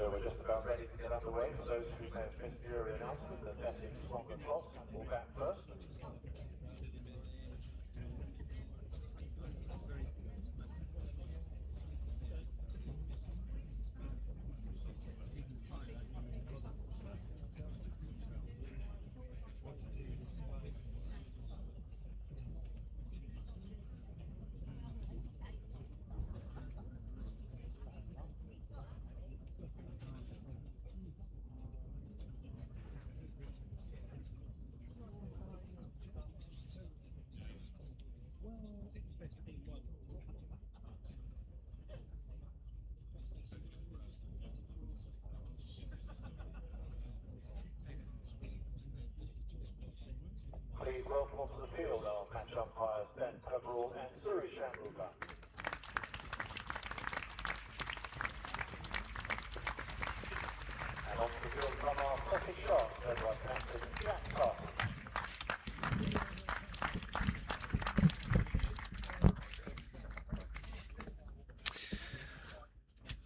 So we're just about ready to get underway. For those who may have missed the earlier announcement that Essex won the toss and will bat first. Please welcome onto the field our match umpires Ben Pepperell and Suri Shamruka. And onto the field come our Sussex Sharks, led by captain Jack Carter.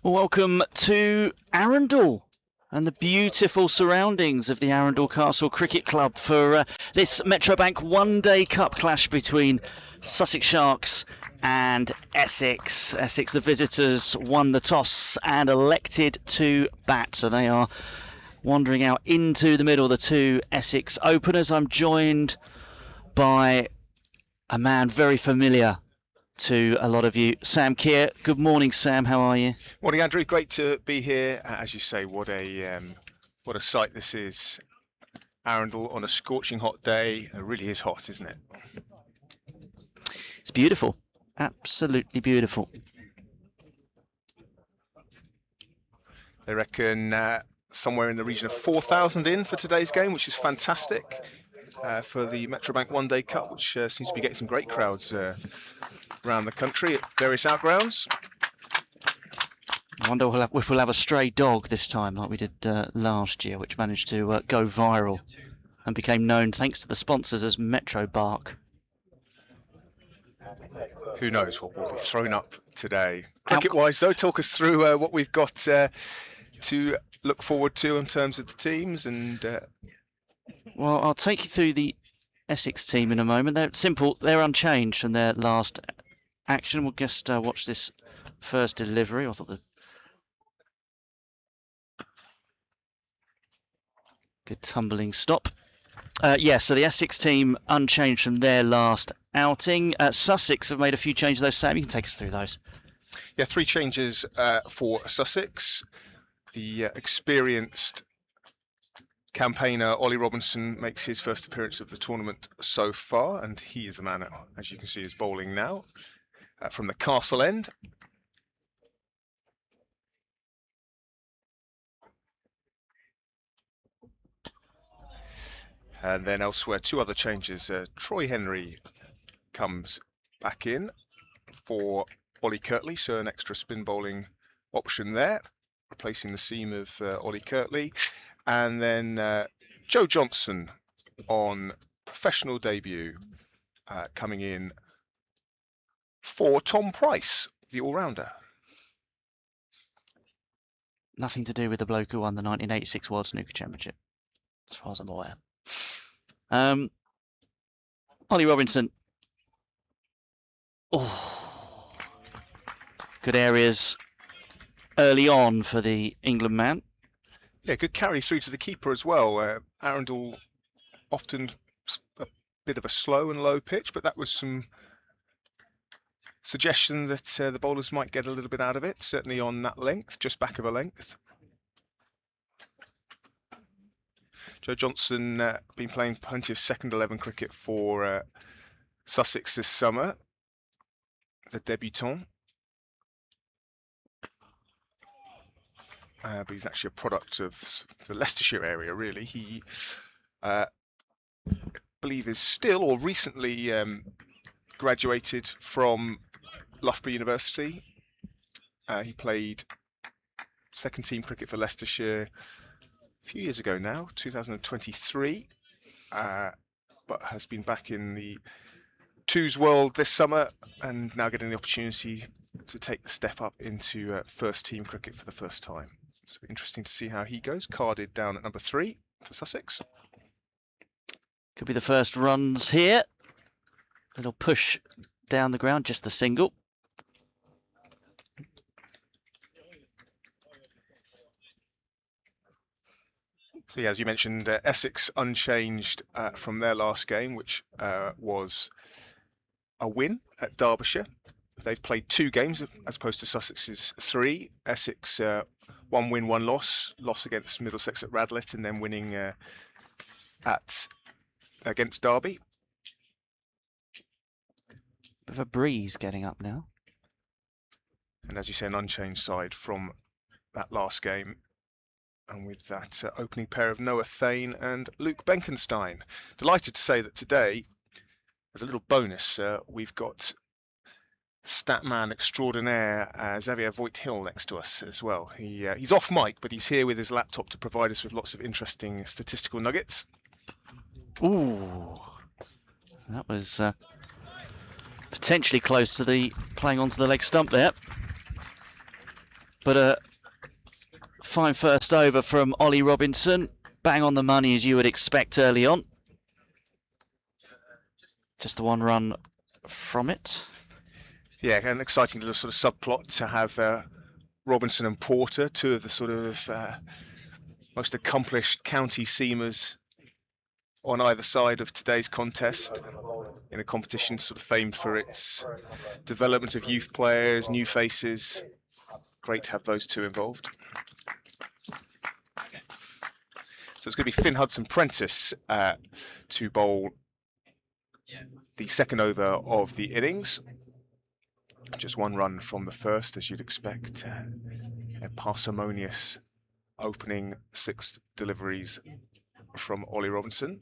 Welcome to Arundel and the beautiful surroundings of the Arundel Castle Cricket Club for this Metrobank one-day cup clash between Sussex Sharks and Essex. Essex, the visitors, won the toss and elected to bat, so they are wandering out into the middle, the two Essex openers. I'm joined by a man very familiar to a lot of you, Sam Keir. Good morning, Sam. How are you? Morning, Andrew. Great to be here. As you say, what a sight this is. Arundel on a scorching hot day. It really is hot, isn't it? It's beautiful. Absolutely beautiful. They reckon somewhere in the region of 4,000 in for today's game, which is fantastic for the Metrobank One Day Cup, which seems to be getting some great crowds around the country at various outgrounds. I wonder if we'll have a stray dog this time, like we did last year, which managed to go viral and became known, thanks to the sponsors, as Metro Bark. Who knows what will be thrown up today. Cricket-wise, though, talk us through what we've got to look forward to in terms of the teams. And well, I'll take you through the Essex team in a moment. They're simple. They're unchanged from their last action. We'll just watch this first delivery. I thought the good tumbling stop. So the Essex team unchanged from their last outing. Sussex have made a few changes though. Sam, you can take us through those. Yeah, 3 changes for Sussex. The experienced campaigner Ollie Robinson makes his first appearance of the tournament so far, and he is the man, as you can see, is bowling now from the Castle end. And then elsewhere, 2 other changes. Troy Henry comes back in for Ollie Kirtley, so an extra spin bowling option there, replacing the seam of Ollie Kirtley. And then Joe Johnson on professional debut, coming in for Tom Price, the all-rounder. Nothing to do with the bloke who won the 1986 World Snooker Championship, as far as I'm aware. Ollie Robinson. Oh, good areas early on for the England man. Yeah, good carry through to the keeper as well. Arundel often a bit of a slow and low pitch, but that was some suggestion that the bowlers might get a little bit out of it, certainly on that length, just back of a length. Joe Johnson been playing plenty of second 11 cricket for Sussex this summer, the debutant. But he's actually a product of the Leicestershire area, really. He, I believe, is still or recently graduated from Loughborough University. He played second team cricket for Leicestershire a few years ago now, 2023, but has been back in the twos world this summer and now getting the opportunity to take the step up into first team cricket for the first time. So interesting to see how he goes. Carded down at number 3 for Sussex. Could be the first runs here. Little push down the ground, just the single. So yeah, as you mentioned, Essex unchanged from their last game, which was a win at Derbyshire. They've played 2 games as opposed to Sussex's 3. Essex 1 win, 1 loss. Loss against Middlesex at Radlett, and then winning against Derby. Bit of a breeze getting up now. And as you say, an unchanged side from that last game. And with that opening pair of Noah Thane and Luke Benkenstein. Delighted to say that today, as a little bonus, we've got statman extraordinaire Xavier Voigt-Hill next to us as well. He's off mic, but he's here with his laptop to provide us with lots of interesting statistical nuggets. Ooh, that was potentially close to the playing onto the leg stump there. But a fine first over from Ollie Robinson. Bang on the money as you would expect early on. Just the 1 run from it. Yeah, an exciting little sort of subplot to have Robinson and Porter, 2 of the sort of most accomplished county seamers on either side of today's contest, in a competition sort of famed for its development of youth players, new faces. Great to have those 2 involved. So it's going to be Finn Hudson-Prentice to bowl the second over of the innings. Just 1 run from the first, as you'd expect. A parsimonious opening 6 deliveries from Ollie Robinson.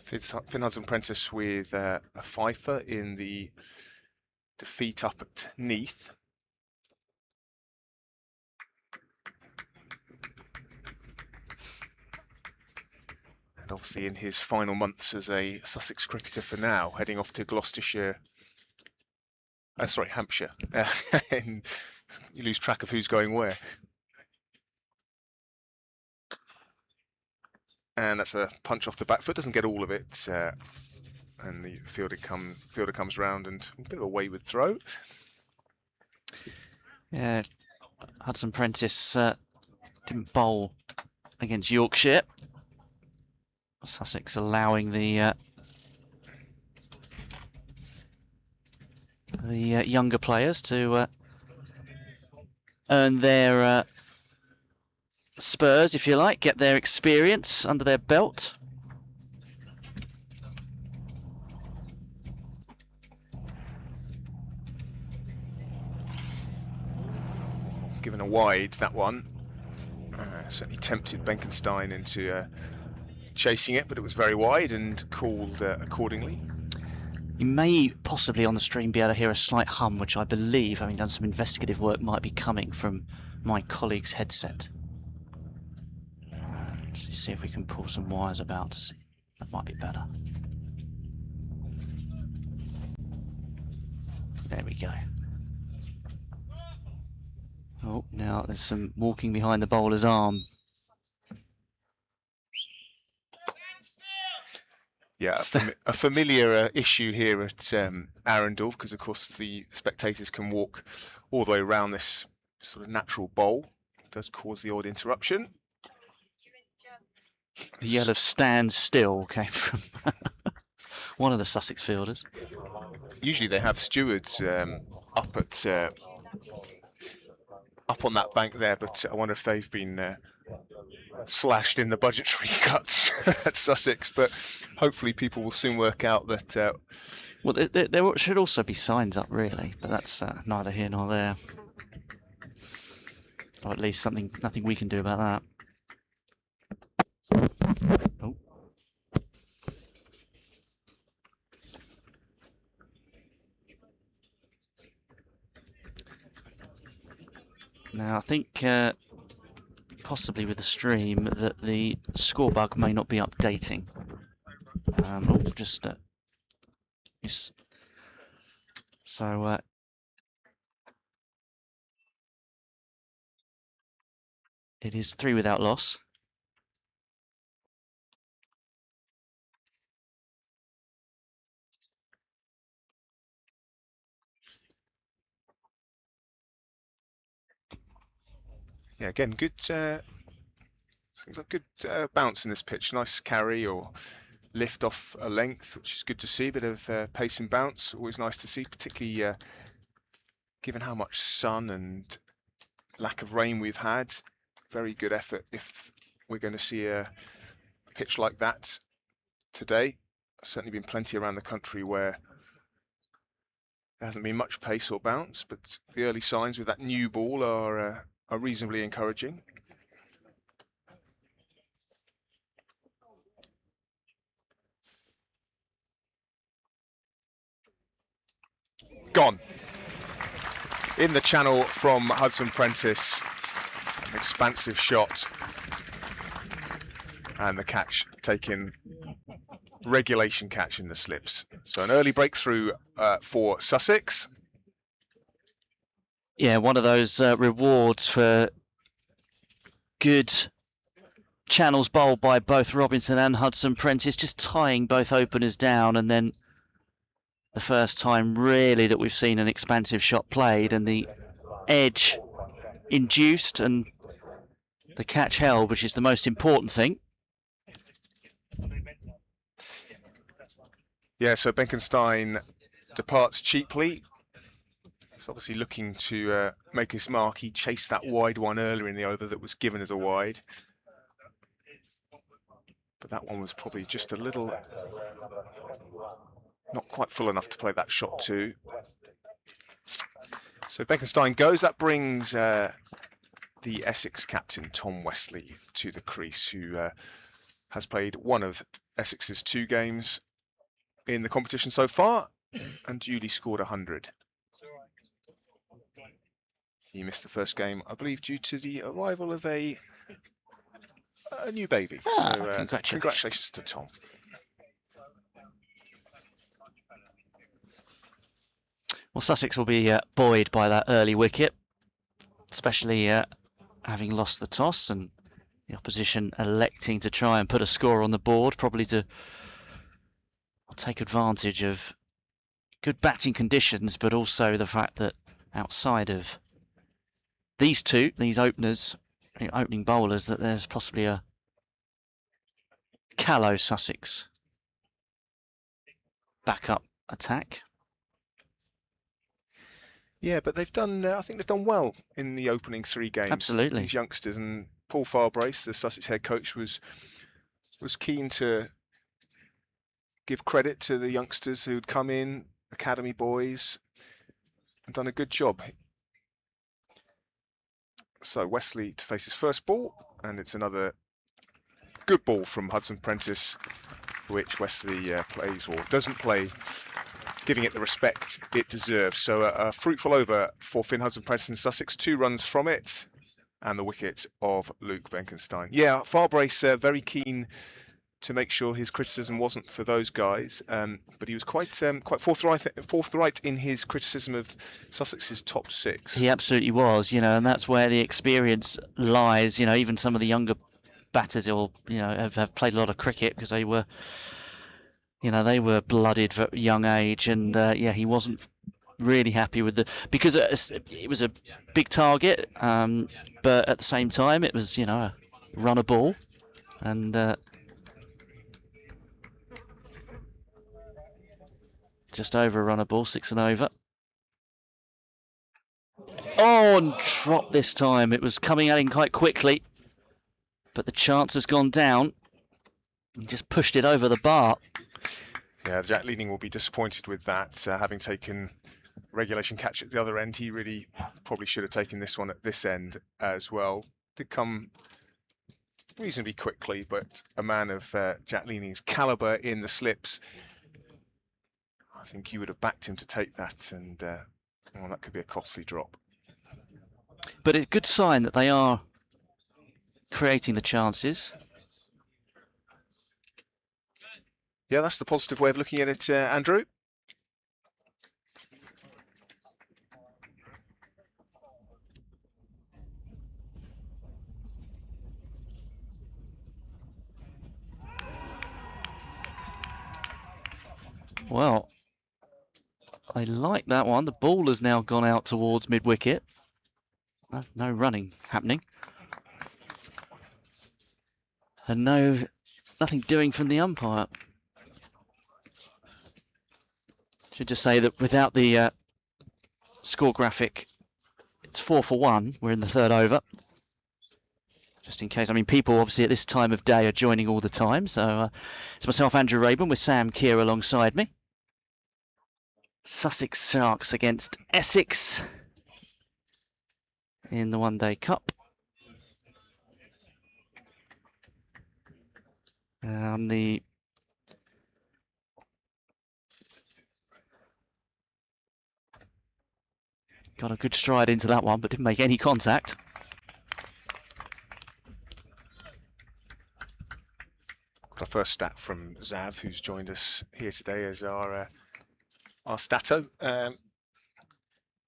Finn Hudson-Prentice with a fifer in the defeat up at Neath. And obviously in his final months as a Sussex cricketer for now, heading off to Gloucestershire, Hampshire. And you lose track of who's going where. And that's a punch off the back foot, doesn't get all of it. And the fielder comes round and a bit of a wayward throw. Yeah, Hudson-Prentice didn't bowl against Yorkshire. Sussex allowing the younger players to earn their spurs, if you like, get their experience under their belt. Given a wide, that one. Certainly tempted Benkenstein into chasing it, but it was very wide and called accordingly. You may possibly on the stream be able to hear a slight hum, which I believe, having done some investigative work, might be coming from my colleague's headset. Let's see if we can pull some wires about to see. That might be better. There we go. Oh, now there's some walking behind the bowler's arm. Yeah, a familiar issue here at Arundel, because of course the spectators can walk all the way around this sort of natural bowl. It does cause the odd interruption. The yell of "stand still" came from one of the Sussex fielders. Usually they have stewards up on that bank there, but I wonder if they've been slashed in the budgetary cuts at Sussex. But hopefully people will soon work out that. Well, there should also be signs up, really, but that's neither here nor there. Or at least nothing we can do about that. Oh. Now I think possibly with the stream that the score bug may not be updating. So it is 3 without loss. Yeah, again, good. Good bounce in this pitch. Nice carry or lift off a length, which is good to see. A bit of pace and bounce, always nice to see, particularly given how much sun and lack of rain we've had. Very good effort if we're going to see a pitch like that today. There's certainly been plenty around the country where there hasn't been much pace or bounce, but the early signs with that new ball are reasonably encouraging. Gone. In the channel from Hudson Prentice. An expansive shot. And the catch taken, regulation catch in the slips. So an early breakthrough for Sussex. Yeah, one of those rewards for good channels bowled by both Robinson and Hudson Prentice, just tying both openers down, and then the first time really that we've seen an expansive shot played and the edge induced and the catch held, which is the most important thing. Yeah, so Benkenstein departs cheaply. He's obviously looking to make his mark. He chased that wide one earlier in the over that was given as a wide. But that one was probably just a little, not quite full enough to play that shot to. So Benkenstein goes. That brings the Essex captain, Tom Wesley, to the crease, who has played one of Essex's 2 games in the competition so far and duly scored 100. He missed the first game, I believe, due to the arrival of a new baby. So congratulations to Tom. Well, Sussex will be buoyed by that early wicket, especially having lost the toss and the opposition electing to try and put a score on the board, probably to take advantage of good batting conditions, but also the fact that outside of these openers, opening bowlers, that there's possibly a callow Sussex backup attack. Yeah, but they've done. I think they've done well in the opening 3 games. Absolutely, these youngsters, and Paul Farbrace, the Sussex head coach, was keen to give credit to the youngsters who'd come in, academy boys, and done a good job. So Wesley to face his first ball, and it's another good ball from Hudson Prentice, which Wesley plays or doesn't play, giving it the respect it deserves. So a fruitful over for Finn Hudson Prentice in Sussex, 2 runs from it, and the wicket of Luke Benkenstein. Yeah, Farbrace very keen to make sure his criticism wasn't for those guys, but he was quite forthright in his criticism of Sussex's top 6. He absolutely was, and that's where the experience lies. Even some of the younger batters will, have played a lot of cricket because they were blooded at a young age, and yeah, he wasn't really happy with because it was a big target, but at the same time it was, a runner ball, and just over a runner ball, 6 and over. Oh, and dropped this time. It was coming at him quite quickly, but the chance has gone down. He just pushed it over the bar. Yeah, Jack Leading will be disappointed with that, having taken regulation catch at the other end. He really probably should have taken this one at this end as well. Did come reasonably quickly, but a man of Jack Leaning's calibre in the slips, I think you would have backed him to take that, and well, that could be a costly drop. But it's a good sign that they are creating the chances. Yeah, that's the positive way of looking at it, Andrew. Well, I like that one. The ball has now gone out towards mid-wicket. No running happening. And nothing doing from the umpire. Should just say that without the score graphic, it's 4 for 1. We're in the third over. Just in case, I mean, people obviously at this time of day are joining all the time. So it's myself, Andrew Rayburn, with Sam Keir alongside me. Sussex Sharks against Essex in the One Day Cup. Got a good stride into that one, but didn't make any contact. Got our first stat from Zav, who's joined us here today as our stato.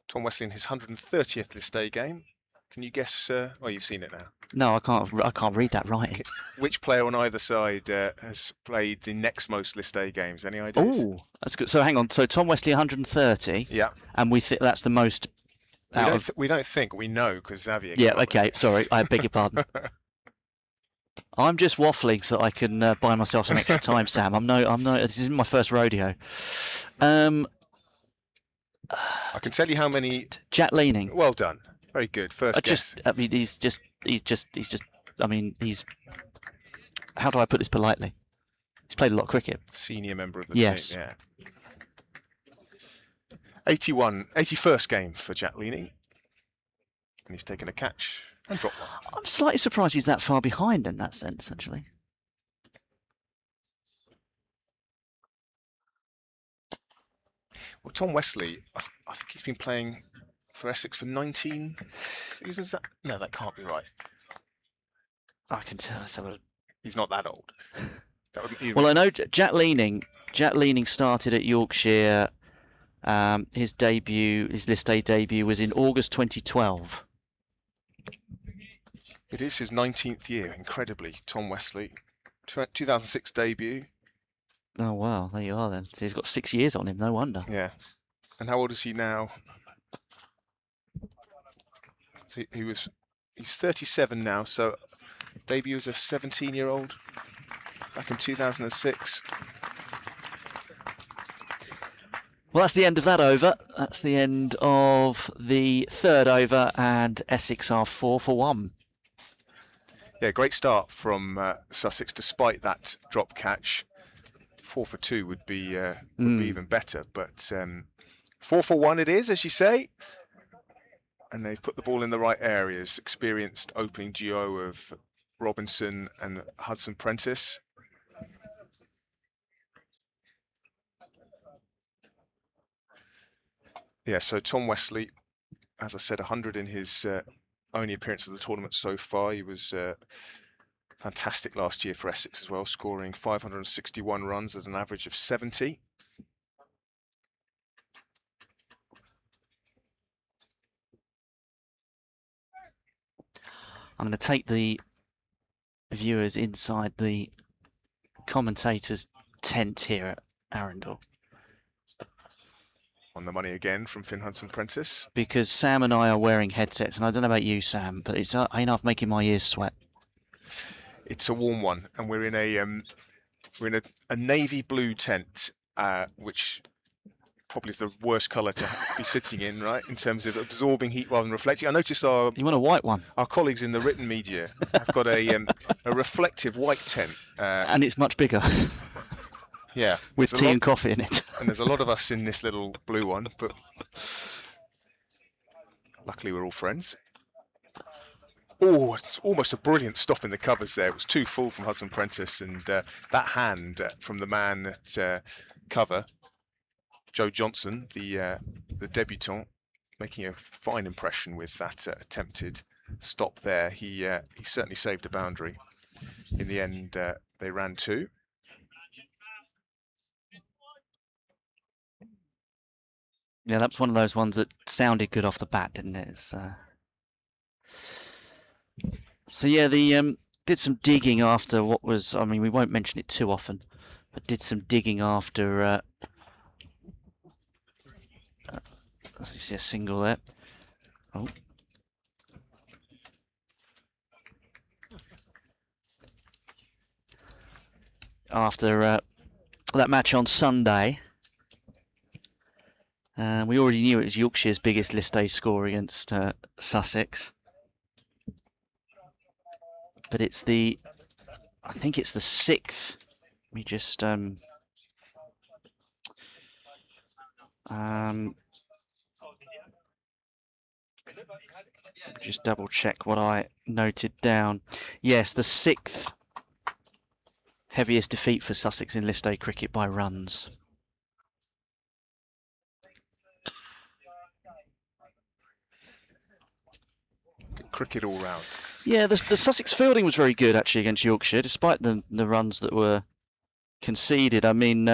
Tom Wesley in his 130th list day game. Can you guess? Oh, you've seen it now. No, I can't read that writing. Which player on either side has played the next most list day games? Any ideas? Oh, that's good. So hang on. So Tom Wesley 130. Yeah. And we think that's the most. We don't think, we know, because Xavier. Yeah. Okay. Sorry, I beg your pardon. I'm just waffling so that I can buy myself some extra time, Sam. I'm no. This isn't my first rodeo. I can tell you how many. Jack Leaning. Well done. Very good. First guess. I mean, he's just. I mean, he's. How do I put this politely? He's played a lot of cricket. Senior member of the team. Yeah. 81st game for Jack Leaning. And he's taken a catch and dropped one. I'm slightly surprised he's that far behind in that sense, actually. Well, Tom Wesley, I think he's been playing for Essex for 19 seasons. No, that can't be right. I can tell. So he's not that old. Well, I know Jack Leaning started at Yorkshire. His list day debut was in August 2012. It is his 19th year, incredibly. Tom Wesley, 2006 debut. Oh wow, there you are then. So he's got 6 years on him. No wonder. Yeah. And how old is he now? So he's 37 now. So debut as a 17-year-old back in 2006. Well, that's the end of that over. That's the end of the third over, and Essex are 4 for 1. Yeah, great start from Sussex, despite that drop catch. 4 for 2 would be even better, but 4 for 1 it is, as you say. And they've put the ball in the right areas. Experienced opening duo of Robinson and Hudson Prentice. Yeah, so Tom Wesley, as I said, 100 in his only appearance of the tournament so far. He was fantastic last year for Essex as well, scoring 561 runs at an average of 70. I'm going to take the viewers inside the commentators' tent here at Arundel. On the money again from Finn Hudson Prentice. Because Sam and I are wearing headsets, and I don't know about you, Sam, but it's enough making my ears sweat. It's a warm one, and we're in a navy blue tent, which probably is the worst colour to be sitting in, right? In terms of absorbing heat rather than reflecting. I noticed You want a white one? Our colleagues in the written media have got a reflective white tent, and it's much bigger. Yeah, with tea and coffee in it. And there's a lot of us in this little blue one, but luckily we're all friends. Oh, it's almost a brilliant stop in the covers there. It was too full from Hudson Prentice, and that hand from the man at cover, Joe Johnson, the debutant, making a fine impression with that attempted stop there. He certainly saved a boundary. In the end, they ran 2. Yeah, that was one of those ones that sounded good off the bat, didn't it? So yeah, did some digging after what was, I mean, we won't mention it too often, but did some digging after You see a single there. Oh. After that match on Sunday, we already knew it was Yorkshire's biggest List A score against Sussex. But it's I think it's the 6th. Let me just just double check what I noted down. Yes, the 6th heaviest defeat for Sussex in List A cricket by runs. Good cricket all round. Yeah, the Sussex fielding was very good actually against Yorkshire, despite the runs that were conceded. I mean,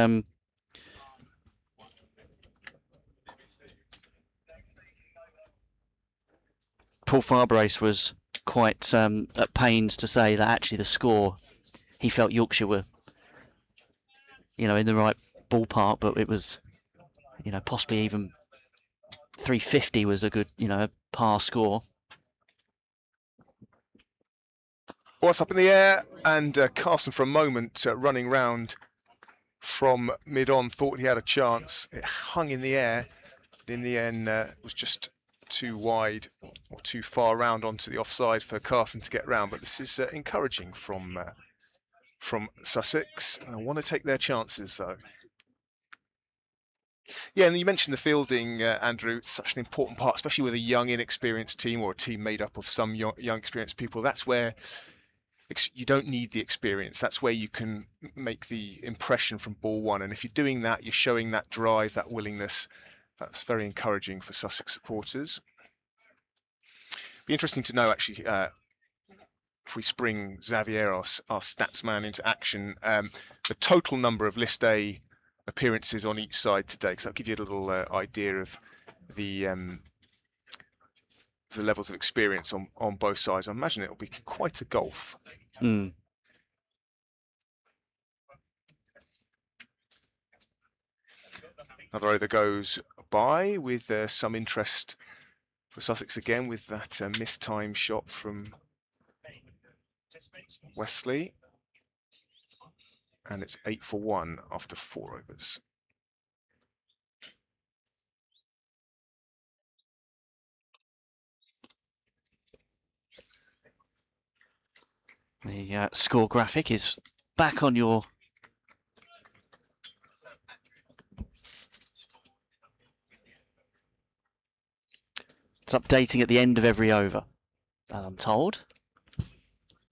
Paul Farbrace was quite at pains to say that actually the score, he felt Yorkshire were, you know, in the right ballpark, but it was, you know, possibly even 350 was a good, you know, par score. What's up in the air? And Carson, for a moment, running round from mid-on, thought he had a chance. It hung in the air, but in the end was just too wide or too far round onto the offside for Carson to get round. But this is encouraging from Sussex. I want to take their chances, though. Yeah, and you mentioned the fielding, Andrew. It's such an important part, especially with a young, inexperienced team or a team made up of some young, experienced people. That's where you don't need the experience. That's where you can make the impression from ball one. And if you're doing that, you're showing that drive, that willingness. That's very encouraging for Sussex supporters. Be interesting to know, actually, if we spring Xavier, our stats man, into action, the total number of List A appearances on each side today, because that'll give you a little idea of the levels of experience on both sides. I imagine it'll be quite a gulf. Mm. Another over goes by with some interest for Sussex again with that mistimed shot from Wesley. And it's 8 for 1 after 4 overs. The score graphic is back on your it's updating at the end of every over, I'm told.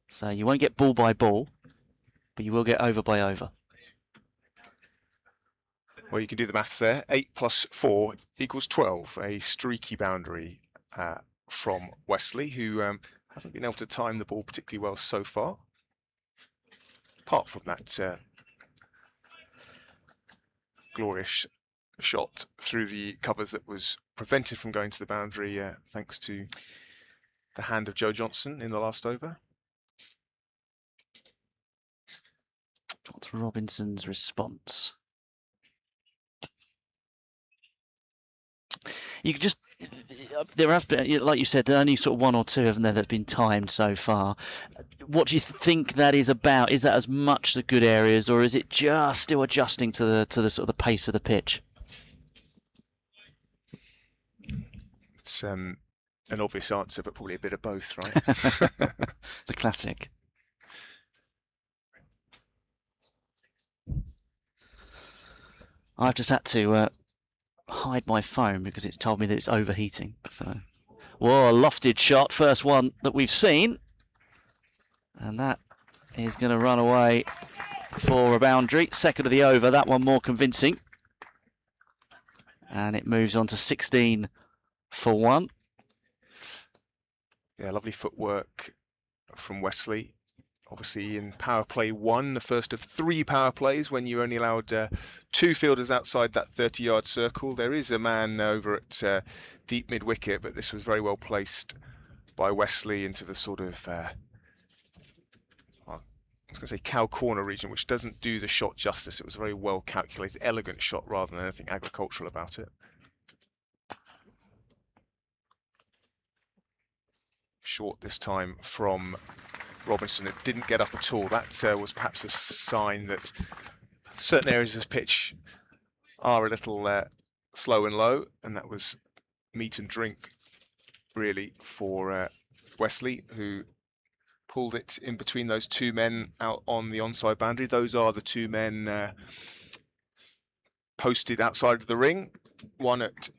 So you won't get ball by ball, but you will get over by over. Well, you can do the maths there. 8 plus 4 equals 12. A streaky boundary from Wesley, who hasn't been able to time the ball particularly well so far. Apart from that glorious shot through the covers that was prevented from going to the boundary thanks to the hand of Joe Johnson in the last over. What's Robinson's response? You could just, there have been, like you said, there are only sort of 1 or 2 of them that have been timed so far. What do you think that is about? Is that as much the good areas, or is it just still adjusting to the sort of the pace of the pitch? It's an obvious answer, but probably a bit of both, right? The classic. I've just had to hide my phone because it's told me that it's overheating. So, whoa, a lofted shot, first one that we've seen, and that is going to run away for a boundary. Second of the over, that one more convincing, and it moves on to 16 for 1. Yeah, lovely footwork from Wesley. Obviously in power play 1, the first of 3 power plays when you're only allowed 2 fielders outside that 30-yard circle. There is a man over at deep mid-wicket, but this was very well placed by Wesley into the sort of, I was going to say cow corner region, which doesn't do the shot justice. It was a very well calculated, elegant shot rather than anything agricultural about it. short this time from Robinson. It didn't get up at all. That was perhaps a sign that certain areas of pitch are a little slow and low, and that was meat and drink really for Wesley, who pulled it in between those two men out on the onside boundary. Those are the two men posted outside of the ring, one at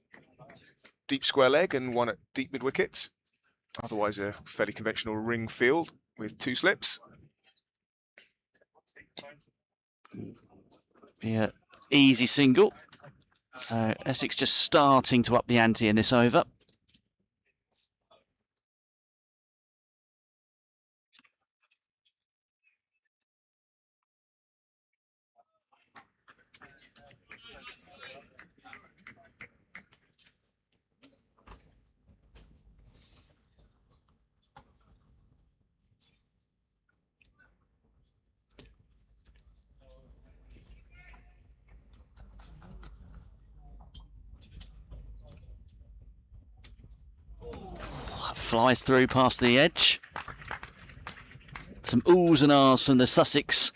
deep square leg and one at deep mid wicket. Otherwise a fairly conventional ring field with two slips. Yeah, easy single. So Essex just starting to up the ante in this over. Flies through past the edge. Some oohs and ahs from the Sussex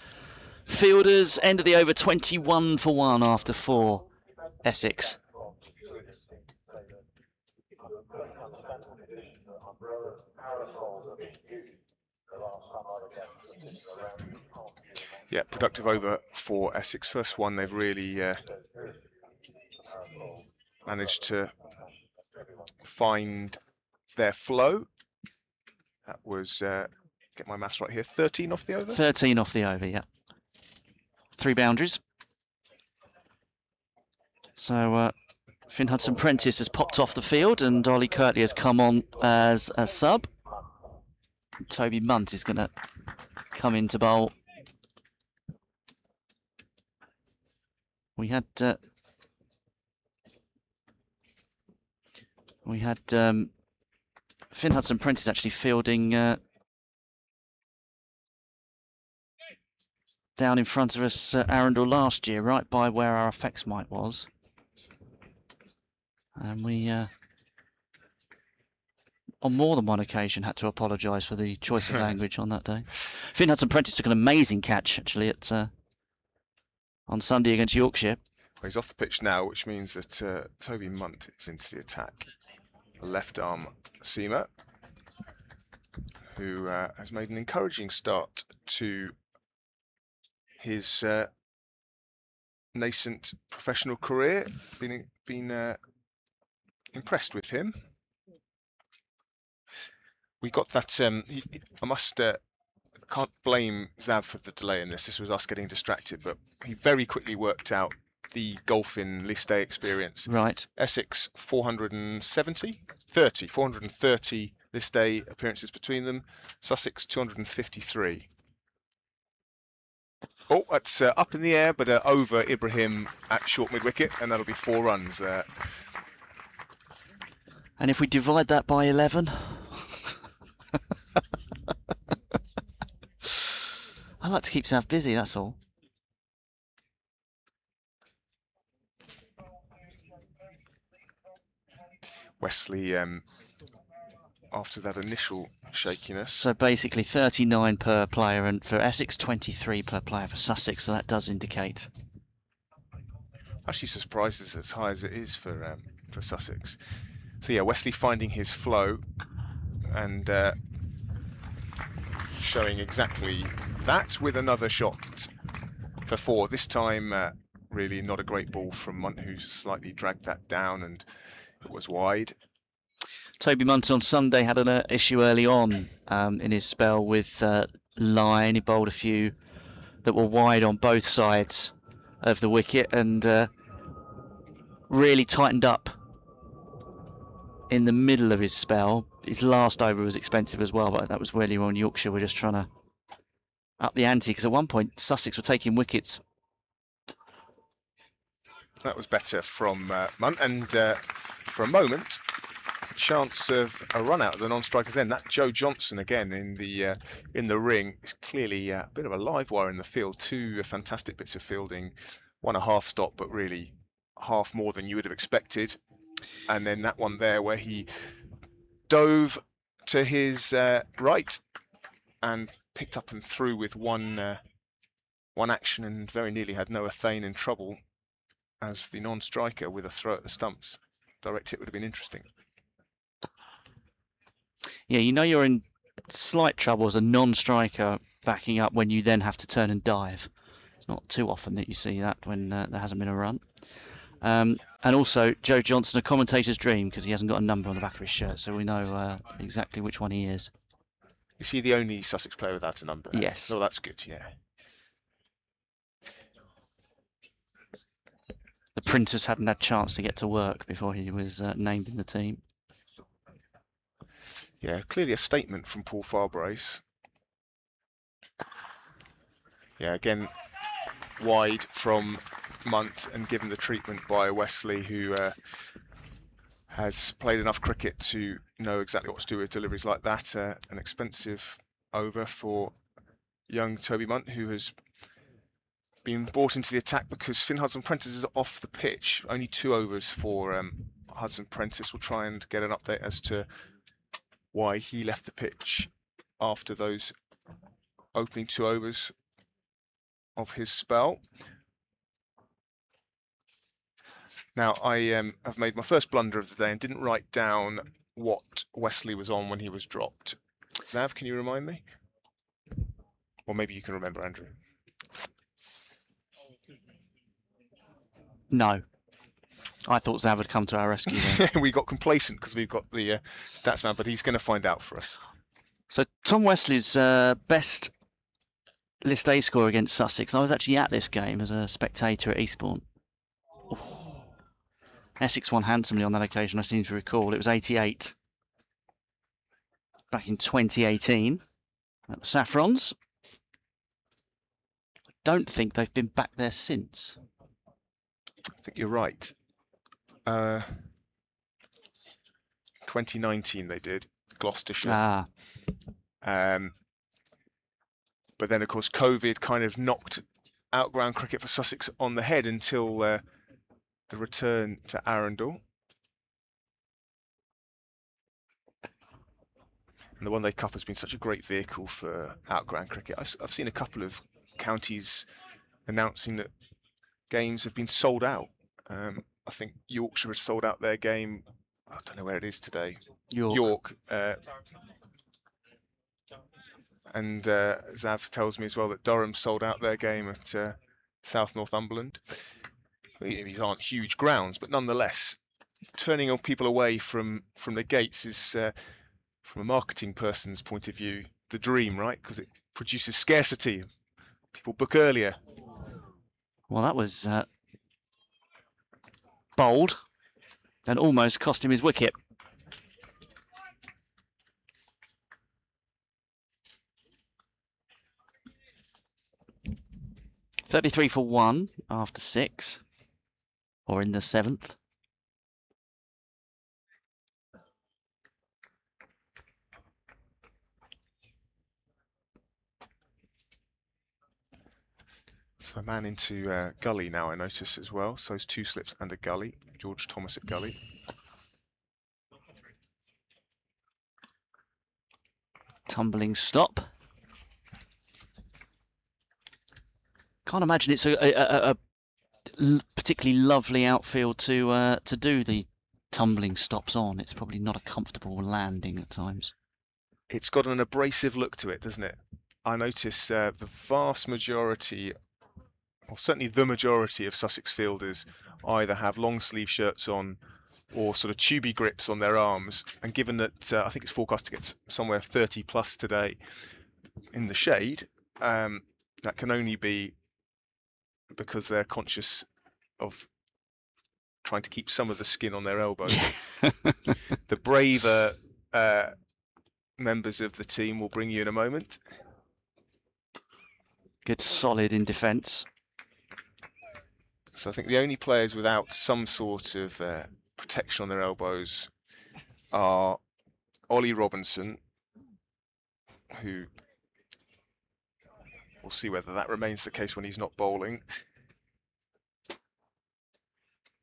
fielders. End of the over, 21 for 1 after 4. Essex. Yeah, productive over for Essex. First one they've really managed to find their flow. That was, get my maths right here, 13 off the over? 13 off the over, yeah. 3 boundaries. So Finn Hudson-Prentice has popped off the field and Ollie Kirtley has come on as a sub. Toby Munt is going to come into bowl. We had Finn Hudson-Prentice actually fielding down in front of us at Arundel last year, right by where our effects mic was. And we, on more than one occasion, had to apologise for the choice of language on that day. Finn Hudson-Prentice took an amazing catch, actually, at on Sunday against Yorkshire. Well, he's off the pitch now, which means that Toby Munt is into the attack. A left arm seamer who has made an encouraging start to his nascent professional career. Been impressed with him. We got that. I must. Can't blame Zav for the delay in this. This was us getting distracted, but he very quickly worked out the golfing list day experience. Right. Essex 430 list day appearances between them. Sussex 253. Oh, that's up in the air, but over Ibrahim at short mid wicket, and that'll be 4 runs. And if we divide that by 11, I like to keep Zav busy, that's all. Wesley, after that initial shakiness. So basically 39 per player, and for Essex 23 per player for Sussex, so that does indicate. Actually surprised it's as high as it is for Sussex. So yeah, Wesley finding his flow and showing exactly that with another shot for 4. This time really not a great ball from Munt, who slightly dragged that down and it was wide. Toby Munt on Sunday had an issue early on in his spell with line. He bowled a few that were wide on both sides of the wicket and really tightened up in the middle of his spell. His last over was expensive as well, but that was really when Yorkshire were just trying to up the ante, because at one point Sussex were taking wickets. That was better from Munt, and for a moment, chance of a run out of the non-strikers end. That Joe Johnson again in the ring is clearly a bit of a live wire in the field. 2 fantastic bits of fielding, 1 a half stop, but really half more than you would have expected. And then that one there where he dove to his right and picked up and through with one action, and very nearly had Noah Thane in trouble as the non-striker with a throw at the stumps. Direct hit would have been interesting. Yeah, you know you're in slight trouble as a non-striker backing up when you then have to turn and dive. It's not too often that you see that when there hasn't been a run. And also, Joe Johnson, a commentator's dream, because he hasn't got a number on the back of his shirt, so we know exactly which one he is. Is he the only Sussex player without a number? Yes. Oh, that's good, yeah. The printers hadn't had a chance to get to work before he was named in the team. Yeah, clearly a statement from Paul Farbrace. Yeah, again, wide from Munt and given the treatment by Wesley, who has played enough cricket to know exactly what to do with deliveries like that. An expensive over for young Toby Munt, who has been brought into the attack because Finn Hudson-Prentice is off the pitch. Only 2 overs for Hudson-Prentice. We'll try and get an update as to why he left the pitch after those opening 2 overs of his spell. Now, I have made my first blunder of the day and didn't write down what Wesley was on when he was dropped. Zav, can you remind me? Or maybe you can remember, Andrew. No. I thought Zav would come to our rescue then. We got complacent because we've got the stats man, but he's going to find out for us. So Tom Wesley's best List A score against Sussex. I was actually at this game as a spectator at Eastbourne. Oh. Essex won handsomely on that occasion, I seem to recall. It was 88. Back in 2018 at the Saffrons. I don't think they've been back there since. I think you're right. 2019 they did, Gloucestershire. Ah. But then, of course, COVID kind of knocked outground cricket for Sussex on the head until the return to Arundel. And the One Day Cup has been such a great vehicle for outground cricket. I've seen a couple of counties announcing that games have been sold out. I think Yorkshire has sold out their game. I don't know where it is today. York. And Zav tells me as well that Durham sold out their game at South Northumberland. These aren't huge grounds, but nonetheless, turning people away from the gates is, from a marketing person's point of view, the dream, right? Because it produces scarcity. People book earlier. Well, that was bold and almost cost him his wicket. .33 for 1 after 6, or in the 7th. So a man into gully now, I notice as well. So it's 2 slips and a gully. George Thomas at gully. Tumbling stop. Can't imagine it's a particularly lovely outfield to do the tumbling stops on. It's probably not a comfortable landing at times. It's got an abrasive look to it, doesn't it? I notice the vast majority, or certainly the majority of Sussex fielders either have long sleeve shirts on or sort of tubey grips on their arms. And given that I think it's forecast to get somewhere 30 plus today in the shade, that can only be because they're conscious of trying to keep some of the skin on their elbows. The braver members of the team will bring you in a moment. Good solid in defence. So I think the only players without some sort of protection on their elbows are Ollie Robinson, who we'll see whether that remains the case when he's not bowling,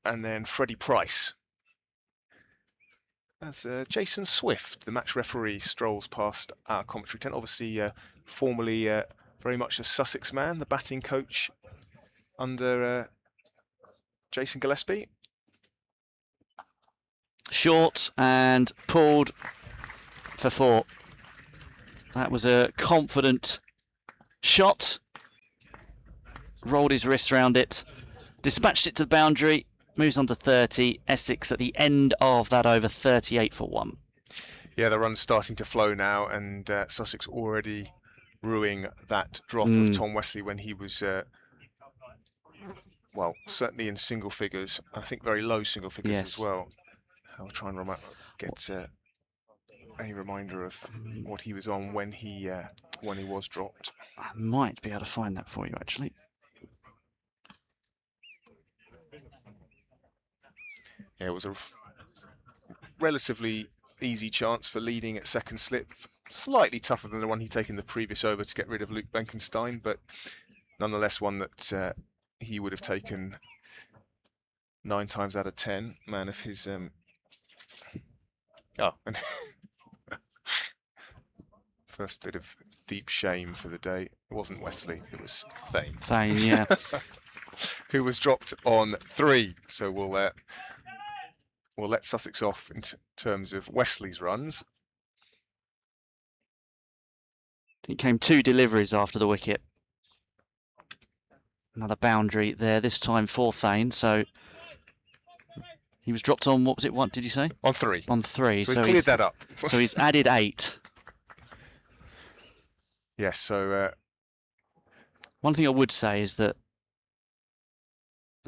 and then Freddie Price. as Jason Swift, the match referee, strolls past our commentary tent. Obviously, formerly very much a Sussex man, the batting coach under Jason Gillespie. Short and pulled for 4. That was a confident shot. Rolled his wrist around it, dispatched it to the boundary, moves on to 30. Essex at the end of that over, 38 for 1. Yeah, the run's starting to flow now, and Sussex already ruining that drop of Tom Wesley when he was, well, certainly in single figures. I think very low single figures as well. I'll try and get a reminder of what he was on when he was dropped. I might be able to find that for you, actually. Yeah, it was a relatively easy chance for leading at second slip. Slightly tougher than the one he'd taken the previous over to get rid of Luke Benkenstein, but nonetheless one that he would have taken 9 times out of 10. Man of his... Oh, and first bit of deep shame for the day. It wasn't Wesley, it was Thane. Thane, yeah. Who was dropped on 3. So we'll let Sussex off in terms of Wesley's runs. It came 2 deliveries after the wicket. Another boundary there, this time for Thane. So he was dropped on, what was it, what did you say? On 3. On 3. So he cleared that up. So he's added 8. Yes, so... one thing I would say is that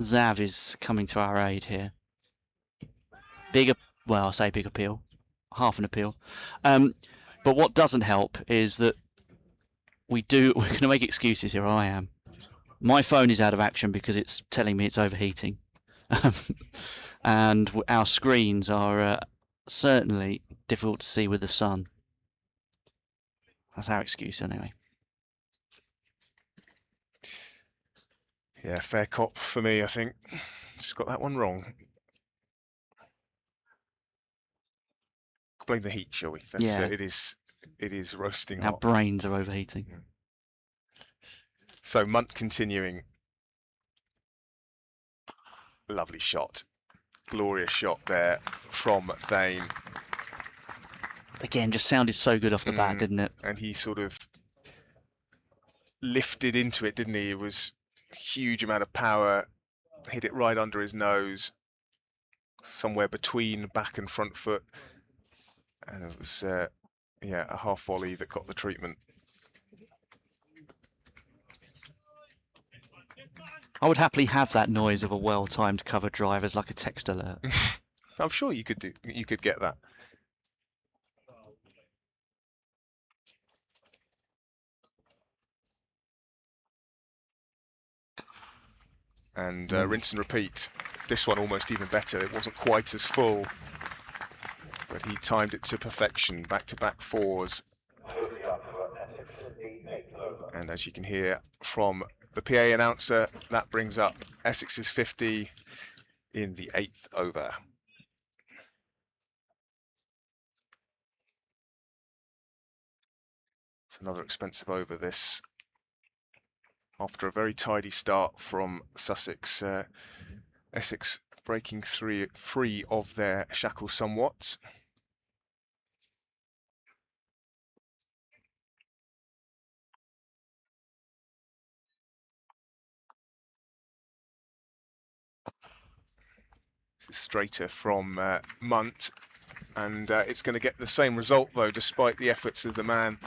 Zav is coming to our aid here. Well, I'll say big appeal. Half an appeal. But what doesn't help is that we're going to make excuses here, I am. My phone is out of action because it's telling me it's overheating. And our screens are certainly difficult to see with the sun. That's our excuse anyway. Yeah, fair cop for me, I think. Just got that one wrong. Blame the heat, shall we? That's, yeah. It is roasting Our hot. brains are overheating. So Munt continuing. Lovely shot. Glorious shot there from Thane. Again, just sounded so good off the bat, didn't it? And he sort of lifted into it, didn't he? It was a huge amount of power. Hit it right under his nose. Somewhere between back and front foot. And it was, yeah, a half volley that got the treatment. I would happily have that noise of a well-timed cover drive as like a text alert. I'm sure you could get that. And rinse and repeat. This one almost even better. It wasn't quite as full, but he timed it to perfection. Back-to-back 4s. And as you can hear from the PA announcer, that brings up Essex's 50 in the 8th over. It's another expensive over, this. After a very tidy start from Sussex, Essex breaking free of their shackles somewhat. Straighter from Munt, and it's going to get the same result though, despite the efforts of the man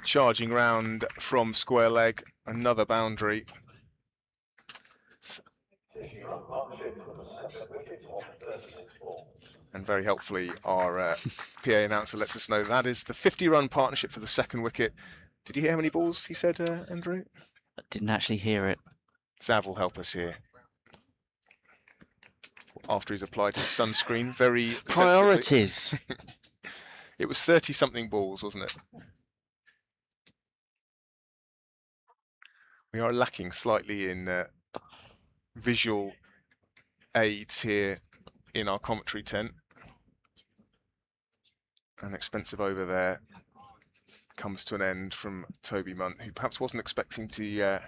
charging round from square leg. Another boundary. And very helpfully, our PA announcer lets us know that is the 50-run partnership for the second wicket. Did you hear how many balls he said, Andrew? I didn't actually hear it. Zav will help us here. After he's applied his sunscreen, very priorities. It was 30-something balls, wasn't it? We are lacking slightly in visual aids here in our commentary tent. An expensive over there comes to an end from Toby Munt, who perhaps wasn't expecting to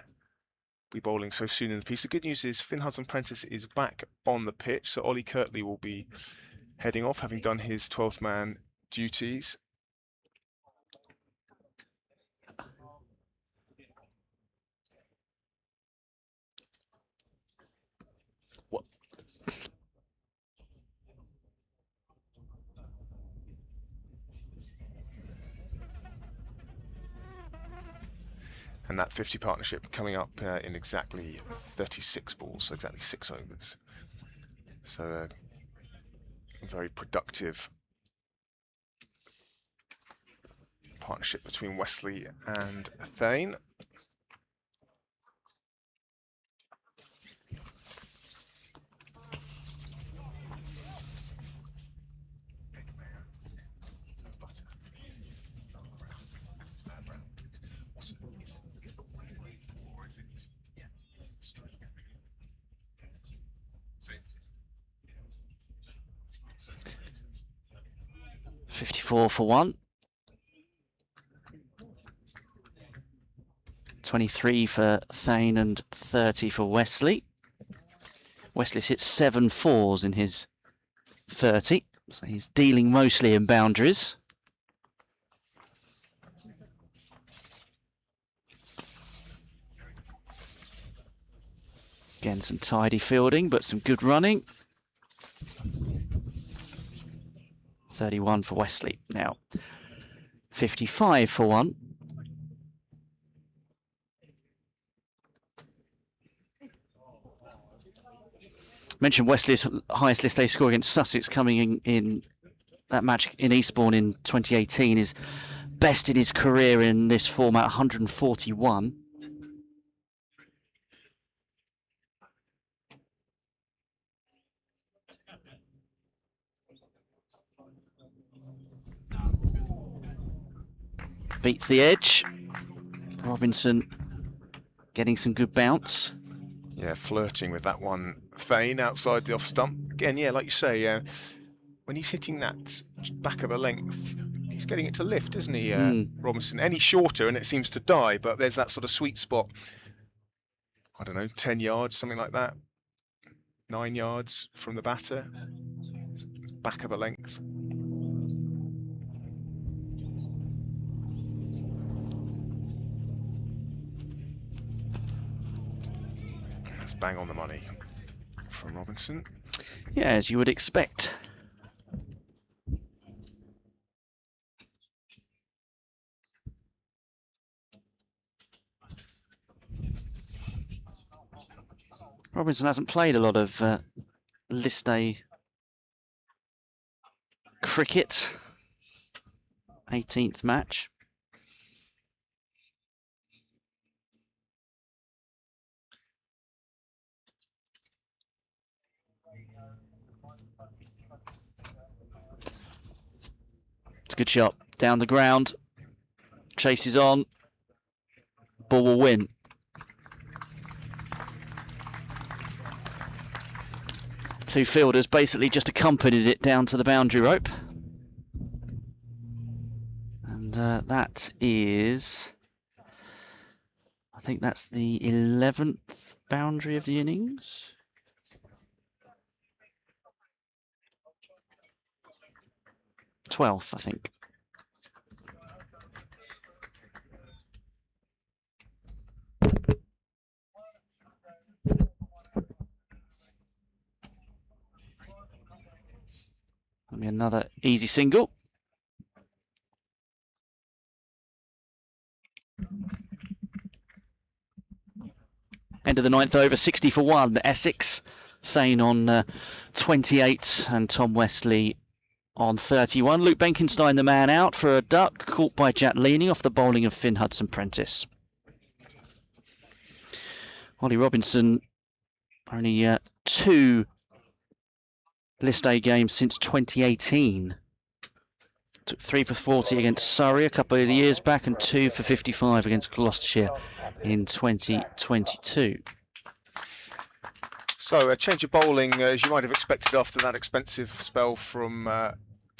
be bowling so soon in the piece. The good news is Finn Hudson-Prentice is back on the pitch, so Ollie Kirtley will be heading off, having done his 12th man duties. And that 50 partnership coming up in exactly 36 balls, so exactly 6 overs. So a very productive partnership between Wesley and Thane. $54 for one. 23 for Thane and 30 for Wesley. Wesley's hit 7 fours in his 30, so he's dealing mostly in boundaries. Again, some tidy fielding, but some good running. 31 for Wesley now. 55 for one. Mentioned Wesley's highest list A score against Sussex coming in that match in Eastbourne in 2018 is best in his career in this format, 141. Beats the edge. Robinson getting some good bounce. Yeah, flirting with that one. Thane outside the off stump. Again, yeah, like you say, when he's hitting that back of a length, he's getting it to lift, isn't he, Robinson? Any shorter and it seems to die, but there's that sort of sweet spot. I don't know, 10 yards, something like that. 9 yards from the batter. Back of a length. That's bang on the money from Robinson. Yeah, as you would expect. Robinson hasn't played a lot of List A cricket. 18th match. It's a good shot. Down the ground. Chases on. Ball will win. Two fielders basically just accompanied it down to the boundary rope. And that is, I think that's the 11th boundary of the innings. th, I think. That'll be another easy single. End of the 9th over, 60 for one. Essex, Thane on 28 and Tom Wesley on 31. Luke Benkenstein, the man out for a duck, caught by Jack Leaning off the bowling of Finn Hudson-Prentice. Ollie Robinson, only 2 List A games since 2018. Took 3 for 40 against Surrey a couple of years back and 2 for 55 against Gloucestershire in 2022. So a change of bowling, as you might have expected after that expensive spell from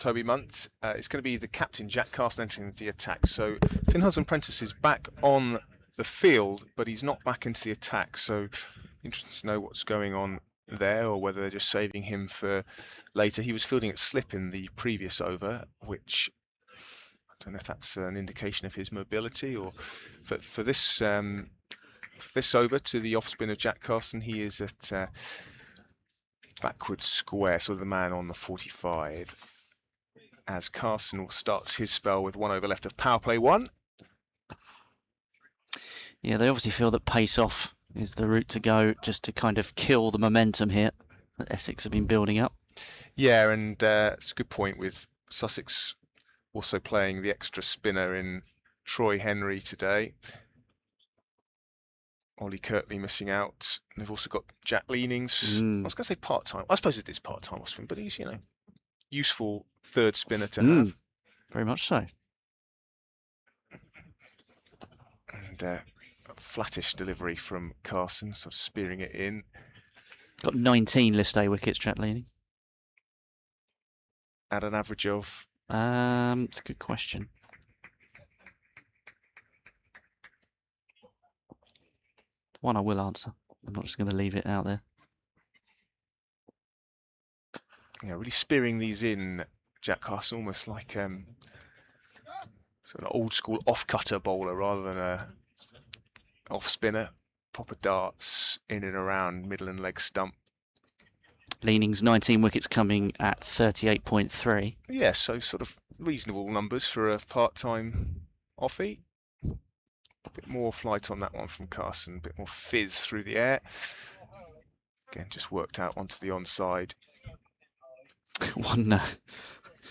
Toby Munt. It's going to be the captain, Jack Carson, entering the attack. So Finn Hudson-Prentice is back on the field, but he's not back into the attack. So interesting to know what's going on there, or whether they're just saving him for later. He was fielding at slip in the previous over, which I don't know if that's an indication of his mobility, or for this over to the off spin of Jack Carson, he is at backward square, so the man on the 45. As Carson starts his spell with 1 over left of power play 1. Yeah, they obviously feel that pace off is the route to go, just to kind of kill the momentum here that Essex have been building up. Yeah, and it's a good point, with Sussex also playing the extra spinner in Troy Henry today. Ollie Kirtley missing out. And they've also got Jack Leanings. I was going to say part-time. I suppose it is part-time off spin, but he's, you know, useful third spinner to have. Very much so. And a flattish delivery from Carson, sort of spearing it in. Got 19 List A wickets, Jack Leaning. At an average of? It's a good question. One I will answer. I'm not just going to leave it out there. Yeah, really spearing these in, Jack Carson, almost like sort of an old school off-cutter bowler rather than a off-spinner. Proper darts in and around middle and leg stump. Leanings 19 wickets coming at 38.3. Yeah, so sort of reasonable numbers for a part-time offie. A bit more flight on that one from Carson, a bit more fizz through the air. Again, just worked out onto the onside.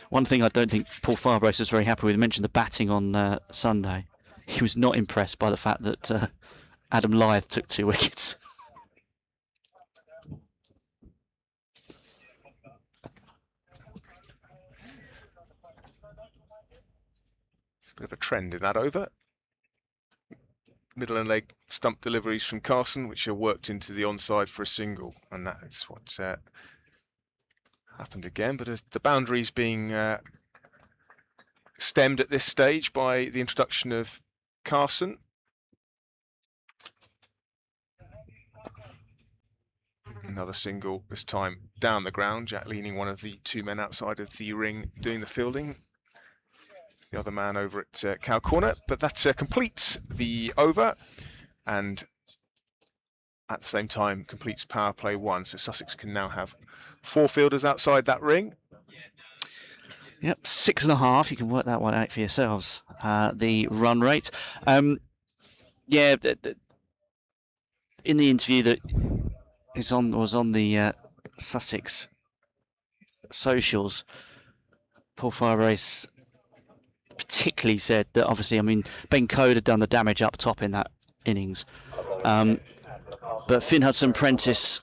One thing I don't think Paul Farbrace was very happy with, he mentioned the batting on Sunday. He was not impressed by the fact that Adam Lyth took 2 wickets. It's a bit of a trend in that over. Middle and leg stump deliveries from Carson, which are worked into the onside for a single, and that is what happened again. But as the boundaries being stemmed at this stage by the introduction of Carson. Another single, this time down the ground. Jack Leaning, one of the 2 men outside of the ring doing the fielding. The other man over at cow corner, but that completes the over, and at the same time completes power play 1. So Sussex can now have 4 fielders outside that ring. Yep, 6.5. You can work that one out for yourselves. The run rate. Yeah, in the interview that was on the Sussex socials, Paul Farbrace particularly said that obviously, I mean, Ben Code had done the damage up top in that innings, but Finn Hudson-Prentice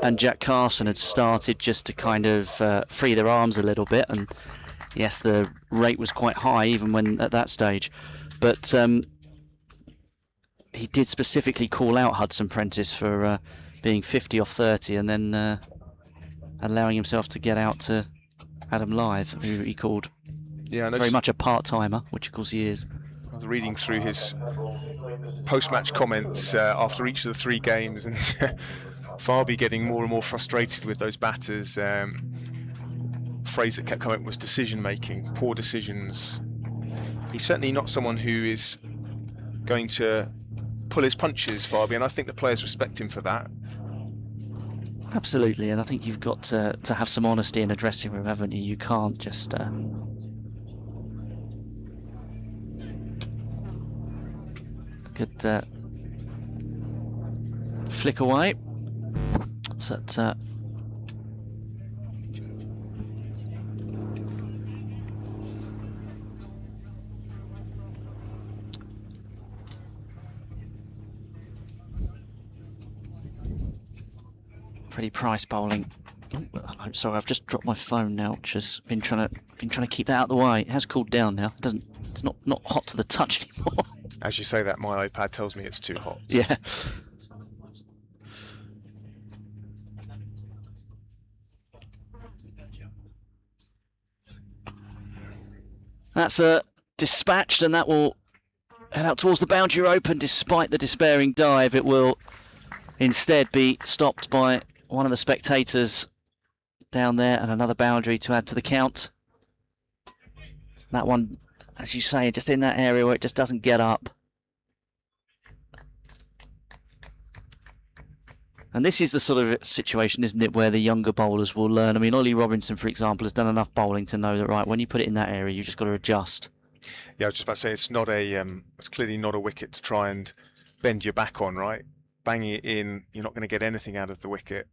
and Jack Carson had started just to kind of free their arms a little bit, and yes, the rate was quite high even when at that stage, but he did specifically call out Hudson-Prentice for being 50 off 30 and then allowing himself to get out to Adam Lyth, who he called very much a part-timer, which of course he is. I was reading through his post-match comments after each of the 3 games, and Farby getting more and more frustrated with those batters. Phrase that kept coming was decision-making, poor decisions. He's certainly not someone who is going to pull his punches, Farby, and I think the players respect him for that. Absolutely, and I think you've got to have some honesty in a dressing room, haven't you? You can't just could flick away. So that Freddie Price bowling. I'm sorry, I've just dropped my phone now, which has been trying to keep that out of the way. It has cooled down now. It's not hot to the touch anymore. As you say that, my iPad tells me it's too hot. Yeah. That's dispatched, and that will head out towards the boundary rope, and despite the despairing dive, it will instead be stopped by one of the spectators down there, and another boundary to add to the count. That one, as you say, just in that area where it just doesn't get up. And this is the sort of situation, isn't it, where the younger bowlers will learn. I mean, Ollie Robinson, for example, has done enough bowling to know that, right, when you put it in that area, you just got to adjust. Yeah, I was just about to say, it's not a, it's clearly not a wicket to try and bend your back on, right? Banging it in, you're not going to get anything out of the wicket.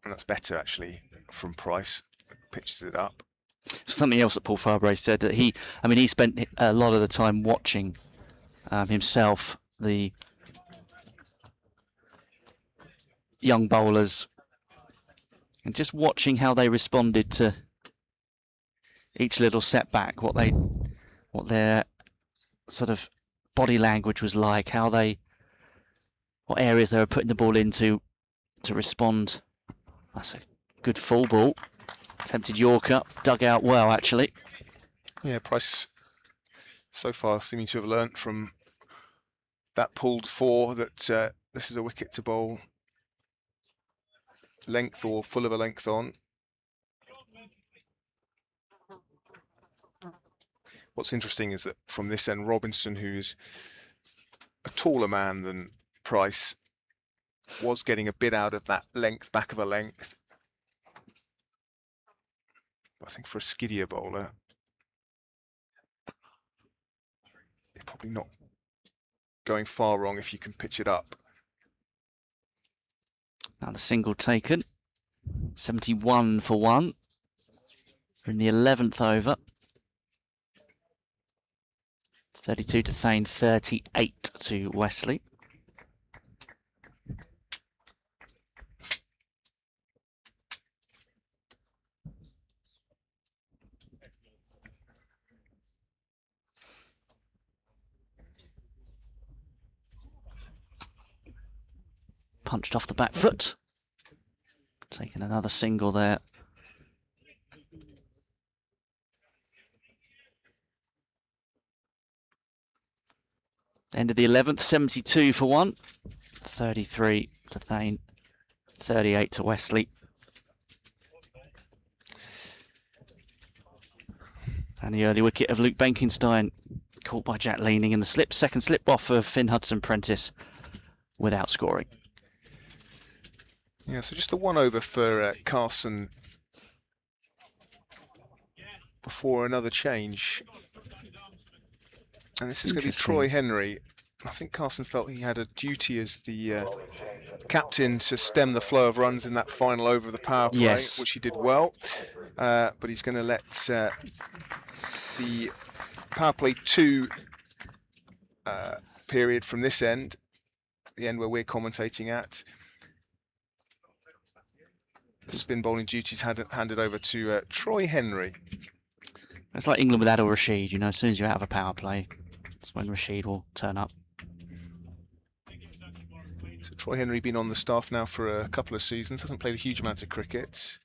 And that's better, actually, from Price. Pitches it up. Something else that Paul Farbrae said, that he spent a lot of the time watching himself, the young bowlers, and just watching how they responded to each little setback, what their sort of body language was like, what areas they were putting the ball into to respond. That's a good full ball. Attempted Yorker, dug out well, actually. Yeah, Price so far seeming to have learnt from that pulled four that this is a wicket to bowl length or full of a length on. What's interesting is that from this end, Robinson, who's a taller man than Price, was getting a bit out of that length, back of a length. I think for a skiddier bowler, you're probably not going far wrong if you can pitch it up. Now the single taken, 71 for one. We're in the 11th over. 32 to Thane, 38 to Wesley. Punched off the back foot. Taking another single there. End of the 11th, 72 for one. 33 to Thane, 38 to Wesley. And the early wicket of Luke Benkenstein, caught by Jack Leaning in the slip. Second slip off of Finn Hudson-Prentice without scoring. Yeah, so just the one over for Carson before another change. And this is going to be Troy Henry. I think Carson felt he had a duty as the captain to stem the flow of runs in that final over of the power play, yes, which he did well. But he's going to let the power play 2 period from this end, the end where we're commentating at, the spin bowling duties handed over to Troy Henry. It's like England with Adil Rashid, you know, as soon as you're out of a power play, that's when Rashid will turn up. So Troy Henry been on the staff now for a couple of seasons, hasn't played a huge amount of cricket.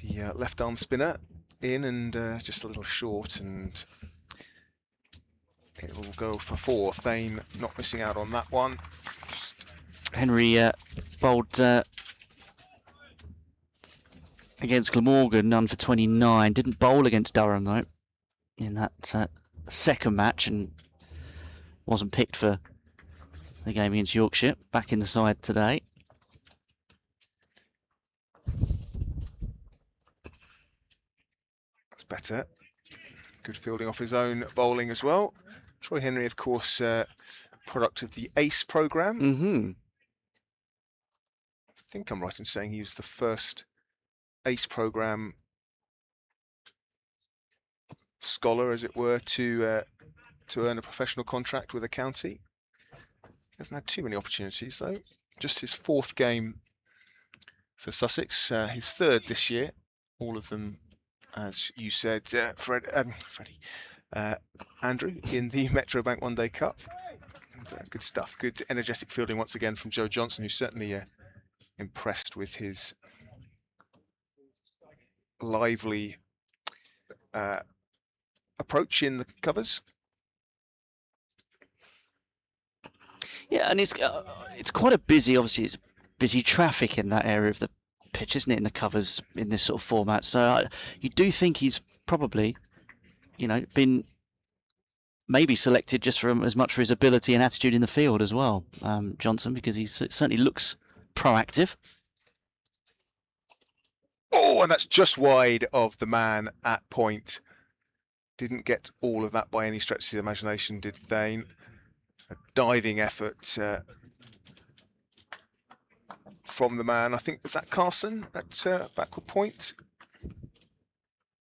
The left arm spinner in and just a little short, and it will go for 4. Thane not missing out on that one. Henry bowled against Glamorgan, none for 29. Didn't bowl against Durham though in that second match, and wasn't picked for the game against Yorkshire. Back in the side today. That's better. Good fielding off his own bowling as well. Troy Henry, of course, product of the ACE programme. Mm-hmm. I think I'm right in saying he was the first ACE programme scholar, as it were, to earn a professional contract with a county. He hasn't had too many opportunities though. Just his 4th game for Sussex, his 3rd this year. All of them, as you said, Andrew, in the Metro Bank One Day Cup. Good stuff. Good energetic fielding once again from Joe Johnson, who's certainly impressed with his lively approach in the covers. Yeah, and it's quite a busy, obviously it's busy traffic in that area of the pitch, isn't it, in the covers in this sort of format. So you do think he's probably, you know, been maybe selected just from as much for his ability and attitude in the field as well, Johnson, because he certainly looks proactive. Oh, and that's just wide of the man at point. Didn't get all of that by any stretch of the imagination, did Thane. A diving effort from the man. I think, was that Carson at backward point?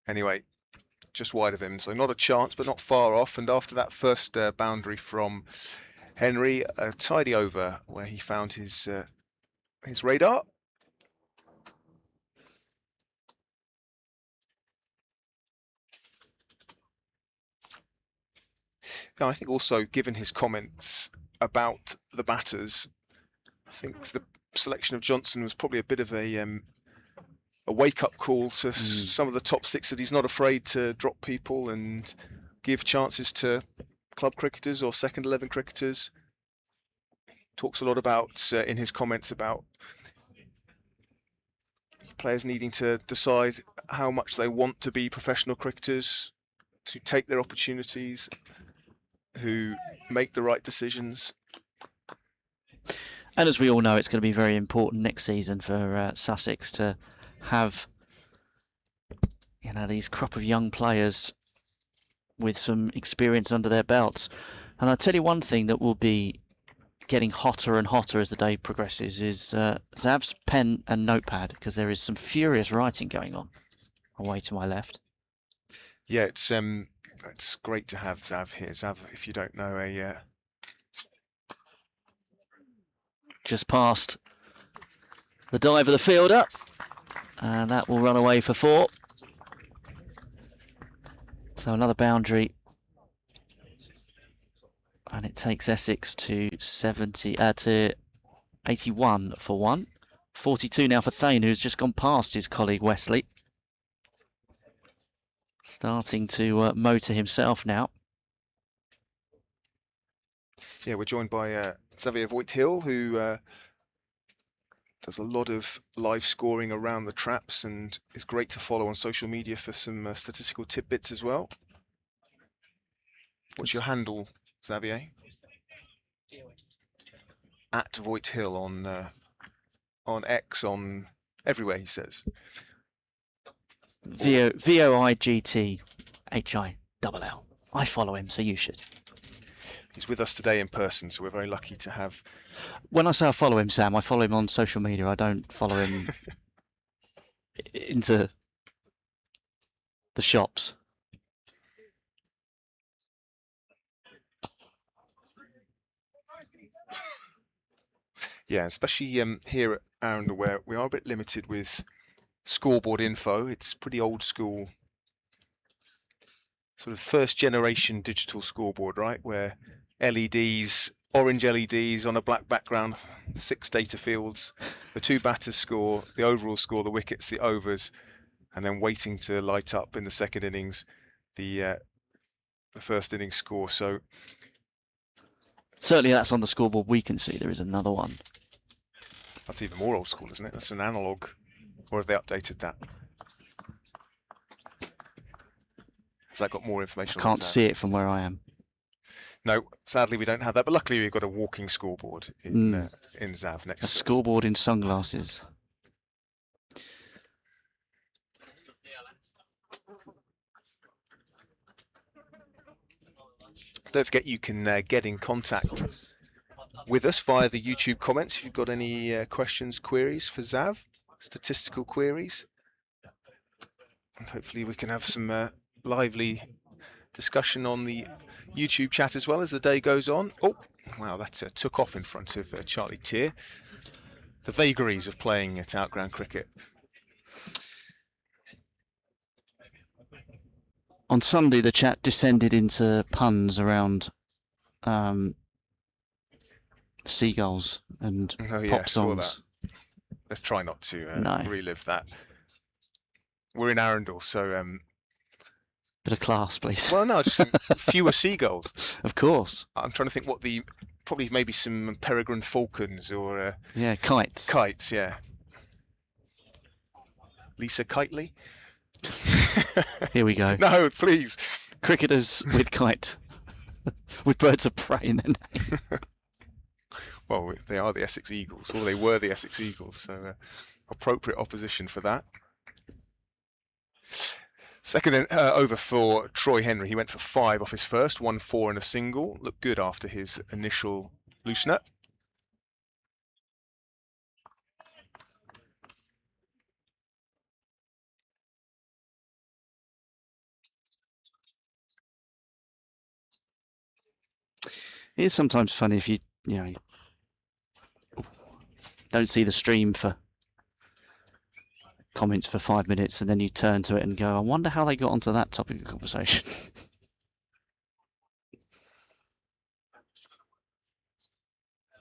Anyway, just wide of him, so not a chance, but not far off. And after that first boundary from Henry, a tidy over where he found his radar. Now, I think also, given his comments about the batters, I think the selection of Johnson was probably a bit of a wake-up call to some of the top six, that he's not afraid to drop people and give chances to club cricketers or second 11 cricketers. Talks a lot about, in his comments, about players needing to decide how much they want to be professional cricketers, to take their opportunities, who make the right decisions. And as we all know, it's going to be very important next season for Sussex to have, you know, these crop of young players with some experience under their belts. And I'll tell you one thing that will be getting hotter and hotter as the day progresses is Zav's pen and notepad, because there is some furious writing going on away to my left. Yeah, it's great to have Zav here. Zav, if you don't know, just past the dive of the fielder, and that will run away for 4. So another boundary, and it takes Essex to 81 for 1. 42 now for Thane, who's just gone past his colleague Wesley. Starting to motor himself now. Yeah, we're joined by Xavier Voigt-Hill, who does a lot of live scoring around the traps and is great to follow on social media for some statistical tidbits as well. What's your handle, Xavier? At Voigt-Hill on X, on everywhere, he says. VOIGTHILL. I follow him, so you should. He's with us today in person, so we're very lucky to have... When I say I follow him, Sam, I follow him on social media. I don't follow him into the shops. Yeah, especially here at Arundel, where we are a bit limited with scoreboard info. It's pretty old school, sort of first generation digital scoreboard, right? Where LEDs, orange LEDs on a black background, 6 data fields, the 2 batters score, the overall score, the wickets, the overs, and then waiting to light up in the second innings, the first innings score. So certainly that's on the scoreboard we can see. There is another one. That's even more old school, isn't it? That's an analog. Or have they updated that? Has that got more information? I can't see it from where I am. No, sadly we don't have that. But luckily we've got a walking scoreboard in Zav next to us. A scoreboard in sunglasses. Don't forget you can get in contact with us via the YouTube comments if you've got any questions, queries for Zav, statistical queries. And hopefully we can have some lively discussion on the YouTube chat as well as the day goes on. Oh, wow, that took off in front of Charlie Tier. The vagaries of playing at outground cricket. On Sunday, the chat descended into puns around seagulls and Oh yeah, pop saw that. songs. Let's try not to No. relive that. We're in Arundel, so Bit of class, please. well, no, just fewer seagulls. Of course. I'm trying to think what probably maybe some peregrine falcons or Yeah, kites. kites. Yeah. Lisa Kitely. Here we go. No, please. Cricketers with kite, with birds of prey in their name. Well, they are the Essex Eagles, or they were the Essex Eagles, so appropriate opposition for that. Second over for Troy Henry. He went for 5 off his first, 1-4 and a single. Looked good after his initial loosener. It is sometimes funny if you don't see the stream for comments for 5 minutes and then you turn to it and go, I wonder how they got onto that topic of conversation.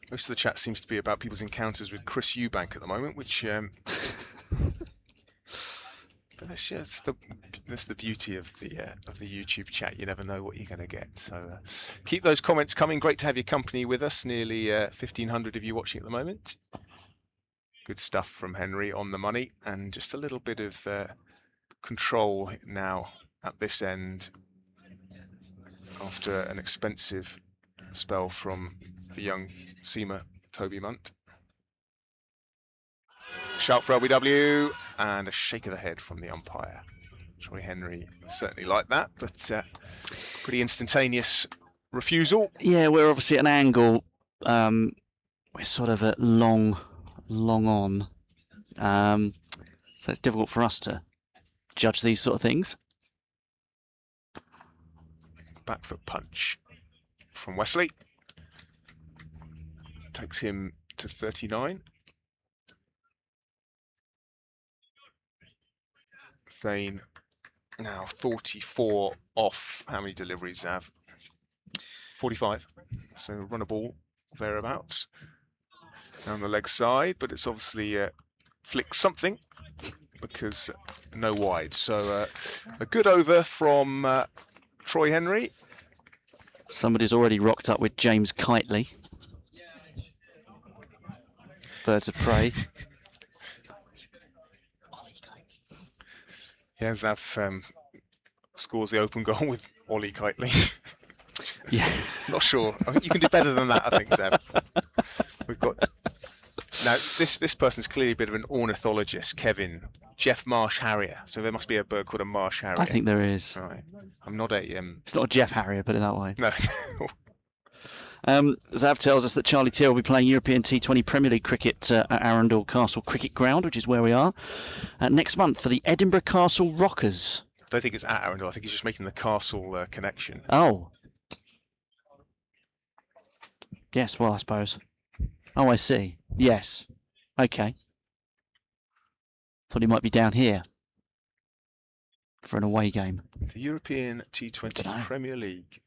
Most of the chat seems to be about people's encounters with Chris Eubank at the moment, which but that's the beauty of the YouTube chat. You never know what you're going to get. So keep those comments coming. Great to have your company with us. Nearly 1,500 of you watching at the moment. Good stuff from Henry on the money, and just a little bit of control now at this end after an expensive spell from the young seamer Toby Munt. Shout for LBW and a shake of the head from the umpire. Troy Henry certainly liked that, but pretty instantaneous refusal. Yeah, we're obviously at an angle. We're sort of at long on. So it's difficult for us to judge these sort of things. Back foot punch from Wesley. Takes him to 39. Thane now 44 off. How many deliveries have? 45. So run a ball thereabouts. Down the leg side, but it's obviously flicked something because no wide. So a good over from Troy Henry. Somebody's already rocked up with James Kitely. Birds of prey. Yeah, Zav scores the open goal with Ollie Kitely. Yeah. Not sure. I think you can do better than that, I think, Zav. We've got... Now, this person's clearly a bit of an ornithologist, Kevin. Jeff Marsh Harrier. So there must be a bird called a Marsh Harrier. I think there is. Right. I'm not a... It's not a Jeff Harrier, put it that way. No. Zav tells us that Charlie Tier will be playing European T20 Premier League cricket at Arundel Castle Cricket Ground, which is where we are, next month for the Edinburgh Castle Rockers. I don't think it's at Arundel. I think he's just making the castle connection. Oh. Yes, well, I suppose. Oh, I see. Yes. Okay. Thought he might be down here for an away game. The European T20 Premier League.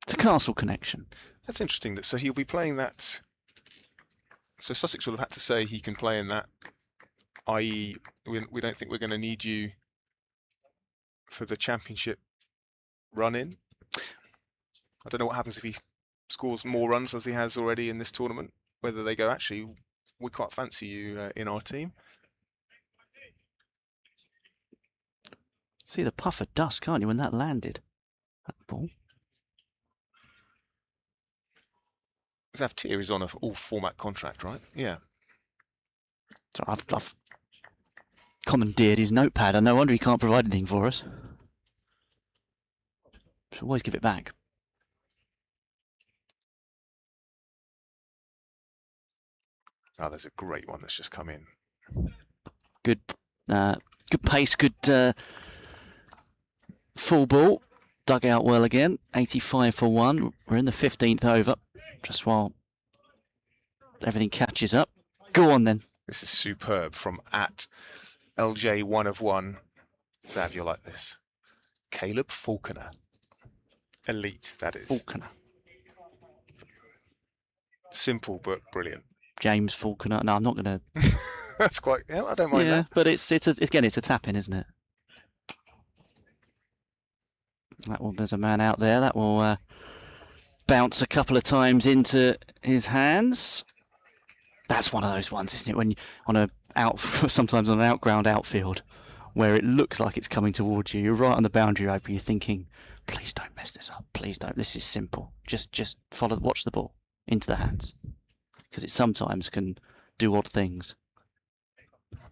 It's a castle connection. That's interesting. So he'll be playing that. So Sussex will have had to say he can play in that, i.e. we don't think we're going to need you for the championship run-in. I don't know what happens if he scores more runs as he has already in this tournament. Whether they go, actually, we quite fancy you in our team. See the puff of dust, can't you, when that landed? That ball. Zavtier is on an all-format contract, right? Yeah. So I've commandeered his notepad. No wonder he can't provide anything for us. Should always give it back. Oh, there's a great one that's just come in. Good pace, good full ball. Dug out well again. 85 for 1. We're in the 15th over. Just while everything catches up. Go on then. This is superb from at LJ1 of 1. Zav, you'll like this. Caleb Falconer. Elite, that is. Falconer. Simple but brilliant. James Falconer. No, I'm not going to. That's quite. Yeah, I don't mind that. But again, it's a tap in, isn't it? There's a man out there that will bounce a couple of times into his hands. That's one of those ones, isn't it? When sometimes on an outground outfield, where it looks like it's coming towards you, you're right on the boundary rope, and you're thinking, please don't mess this up. Please don't. This is simple. Just watch the ball into the hands, because it sometimes can do odd things.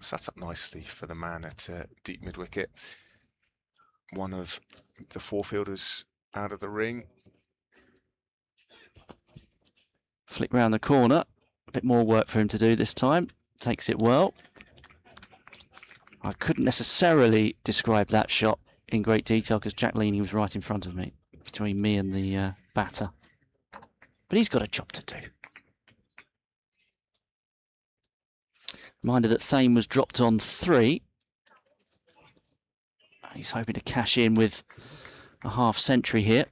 Set up nicely for the man at deep mid wicket. One of the four fielders out of the ring. Flick round the corner. A bit more work for him to do this time. Takes it well. I couldn't necessarily describe that shot in great detail because Jack Leaney was right in front of me, between me and the batter. But he's got a job to do. Reminder that Thame was dropped on 3. He's hoping to cash in with a half century here.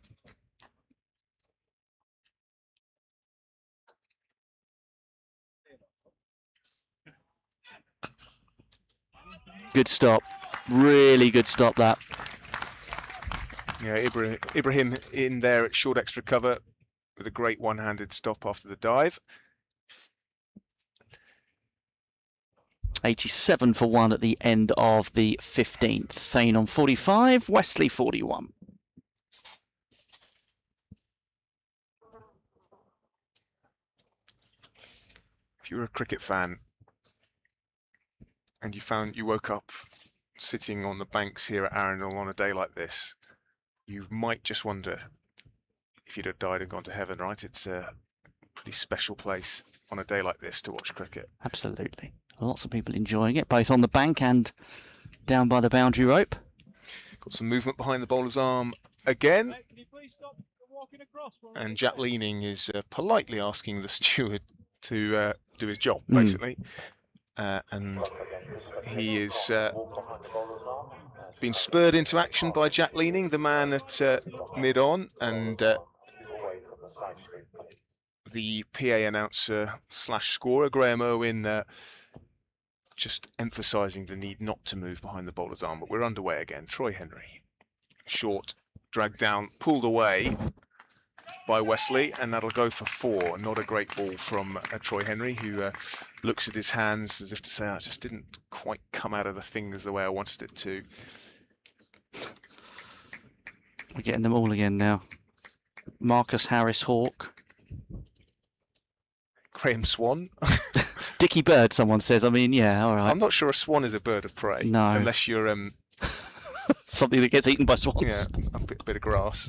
Good stop. Really good stop, that. Yeah, Ibrahim in there at short extra cover with a great one-handed stop after the dive. 87 for 1 at the end of the 15th. Thane on 45, Wesley 41. If you're a cricket fan and you woke up sitting on the banks here at Arundel on a day like this, you might just wonder if you'd have died and gone to heaven, right? It's a pretty special place on a day like this to watch cricket. Absolutely. Lots of people enjoying it, both on the bank and down by the boundary rope. Got some movement behind the bowler's arm again. And Jack Leaning is politely asking the steward to do his job, basically. And he is been spurred into action by Jack Leaning, the man at mid-on, and the PA announcer / scorer, Graham Owen, just emphasising the need not to move behind the bowler's arm. But we're underway again. Troy Henry, short, dragged down, pulled away by Wesley, and that'll go for 4. Not a great ball from Troy Henry, who looks at his hands as if to say, I just didn't quite come out of the fingers the way I wanted it to. We're getting them all again now. Marcus Harris Hawke. Graham Swan. Dickie Bird, someone says. I mean, yeah, all right. I'm not sure a swan is a bird of prey. No. Unless you're... something that gets eaten by swans. Yeah, a bit of grass.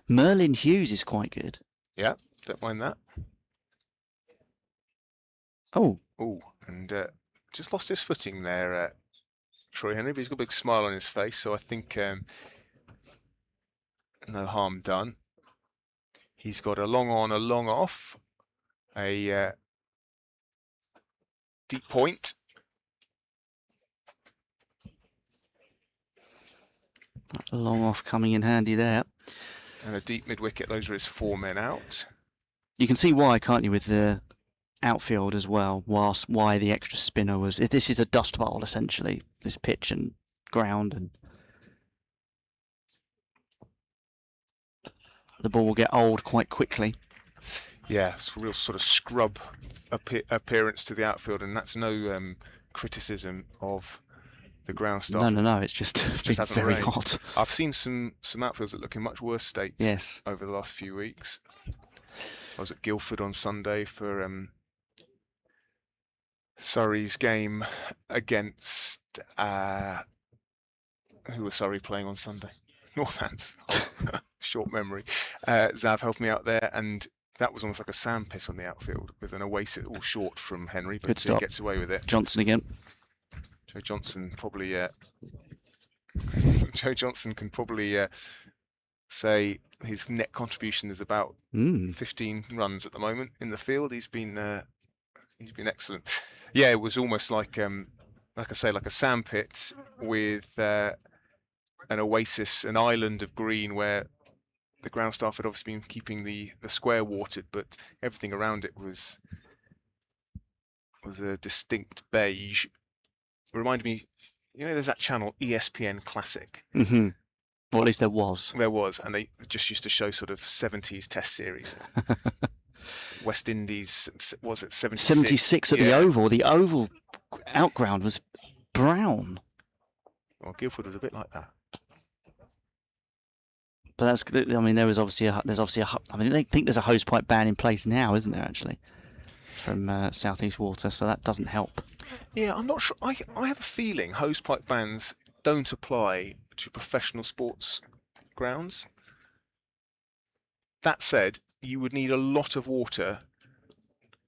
Merlin Hughes is quite good. Yeah, don't mind that. Oh. Oh, and just lost his footing there, Troy Henry, but he's got a big smile on his face, so I think no harm done. He's got a long on, a long off, a deep point. A long off coming in handy there. And a deep mid-wicket, those are his 4 men out. You can see why, can't you, with the outfield as well, why the extra spinner was... This is a dust bowl, essentially, this pitch and ground, and the ball will get old quite quickly. Yeah, it's a real sort of scrub appearance to the outfield, and that's no criticism of the ground staff. No, it's just been very hot. I've seen some outfields that look in much worse states yes. over the last few weeks. I was at Guildford on Sunday for Surrey's game against who was Surrey playing on Sunday? Northants. Short memory. Zav helped me out there, and that was almost like a sandpit on the outfield with an oasis all short from Henry, but he gets away with it. Johnson again. Joe Johnson probably Joe Johnson can probably say his net contribution is about 15 runs at the moment in the field. He's been He's been excellent. Yeah, it was almost like I say, like a sandpit with an oasis, an island of green where the ground staff had obviously been keeping the square watered, but everything around it was a distinct beige. It reminded me, there's that channel ESPN Classic. Mm-hmm. Or at least there was. There was, and they just used to show sort of 70s Test series. West Indies, was it 76? 76 at the Oval. The Oval outground was brown. Well, Guildford was a bit like that. But that's, I mean, there's obviously a, I mean, they think there's a hosepipe ban in place now, isn't there, actually, from South East Water, so that doesn't help. Yeah, I'm not sure. I have a feeling hosepipe bans don't apply to professional sports grounds. That said, you would need a lot of water.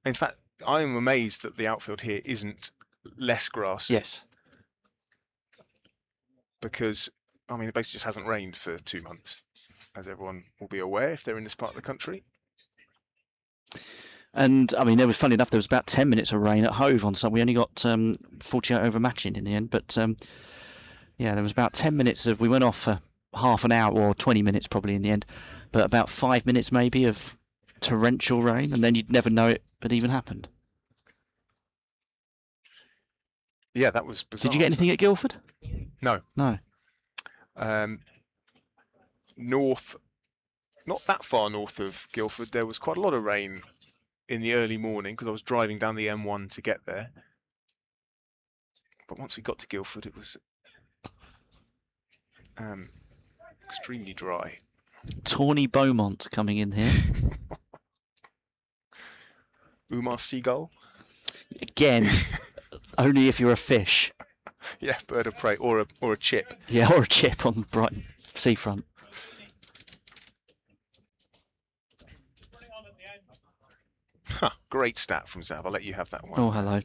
In fact, I'm amazed that the outfield here isn't less grassy. Yes. Because, I mean, it basically just hasn't rained for 2 months, as everyone will be aware if they're in this part of the country. And, I mean, funny enough, there was about 10 minutes of rain at Hove on some. We only got 48 over matching in the end, but yeah, there was about 10 minutes of, we went off for half an hour, or 20 minutes probably in the end, but about 5 minutes maybe of torrential rain, and then you'd never know it had even happened. Yeah, that was bizarre. Did you get anything at Guildford? No. No. North, not that far north of Guildford, there was quite a lot of rain in the early morning because I was driving down the M1 to get there. But once we got to Guildford, it was extremely dry. Tawny Beaumont coming in here. Umar Seagull. Again, only if you're a fish. Yeah, bird of prey, or a chip. Yeah, or a chip on Brighton seafront. Great stat from Zav. I'll let you have that one. Oh, hello.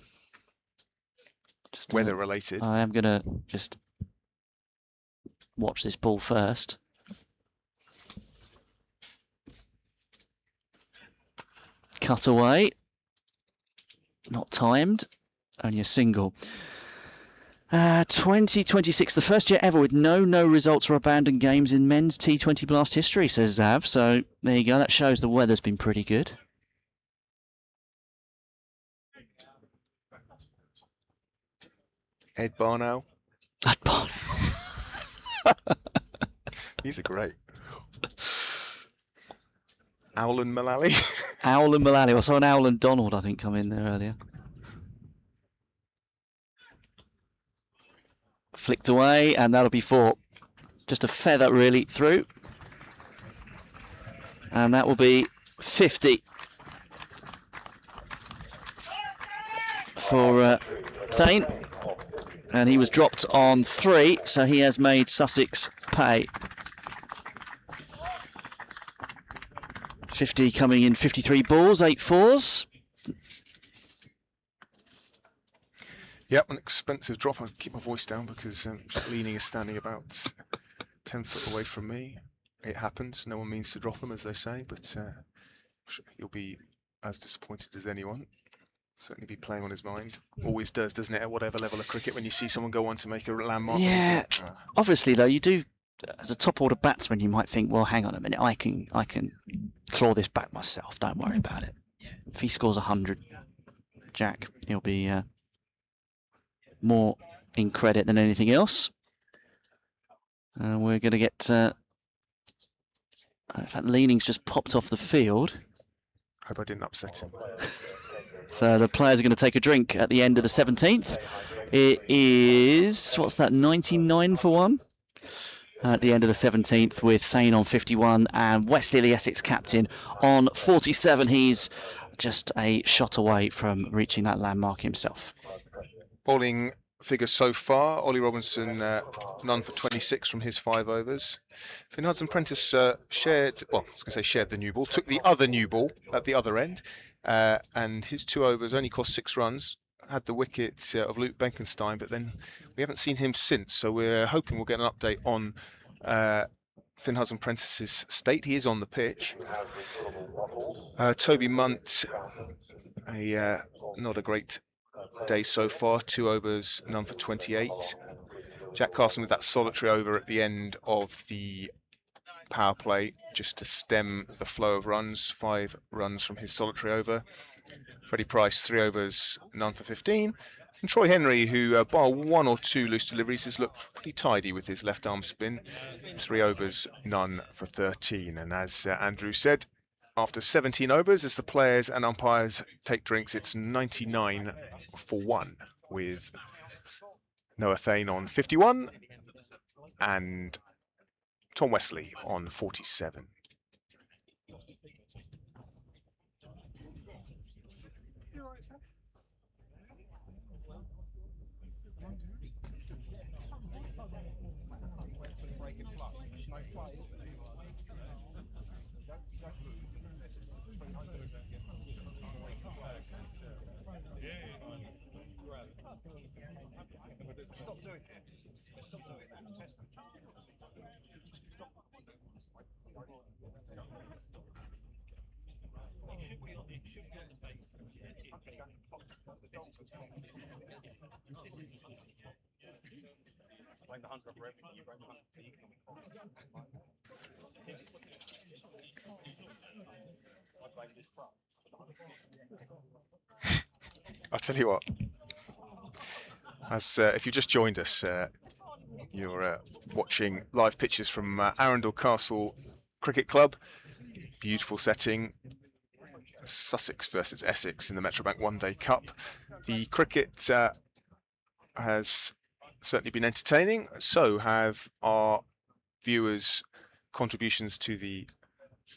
Just weather related. I am going to just watch this ball first. Cut away. Not timed. Only a single. 2026, the first year ever with no results or abandoned games in men's T20 Blast history, says Zav. So there you go. That shows the weather's been pretty good. Ed Barnow. Ed Barnow. These are great. Owlan Mullally. Owlan Mullally. I saw an Owlan Donald, I think, come in there earlier. Flicked away, and that'll be 4. Just a feather really through. And that will be 50 for Thane. And he was dropped on 3, so he has made Sussex pay. 50 coming in 53 balls, 8 fours. Yep, an expensive drop. I'll keep my voice down because Leaning is standing about 10 foot away from me. It happens. No one means to drop them, as they say, but you'll be as disappointed as anyone. Certainly be playing on his mind. Always does, doesn't it, at whatever level of cricket, when you see someone go on to make a landmark. Yeah, obviously, though, you do, as a top-order batsman, you might think, well, hang on a minute, I can claw this back myself. Don't worry about it. If he scores 100, Jack, he'll be more in credit than anything else. We're going to get... in fact, Leaning's just popped off the field. Hope I didn't upset him. So the players are going to take a drink at the end of the 17th. It is, what's that, 99 for 1? At the end of the 17th with Thane on 51 and Wesley, the Essex captain, on 47. He's just a shot away from reaching that landmark himself. Bowling figures so far, Ollie Robinson none for 26 from his 5 overs. Finn Hudson-Prentice shared the new ball, took the other new ball at the other end, and his 2 overs only cost 6 runs. Had the wicket of Luke Benkenstein, but then we haven't seen him since, so we're hoping we'll get an update on Finn Hudson-Prentice's state. He is on the pitch. Toby Munt Not a great day so far. 2 overs, none for 28. Jack Carson with that solitary over at the end of the power play, just to stem the flow of runs. 5 runs from his solitary over. Freddie Price, 3 overs, none for 15. And Troy Henry, who bar 1 or 2 loose deliveries, has looked pretty tidy with his left arm spin. 3 overs, none for 13. And as Andrew said, after 17 overs, as the players and umpires take drinks, it's 99 for 1, with Noah Thane on 51 and Tom Wesley on 47. I'll tell you what, as if you just joined us, you're watching live pictures from Arundel Castle Cricket Club. Beautiful setting. Sussex versus Essex in the Metrobank One Day Cup. The cricket has certainly been entertaining. So have our viewers' contributions to the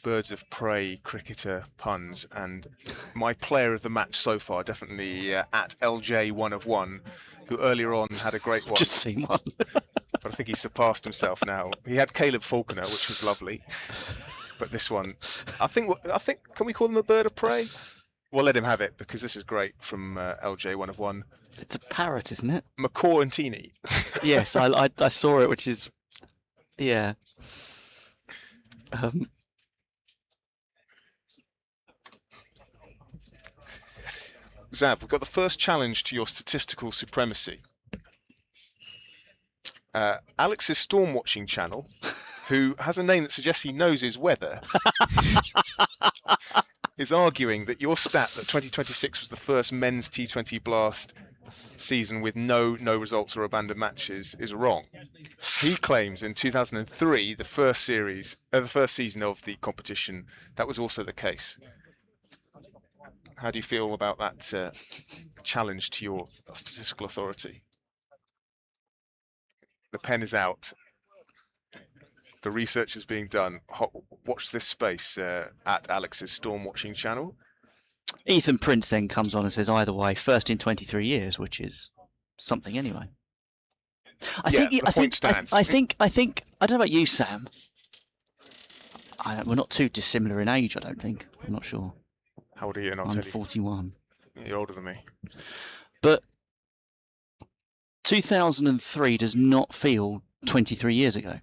birds of prey cricketer puns, and my player of the match so far, definitely at LJ 1 of 1, who earlier on had a great one. Just seen one. But I think he surpassed himself now. He had Caleb Faulkner, which was lovely. But this one, I think, can we call him a bird of prey? We'll let him have it, because this is great from LJ 1 of 1. It's a parrot, isn't it? McCaw and Teeny. Yes, I saw it, which is, yeah. Zav, we've got the first challenge to your statistical supremacy. Alex's storm watching channel, who has a name that suggests he knows his weather, is arguing that your stat that 2026 was the first men's T20 Blast season with no results or abandoned matches is wrong. He claims in 2003, the first season of the competition, that was also the case. How do you feel about that challenge to your statistical authority? The pen is out. The research is being done. Watch this space at Alex's storm watching channel. Ethan Prince then comes on and says, either way, first in 23 years, which is something anyway. I think, I don't know about you, Sam. We're not too dissimilar in age, I don't think. I'm not sure. How old are you? I'm 41. You're older than me. But 2003 does not feel 23 years ago.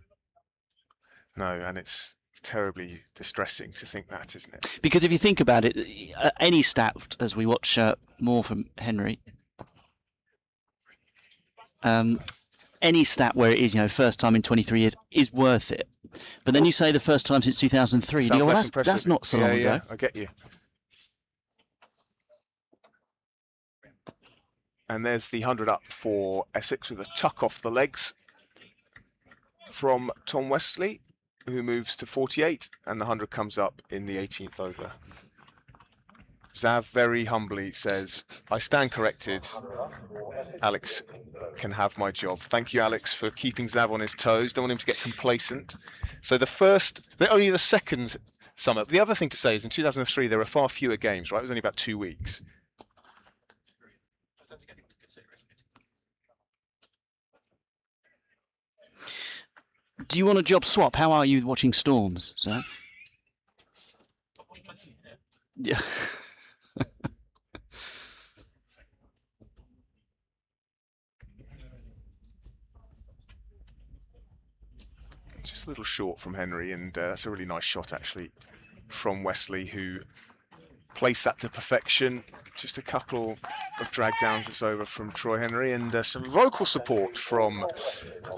No, and it's terribly distressing to think that, isn't it? Because if you think about it, any stat, as we watch more from Henry, any stat where it is, first time in 23 years is worth it. But then you say the first time since 2003, you go, well, that's not so long ago. Yeah, I get you. And there's the 100 up for Essex with a tuck off the legs from Tom Wesley, who moves to 48, and the 100 comes up in the 18th over. Zav very humbly says, I stand corrected. Alex can have my job. Thank you, Alex, for keeping Zav on his toes. Don't want him to get complacent. So only the second summer. The other thing to say is in 2003, there were far fewer games, right? It was only about 2 weeks. Do you want a job swap? How are you watching storms, Zav? Yeah. Just a little short from Henry, and that's a really nice shot actually from Wesley, who place that to perfection. Just a couple of drag downs that's over from Troy Henry, and some vocal support from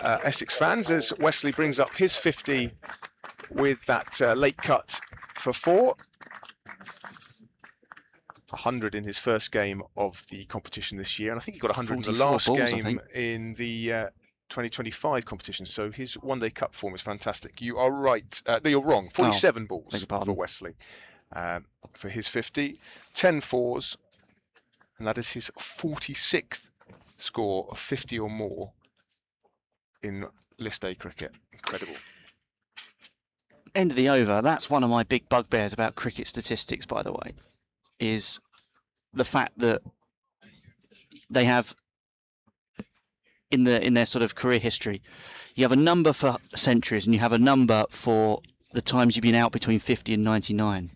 Essex fans as Wesley brings up his 50 with that late cut for 4. 100 in his first game of the competition this year, and I think he got 100 in the last balls, game in the 2025 competition. So his one-day cup form is fantastic. You are right. No, you're wrong. 47 balls for Wesley for his 50. 10 fours, and that is his 46th score of 50 or more in List A cricket. Incredible. End of the over. That's one of my big bugbears about cricket statistics, by the way, is the fact that they have in their sort of career history, you have a number for centuries and you have a number for the times you've been out between 50 and 99,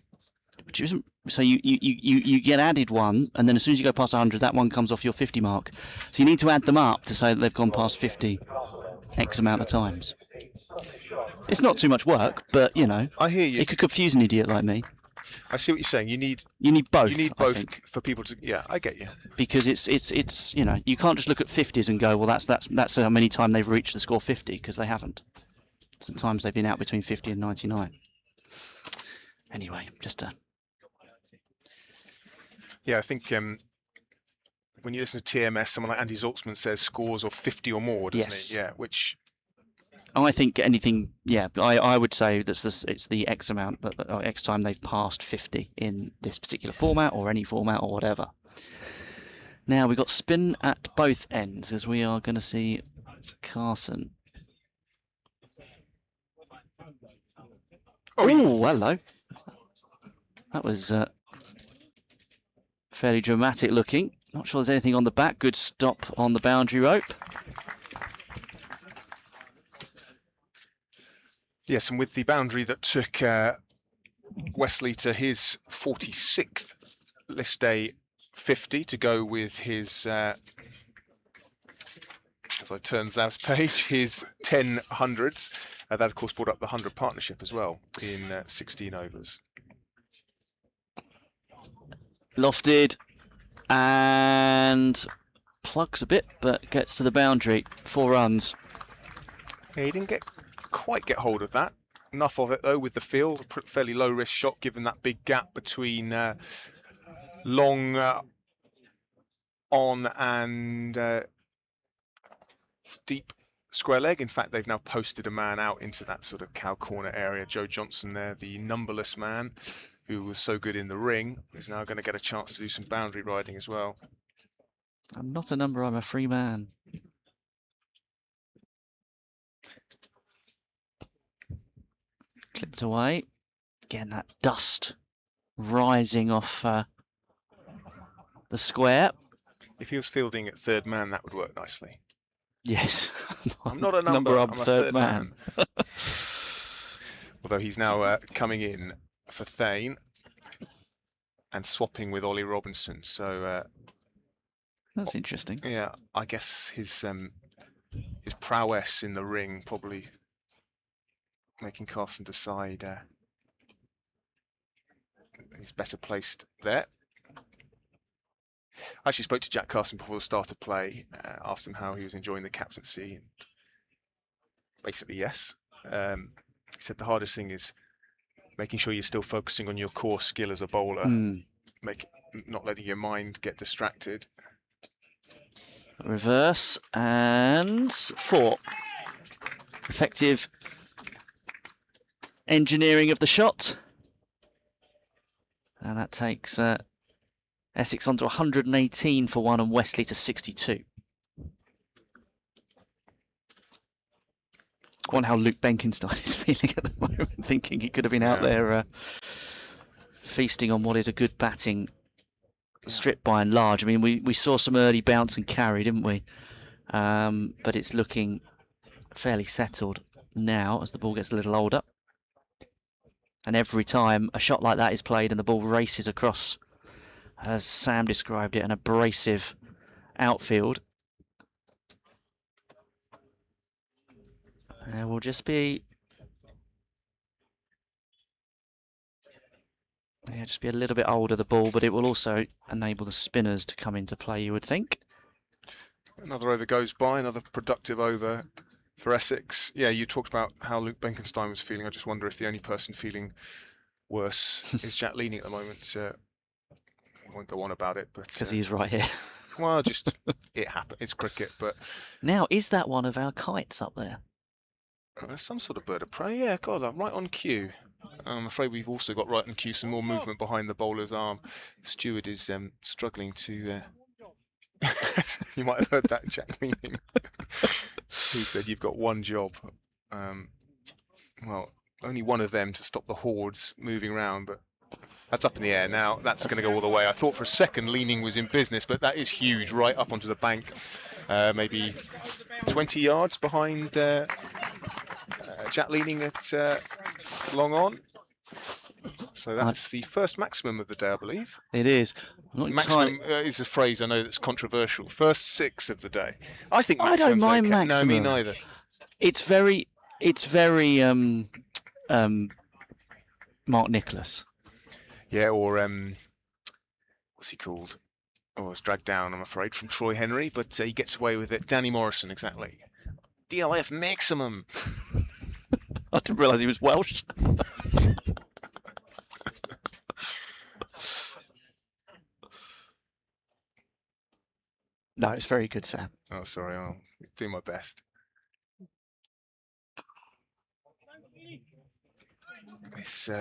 which isn't. So you get added one, and then as soon as you go past 100, that one comes off your 50 mark. So you need to add them up to say that they've gone past 50 X amount of times. It's not too much work, but you know, I hear you. It could confuse an idiot like me. I see what you're saying. You need both. You need both for people to. Yeah, I get you. Because it's you know, you can't just look at 50s and go, well, that's how many times they've reached the score 50, because they haven't. Sometimes they've been out between 50 and 99. Anyway, just a. Yeah, I think when you listen to TMS, someone like Andy Zaltzman says scores of 50 or more, doesn't he? Yeah, which. I think anything, yeah, I would say it's the X amount, X time they've passed 50 in this particular format or any format or whatever. Now we've got spin at both ends as we are going to see Carson. Oh, hello. That was fairly dramatic looking. Not sure there's anything on the back. Good stop on the boundary rope. Yes, and with the boundary that took Wesley to his 46th List A 50 to go with his, as I turn Zav's page, his 10 hundreds. That, of course, brought up the 100 partnership as well in 16 overs. Lofted and plugs a bit, but gets to the boundary. 4 runs. Yeah, he didn't quite get hold of that. Enough of it though with the field. A fairly low risk shot given that big gap between long on and deep square leg. In fact, they've now posted a man out into that sort of cow corner area. Joe Johnson there, the numberless man who was so good in the ring, is now going to get a chance to do some boundary riding as well. I'm not a number, I'm a free man. Clipped away. Again, that dust rising off the square. If he was fielding at third man, that would work nicely. Yes. I'm not a number, I'm a third man. Although he's now coming in for Thane and swapping with Ollie Robinson. So that's interesting. Yeah, I guess his prowess in the ring probably making Carson decide he's better placed there. I actually spoke to Jack Carson before the start of play, asked him how he was enjoying the captaincy, and basically yes. He said the hardest thing is making sure you're still focusing on your core skill as a bowler, not letting your mind get distracted. Reverse and 4. Effective engineering of the shot, and that takes Essex on to 118 for 1 and Wesley to 62. I wonder how Luke Benkenstein is feeling at the moment, thinking he could have been out there feasting on what is a good batting strip by and large. I mean, we saw some early bounce and carry, didn't we? But it's looking fairly settled now as the ball gets a little older. And every time a shot like that is played and the ball races across, as Sam described it, an abrasive outfield, there will just be Yeah, just be a little bit older, the ball, but it will also enable the spinners to come into play, you would think. Another over goes by, another productive over for Essex. Yeah, you talked about how Luke Benkenstein was feeling. I just wonder if the only person feeling worse is Jack Leaning at the moment. I won't go on about it, but Because he's right here. well, just it happened. It's cricket, but Now, is that one of our kites up there? there's some sort of bird of prey. Yeah, God, I'm right on cue. I'm afraid we've also got right on cue some more movement behind the bowler's arm. Steward is struggling to. You might have heard that, Jack Leaning. He said, "You've got one job." Well, only one of them to stop the hordes moving around, but that's up in the air now. That's going to go all the way. I thought for a second Leaning was in business, but that is huge, right up onto the bank, maybe 20 yards behind Jack Leaning at long on. So that's the first maximum of the day, I believe. It is. Maximum is a phrase I know that's controversial. First 6 of the day. I think maximum's I don't mind okay. maximum. No, me neither. It's very Mark Nicholas. Yeah, or what's he called? Oh, it's dragged down, I'm afraid, from Troy Henry, but he gets away with it. Danny Morrison, exactly. DLF maximum. I didn't realise he was Welsh. No, it's very good, Sam. Oh, sorry, I'll do my best.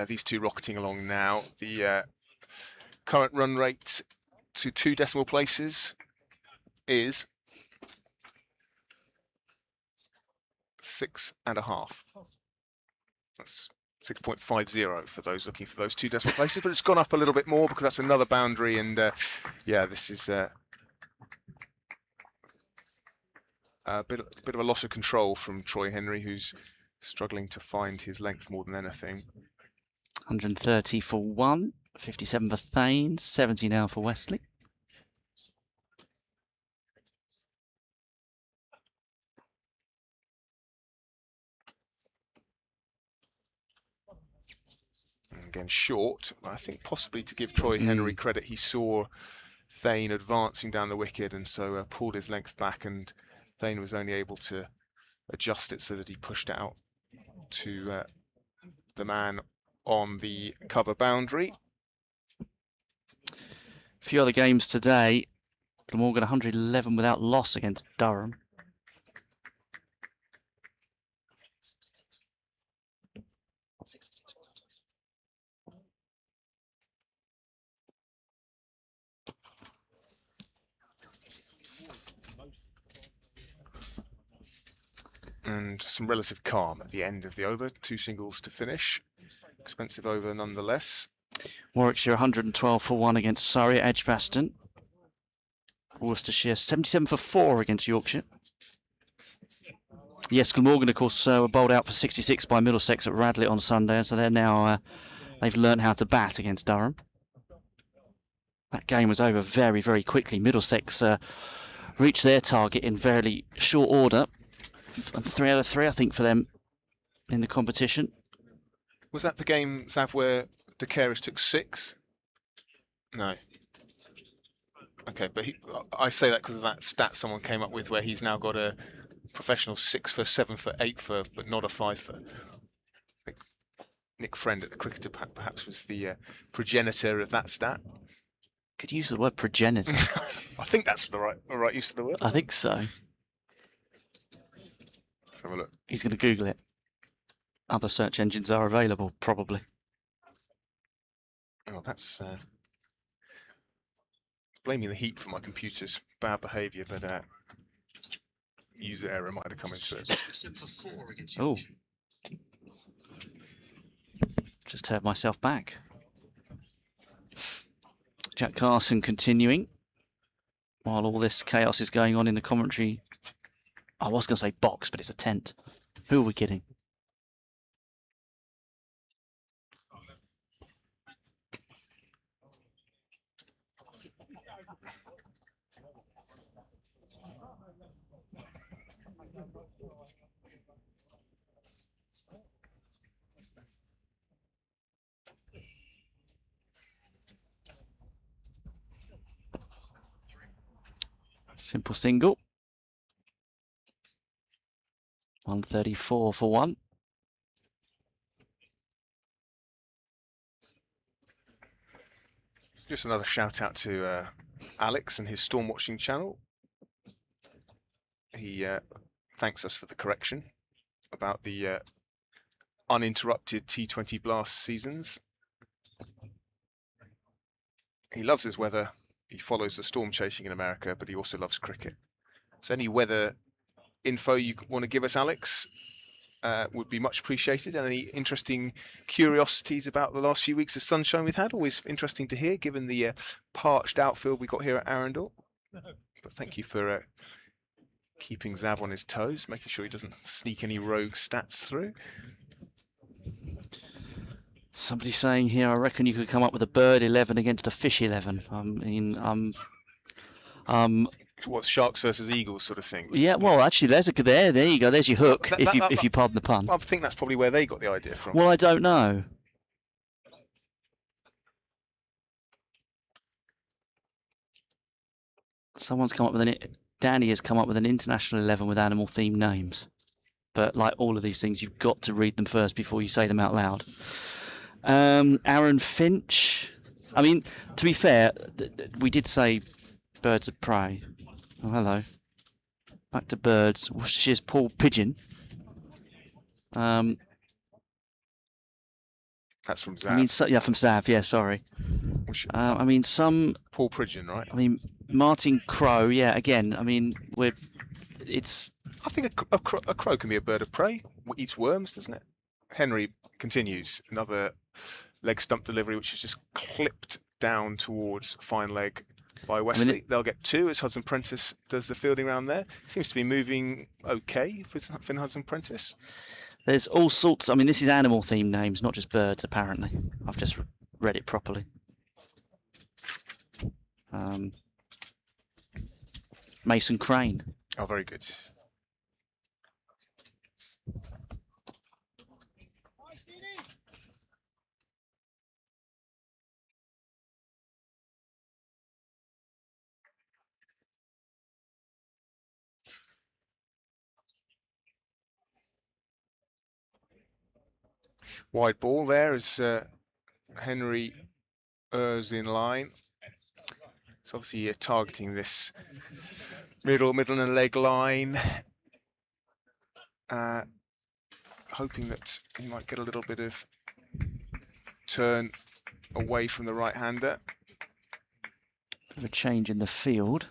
These two rocketing along now. The current run rate to 2 decimal places is 6.5. That's 6.50 for those looking for those 2 decimal places, but it's gone up a little bit more because that's another boundary, and yeah, this is a bit of a loss of control from Troy Henry, who's struggling to find his length more than anything. 130 for 1, 57 for Thane, 70 now for Wesley. And again, short. I think possibly to give Troy Henry credit, he saw Thane advancing down the wicket, and so pulled his length back, and Thane was only able to adjust it so that he pushed out to the man on the cover boundary. A few other games today. Glamorgan 111 without loss against Durham. And some relative calm at the end of the over. 2 singles to finish. Expensive over nonetheless. Warwickshire 112 for 1 against Surrey at Edgbaston. Worcestershire 77 for 4 against Yorkshire. Yes, Glamorgan, of course, were bowled out for 66 by Middlesex at Radlett on Sunday, so they're now they've learned how to bat against Durham. That game was over very, very quickly. Middlesex reached their target in fairly short order. 3 out of 3, I think, for them in the competition. Was that the game, Zav, where De Keris took 6? No. Okay, but I say that because of that stat someone came up with where he's now got a professional 6 for, 7 for, 8 for, but not a 5 for. I think Nick Friend at the Cricketer perhaps was the progenitor of that stat. Could use the word progenitor. I think that's the right use of the word. I think so. Let's have a look. He's going to Google it. Other search engines are available, probably. Oh, that's blaming the heat for my computer's bad behaviour, but user error might have come into it. Oh. Just heard myself back. Jack Carson continuing while all this chaos is going on in the commentary. I was going to say box, but it's a tent. Who are we kidding? Simple single. 134 for one. Just another shout out to Alex and his storm watching channel. He thanks us for the correction about the uninterrupted T20 Blast seasons. He loves his weather. He follows the storm chasing in America, but he also loves cricket. So any weather info you want to give us, Alex, would be much appreciated. And any interesting curiosities about the last few weeks of sunshine we've had, always interesting to hear, given the parched outfield we got here at Arundel. But thank you for keeping Zav on his toes, making sure he doesn't sneak any rogue stats through. Somebody saying here, I reckon you could come up with a bird 11 against a fish 11. I mean, What's Sharks versus Eagles sort of thing? yeah. Well, actually, there you go. There's your hook. If you pardon the pun. I think that's probably where they got the idea from. Well, I don't know. Someone's come up with Danny has come up with an international 11 with animal themed names. But like all of these things, you've got to read them first before you say them out loud. Aaron Finch. I mean, to be fair, we did say birds of prey. Oh, hello. Back to birds. Worcestershire's Paul Pigeon. That's from Zav. I mean, yeah, from Zav. Yeah, sorry. I mean, some Paul Pigeon, right? I mean, Martin Crow. Yeah, again. I mean, it's. I think a crow can be a bird of prey. Eats worms, doesn't it? Henry continues. Another leg stump delivery, which is just clipped down towards fine leg by Wesley. I mean, they'll get two as Hudson Prentice does the fielding round there. Seems to be moving okay for Finn Hudson Prentice. There's all sorts. I mean, this is animal themed names, not just birds, apparently. I've just read it properly. Mason Crane. Oh, very good. Wide ball there as Henry is in line. So obviously targeting this middle and leg line. Hoping that he might get a little bit of turn away from the right-hander. Bit of a change in the field.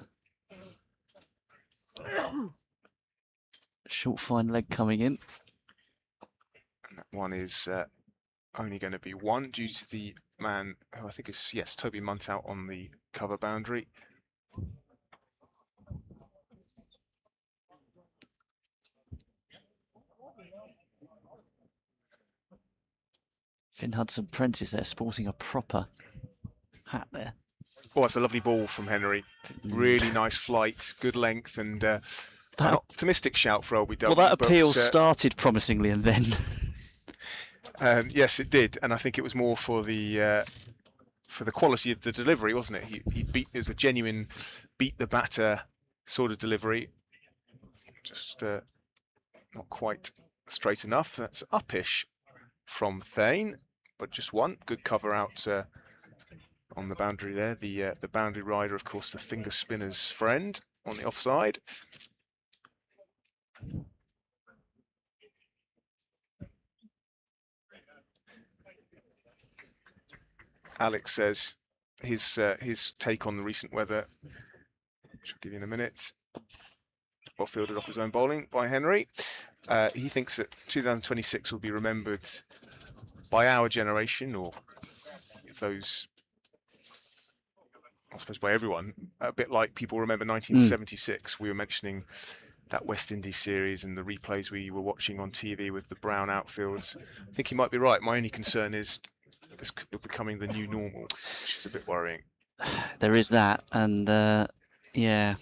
Short fine leg coming in. And that one is only going to be one due to the man who I think is, yes, Toby Munt out on the cover boundary. Finn Hudson Prentice there sporting a proper hat there. Oh, that's a lovely ball from Henry. Really nice flight, good length, and an optimistic shout for LBW. Well, that appeal started promisingly and then... yes, it did, and I think it was more for the quality of the delivery, wasn't it? It was a genuine beat the batter sort of delivery. Just not quite straight enough. That's uppish from Thane, but just one good cover out on the boundary there. The boundary rider, of course, the finger spinner's friend on the offside. Alex says his take on the recent weather, which I'll give you in a minute. Well fielded off his own bowling by Henry. He thinks that 2026 will be remembered by our generation, or those, I suppose by everyone, a bit like people remember 1976. We were mentioning that West Indies series and the replays we were watching on TV with the brown outfields. I think he might be right. My only concern is this could be becoming the new normal, which is a bit worrying. There is that, and yeah.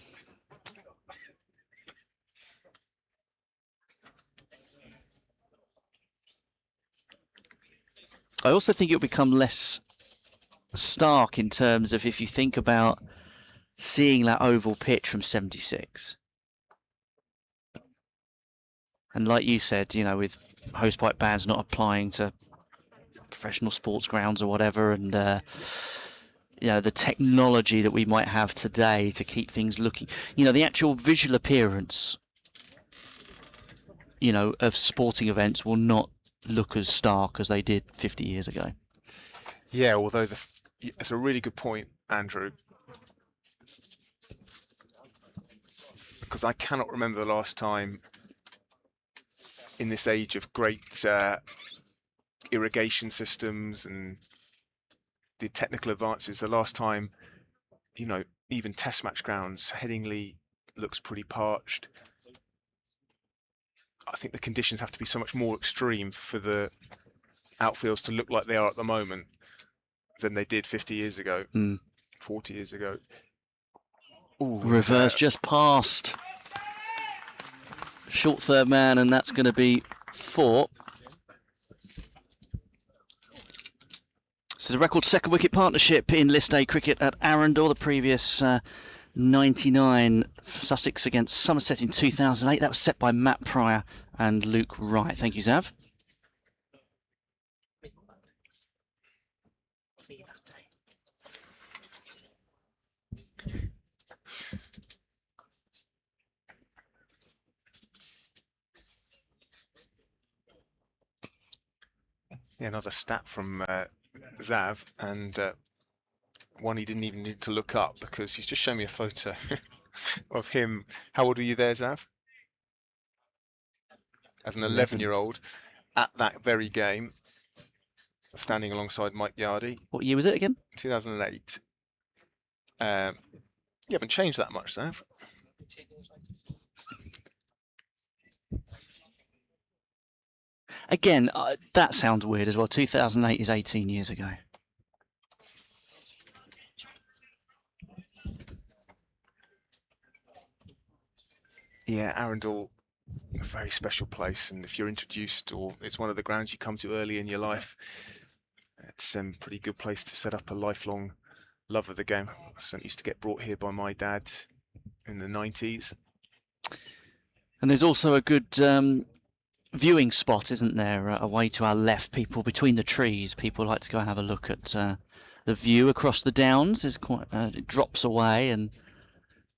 I also think it'll become less stark in terms of if you think about seeing that oval pitch from 76. And like you said, you know, with hosepipe bans not applying to professional sports grounds or whatever, and you know, the technology that we might have today to keep things looking, you know, the actual visual appearance, you know, of sporting events will not look as stark as they did 50 years ago. Yeah, although it's a really good point, Andrew, because I cannot remember the last time in this age of great irrigation systems and the technical advances, the last time, you know, even test match grounds, Headingley looks pretty parched. I think the conditions have to be so much more extreme for the outfields to look like they are at the moment than they did 50 years ago, 40 years ago. Ooh, reverse just passed. Short third man, and that's going to be 4. So the record second wicket partnership in List A cricket at Arundel, the previous 99 for Sussex against Somerset in 2008. That was set by Matt Pryor and Luke Wright. Thank you, Zav. Yeah, another stat from Zav, and one he didn't even need to look up because he's just shown me a photo of him. How old are you there, Zav? As an 11-year-old at that very game, standing alongside Mike Yardy. What year was it again? 2008. You haven't changed that much, Zav. Again, that sounds weird as well. 2008 is 18 years ago. Yeah, Arundel, a very special place, and if you're introduced, or it's one of the grounds you come to early in your life, it's a pretty good place to set up a lifelong love of the game. I certainly used to get brought here by my dad in the 90s. And there's also a good viewing spot, isn't there, away to our left? People between the trees, people like to go and have a look at the view across the downs. Is quite it drops away, and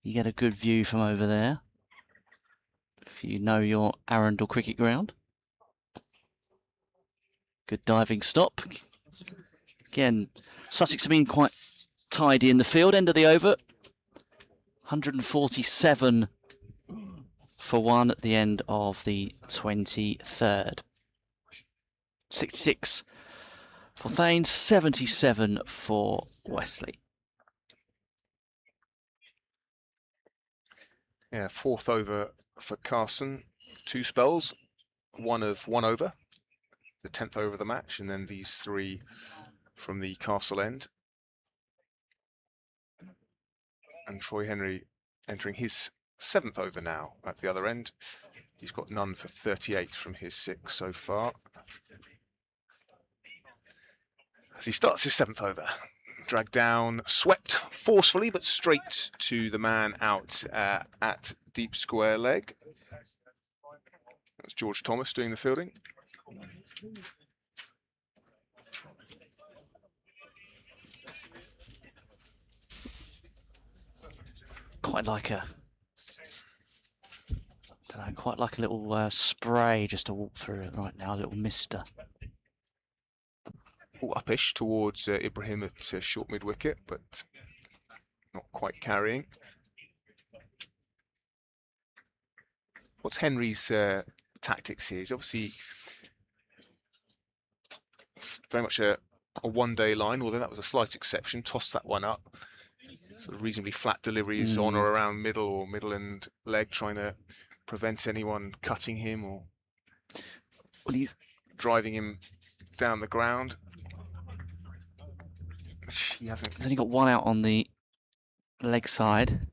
you get a good view from over there. If you know your Arundel cricket ground. Good diving stop. Again, Sussex have been quite tidy in the field. End of the over. 147 for 1 at the end of the 23rd. 66 for Thanes, 77 for Wesley. Yeah, 4th over for Carson. 2 spells, 1 of 1 over, the 10th over of the match, and then these 3 from the Castle end. And Troy Henry entering his 7th over now at the other end. He's got none for 38 from his 6 so far. As he starts his 7th over, dragged down, swept forcefully but straight to the man out at deep square leg. That's George Thomas doing the fielding. Quite like a, quite like a little spray just to walk through it right now, a little mister. Uppish towards Ibrahim at short mid wicket, but not quite carrying. What's Henry's tactics here? He's obviously very much a one-day line, although that was a slight exception. Tossed that one up. Sort of reasonably flat deliveries on or around middle or middle and leg, trying to prevent anyone cutting him or he's driving him down the ground. He hasn't. He's only got 1 out on the leg side.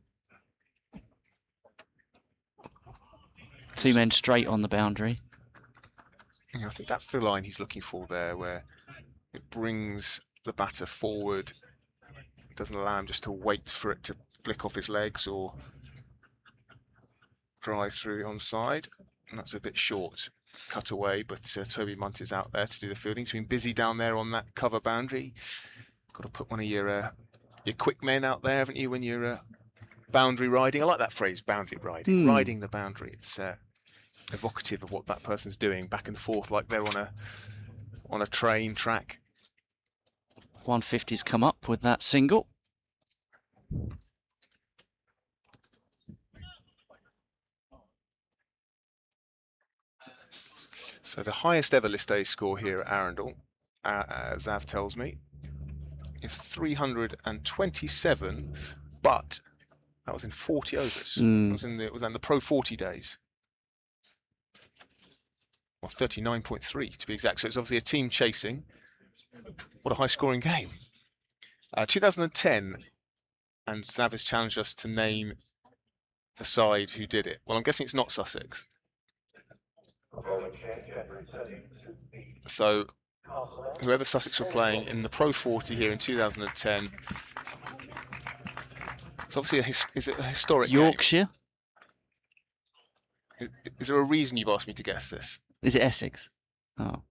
2 men straight on the boundary. Yeah, I think that's the line he's looking for there, where it brings the batter forward. It doesn't allow him just to wait for it to flick off his legs or drive through onside. And that's a bit short cut away, but Toby Munt is out there to do the fielding. He's been busy down there on that cover boundary. Got to put one of your quick men out there, haven't you, when you're boundary riding? I like that phrase, boundary riding. Riding the boundary. It's evocative of what that person's doing, back and forth like they're on a train track. 150's come up with that single. So the highest ever list A score here at Arundel, as Zav tells me, is 327, but that was in 40 overs. It was in the Pro 40 days. Well, 39.3 to be exact. So it's obviously a team chasing. What a high-scoring game. 2010, and Zav has challenged us to name the side who did it. Well, I'm guessing it's not Sussex. So whoever Sussex were playing in the Pro 40 here in 2010, it's obviously is it a historic Yorkshire? Game? Is there a reason you've asked me to guess this? Is it Essex? Oh.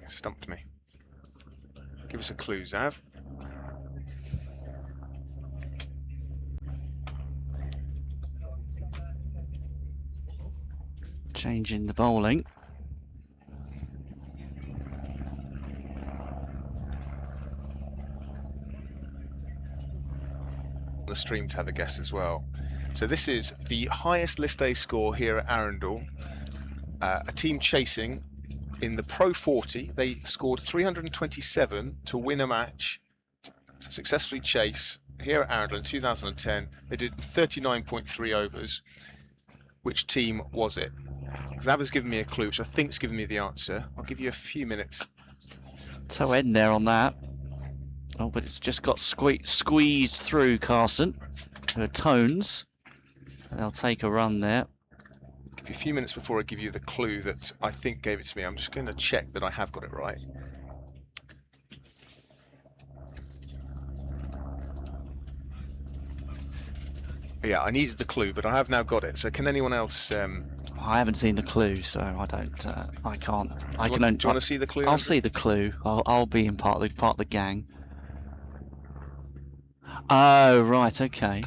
You stumped me. Give us a clue, Zav. Changing the bowling. The stream to have a guess as well. So this is the highest list A score here at Arundel. A team chasing in the Pro 40. They scored 327 to win a match, to successfully chase here at Arundel in 2010. They did 39.3 overs. Which team was it? Zav has given me a clue, which I think has given me the answer. I'll give you a few minutes. Toe end there on that. Oh, but it's just got squeezed through Carson. Her tones. They'll take a run there. Give you a few minutes before I give you the clue that I think gave it to me. I'm just going to check that I have got it right. Yeah, I needed the clue, but I have now got it. So can anyone else? I haven't seen the clue, so I don't. I can't. Do you want to see the clue? I'll see the clue. I'll be in part of the gang. Oh right, okay.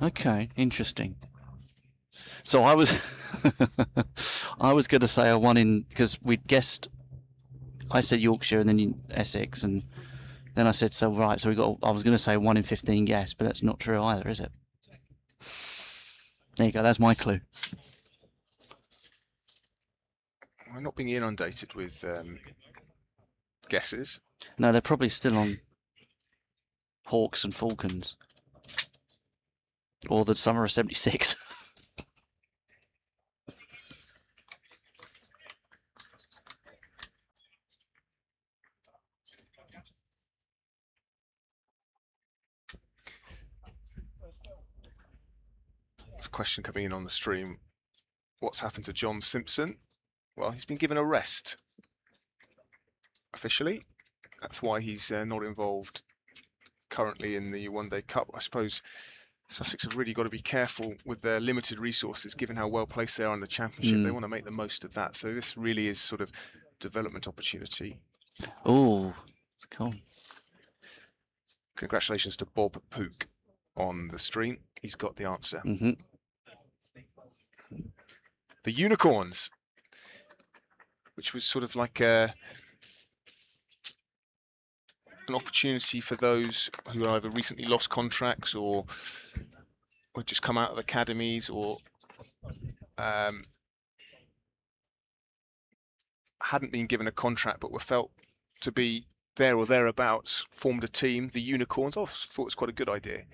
Okay, interesting. So I was, I was going to say a one in, because we'd guessed. I said Yorkshire and then Essex, and then I said so right. So we got. I was going to say 1 in 15 guess, but that's not true either, is it? There you go. That's my clue. We're not being inundated with guesses. No, they're probably still on Hawks and Falcons, or the summer of '76. There's a question coming in on the stream. What's happened to John Simpson? Well, he's been given a rest officially. That's why he's not involved currently in the One Day Cup. I suppose Sussex have really got to be careful with their limited resources, given how well placed they are in the Championship. They want to make the most of that. So this really is sort of development opportunity. Oh, it's cool. Congratulations to Bob Pook on the stream. He's got the answer. The Unicorns, which was sort of like an opportunity for those who either recently lost contracts or just come out of academies or hadn't been given a contract but were felt to be there or thereabouts, formed a team, the Unicorns. I thought it was quite a good idea.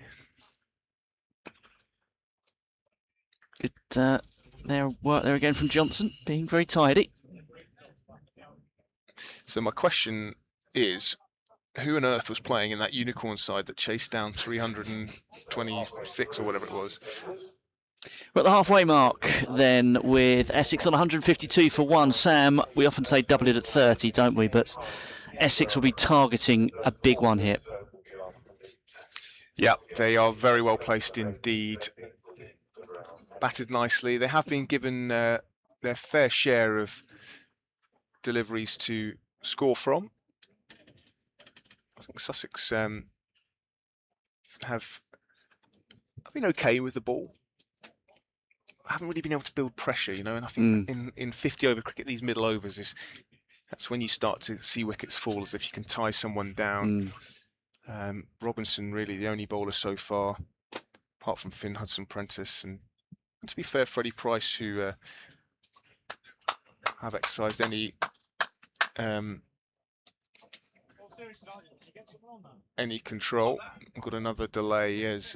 Good work there again from Johnson, being very tidy. So my question is, who on earth was playing in that Unicorn side that chased down 326 or whatever it was? We're at the halfway mark then, with Essex on 152 for 1. Sam, we often say double it at 30, don't we? But Essex will be targeting a big one here. Yeah, they are very well placed indeed. Batted nicely. They have been given their fair share of deliveries to score from. I think Sussex have been okay with the ball. Haven't really been able to build pressure, you know, and I think in 50 over cricket, these middle overs that's when you start to see wickets fall, as if you can tie someone down. Robinson really the only bowler so far, apart from Finn Hudson-Prentice, and to be fair, Freddie Price, who have exercised any control. Got another delay as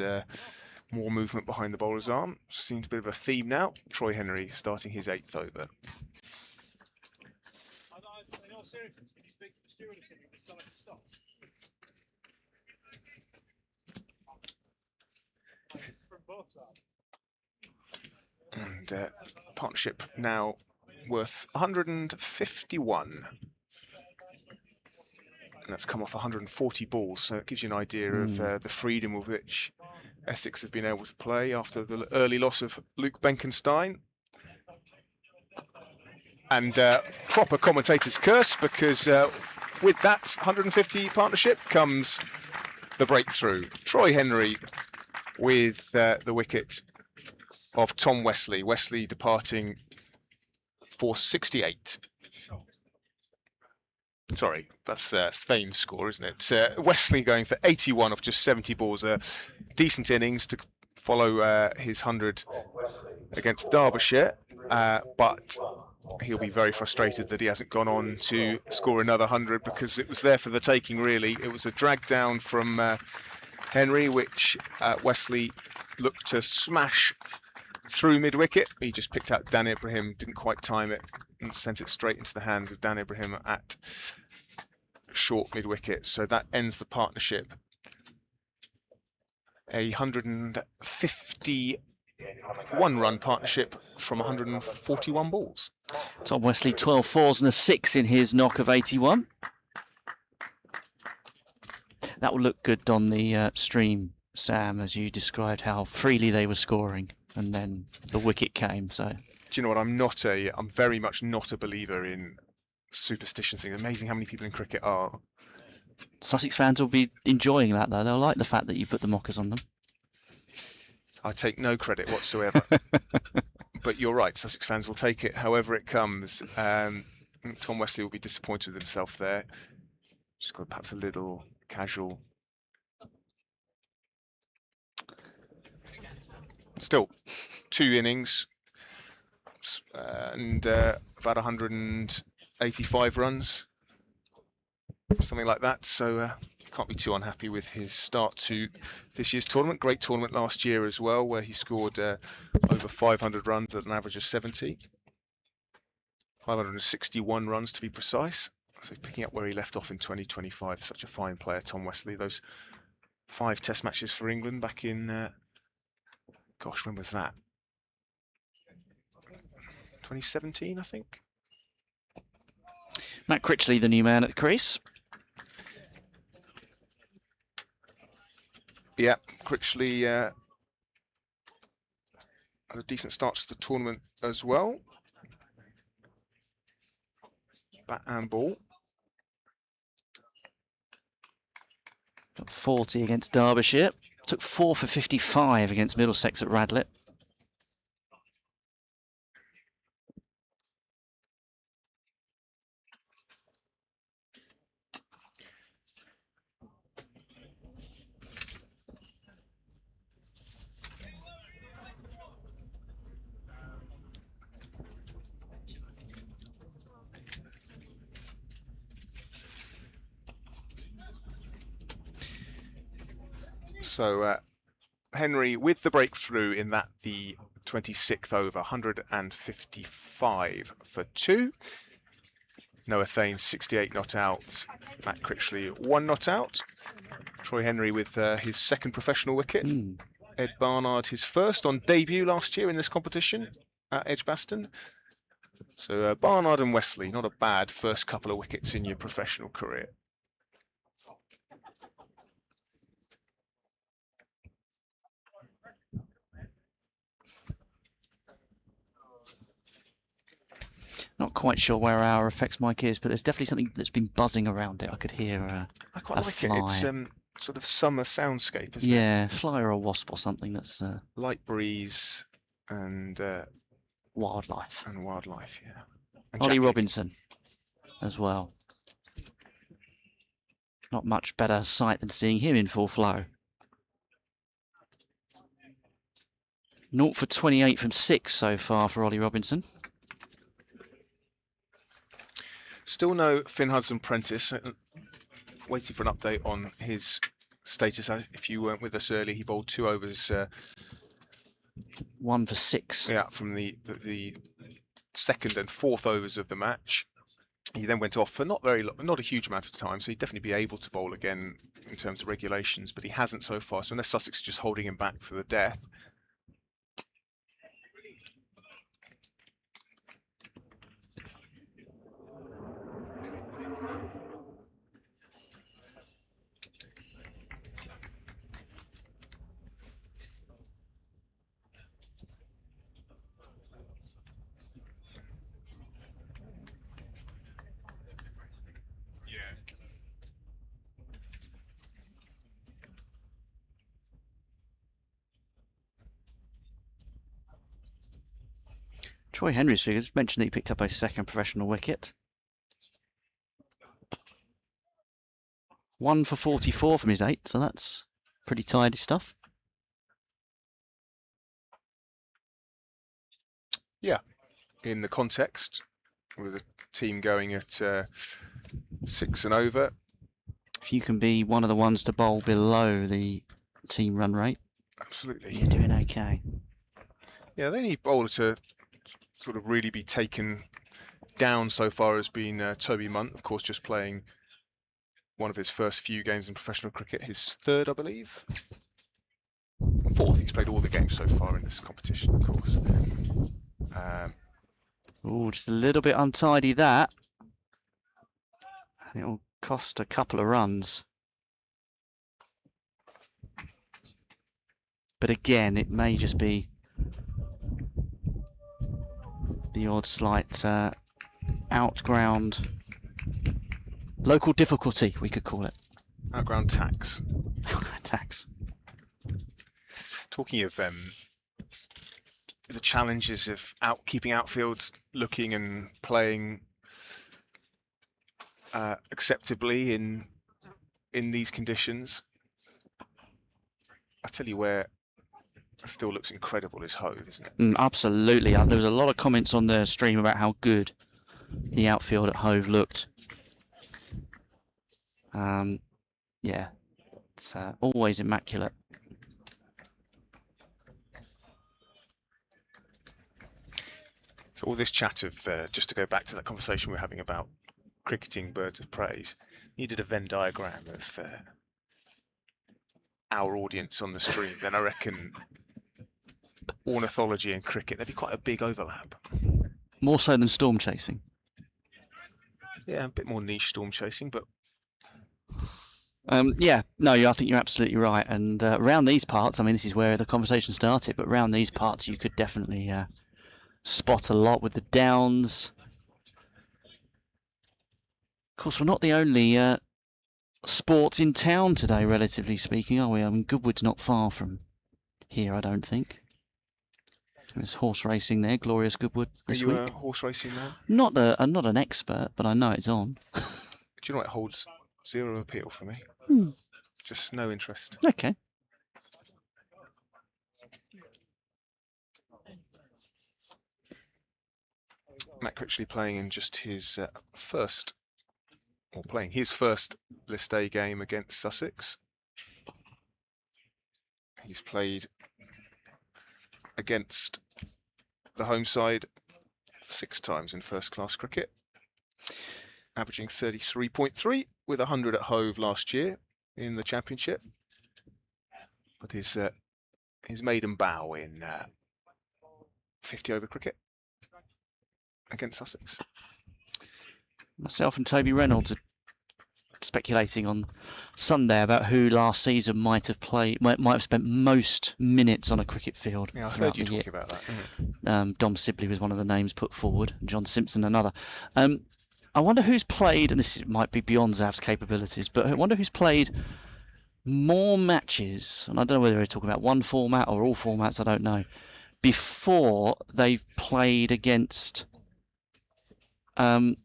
more movement behind the bowler's arm. Seems a bit of a theme now. Troy Henry starting his 8th over. And partnership now worth 151. And that's come off 140 balls, so it gives you an idea of the freedom with which Essex have been able to play after the early loss of Luke Benkenstein. And proper commentator's curse, because with that 150 partnership comes the breakthrough. Troy Henry with the wicket of Tom Wesley. Wesley departing for 68. Sorry, that's Thane's score, isn't it? Wesley going for 81 off just 70 balls. A decent innings to follow his 100 against Derbyshire, but he'll be very frustrated that he hasn't gone on to score another 100, because it was there for the taking, really. It was a drag down from Henry, which Wesley looked to smash through mid-wicket. He just picked out Dan Ibrahim, didn't quite time it, and sent it straight into the hands of Dan Ibrahim at short mid-wicket. So that ends the partnership. A 151-run partnership from 141 balls. Tom Wesley, 12 fours and a 6 in his knock of 81. That will look good on the stream, Sam, as you described how freely they were scoring, and then the wicket came. So, do you know what? I'm very much not a believer in superstition things. Amazing how many people in cricket are. Sussex fans will be enjoying that, though. They'll like the fact that you put the mockers on them. I take no credit whatsoever. But you're right, Sussex fans will take it however it comes. Tom Wesley will be disappointed with himself there. Just got perhaps a little casual. Still, 2 innings and about 185 runs, something like that. So can't be too unhappy with his start to this year's tournament. Great tournament last year as well, where he scored over 500 runs at an average of 70. 561 runs to be precise. So picking up where he left off in 2025. Such a fine player, Tom Wesley. Those 5 test matches for England back in, gosh, when was that? 2017, I think. Matt Critchley, the new man at the crease. Yeah, Critchley had a decent start to the tournament as well. Bat and ball. Got 40 against Derbyshire. Took 4 for 55 against Middlesex at Radlett. So Henry with the breakthrough in that, the 26th over, 155 for 2. Noah Thanes 68 not out. Matt Critchley 1 not out. Troy Henry with his 2nd professional wicket. Ed Barnard, his first on debut last year in this competition at Edgbaston. So Barnard and Wesley, not a bad first couple of wickets in your professional career. Not quite sure where our effects mic is, but there's definitely something that's been buzzing around it. I could hear I quite a like fly. it. It's sort of summer soundscape, isn't it? Yeah, fly or a wasp or something that's Light breeze and wildlife. and wildlife, yeah. And Ollie Jack Robinson as well. Not much better sight than seeing him in full flow. 0 for 28 from 6 so far for Ollie Robinson. Still no Finn Hudson-Prentice. Waiting for an update on his status. If you weren't with us earlier, he bowled 2 overs. 1 for 6. Yeah, from the second and fourth overs of the match. He then went off for not a huge amount of time, so he'd definitely be able to bowl again in terms of regulations, but he hasn't so far. So unless Sussex is just holding him back for the death. Troy Henry's figures mentioned that he picked up a second professional wicket. 1 for 44 from his 8, so that's pretty tidy stuff. Yeah, in the context, with a team going at 6 and over. If you can be one of the ones to bowl below the team run rate, absolutely, you're doing okay. Yeah, the only bowler to sort of really be taken down so far has been Toby Munt, of course, just playing one of his first few games in professional cricket, his third, I believe. Fourth, he's played all the games so far in this competition, of course. Oh, just a little bit untidy that. It'll cost a couple of runs. But again, it may just be the odd slight outground local difficulty, we could call it. Outground tax. Outground tax. Talking of the challenges of keeping outfields looking and playing acceptably in these conditions, I tell you where it still looks incredible is Hove, isn't it? Absolutely. There was a lot of comments on the stream about how good the outfield at Hove looked. Yeah, it's always immaculate. So all this chat of, just to go back to that conversation we were having about cricketing birds of praise, needed a Venn diagram of our audience on the stream, then I reckon ornithology and cricket, there'd be quite a big overlap. More so than storm chasing. Yeah, a bit more niche storm chasing, but yeah, no, I think you're absolutely right. And around these parts, I mean, this is where the conversation started, but around these parts you could definitely spot a lot with the downs. Of course, we're not the only sports in town today, relatively speaking, are we? I mean, Goodwood's not far from here, I don't think. There's horse racing there, glorious Goodwood this week. Are you a horse racing man? I'm not an expert, but I know it's on. Do you know what, it holds zero appeal for me? Just no interest. Okay. Matt Critchley playing in just his first List A game against Sussex. He's played against the home side 6 times in first-class cricket, averaging 33.3 with 100 at Hove last year in the championship. But his his maiden bow in 50 over cricket against Sussex. Myself and Toby Reynolds are speculating on Sunday about who last season might have spent most minutes on a cricket field. Yeah, I've heard you talking about that. Dom Sibley was one of the names put forward, and John Simpson another. I wonder who's played, and might be beyond Zav's capabilities, but I wonder who's played more matches, and I don't know whether we're talking about one format or all formats, I don't know, before they've played against a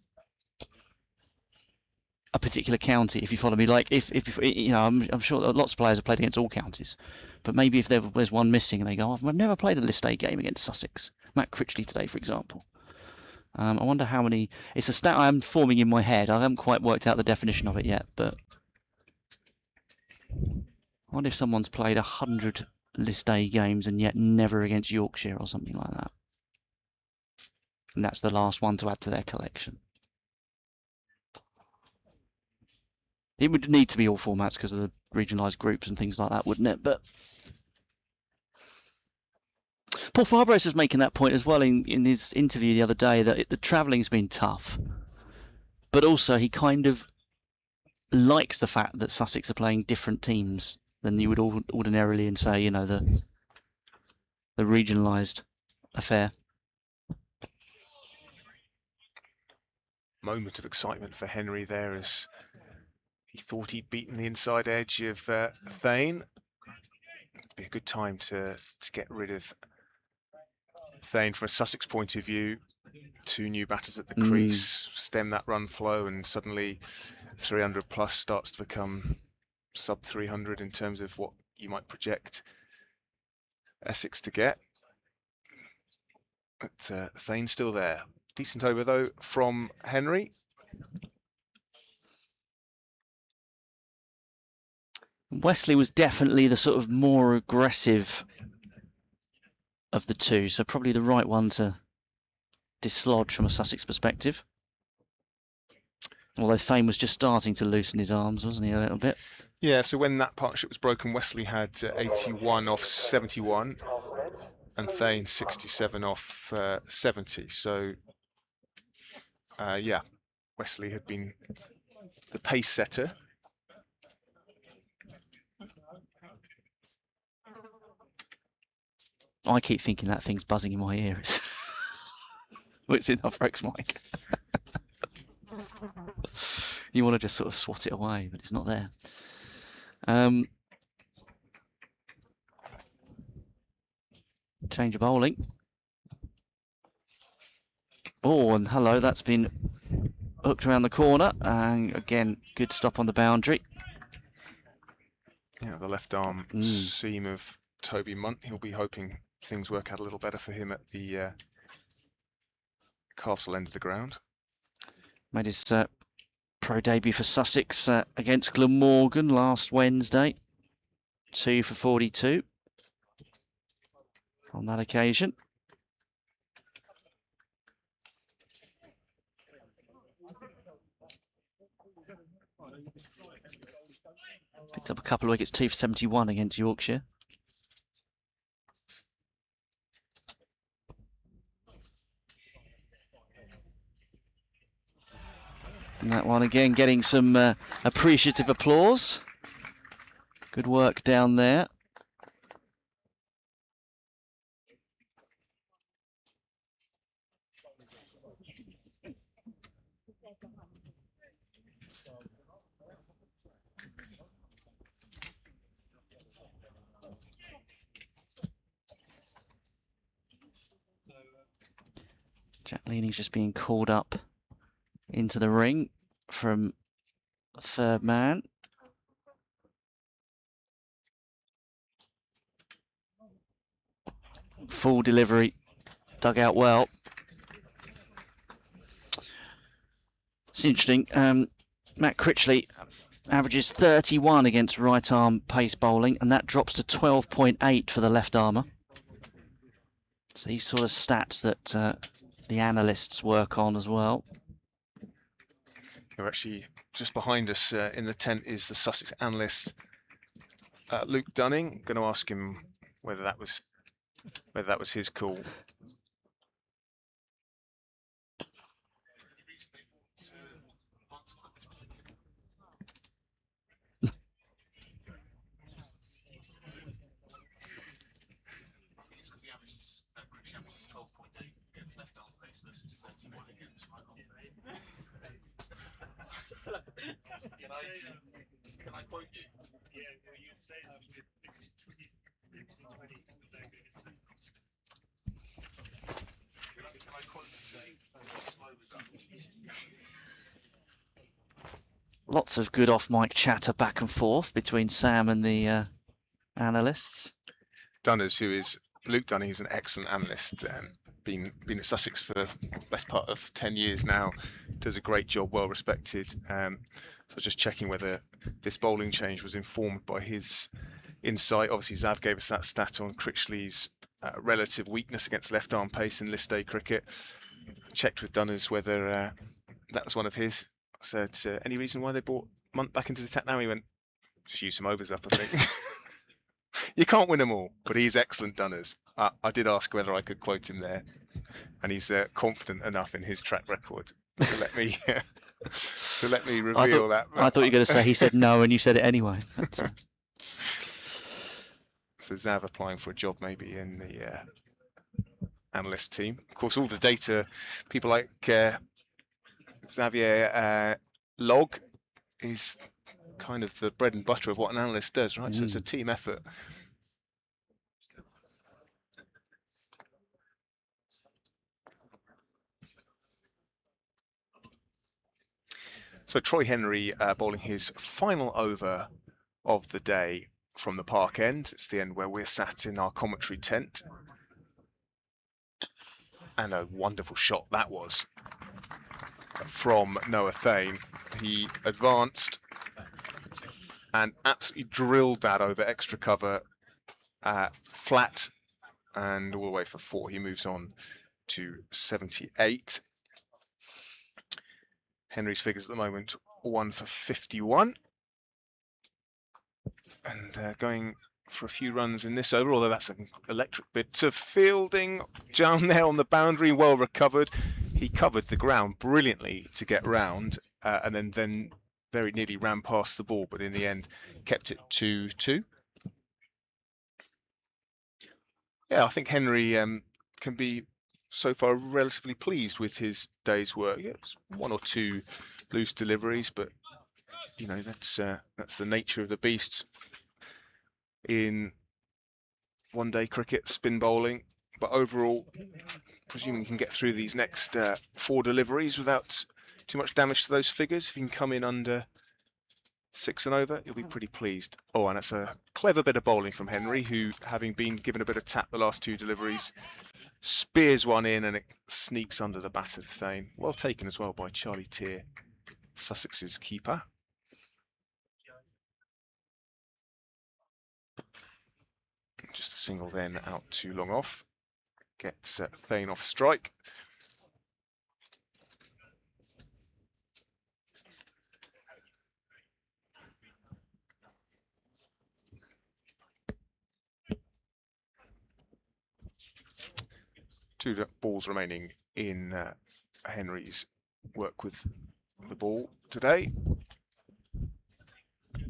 particular county, if you follow me. Like, if you know, I'm sure lots of players have played against all counties, but maybe if there's one missing and they go, I've never played a List A game against Sussex. Matt Critchley today, for example. I wonder how many. It's a stat I'm forming in my head. I haven't quite worked out the definition of it yet, but I wonder if someone's played 100 List A games and yet never against Yorkshire or something like that. And that's the last one to add to their collection. It would need to be all formats because of the regionalised groups and things like that, wouldn't it? But Paul Farbros is making that point as well in his interview the other day, that the travelling's been tough, but also he kind of likes the fact that Sussex are playing different teams than you would ordinarily in, say, you know, the regionalised affair. Moment of excitement for Henry there as he thought he'd beaten the inside edge of Thane. It'd be a good time to get rid of Thane from a Sussex point of view. 2 new batters at the crease, stem that run flow, and suddenly 300 plus starts to become sub 300 in terms of what you might project Essex to get. But Thane's still there. Decent over though from Henry. Wesley was definitely the sort of more aggressive of the two, so probably the right one to dislodge from a Sussex perspective. Although Thane was just starting to loosen his arms, wasn't he, a little bit? Yeah, so when that partnership was broken, Wesley had 81 off 71 and Thane 67 off 70. So, yeah, Wesley had been the pace setter. I keep thinking that thing's buzzing in my ears. It's in our Rex mic. You want to just sort of swat it away, but it's not there. Change of bowling. Oh, and hello, that's been hooked around the corner. And again, good stop on the boundary. Yeah, the left arm seam of Toby Munt. He'll be hoping things work out a little better for him at the Castle end of the ground. Made his pro debut for Sussex against Glamorgan last Wednesday. 2 for 42 on that occasion. Picked up a couple of wickets, 2 for 71 against Yorkshire. And that one again getting some appreciative applause. Good work down there. Jack Leaning's just being called up into the ring from third man. Full delivery, dug out well. It's interesting. Matt Critchley averages 31 against right arm pace bowling, and that drops to 12.8 for the left armour. It's these sort of stats that the analysts work on as well. We're actually just behind us in the tent is the Sussex analyst Luke Dunning. Going to ask him whether that was his call. Can I quote you? Yeah, well, you say that because 2020 was no good. Can I quote you saying, slow was up? Lots of good off-mic chatter back and forth between Sam and the analysts. Dunners, who is Luke Dunning, who's an excellent analyst, been at Sussex for the best part of 10 years now, does a great job, well respected. So just checking whether this bowling change was informed by his insight. Obviously, Zav gave us that stat on Critchley's relative weakness against left-arm pace in list A cricket. Checked with Dunners whether that was one of his. Said, any reason why they brought Munt back into the attack now? He went, just use some overs up, I think. You can't win them all, but he's excellent, Dunners. I did ask whether I could quote him there, and he's confident enough in his track record to let me reveal that. I thought you were going to say he said no, and you said it anyway. So Zav applying for a job maybe in the analyst team. Of course, all the data, people like Xavier Log is kind of the bread and butter of what an analyst does, right? So it's a team effort. So Troy Henry bowling his final over of the day from the park end. It's the end where we're sat in our commentary tent. And a wonderful shot that was from Noah Thane. He advanced and absolutely drilled that over extra cover, flat, and all the way for 4. He moves on to 78. Henry's figures at the moment 1 for 51. And going for a few runs in this over, although that's an electric bit of fielding down there on the boundary, well recovered. He covered the ground brilliantly to get round, and then very nearly ran past the ball, but in the end kept it 2-2. Yeah, I think Henry can be so far relatively pleased with his day's work. Yeah, it's 1 or 2 loose deliveries, but you know that's the nature of the beast in one-day cricket, spin bowling. But overall, presuming you can get through these next 4 deliveries without too much damage to those figures, if you can come in under 6 and over, you'll be pretty pleased. Oh, and it's a clever bit of bowling from Henry, who, having been given a bit of tap the last 2 deliveries, spears one in and it sneaks under the bat of Thane. Well taken as well by Charlie Tier, Sussex's keeper. Just a single then out too long off. Gets Thane off strike. Two balls remaining in Henry's work with the ball today.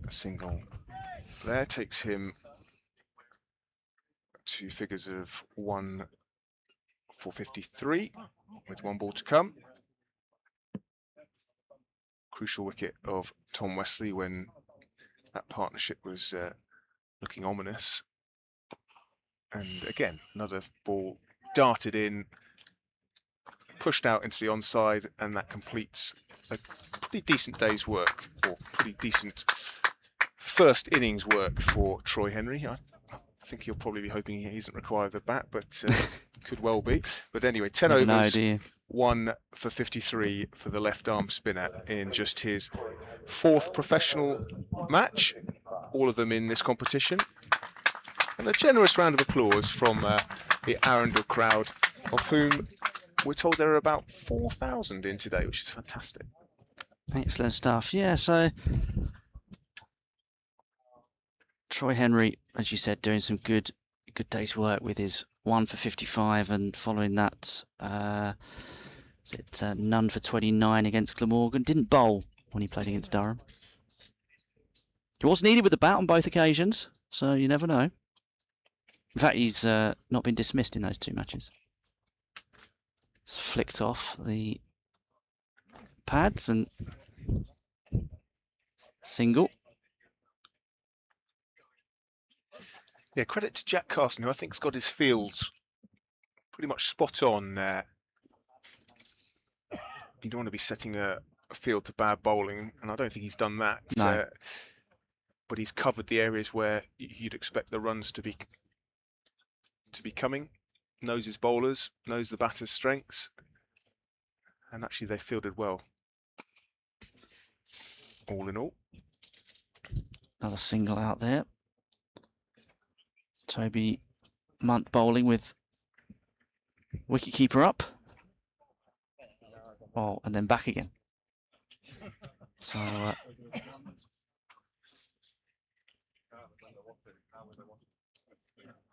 A single there takes him to figures of 1 for 53 with 1 ball to come. Crucial wicket of Tom Wesley when that partnership was looking ominous. And again, another ball darted in, pushed out into the onside, and that completes a pretty decent day's work, or pretty decent first innings work for Troy Henry. I think he'll probably be hoping he doesn't require the bat, but could well be. But anyway, 10 overs, 1 for 53 for the left arm spinner in just his 4th professional match, all of them in this competition. And a generous round of applause from the Arundel crowd, of whom we're told there are about 4,000 in today, which is fantastic. Excellent stuff. Yeah, so Troy Henry, as you said, doing some good good day's work with his 1 for 55, and following that, none for 29 against Glamorgan. Didn't bowl when he played against Durham. He was needed with the bat on both occasions, so you never know. In fact, he's not been dismissed in those 2 matches. It's flicked off the pads and single. Yeah, credit to Jack Carson, who I think's got his fields pretty much spot on. You don't want to be setting a field to bad bowling, and I don't think he's done that. No. But he's covered the areas where you'd expect the runs to be coming. Knows his bowlers, knows the batter's strengths, and actually they fielded well. All in all. Another single out there. Toby Munt bowling with wicketkeeper up. Oh, and then back again. So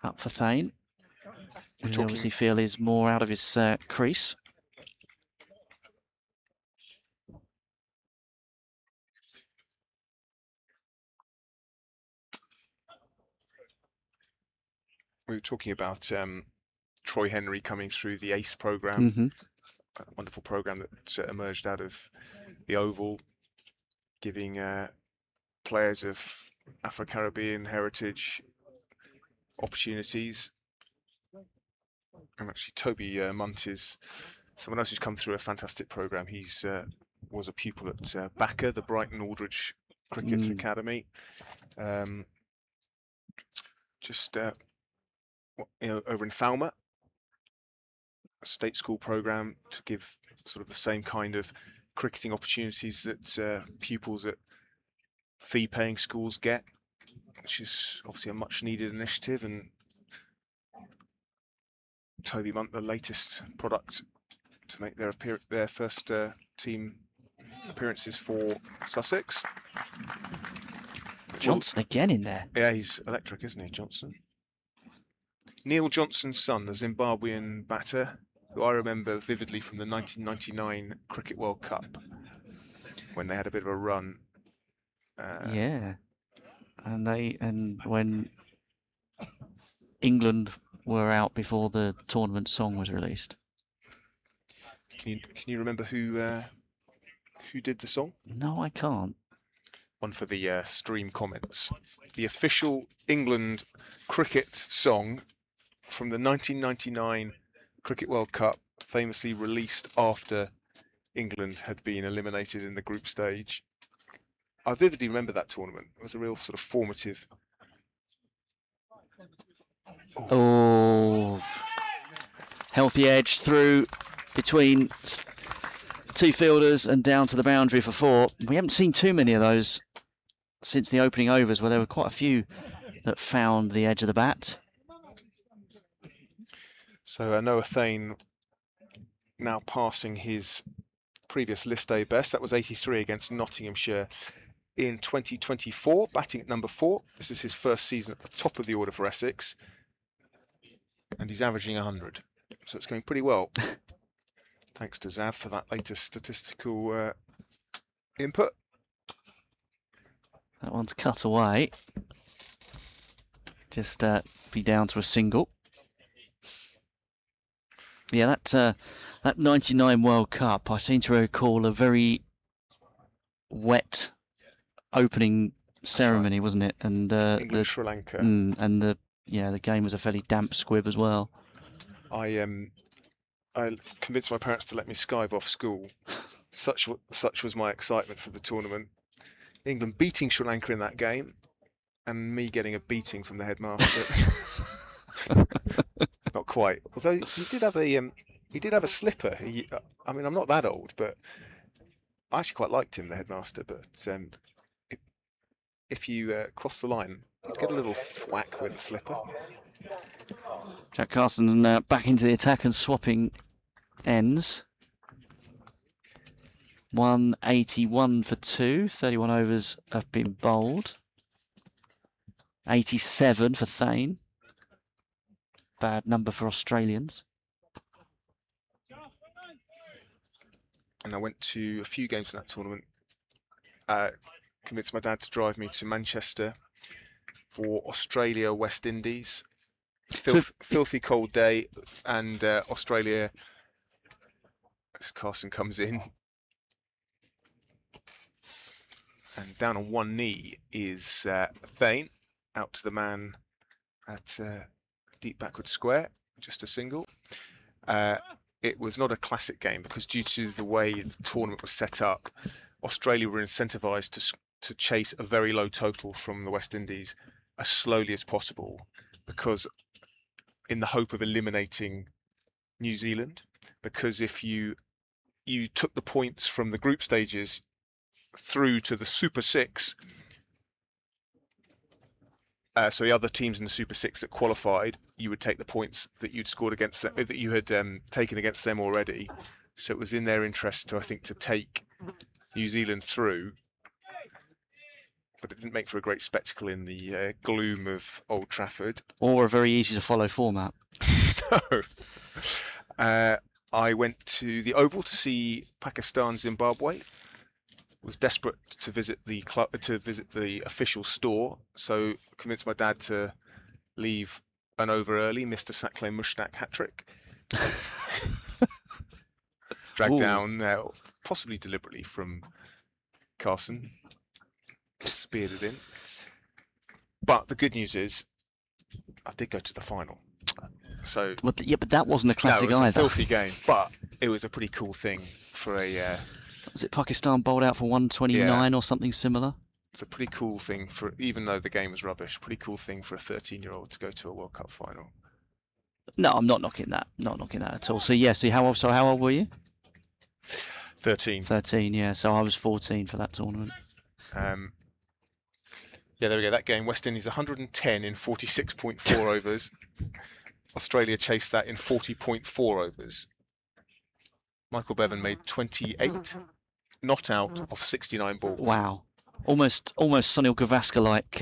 up for Thane. We obviously feel is more out of his crease. We were talking about Troy Henry coming through the ACE program, a wonderful program that emerged out of the Oval, giving players of Afro-Caribbean heritage opportunities. And actually, Toby Munt is someone else who's come through a fantastic program. He's was a pupil at BACA, the Brighton Aldridge Cricket Academy. Over in Falmouth, a state school program to give sort of the same kind of cricketing opportunities that pupils at fee-paying schools get, which is obviously a much-needed initiative. And Toby Munt, the latest product to make their first team appearances for Sussex. Johnson again in there. Yeah, he's electric, isn't he, Johnson? Neil Johnson's son, the Zimbabwean batter, who I remember vividly from the 1999 Cricket World Cup, when they had a bit of a run. Yeah, and when England were out before the tournament song was released. Can you remember who did the song? No, I can't. One for the stream comments. The official England cricket song from the 1999 Cricket World Cup, famously released after England had been eliminated in the group stage. I vividly remember that tournament. It was a real sort of formative. Oh, healthy edge through between 2 fielders and down to the boundary for 4. We haven't seen too many of those since the opening overs, where there were quite a few that found the edge of the bat. So Noah Thane now passing his previous list A best. That was 83 against Nottinghamshire in 2024, batting at number 4. This is his first season at the top of the order for Essex, and he's averaging 100. So it's going pretty well. Thanks to Zav for that latest statistical input. That one's cut away. Just be down to a single. Yeah, that 99 World Cup, I seem to recall a very wet opening ceremony, wasn't it? And England, Sri Lanka. And the game was a fairly damp squib as well. I convinced my parents to let me skive off school. Such was my excitement for the tournament. England beating Sri Lanka in that game, and me getting a beating from the headmaster. Not quite. Although he did have a slipper. I mean, I'm not that old, but I actually quite liked him, the headmaster. But if you cross the line, you'd get a little thwack with a slipper. Jack Carson back into the attack and swapping ends. 181 for 2. 31 overs have been bowled. 87 for Thane. bad number for Australians. And I went to a few games in that tournament. Convinced my dad to drive me to Manchester for Australia, West Indies. Filthy cold day, and Australia, as Carson comes in, and down on one knee is Thane, out to the man at deep backward square, just a single. It was not a classic game because due to the way the tournament was set up, Australia were incentivised to chase a very low total from the West Indies as slowly as possible, because in the hope of eliminating New Zealand, because if you took the points from the group stages through to the Super Six, so the other teams in the Super Six that qualified, you would take the points that you'd scored against them, that you had taken against them already. So it was in their interest to, I think, to take New Zealand through, but it didn't make for a great spectacle in the gloom of Old Trafford. Or a very easy to follow format. No. I went to the Oval to see Pakistan, Zimbabwe. Was desperate to visit the club, to visit the official store, so convinced my dad to leave an over early. Mr. Sakle Mushtaq hat trick. Dragged down, possibly deliberately, from Carson. Speared it in. But the good news is, I did go to the final. So yeah, but that wasn't a classic no, it was either. a filthy game, but it was a pretty cool thing for a. Was it Pakistan bowled out for 129 or something similar? It's a pretty cool thing for, even though the game was rubbish, pretty cool thing for a 13-year-old to go to a World Cup final. No, I'm not knocking that. Not knocking that at all. So yeah, how old were you? 13. 13, yeah. So I was 14 for that tournament. Yeah, there we go. That game, West Indies 110 in 46.4 overs. Australia chased that in 40.4 overs. Michael Bevan made 28, not out of 69 balls. Wow, almost Sunil Gavaskar-like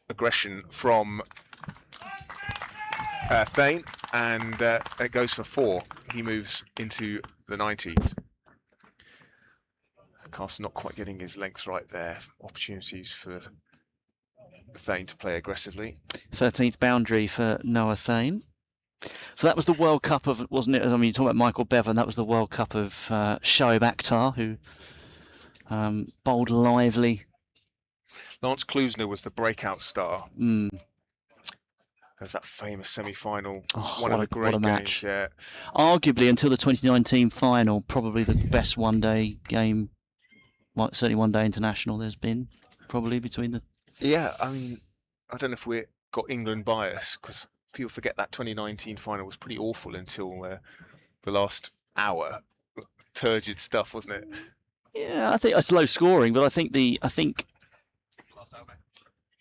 aggression from Thane, and it goes for 4. He moves into the 90s. Carson not quite getting his length right there. Opportunities for Thane to play aggressively. 13th boundary for Noah Thane. So that was the World Cup of, wasn't it? I mean, you talk about Michael Bevan. That was the World Cup of Shoaib Akhtar, who bowled lively. Lance Klusener was the breakout star. There's that famous semi-final. One of the great games. Yeah. Arguably, until the 2019 final, probably the best one-day game. Well, certainly one-day international there's been, probably between the. Yeah, I mean, I don't know if we've got England bias, because people forget that 2019 final was pretty awful until the last hour. Turgid stuff, wasn't it? Yeah, I think it's low scoring, but I think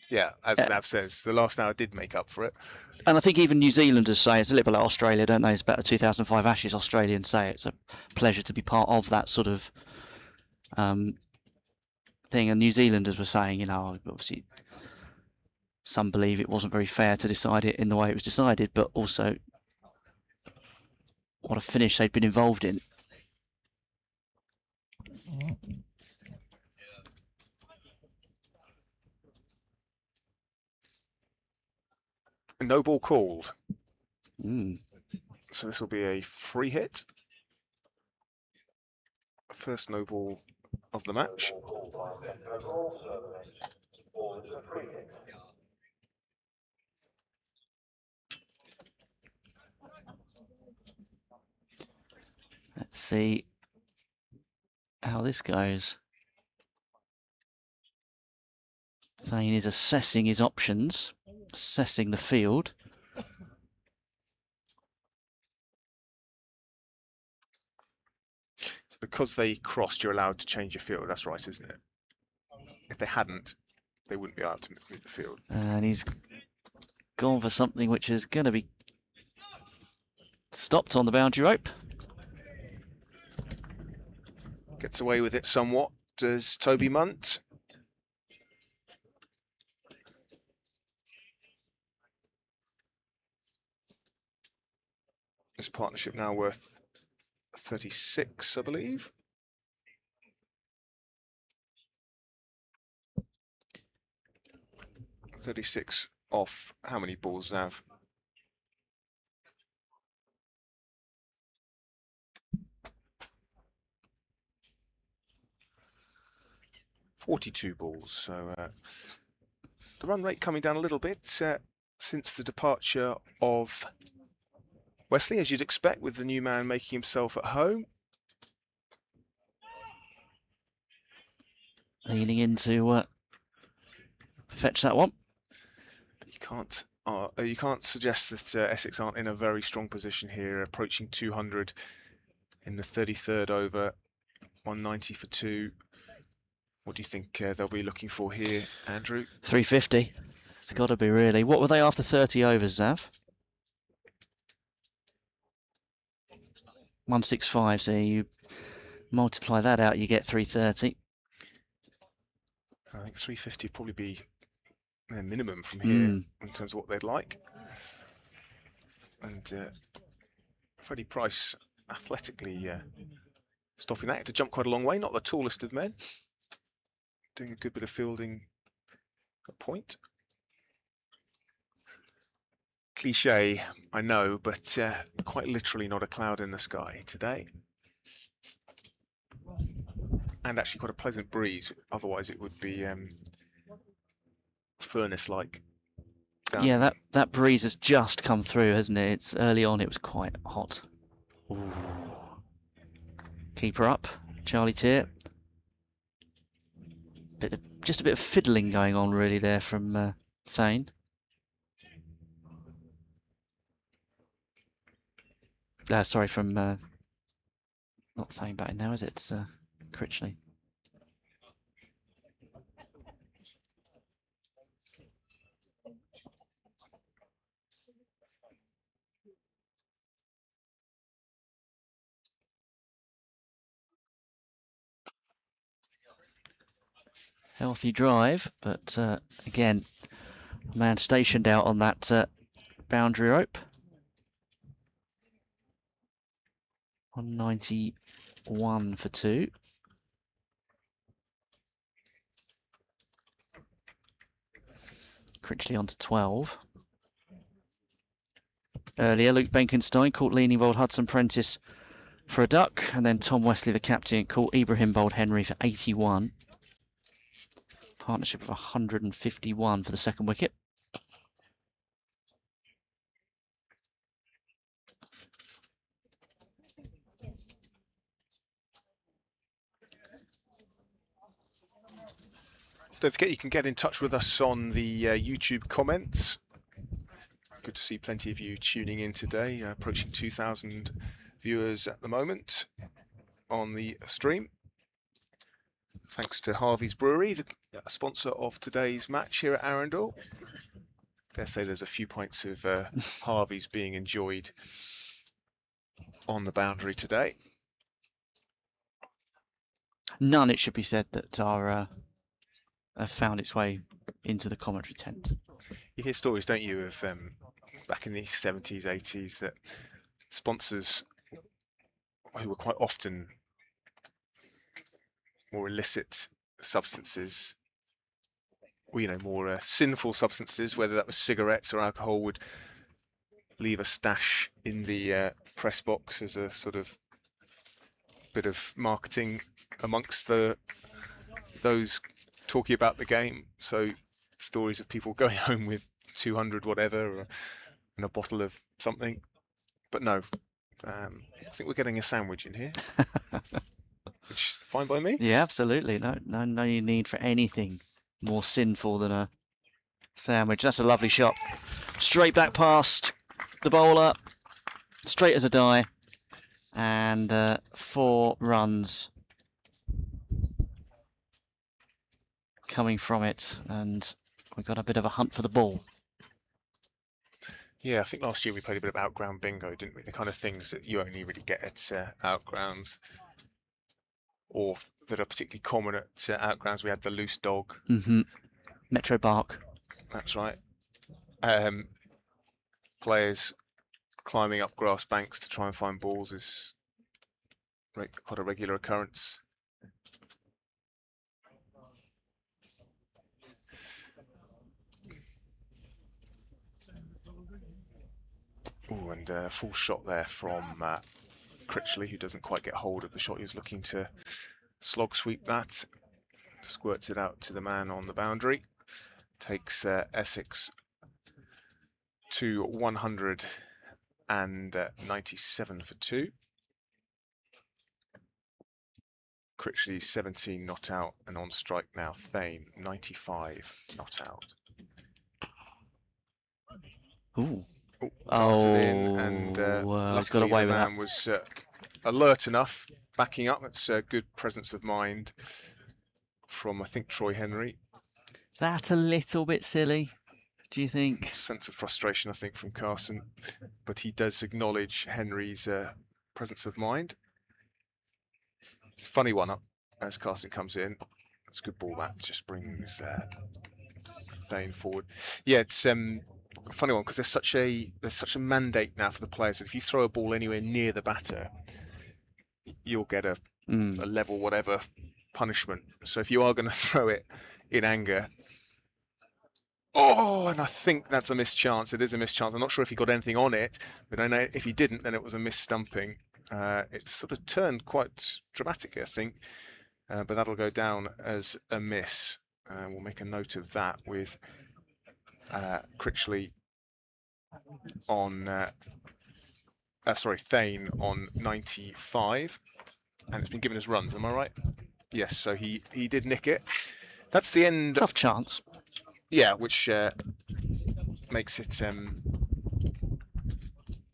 yeah, as Nav says, the last hour did make up for it. And I think even New Zealanders say it's a little bit like Australia, don't they? It's about the 2005 Ashes. Australians say it's a pleasure to be part of that sort of thing. And New Zealanders were saying, you know, obviously some believe it wasn't very fair to decide it in the way it was decided, but also what a finish they'd been involved in. No ball called. So this will be a free hit. First no ball of the match. Let's see how this goes. Thane is assessing his options, assessing the field. So because they crossed, you're allowed to change your field. That's right, isn't it? If they hadn't, they wouldn't be allowed to move the field. And he's gone for something which is going to be stopped on the boundary rope. Gets away with it somewhat, does Toby Munt. This partnership now worth 36, I believe. $36 off how many balls, Nav? 42 balls. So the run rate coming down a little bit since the departure of Wesley, as you'd expect, with the new man making himself at home. Leaning into fetch that one. You can't suggest that Essex aren't in a very strong position here, approaching 200 in the 33rd over, 190 for 2. What do you think they'll be looking for here, Andrew? 350. It's got to be, really. What were they after 30 overs, Zav? 165. So you multiply that out, you get 330. I think 350 would probably be their minimum from here in terms of what they'd like. And Freddie Price athletically stopping that. Had to jump quite a long way, not the tallest of men. Doing a good bit of fielding at point. Cliche, I know, but quite literally not a cloud in the sky today. And actually quite a pleasant breeze, otherwise it would be furnace-like. Yeah, that breeze has just come through, hasn't it? It's early on, it was quite hot. Ooh. Keeper up, Charlie Tier. Just a bit of fiddling going on really there from Thane. Sorry, from not Thane batting now, is it? It's Critchley. Healthy drive, but again, a man stationed out on that boundary rope. 191 for 2. Critchley on to 12. Earlier, Luke Benkenstein caught leaning bowled Hudson Prentice for a duck, and then Tom Wesley, the captain, caught Ibrahim bowled Henry for 81. Partnership of 151 for the second wicket. Don't forget you can get in touch with us on the YouTube comments. Good to see plenty of you tuning in today, approaching 2,000 viewers at the moment on the stream. Thanks to Harvey's Brewery, the sponsor of today's match here at Arundel. Dare say there's a few pints of Harvey's being enjoyed on the boundary today. None, it should be said, that are have found its way into the commentary tent. You hear stories, don't you, of back in the 70s, 80s, that sponsors who were quite often more illicit substances, or, you know, more sinful substances, whether that was cigarettes or alcohol, would leave a stash in the press box as a sort of bit of marketing amongst those talking about the game. So stories of people going home with 200 whatever and a bottle of something. But no, I think we're getting a sandwich in here. Which is fine by me. Yeah, absolutely. No need for anything more sinful than a sandwich. That's a lovely shot. Straight back past the bowler, straight as a die, and 4 runs coming from it, and we've got a bit of a hunt for the ball. Yeah, I think last year we played a bit of outground bingo, didn't we? The kind of things that you only really get at outgrounds, or that are particularly common at outgrounds. We had the loose dog. Metro Bark. That's right. Players climbing up grass banks to try and find balls is quite a regular occurrence. Oh, and a full shot there from Critchley, who doesn't quite get hold of the shot. He was looking to slog sweep that. Squirts it out to the man on the boundary. Takes Essex to 197 for 2. Critchley 17 not out, and on strike now Thane 95 not out. Ooh. Darted in, and he's got away the with man that. was alert enough, backing up. That's a good presence of mind from, I think, Troy Henry. Is that a little bit silly, do you think? Sense of frustration, I think, from Carson, but he does acknowledge Henry's presence of mind. It's a funny one up as Carson comes in. It's a good ball that just brings Thane forward. Yeah, it's a funny one because there's such a mandate now for the players that if you throw a ball anywhere near the batter, you'll get a level whatever punishment. So if you are going to throw it in anger, and I think that's a missed chance. It is a missed chance. I'm not sure if he got anything on it, but I know if he didn't, then it was a missed stumping. It sort of turned quite dramatically, I think, but that'll go down as a miss. We'll make a note of that with Critchley on, Thane on 95, and it's been given as runs. Am I right? Yes. So he did nick it. That's the end. Tough chance. Yeah, which makes it a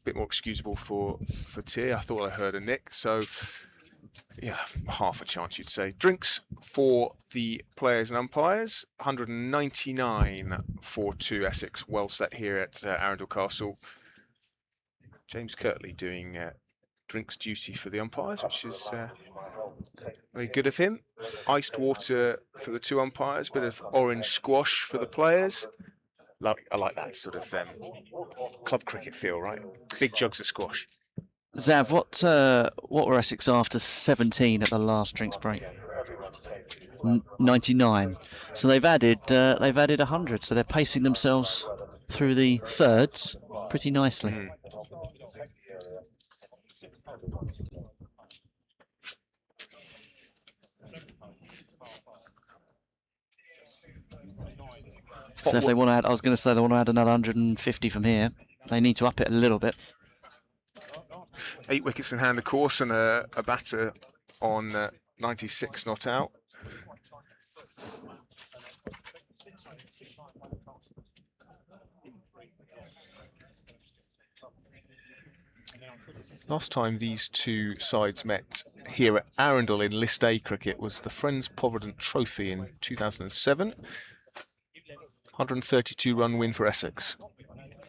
bit more excusable for Tier. I thought I heard a nick, so yeah, half a chance you'd say. Drinks for the players and umpires, 199 for 2 Essex, well set here at Arundel Castle. James Kirtley doing drinks duty for the umpires, which is very good of him. Iced water for the 2 umpires, bit of orange squash for the players. I like that sort of club cricket feel, right? Big jugs of squash. Zav, what were Essex after 17 at the last drinks break? 99. So they've added 100. So they're pacing themselves through the thirds pretty nicely. So if they want to add, I was going to say they want to add another 150 from here. They need to up it a little bit. 8 wickets in hand, of course, and a batter on 96 not out. Last time these 2 sides met here at Arundel in List A cricket was the Friends Provident Trophy in 2007. 132 run win for Essex.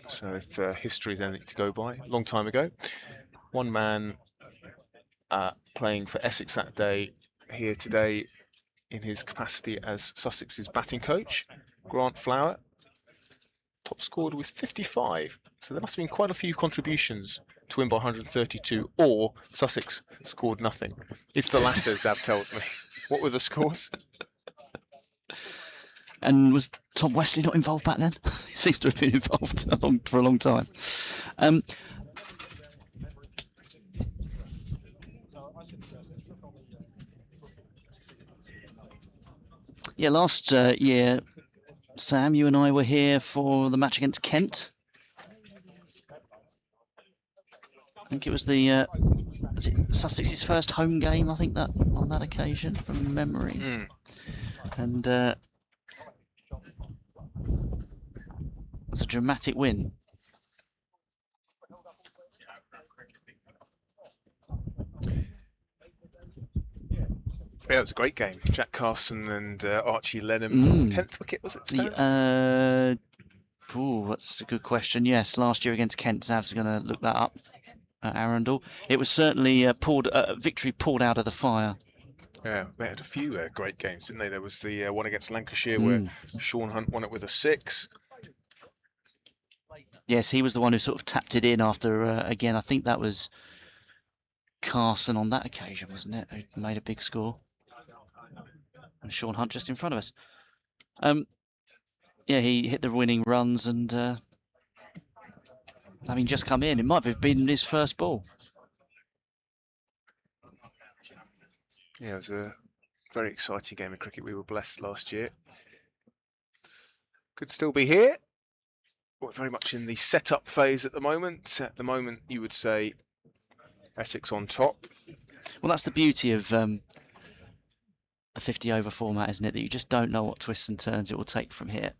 So if history is anything to go by, long time ago. One man playing for Essex that day, here today in his capacity as Sussex's batting coach, Grant Flower, top scored with 55. So there must have been quite a few contributions to win by 132, or Sussex scored nothing. It's the latter, Zav tells me. What were the scores? And was Tom Wesley not involved back then? He seems to have been involved for a long time. Yeah, last year, Sam, you and I were here for the match against Kent. I think it was was it Sussex's first home game, I think, that on that occasion, from memory. And it was a dramatic win. Yeah, it was a great game. Jack Carson and Archie Lenham. 10th wicket, was it? That's a good question. Yes, last year against Kent. Zav's going to look that up at Arundel. It was certainly victory pulled out of the fire. Yeah, they had a few great games, didn't they? There was the one against Lancashire where Sean Hunt won it with a 6. Yes, he was the one who sort of tapped it in after, again, I think that was Carson on that occasion, wasn't it? Who made a big score. And Sean Hunt just in front of us. Yeah, he hit the winning runs and having just come in, it might have been his first ball. Yeah, it was a very exciting game of cricket. We were blessed last year. Could still be here. We're very much in the setup phase at the moment. At the moment, you would say Essex on top. Well, that's the beauty of the 50-over format, isn't it? That you just don't know what twists and turns it will take from here.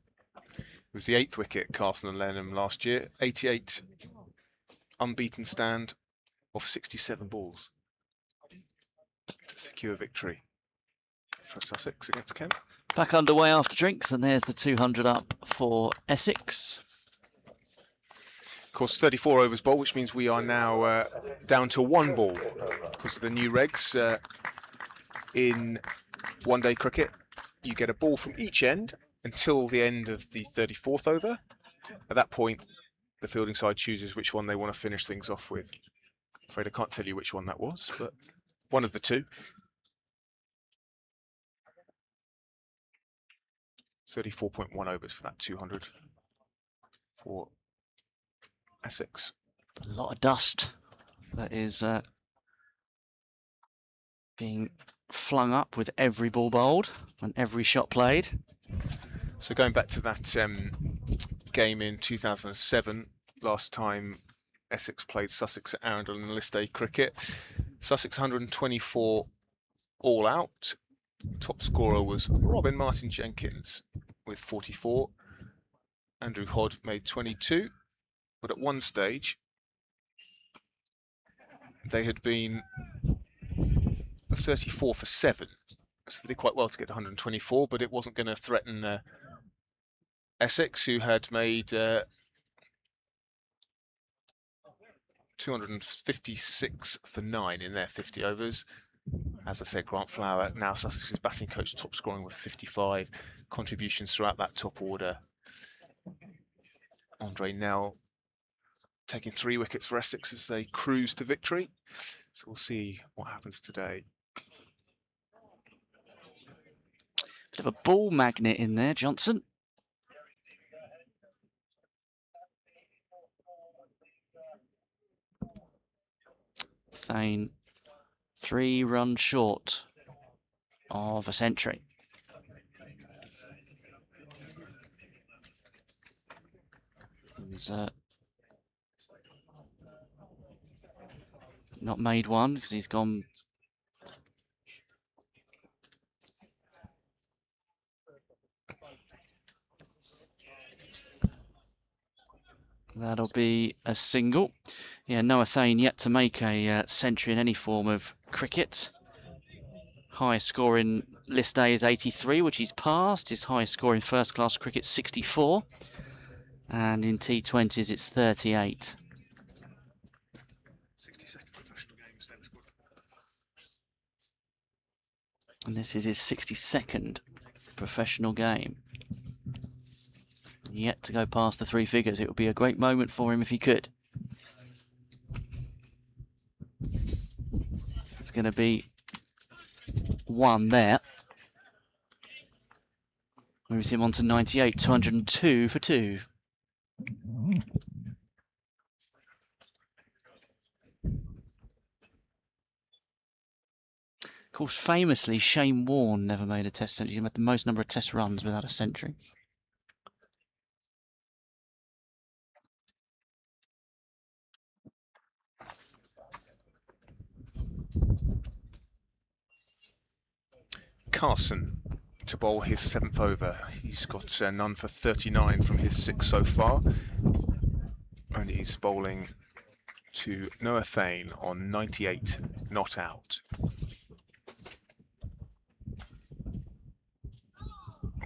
It was the 8th wicket, Carson and Lenham last year. 88 unbeaten stand off 67 balls to secure victory for Sussex against Kent. Back underway after drinks, and there's the 200 up for Essex. Of course, 34 overs bowl, which means we are now down to 1 ball because of the new regs. In one-day cricket, you get a ball from each end until the end of the 34th over. At that point, the fielding side chooses which one they want to finish things off with. I'm afraid I can't tell you which one that was, but one of the two. 34.1 overs for that 200 for Essex. A lot of dust that is being flung up with every ball bowled and every shot played. So going back to that game in 2007, last time Essex played Sussex at Arundel in list A cricket. Sussex 124 all out. Top scorer was Robin Martin Jenkins with 44. Andrew Hodd made 22. But at one stage, they had been 34 for 7. So they did quite well to get 124, but it wasn't going to threaten Essex, who had made 256 for 9 in their 50 overs. As I said, Grant Flower, now Sussex's batting coach, top scoring with 55 contributions throughout that top order. Andre Nell taking 3 wickets for Essex as they cruise to victory. So we'll see what happens today. Bit of a ball magnet in there, Johnson. Thane 3 runs short of a century. He's not made one because he's gone. That'll be a single. Yeah, Noah Thane yet to make a century in any form of cricket. Highest score in List A is 83, which he's passed. His highest score in first-class cricket, 64. And in T20s, it's 38. 62nd professional game. And this is his 62nd professional game. Yet to go past the 3 figures. It would be a great moment for him if he could. It's going to be 1 there. Moves him on to 98, 202 for 2. Of course, famously, Shane Warne never made a test century. He made the most number of test runs without a century. Carson to bowl his 7th over. He's got none for 39 from his 6 so far. And he's bowling to Noah Thane on 98, not out.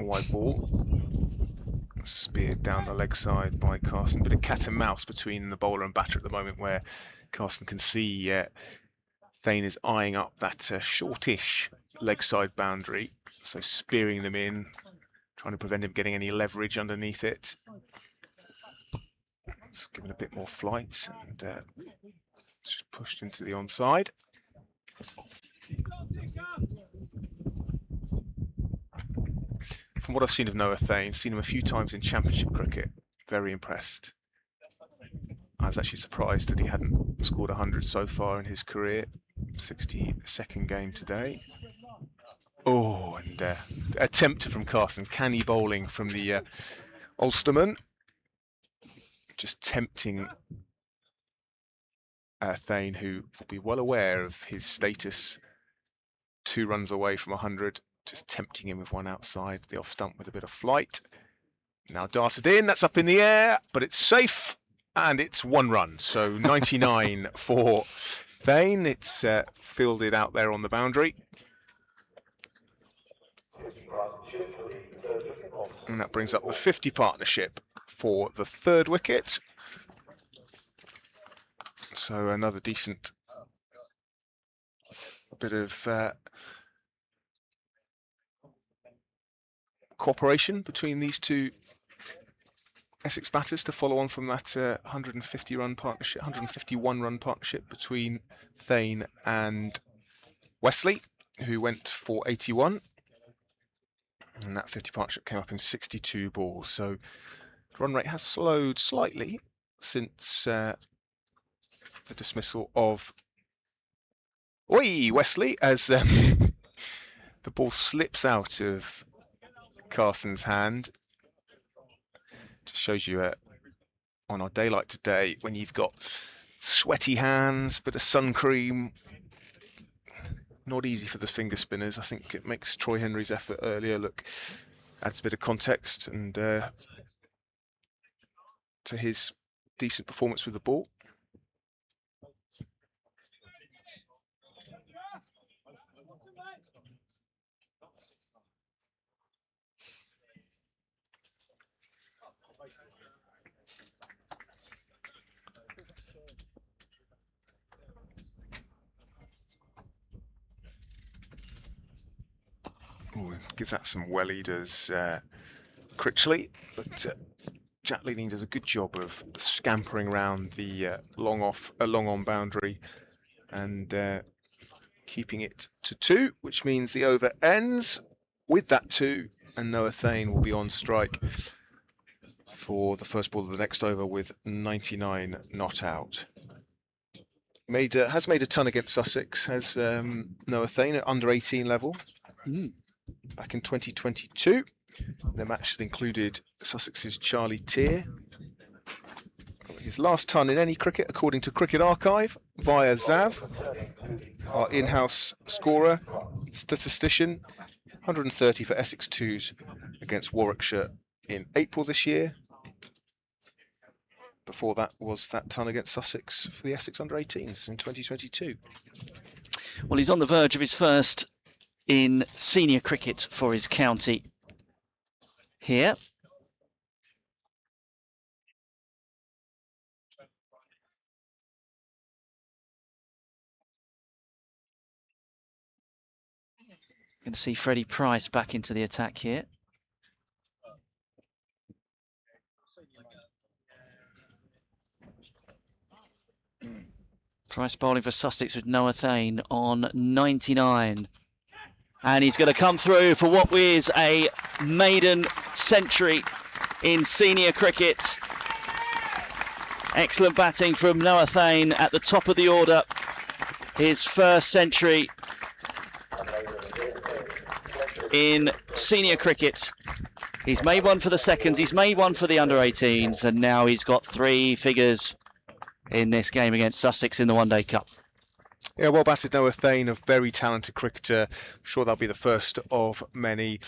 A wide ball. Speared down the leg side by Carson. Bit of cat and mouse between the bowler and batter at the moment, where Carson can see Thane is eyeing up that shortish leg side boundary, so spearing them in, trying to prevent him getting any leverage underneath it. It's given a bit more flight and just pushed into the onside. From what I've seen of Noah Thane, seen him a few times in Championship cricket, very impressed. I was actually surprised that he hadn't scored 100 so far in his career. 62nd game today. Oh, and attempt from Carson. Canny bowling from the Ulsterman. Just tempting Thane, who will be well aware of his status. 2 runs away from 100. Just tempting him with one outside the off stump with a bit of flight. Now darted in, that's up in the air, but it's safe, and it's 1 run. So 99 for Thane. It's fielded out there on the boundary. And that brings up the 50 partnership for the 3rd wicket. So another decent bit of cooperation between these 2 Essex batters to follow on from that 151 run partnership between Thane and Wesley, who went for 81. And that 50 partnership came up in 62 balls. So the run rate has slowed slightly since the dismissal of Wesley, as the ball slips out of Carson's hand. Just shows you on our daylight today, when you've got sweaty hands, bit of sun cream, not easy for the finger spinners. I think it makes Troy Henry's effort earlier adds a bit of context and to his decent performance with the ball. Ooh, gives that some welly, does Critchley, but Jack Leading does a good job of scampering around the long on boundary and keeping it to 2, which means the over ends with that 2, and Noah Thane will be on strike for the first ball of the next over with 99 not out. Has made a ton against Sussex, has Noah Thane at under 18 level. Back in 2022, the match that included Sussex's Charlie Tier. His last ton in any cricket, according to Cricket Archive, via Zav, our in-house scorer, statistician. 130 for Essex 2s against Warwickshire in April this year. Before that was that ton against Sussex for the Essex under-18s in 2022. Well, he's on the verge of his first in senior cricket for his county here. Going to see Freddie Price back into the attack here. Price bowling for Sussex with Noah Thane on 99. And he's going to come through for what is a maiden century in senior cricket. Excellent batting from Noah Thane at the top of the order. His first century in senior cricket. He's made one for the seconds, he's made one for the under-18s, and now he's got 3 figures in this game against Sussex in the One Day Cup. Yeah, well batted Noah Thane, a very talented cricketer. I'm sure that'll be the first of many.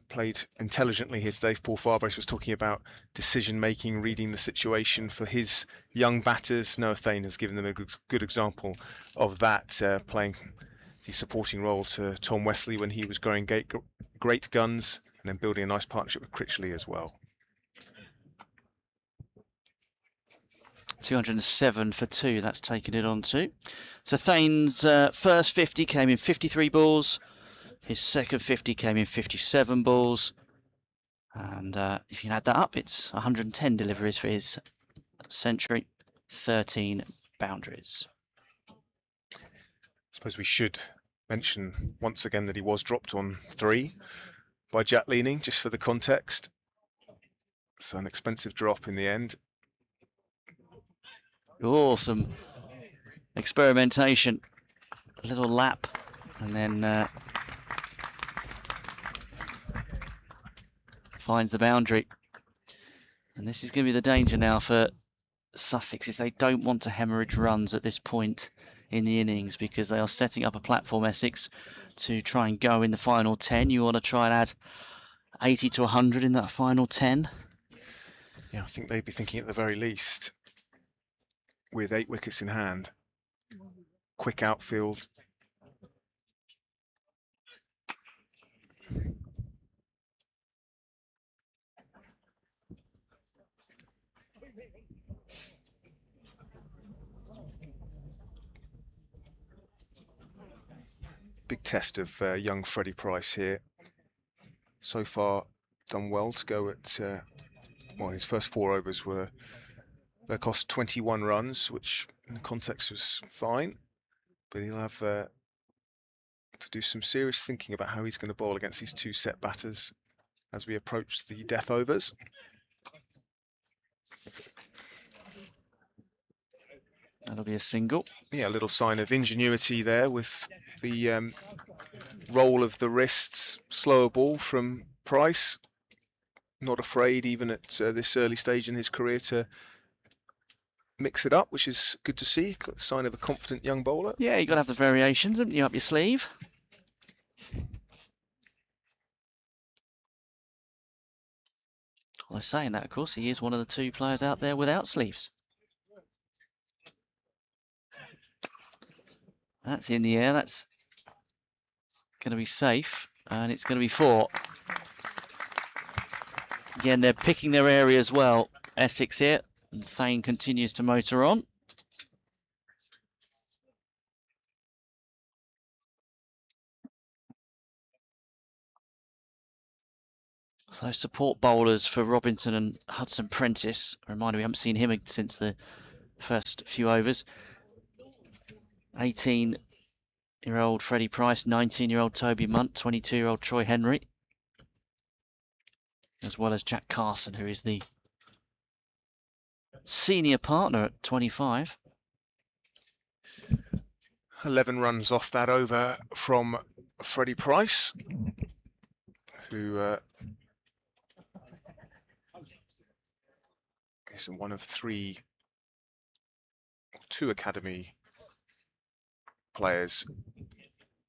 Played intelligently here today. Paul Farbrace was talking about decision-making, reading the situation for his young batters. Noah Thane has given them a good example of that, playing the supporting role to Tom Wesley when he was growing great guns, and then building a nice partnership with Critchley as well. 207 for 2, that's taken it on to. So Thane's first 50 came in 53 balls. His second 50 came in 57 balls. And if you can add that up, it's 110 deliveries for his century, 13 boundaries. I suppose we should mention once again that he was dropped on 3 by Jack Leaning, just for the context. So an expensive drop in the end. Oh, some experimentation. A little lap, and then finds the boundary. And this is going to be the danger now for Sussex, is they don't want to hemorrhage runs at this point in the innings, because they are setting up a platform, Essex, to try and go in the final 10. You want to try and add 80 to 100 in that final 10. Yeah, I think they'd be thinking at the very least, with 8 wickets in hand, quick outfield. Big test of young Freddie Price here. So far, done well to go at, well, his first 4 overs they cost 21 runs, which in the context was fine. But he'll have to do some serious thinking about how he's going to bowl against these 2 set batters as we approach the death overs. That'll be a single. Yeah, a little sign of ingenuity there with the roll of the wrists, slower ball from Price. Not afraid, even at this early stage in his career, to mix it up, which is good to see. Sign of a confident young bowler. Yeah, you got to have the variations, haven't you, up your sleeve? Although saying that, of course, he is one of the 2 players out there without sleeves. That's in the air. That's going to be safe, and it's going to be 4. Again, they're picking their area as well. Essex here, and Thane continues to motor on. So support bowlers for Robinson and Hudson Prentice. A reminder, we haven't seen him since the first few overs. 18-year-old Freddie Price, 19-year-old Toby Munt, 22-year-old Troy Henry, as well as Jack Carson, who is the senior partner at 25. 11 runs off that over from Freddie Price, who is one of 2 academy players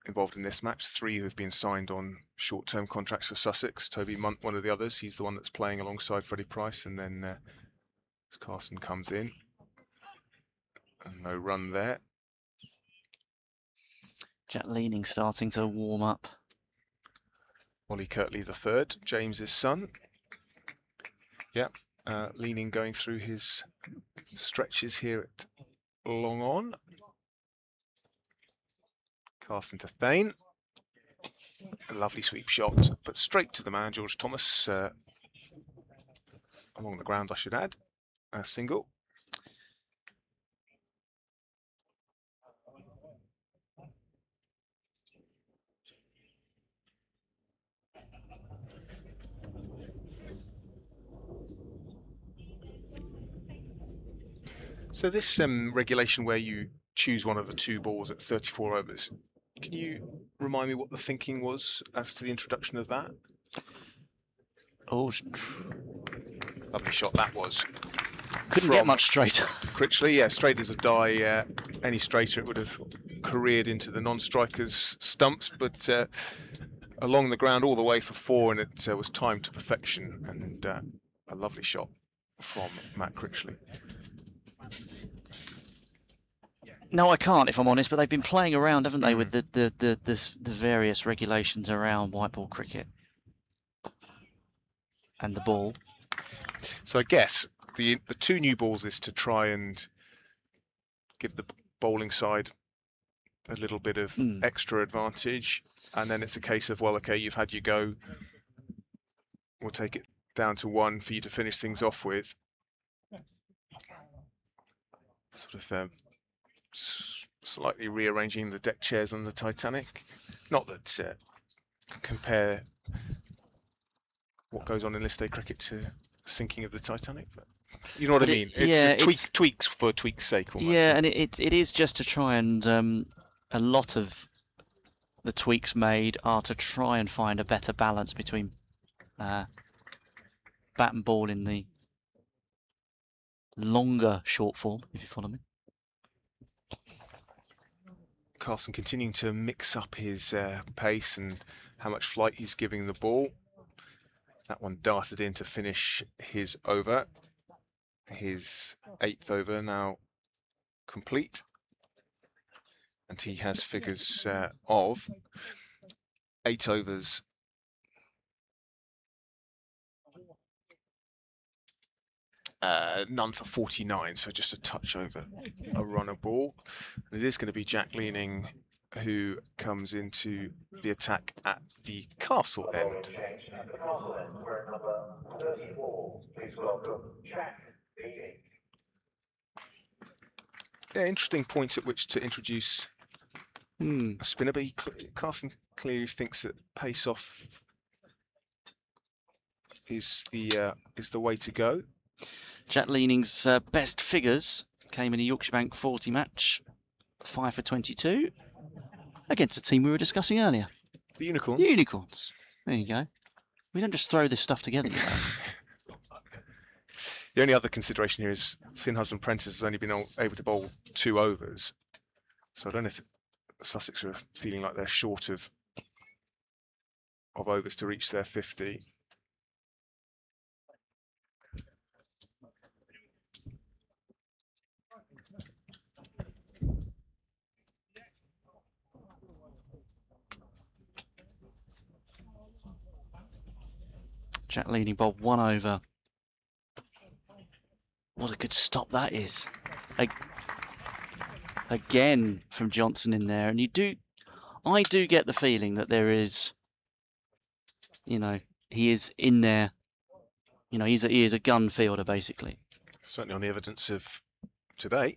involved in this match. 3 who have been signed on short-term contracts for Sussex. Toby Munt, one of the others. He's the one that's playing alongside Freddie Price, and then as Carson comes in, and no run there. Jack Leaning starting to warm up. Ollie Kirtley the third, James's son. Yeah, Leaning going through his stretches here at long on. Carson to Thane. A lovely sweep shot, but straight to the man, George Thomas. Along the ground, I should add. A single. So this regulation where you choose one of the 2 balls at 34 overs, can you remind me what the thinking was as to the introduction of that? Oh, Lovely shot that was. couldn't get much straighter. Critchley, yeah, straight as a die. Any straighter it would have careered into the non-strikers' stumps, but along the ground all the way for 4, and it was timed to perfection, and a lovely shot from Matt Critchley. No, I can't, if I'm honest, but they've been playing around, haven't they, with the various regulations around white ball cricket and the ball. So I guess the 2 new balls is to try and give the bowling side a little bit of extra advantage, and then it's a case of, well, okay, you've had your go, we'll take it down to 1 for you to finish things off with. sort of slightly rearranging the deck chairs on the Titanic. Not that compare what goes on in list day cricket to sinking of the Titanic, but you know what I mean. It's tweaks for tweaks' sake almost. Yeah, and it is just to try and a lot of the tweaks made are to try and find a better balance between bat and ball in the longer short form, if you follow me. Carson continuing to mix up his pace and how much flight he's giving the ball. That one darted in to finish his over. His 8th over now complete. And he has figures of 8 overs. None for 49, so just a touch over a runner ball. And it is going to be Jack Leaning who comes into the attack at the Castle end. Yeah, interesting point at which to introduce a spinner, but Carson clearly thinks that pace off is the way to go. Jack Leaning's best figures came in a Yorkshire Bank 40 match, 5 for 22, against a team we were discussing earlier. The Unicorns. The Unicorns. There you go. We don't just throw this stuff together. The only other consideration here is Finn Hudson-Prentice has only been able to bowl 2 overs. So I don't know if Sussex are feeling like they're short of overs to reach their 50. Jack Leaning bowled 1 over. What a good stop that is. Again from Johnson in there. And I do get the feeling that there is, he is in there. He is a gun fielder, basically. Certainly on the evidence of today.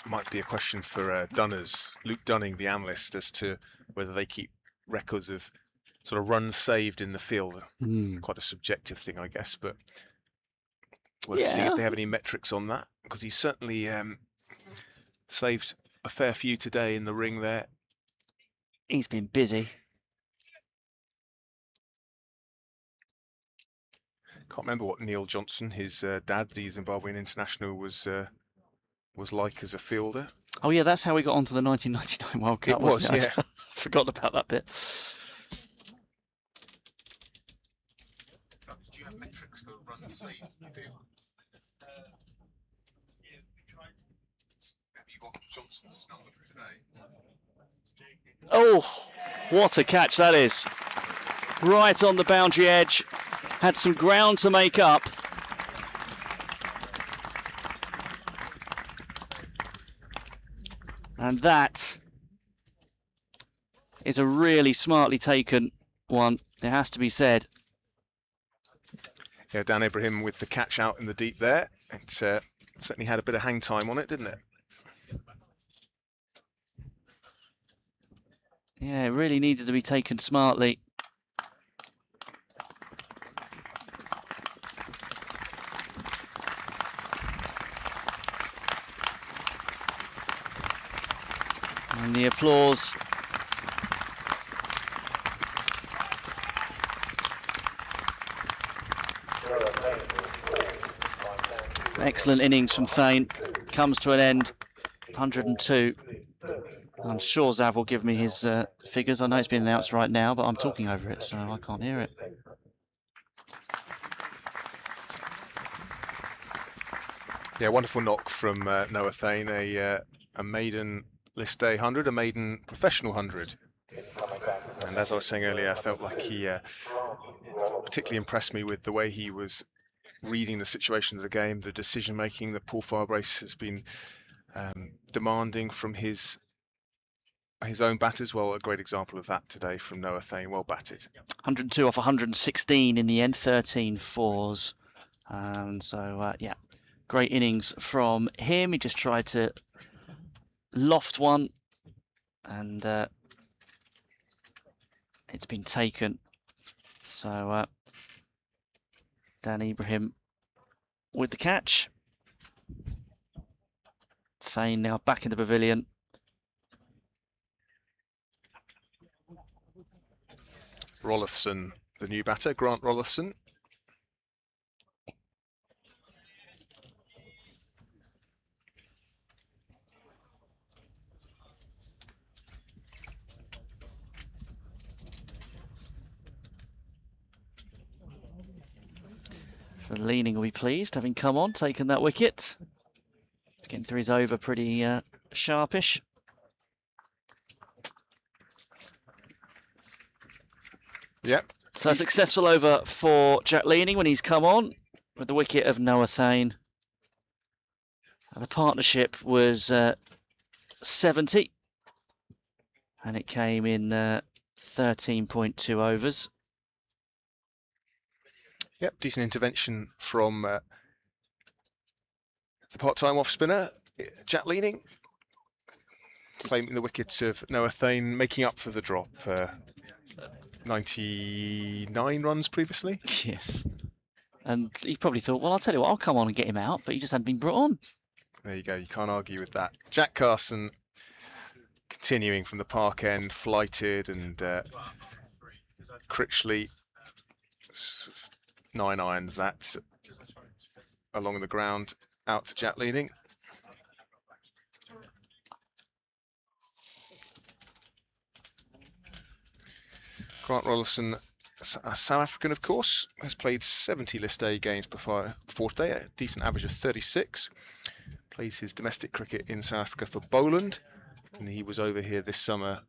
Might be a question for Dunners, Luke Dunning, the analyst, as to whether they keep records of sort of runs saved in the field. Quite a subjective thing, I guess, but we'll see if they have any metrics on that, because he certainly saved a fair few today in the ring there. He's been busy. Can't remember what Neil Johnson, his dad, the Zimbabwean international, was like as a fielder. Oh yeah, that's how we got onto the 1999 World Cup. It was, wasn't it? yeah. I forgot about that bit. Do you have metrics for runs saved in the field? Yeah, we tried. Have you got Johnson's number for today? Oh, what a catch that is. Right on the boundary edge. Had some ground to make up. And that is a really smartly taken one, it has to be said. Yeah, Dan Ibrahim with the catch out in the deep there. It certainly had a bit of hang time on it, didn't it? Yeah, it really needed to be taken smartly. And the applause. Excellent innings from Thane. Comes to an end. 102. I'm sure Zav will give me his figures. I know it's been announced right now, but I'm talking over it, so I can't hear it. Yeah, wonderful knock from Noah Thane, a maiden list day 100, a maiden professional 100. And as I was saying earlier, I felt like he particularly impressed me with the way he was reading the situation of the game, the decision making. The Paul Firebrace has been demanding from his own batters. Well, a great example of that today from Noah Thane, well batted. 102 off 116 in the end, 13 fours. And so, yeah, great innings from him. He just tried to loft one, and it's been taken. So, Dan Ibrahim with the catch. Thane now back in the pavilion. Rollithson, the new batter, Grant Rollithson. So Leaning will be pleased, having come on, taken that wicket. He's getting through his over pretty sharpish. Yep. So a successful over for Jack Leaning when he's come on with the wicket of Noah Thane. And the partnership was 70, and it came in 13.2 overs. Yep, decent intervention from the part-time off-spinner, Jack Leaning, claiming the wicket of Noah Thane, making up for the drop. 99 runs previously. Yes. And he probably thought, well, I'll tell you what, I'll come on and get him out, but he just hadn't been brought on. There you go, you can't argue with that. Jack Carson continuing from the park end, flighted, and Critchley, 9 irons that along the ground, out to Jack Leaning. Grant Rollison, South African, of course, has played 70 List A games before today, a decent average of 36. Plays his domestic cricket in South Africa for Boland, and he was over here this summer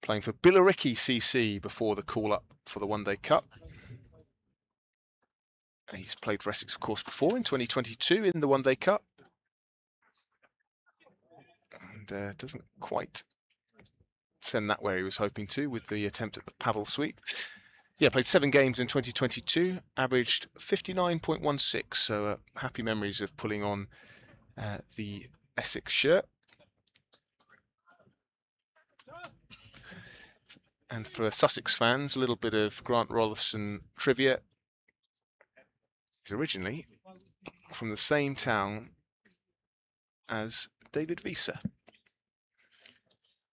playing for Billericay CC before the call-up for the One Day Cup. And he's played for Essex, of course, before in 2022 in the One Day Cup. And doesn't quite send that where he was hoping to with the attempt at the paddle sweep. Yeah, played 7 games in 2022, averaged 59.16, so happy memories of pulling on the Essex shirt. And for Sussex fans, a little bit of Grant Rollithson trivia. He's originally from the same town as David Visa,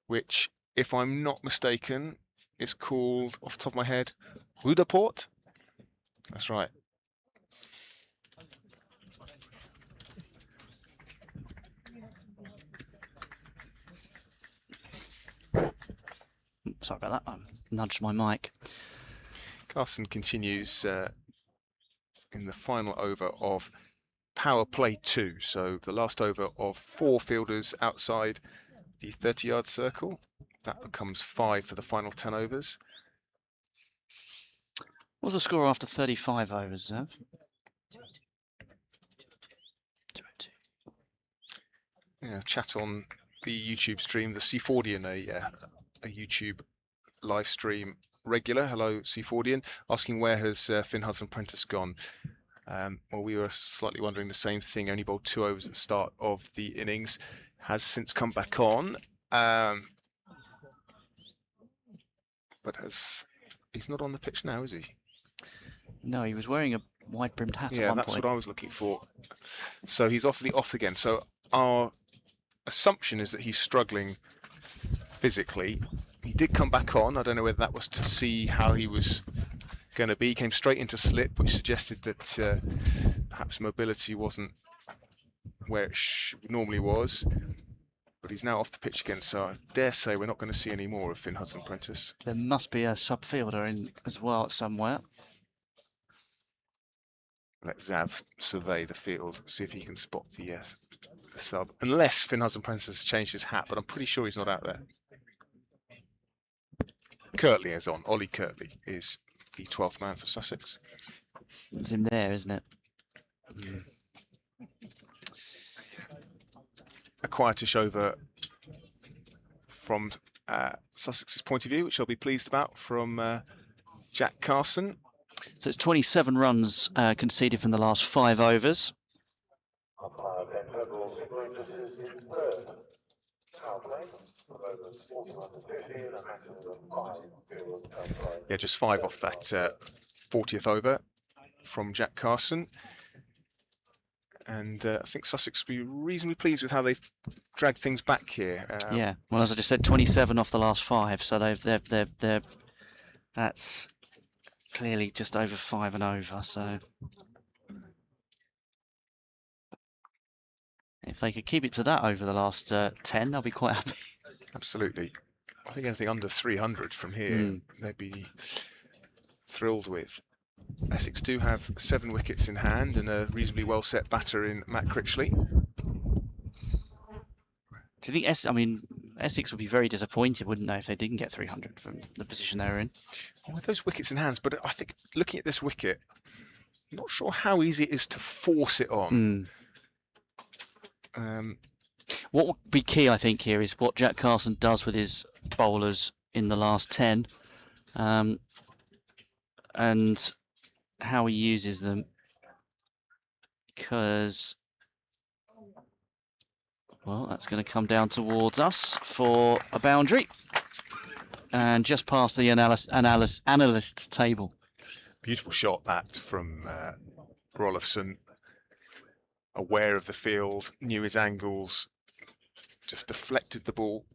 which, if I'm not mistaken, is called, off the top of my head, Rudaport. That's right. Sorry about that, I nudged my mic. Carson continues in the final over of power play 2, so the last over of 4 fielders outside the 30-yard circle. That becomes 5 for the final 10 overs. What was the score after 35 overs, Zev? 2-2. Yeah, chat on the YouTube stream, the Seafordian, a YouTube live stream regular. Hello, Seafordian, asking where has Finn Hudson-Prentice gone? Well, we were slightly wondering the same thing. Only bowled 2 overs at the start of the innings. Has since come back on, but he's not on the pitch now, is he? No, he was wearing a wide-brimmed hat at one point. Yeah, that's what I was looking for. So he's awfully off again. So our assumption is that he's struggling physically. He did come back on. I don't know whether that was to see how he was going to be. He came straight into slip, which suggested that perhaps mobility wasn't where it normally was. But he's now off the pitch again, so I dare say we're not going to see any more of Finn Hudson-Prentice. There must be a sub-fielder in as well somewhere. Let Zav survey the field, see if he can spot the sub. Unless Finn Hudson-Prentice has changed his hat, but I'm pretty sure he's not out there. Kirtley is on. Ollie Kirtley is the 12th man for Sussex. It's him there, isn't it? Mm. A quietish over from Sussex's point of view, which I'll be pleased about, from Jack Carson. So it's 27 runs conceded from the last 5 overs. Yeah, just 5 off that 40th over from Jack Carson. And I think Sussex will be reasonably pleased with how they've dragged things back here. Yeah, well, as I just said, 27 off the last 5, so they're that's clearly just over 5 and over. So if they could keep it to that over the last 10, I'll be quite happy. Absolutely. I think anything under 300 from here, they'd be thrilled with. Essex do have 7 wickets in hand and a reasonably well set batter in Matt Critchley. Do you think Essex would be very disappointed, wouldn't they, if they didn't get 300 from the position they were in? With those wickets in hands, but I think looking at this wicket, I'm not sure how easy it is to force it on. What would be key, I think, here is what Jack Carson does with his bowlers in the last 10, and how he uses them, because, well, that's going to come down towards us for a boundary, and just past the analyst's table. Beautiful shot that from Rolifson, aware of the field, knew his angles, just deflected the ball,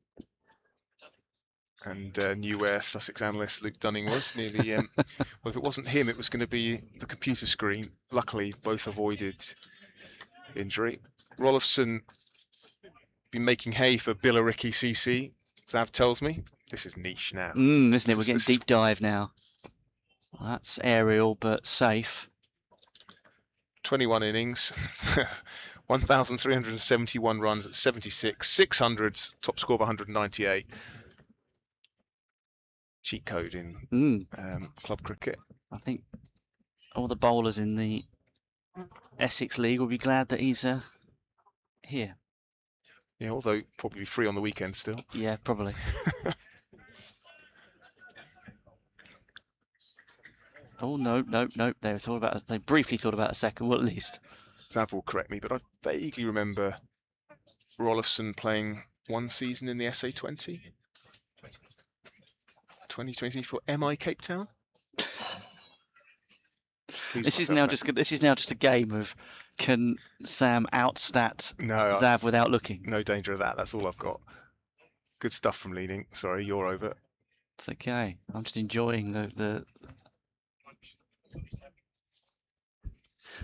and knew where Sussex analyst Luke Dunning was. Nearly, well, if it wasn't him, it was going to be the computer screen. Luckily, both avoided injury. Rolifson been making hay for Billericay CC. Zav tells me this is niche now. Isn't it? We're getting deep dive now. Well, that's aerial but safe. 21 innings, 1,371 runs at 76, 600s, top score of 198. Cheat code in club cricket. I think all the bowlers in the Essex League will be glad that he's here. Yeah, although probably free on the weekend still. Yeah, probably. Oh no! They briefly thought about a second, well, at least. Zav will correct me, but I vaguely remember Rolifson playing 1 season in the SA20. 2020 for MI Cape Town. This is now just a game of, can Sam outstat Zav without looking? No danger of that. That's all I've got. Good stuff from Leaning. Sorry, you're over. It's okay. I'm just enjoying the.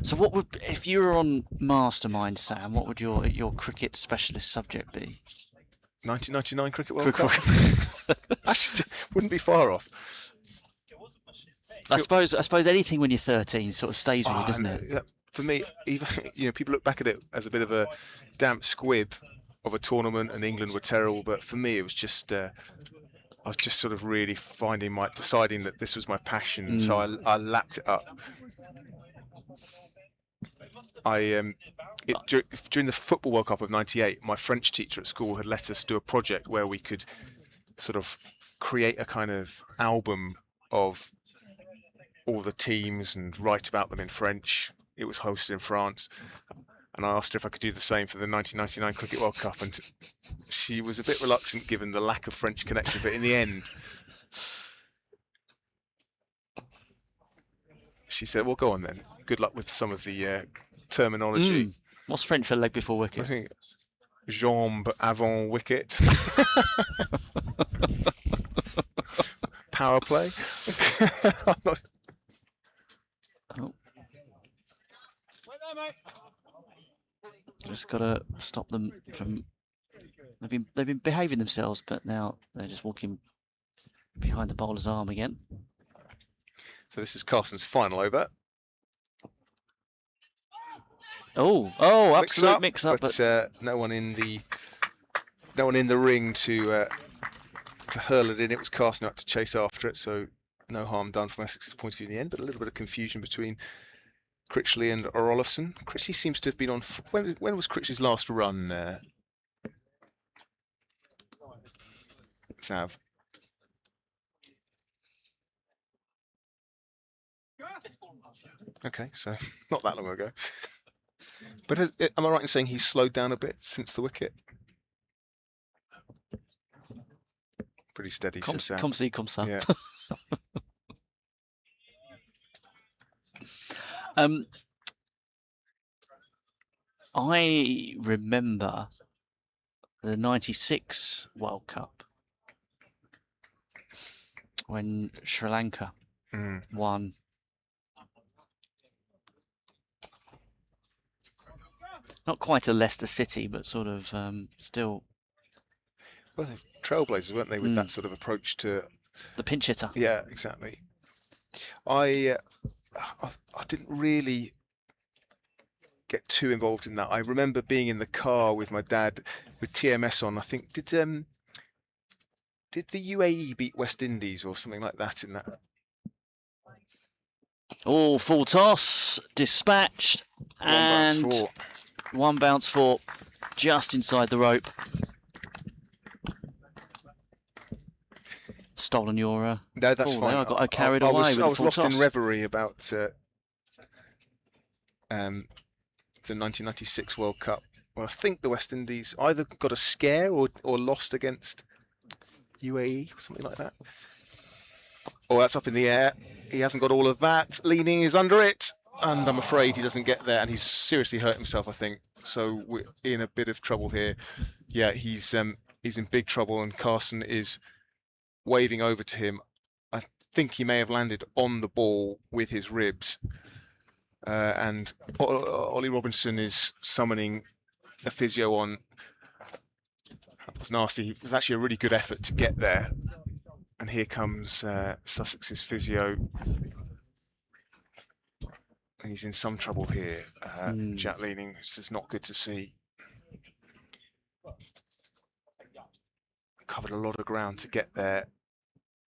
So what would, if you were on Mastermind, Sam, what would your cricket specialist subject be? 1999 Cricket World Cup. Actually, wouldn't be far off. I suppose anything when you're 13 sort of stays with you, doesn't it? For me, even people look back at it as a bit of a damp squib of a tournament, and England were terrible. But for me, it was just I was just sort of really deciding that this was my passion, so I lapped it up. During the Football World Cup of '98, my French teacher at school had let us do a project where we could sort of create a kind of album of all the teams and write about them in French. It was hosted in France, and I asked her if I could do the same for the 1999 Cricket World Cup, and she was a bit reluctant given the lack of French connection, but in the end she said, well, go on then, good luck with some of the terminology. What's French for leg before wicket? I think jambe avant wicket. Power play. Oh. Just gotta stop them from. They've been behaving themselves, but now they're just walking behind the bowler's arm again. So this is Carson's final over. Oh, absolute mix up, but no one in the ring to hurl it in. It was Carson out to chase after it, so no harm done from Essex's point of view in the end. But a little bit of confusion between Critchley and Rolifson. Critchley seems to have been on. When was Critchley's last run? Sav. Okay, so not that long ago. But am I right in saying he's slowed down a bit since the wicket? Pretty steady, Comme says Sam. ci, comme ça. Yeah. I remember the '96 World Cup when Sri Lanka won. Not quite a Leicester City, but sort of still. Well, they're trailblazers, weren't they, with that sort of approach to the pinch hitter? Yeah, exactly. I didn't really get too involved in that. I remember being in the car with my dad with TMS on. I think did the UAE beat West Indies or something like that in that? Oh, full toss, dispatched, and one bounce for just inside the rope. Stolen your no, that's fine. There. I carried away with I was lost toss. in reverie about the 1996 World Cup. Well, I think the West Indies either got a scare or lost against UAE or something like that. Oh, that's up in the air. He hasn't got all of that. Leaning is under it, and I'm afraid he doesn't get there. And he's seriously hurt himself, I think. So we're in a bit of trouble here. Yeah, he's in big trouble, and Carson is waving over to him. I think he may have landed on the ball with his ribs. And Ollie Robinson is summoning a physio on. That was nasty. It was actually a really good effort to get there. And here comes Sussex's physio. And he's in some trouble here. Jack leaning, this is not good to see. Covered a lot of ground to get there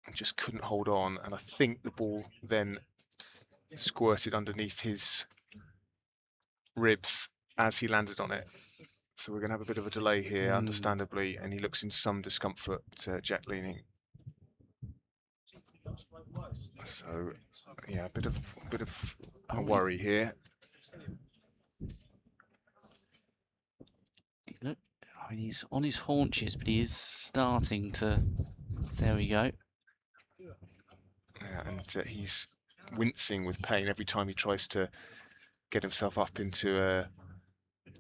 and just couldn't hold on. And I think the ball then squirted underneath his ribs as he landed on it. So we're going to have a bit of a delay here, understandably, and he looks in some discomfort, Jack leaning. So yeah, a bit of a worry here. Look, he's on his haunches, but he is starting to. There we go. Yeah, and he's wincing with pain every time he tries to get himself up into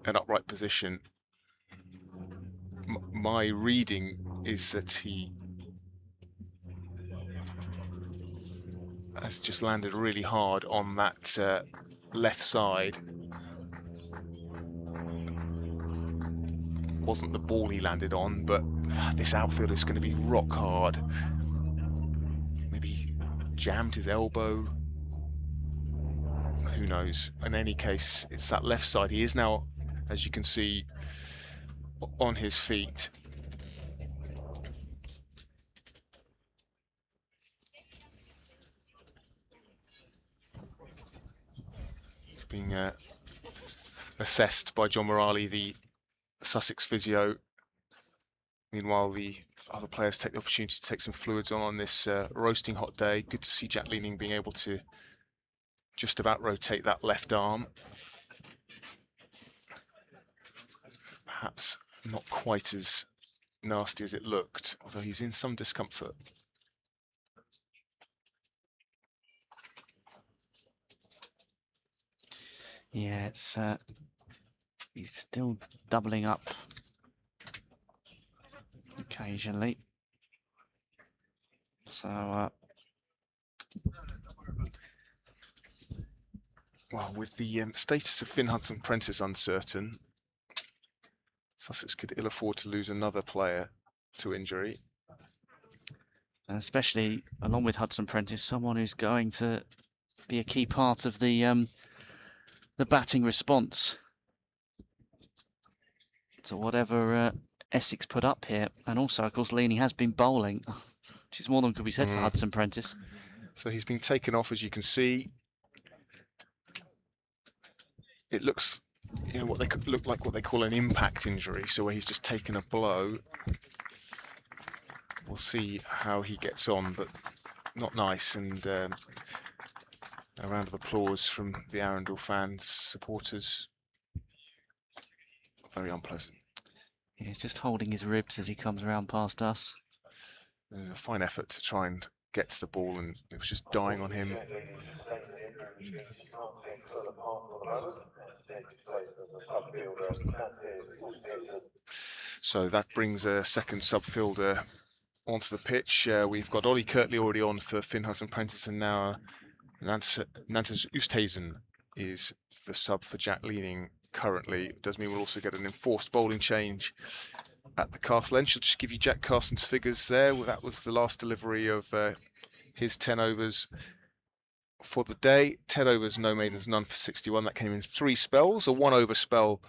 an upright position. My reading is that he has just landed really hard on that left side. Wasn't the ball he landed on, but this outfield is going to be rock hard. Maybe jammed his elbow. Who knows? In any case, it's that left side. He is now, as you can see, on his feet. He's being assessed by John Morali, the Sussex physio. Meanwhile, the other players take the opportunity to take some fluids on this roasting hot day. Good to see Jack Leaning being able to just about rotate that left arm. Perhaps not quite as nasty as it looked, although he's in some discomfort. Yeah, it's he's still doubling up occasionally. So well, with the status of Finn Hudson-Prentice uncertain, Sussex could ill afford to lose another player to injury. Especially along with Hudson-Prentice, someone who's going to be a key part of the batting response to whatever Essex put up here. And also, of course, Leaney has been bowling, which is more than could be said for Hudson-Prentice. So he's been taken off, as you can see. It looks, you know, what they could look like what they call an impact injury, so where he's just taken a blow. We'll see how he gets on, but not nice. And A round of applause from the Arundel fans, supporters. Very unpleasant. He's just holding his ribs as he comes around past us. A fine effort to try and get to the ball, and it was just dying on him. So that brings a second subfielder onto the pitch. We've got Ollie Kirtley already on for Finhuysen Prentice, and now Nantes Oosthuizen is the sub for Jack Leaning currently. It does mean we'll also get an enforced bowling change at the Castle End. She'll just give you Jack Carson's figures there. Well, that was the last delivery of his 10 overs for the day. 10 overs, no maidens, none for 61. That came in 3 spells, a 1 over spell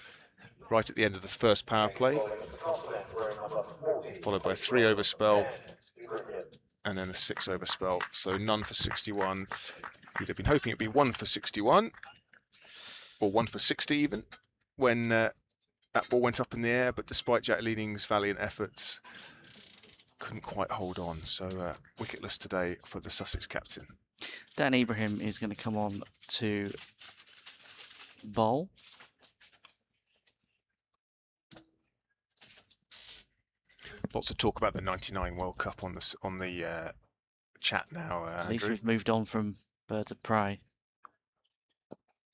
right at the end of the first power play, followed by a 3 over spell, and then a 6 over spell. So none for 61. You'd have been hoping it'd be 1 for 61, or 1 for 60 even, when that ball went up in the air, but despite Jack Leaning's valiant efforts, couldn't quite hold on. So wicketless today for the Sussex captain. Dan Ibrahim is going to come on to bowl. Lots of talk about the '99 World Cup on the chat now. At least Andrew. we've moved on from birds of prey.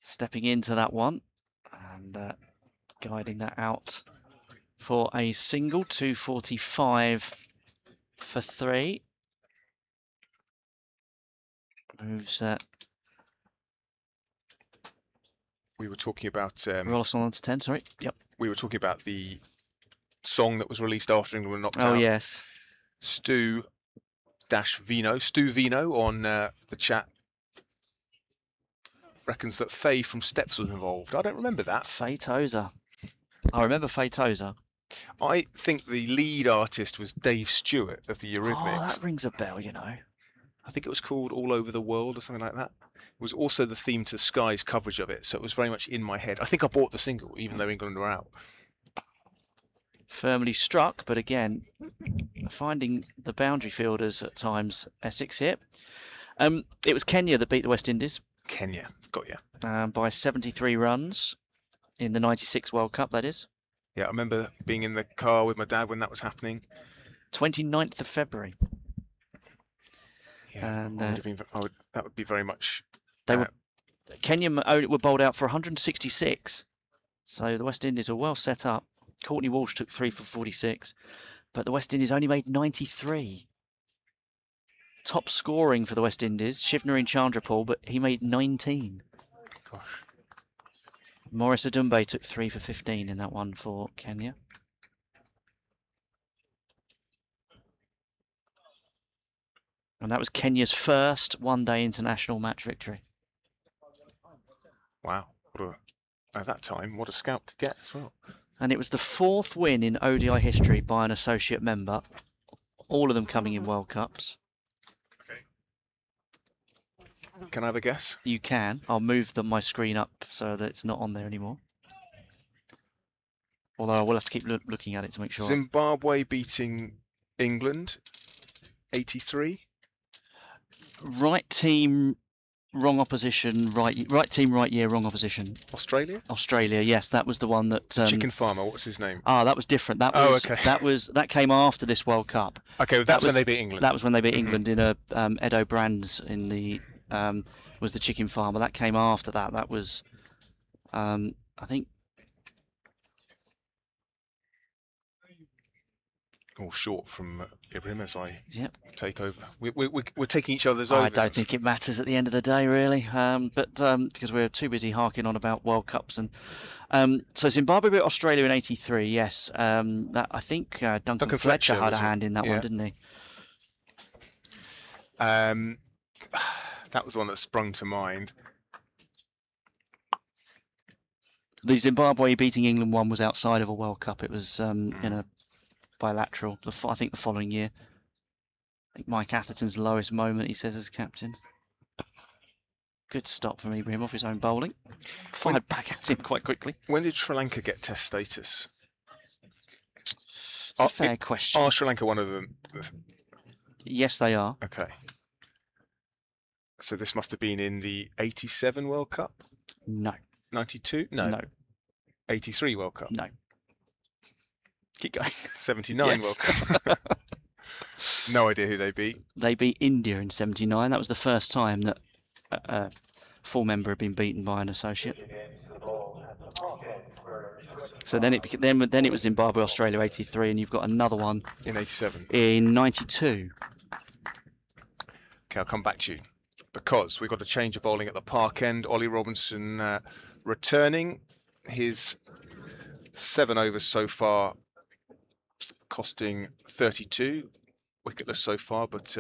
Stepping into that one and guiding that out for a single. 245 for 3. Moves We were talking about Rollison on to 10, sorry. Yep. we were talking about the song that was released after England were knocked Oh, out. yes. Stu Vino on the chat reckons that Faye from Steps was involved. I don't remember that. Faye Tozer. I remember Faye Tozer. I think the lead artist was Dave Stewart of the Eurythmics. Oh, that rings a bell, you know. I think it was called All Over the World or something like that. It was also the theme to Sky's coverage of it, so it was very much in my head. I think I bought the single, even though England were out. Firmly struck, but again, finding the boundary fielders at times, Essex here. It was Kenya that beat the West Indies. Kenya, got you. By 73 runs in the 96 World Cup, that is. Yeah, I remember being in the car with my dad when that was happening. 29th of February. Yeah, And that would be very much. Kenya were bowled out for 166. So the West Indies were well set up. Courtney Walsh took 3 for 46, but the West Indies only made 93. Top scoring for the West Indies, Shivnarine Chandrapal, but he made 19. Gosh. Morris Adumbe took 3 for 15 in that one for Kenya. And that was Kenya's first one-day international match victory. Wow. At that time, what a scout to get as well. And it was the 4th win in ODI history by an associate member, all of them coming in World Cups. Can I have a guess? You can. I'll move my screen up so that it's not on there anymore. Although I will have to keep looking at it to make sure. Zimbabwe beating England, 83. Right team, wrong opposition. Right team, right year, wrong opposition. Australia? Australia, yes, that was the one that. Chicken farmer, what's his name? Ah, that was different. That was that came after this World Cup. Okay, well, that's when they beat England. That was when they beat England in a Ed O'Brands in the was the chicken farmer. That came after that. That was I think. All short from Ibrahim as I Yep. take over. We're taking each other's over. I don't think it matters at the end of the day, really, but because we're too busy harking on about World Cups. And so Zimbabwe beat Australia in '83. Yes, that I think Duncan Fletcher had a hand in that one, didn't he? That was the one that sprung to mind. The Zimbabwe beating England one was outside of a World Cup. It was in a bilateral. I think the following year. I think Mike Atherton's lowest moment, he says, as captain. Good stop from Ibrahim off his own bowling. Fired back at him quite quickly. When did Sri Lanka get Test status? It's a fair question. Are Sri Lanka one of them? Yes, they are. Okay. So this must have been in the 87 World Cup? No. 92? No. No. 83 World Cup? No. Keep going. 79 Yes. World Cup. No idea who they beat. They beat India in '79. That was the first time that a full member had been beaten by an associate. So then it was Zimbabwe, Australia '83, and you've got another one In 87. in '92. Okay, I'll come back to you. Because we've got a change of bowling at the Park End. Ollie Robinson returning. His 7 overs so far, costing 32. Wicketless so far, but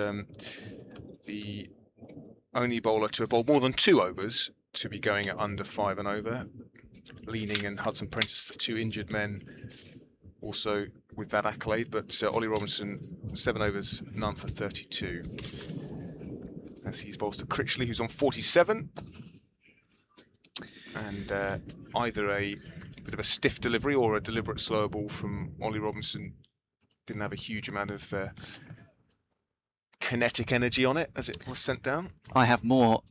the only bowler to have bowled more than 2 overs to be going at under 5 and over. Leaning and Hudson Prentice, the 2 injured men, also with that accolade, but Ollie Robinson, 7 overs, none for 32. As he's bowls to Critchley, who's on 47. And either a bit of a stiff delivery or a deliberate slower ball from Ollie Robinson. Didn't have a huge amount of kinetic energy on it as it was sent down. I have more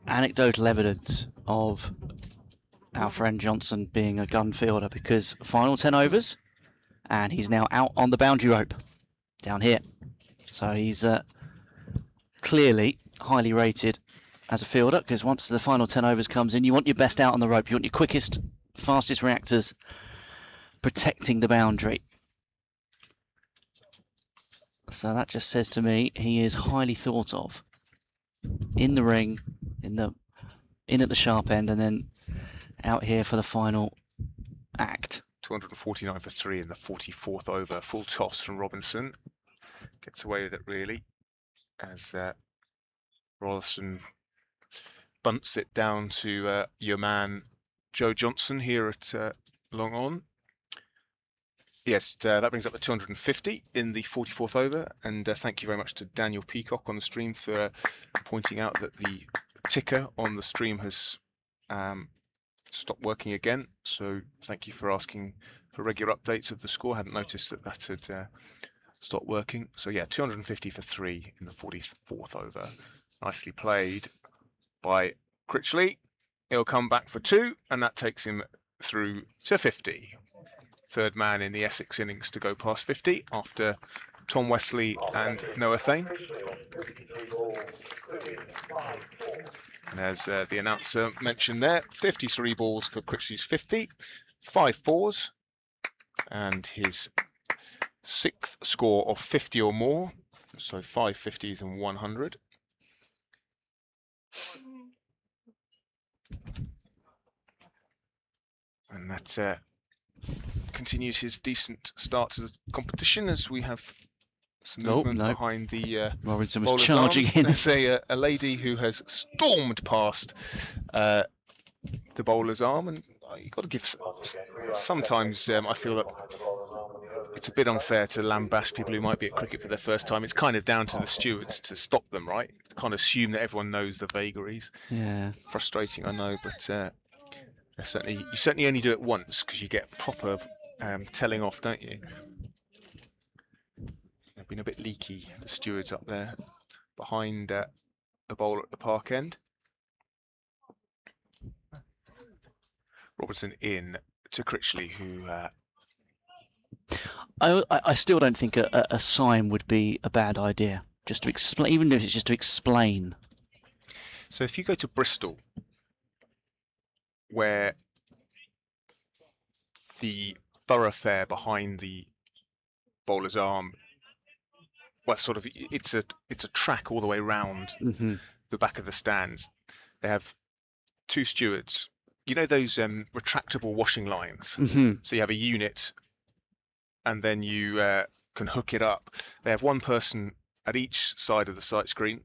anecdotal evidence of our friend Johnson being a gun fielder, because final 10 overs and he's now out on the boundary rope down here. So he's clearly highly rated as a fielder, because once the final 10 overs comes in, you want your best out on the rope. You want your quickest, fastest reactors protecting the boundary. So that just says to me he is highly thought of in the ring, in at the sharp end, and then out here for the final act. 249 for 3 in the 44th over. Full toss from Robinson. Gets away with it really, as Rollison bunts it down to your man Joe Johnson here at Long On. Yes, that brings up the 250 in the 44th over, and thank you very much to Daniel Peacock on the stream for pointing out that the ticker on the stream has stopped working again. So thank you for asking for regular updates of the score. I hadn't noticed that that had stopped working. So yeah, 250 for 3 in the 44th over. Nicely played by Critchley. He'll come back for 2, and that takes him through to 50. Third man in the Essex innings to go past 50 after Tom Wesley and Noah Thane. And as the announcer mentioned there, 53 balls for Critchley's 50, 5 fours, and his 6th score of 50 or more, so 5 50s and 100. And that continues his decent start to the competition, as we have some movement behind the Robinson was charging arms. in. There's a lady who has stormed past the bowler's arm, and you've got to give. Sometimes I feel that it's a bit unfair to lambaste people who might be at cricket for their first time. It's kind of down to the stewards to stop them, right? Can't assume that everyone knows the vagaries. Yeah. Frustrating, I know, but you certainly only do it once, because you get proper telling off, don't you? They've been a bit leaky, the stewards up there behind the bowler at the Park End. Robertson in to Critchley, who I still don't think a sign would be a bad idea, just to explain, even if it's just to explain. So if you go to Bristol, where the thoroughfare behind the bowler's arm, well, sort of, it's a track all the way round the back of the stands. They have 2 stewards. You know those retractable washing lines? So you have a unit, and then you can hook it up. They have 1 person at each side of the sight screen.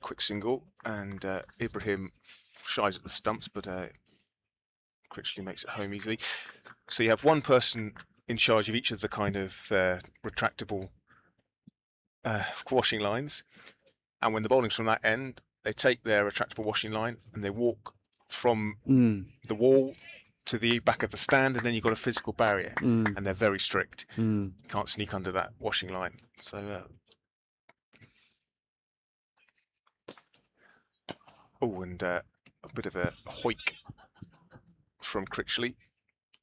Quick single, and Ibrahim shies at the stumps, but Critchley makes it home easily. So you have 1 person in charge of each of the kind of retractable washing lines, and when the bowling's from that end, they take their retractable washing line and they walk from the wall to the back of the stand, and then you've got a physical barrier, and they're very strict. You can't sneak under that washing line. So Oh, and a bit of a hoik from Critchley.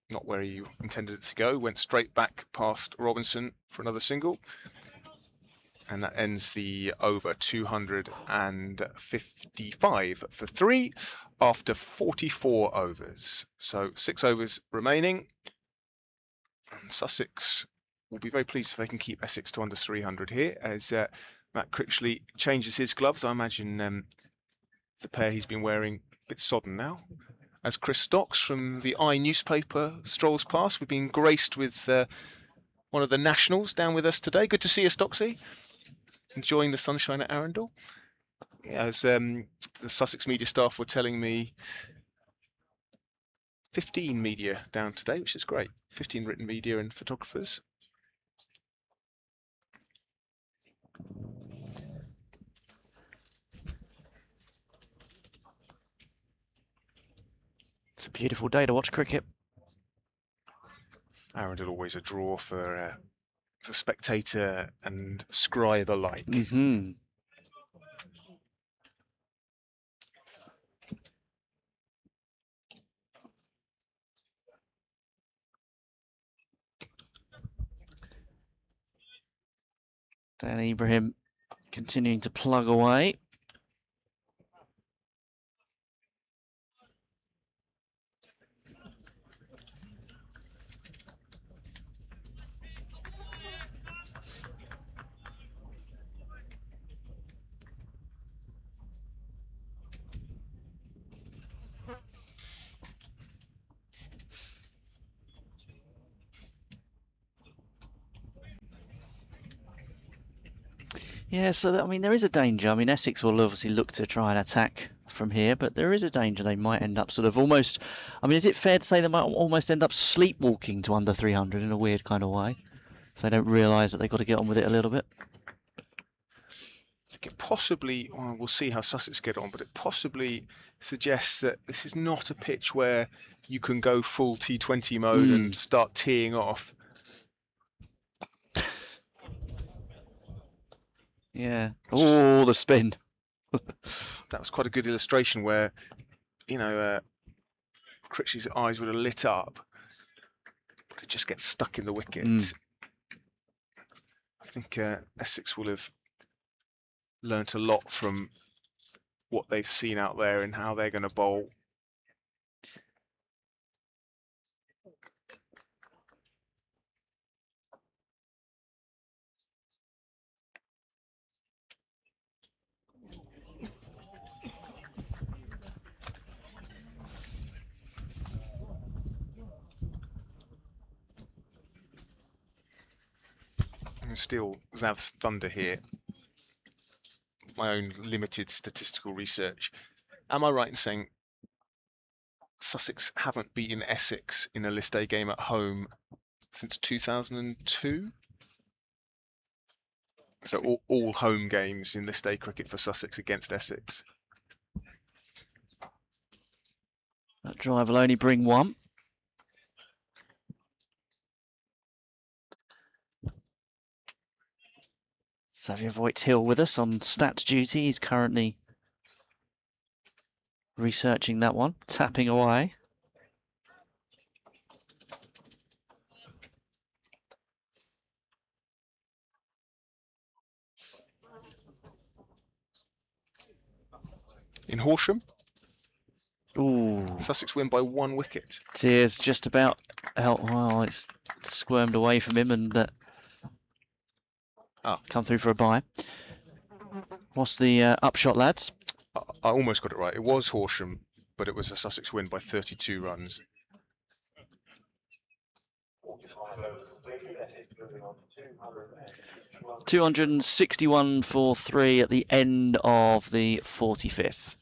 Not where he intended it to go. Went straight back past Robinson for another single. And that ends the over 255 for 3 after 44 overs. So 6 overs remaining. And Sussex will be very pleased if they can keep Essex to under 300 here, as Matt Critchley changes his gloves. I imagine the pair he's been wearing a bit sodden now. As Chris Stocks from the I newspaper strolls past, we've been graced with one of the nationals down with us today. Good to see you, Stocksy. Enjoying the sunshine at Arundel. Yeah, as the Sussex media staff were telling me, 15 media down today, which is great. 15 written media and photographers. It's a beautiful day to watch cricket. Arundel always a draw for spectator and scribe alike. Mm-hmm. Dan Ibrahim continuing to plug away. Yeah, so I mean, there is a danger. I mean, Essex will obviously look to try and attack from here, but there is a danger they might end up sort of almost. I mean, is it fair to say they might almost end up sleepwalking to under 300 in a weird kind of way if they don't realise that they've got to get on with it a little bit? I think it possibly, well, we'll see how Sussex get on, but it possibly suggests that this is not a pitch where you can go full T20 mode and start teeing off. Yeah. Oh, the spin. That was quite a good illustration where, you know, Critchley's eyes would have lit up, but it just gets stuck in the wicket. I think Essex will have learnt a lot from what they've seen out there and how they're going to bowl. And still Zav's thunder here. My own limited statistical research. Am I right in saying Sussex haven't beaten Essex in a List A game at home since 2002? So all home games in List A cricket for Sussex against Essex. That drive will only bring one. Xavier Voigt-Hill with us on stats duty. He's currently researching that one, tapping away. In Horsham, Ooh, Sussex win by 1 wicket. Tears just about out. Well, it's squirmed away from him and come through for a bye. What's the upshot, lads? I almost got it right. It was Horsham, but it was a Sussex win by 32 runs. $261 for 3 at the end of the 45th.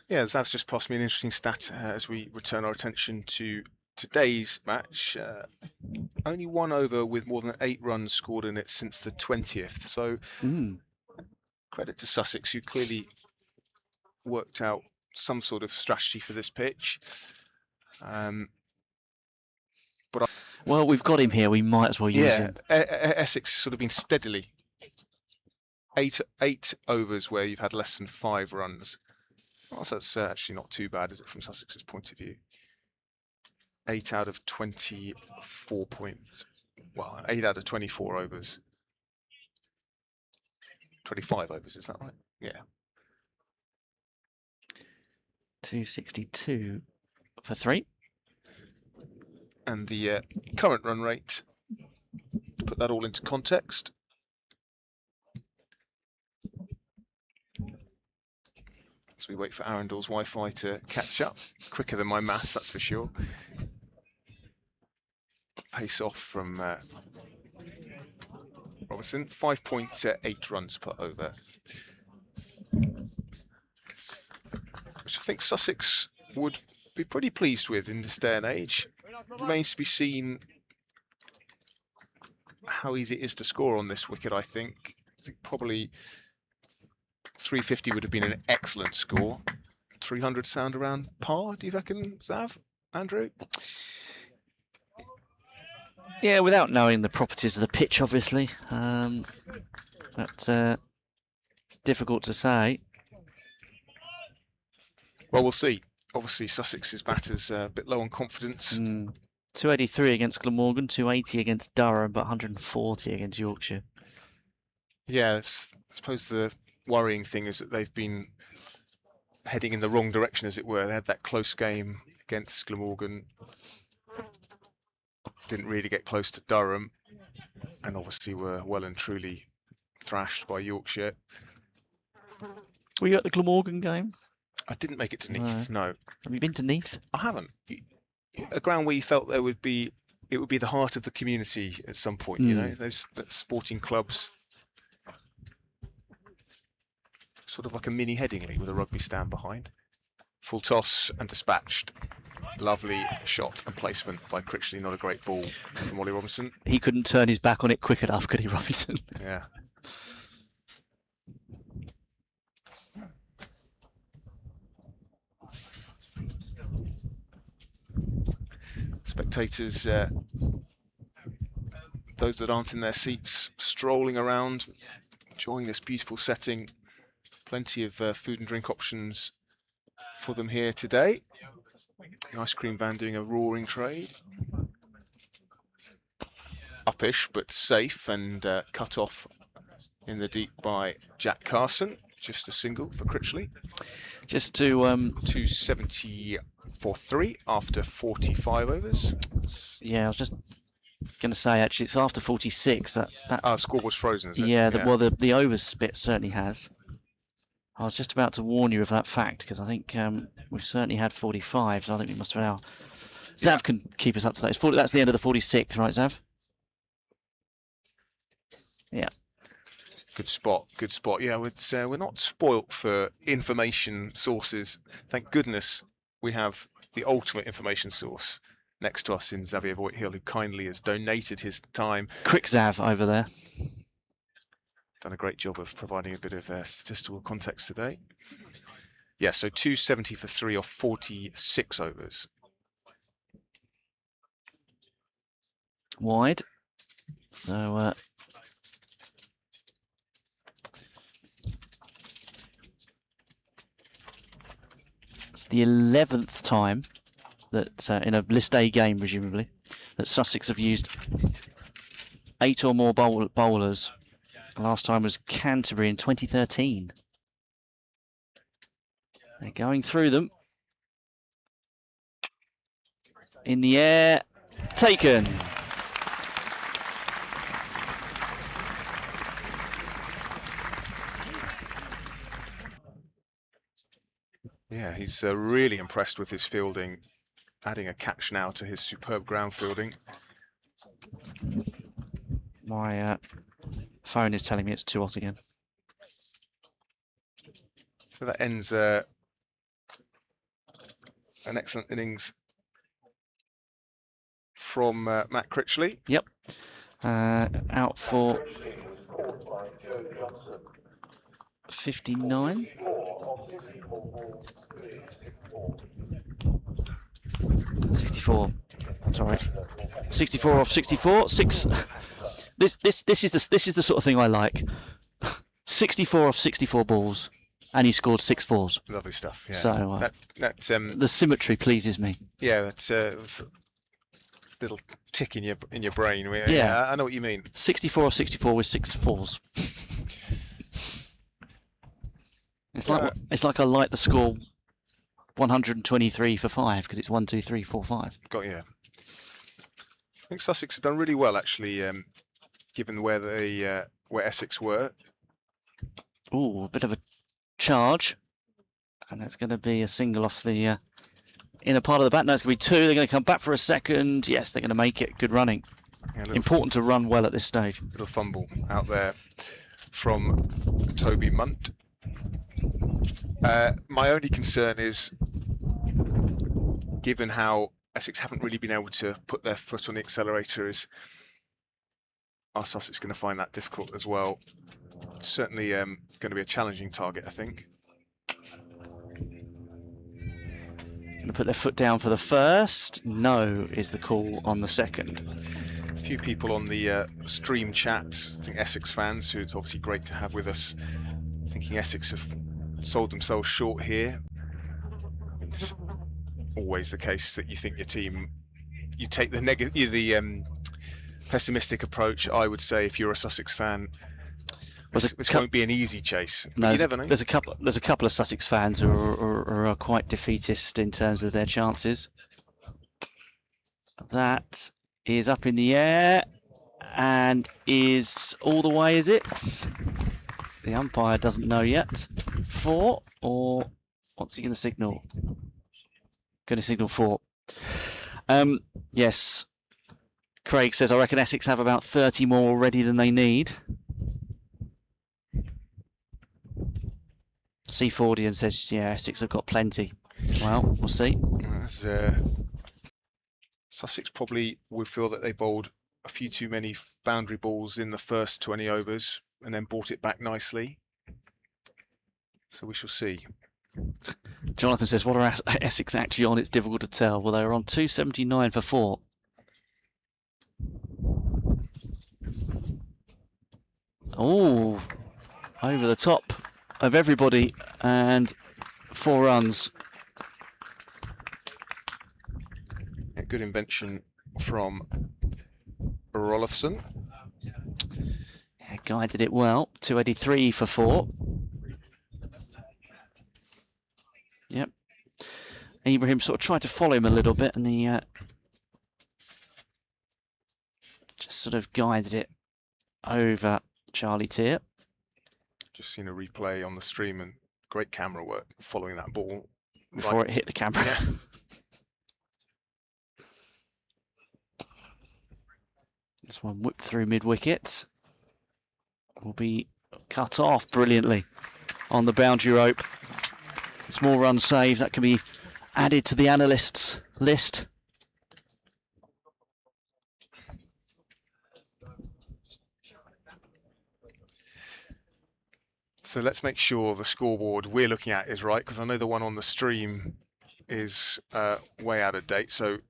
Yeah, that's just passed me an interesting stat as we return our attention to today's match. Only one over with more than 8 runs scored in it since the 20th. So credit to Sussex, who clearly worked out some sort of strategy for this pitch. Well, we've got him here. We might as well use him. Essex has sort of been steadily eight overs where you've had less than 5 runs. Well, so that's actually not too bad, is it, from Sussex's point of view? 8 out of 24 points. Well, 8 out of 24 overs. 25 overs, is that right? Yeah. 262 for 3. And the current run rate, to put that all into context, as we wait for Arundel's Wi-Fi to catch up, quicker than my maths, that's for sure. Pace off from Robertson, 5.8 runs per over, which I think Sussex would be pretty pleased with in this day and age. Remains to be seen how easy it is to score on this wicket, I think. Probably 350 would have been an excellent score. 300 sound around par, do you reckon, Zav? Andrew? Yeah, without knowing the properties of the pitch, obviously. But it's difficult to say. Well, we'll see. Obviously, Sussex's batters a bit low on confidence. 283 against Glamorgan, 280 against Durham, but 140 against Yorkshire. Yeah, I suppose the worrying thing is that they've been heading in the wrong direction, as it were. They had that close game against Glamorgan. Didn't really get close to Durham, and obviously were well and truly thrashed by Yorkshire. Were you at the Glamorgan game? I didn't make it to Neath, no. Have you been to Neath? I haven't. A ground where you felt it would be the heart of the community at some point, you know, those sporting clubs. Sort of like a mini Headingley with a rugby stand behind. Full toss and dispatched. Lovely shot and placement by Critchley, not a great ball from Ollie Robinson. He couldn't turn his back on it quick enough, could he, Robinson? Yeah. Spectators, those that aren't in their seats, strolling around, enjoying this beautiful setting. Plenty of food and drink options for them here today. The ice cream van doing a roaring trade. Uppish, but safe, and cut off in the deep by Jack Carson. Just a single for Critchley. Just to 270 for 3 after 45 overs. Yeah, I was just going to say, actually, it's after 46. That Score was frozen, is it? Yeah, well, the overs bit certainly has. I was just about to warn you of that fact, because I think we've certainly had 45, so I think we must have now. Zav can keep us up to date. That's the end of the 46th, right, Zav? Yeah. Good spot, good spot. Yeah, we're not spoilt for information sources. Thank goodness we have the ultimate information source next to us in Xavier Voigthill, who kindly has donated his time. Quick Zav over there. Done a great job of providing a bit of statistical context today. Yeah, so 270 for 3 off 46 overs. Wide. So it's the 11th time that in a List A game, presumably, that Sussex have used 8 or more bowlers. Last time was Canterbury in 2013. They're going through them. In the air, taken. Yeah, he's really impressed with his fielding, adding a catch now to his superb ground fielding. My phone is telling me it's too hot again. So that ends an excellent innings from Matt Critchley. Yep. Out for 59. $64. Sorry. 64 off 64. 6. This is the sort of thing I like. 64 off 64 balls, and he scored 6 fours. Lovely stuff. Yeah. So that's the symmetry pleases me. yeah, that's a little tick in your brain. Yeah. I know what you mean. 64 off 64 with 6 fours. It's like I like the score 123 for 5 because it's 1, 2, 3, 4, 5. Got you. I think Sussex have done really well actually, given where Essex were. Ooh, a bit of a charge, and that's going to be a single off the inner part of the bat. No, it's going to be 2. They're going to come back for a second. Yes, they're going to make it. Good running. Yeah, Important to run well at this stage. Little fumble out there from Toby Munt. My only concern is, given how Essex haven't really been able to put their foot on the accelerator, is are Sussex going to find that difficult as well? Certainly going to be a challenging target, I think. Going to put their foot down for the first. No is the call on the second. A few people on the stream chat, I think Essex fans, who it's obviously great to have with us, thinking Essex have sold themselves short here. It's always the case that you think your team, you take the pessimistic approach. I would say if you're a Sussex fan, this won't be an easy chase. No, you never know. There's a couple of Sussex fans who are quite defeatist in terms of their chances. That is up in the air and is all the way, is it? The umpire doesn't know yet. 4, or what's he going to signal? Going to signal 4. Yes. Craig says, I reckon Essex have about 30 more already than they need. C40 says, yeah, Essex have got plenty. Well, we'll see. Sussex probably would feel that they bowled a few too many boundary balls in the first 20 overs and then brought it back nicely. So we shall see. Jonathan says, what are Essex actually on? It's difficult to tell. Well, they were on 279 for 4. Oh, over the top of everybody and 4 runs. A good invention from Rolifson. Yeah, guided it well. 283 for 4. Yep. Ibrahim sort of tried to follow him a little bit, and he just sort of guided it over Charlie Tier. Just seen a replay on the stream, and great camera work following that ball before it hit the camera. Yeah. This one whipped through mid-wicket. Will be cut off brilliantly on the boundary rope. Small run save that can be added to the analysts' list. So let's make sure the scoreboard we're looking at is right, because I know the one on the stream is way out of date. So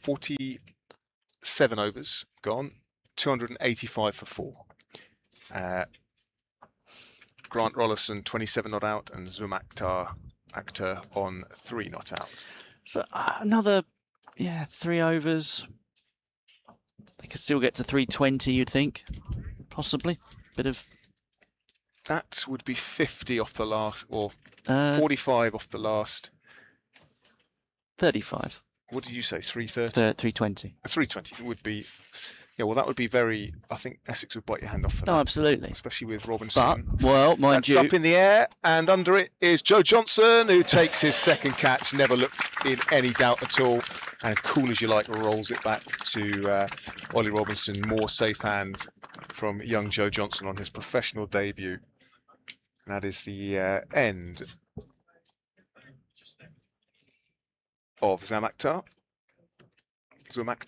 47 overs gone, 285 for 4. Grant Rollison 27 not out, and Zum Akhtar on 3 not out. So another, 3 overs. They could still get to 320, you'd think, possibly. Bit of. That would be 50 off the last, or 45 off the last. 35. What did you say? 330. 320. 320 would be. Yeah, well, that would be very. I think Essex would bite your hand off for that. Oh, absolutely. Especially with Robinson. But, well, mind you. That's up in the air, and under it is Joe Johnson, who takes his second catch, never looked in any doubt at all, and cool as you like, rolls it back to Ollie Robinson. More safe hands from young Joe Johnson on his professional debut. And that is the end of Zum Akhtar,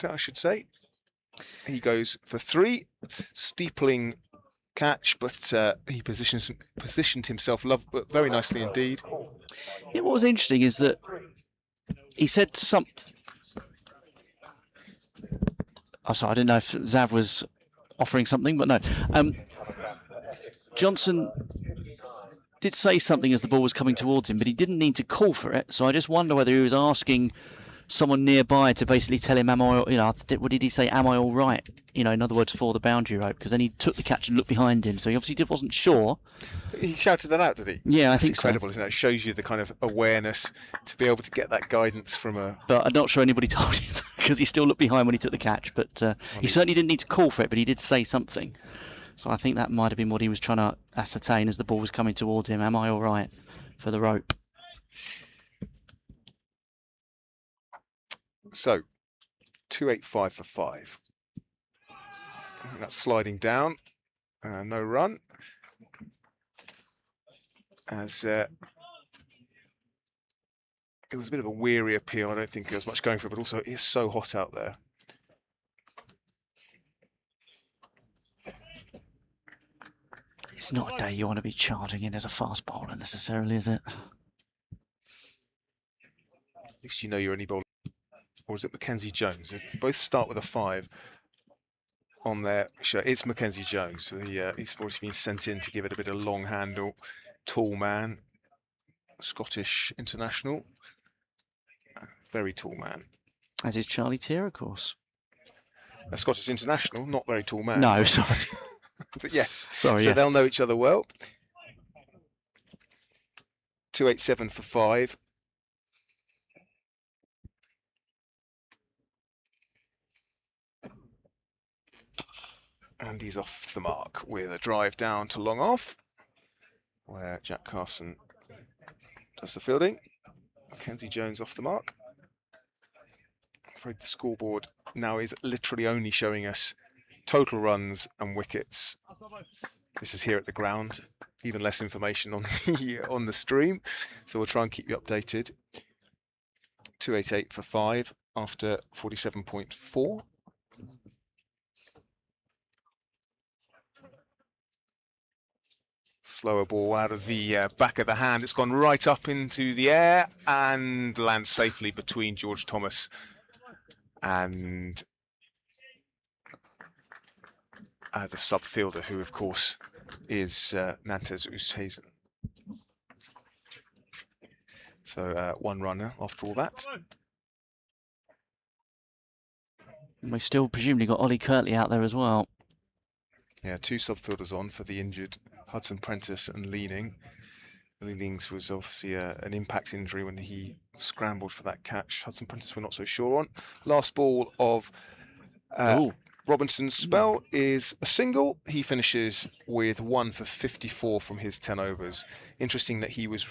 I should say. He goes for 3, steepling catch, but he positioned himself very nicely indeed. Yeah, what was interesting is that he said something. Oh, sorry, I didn't know if Zav was offering something, but no. Johnson did say something as the ball was coming towards him, but he didn't need to call for it. So I just wonder whether he was asking someone nearby to basically tell him, am I, what did he say? Am I all right? In other words, for the boundary rope, because then he took the catch and looked behind him. So he obviously wasn't sure. He shouted that out, did he? Yeah, That's I think incredible, so. Isn't it? It shows you the kind of awareness to be able to get that guidance from a... But I'm not sure anybody told him, because he still looked behind when he took the catch. But he certainly didn't need to call for it, but he did say something. So I think that might have been what he was trying to ascertain as the ball was coming towards him. Am I all right for the rope? So, 285 for 5. That's sliding down. No run. As it was a bit of a weary appeal. I don't think there was much going for it, but also it is so hot out there. It's not a day you want to be charging in as a fast bowler necessarily, is it? At least you know you're any bowler. Or is it Mackenzie Jones? They both start with a 5 on their shirt. It's Mackenzie Jones. He's obviously been sent in to give it a bit of long handle. Tall man. Scottish international. Very tall man. As is Charlie Tier, of course. A Scottish international, not very tall man. No, sorry. But yes. Sorry, so yes. They'll know each other well. 287 for 5. And he's off the mark with a drive down to long off, where Jack Carson does the fielding. Mackenzie Jones off the mark. I'm afraid the scoreboard now is literally only showing us total runs and wickets. This is here at the ground. Even less information on the stream, so we'll try and keep you updated. 288 for 5 after 47.4. Slower ball out of the back of the hand. It's gone right up into the air and lands safely between George Thomas and the sub fielder, who of course is Nantes Oosthuizen. So one runner after all that. And we've still presumably got Ollie Kirtley out there as well. Yeah, 2 sub-fielders on for the injured Hudson Prentice and Leaning. Leanings was obviously an impact injury when he scrambled for that catch. Hudson Prentice we're not so sure on. Last ball of Robinson's spell is a single. He finishes with 1 for 54 from his 10 overs. Interesting that he was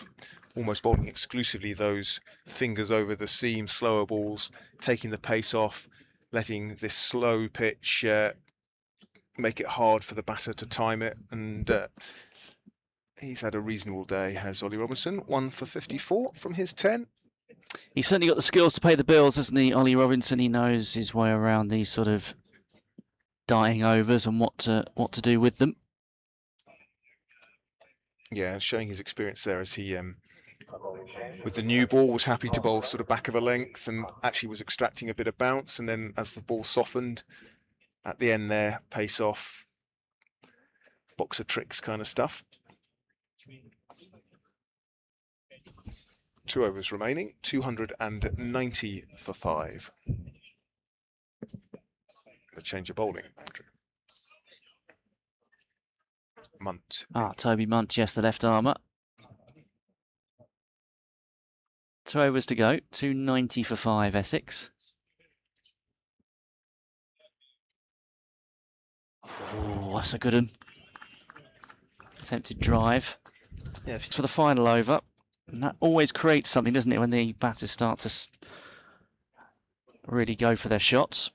almost bowling exclusively those fingers over the seam, slower balls, taking the pace off, letting this slow pitch make it hard for the batter to time it, and he's had a reasonable day, has Ollie Robinson. 1 for 54 from his 10. He's certainly got the skills to pay the bills, hasn't he, Ollie Robinson? He knows his way around these sort of dying overs and what to do with them. Yeah, showing his experience there as he, with the new ball, was happy to bowl sort of back of a length and actually was extracting a bit of bounce, and then as the ball softened, at the end there, pace off, boxer tricks kind of stuff. 2 overs remaining, 290 for 5. A change of bowling, Andrew. Munt. Toby Munt, yes, the left armour. 2 overs to go, 290 for 5, Essex. Oh, that's a good one. Attempted drive. Yeah, For the final over. And that always creates something, doesn't it, when the batters start to really go for their shots.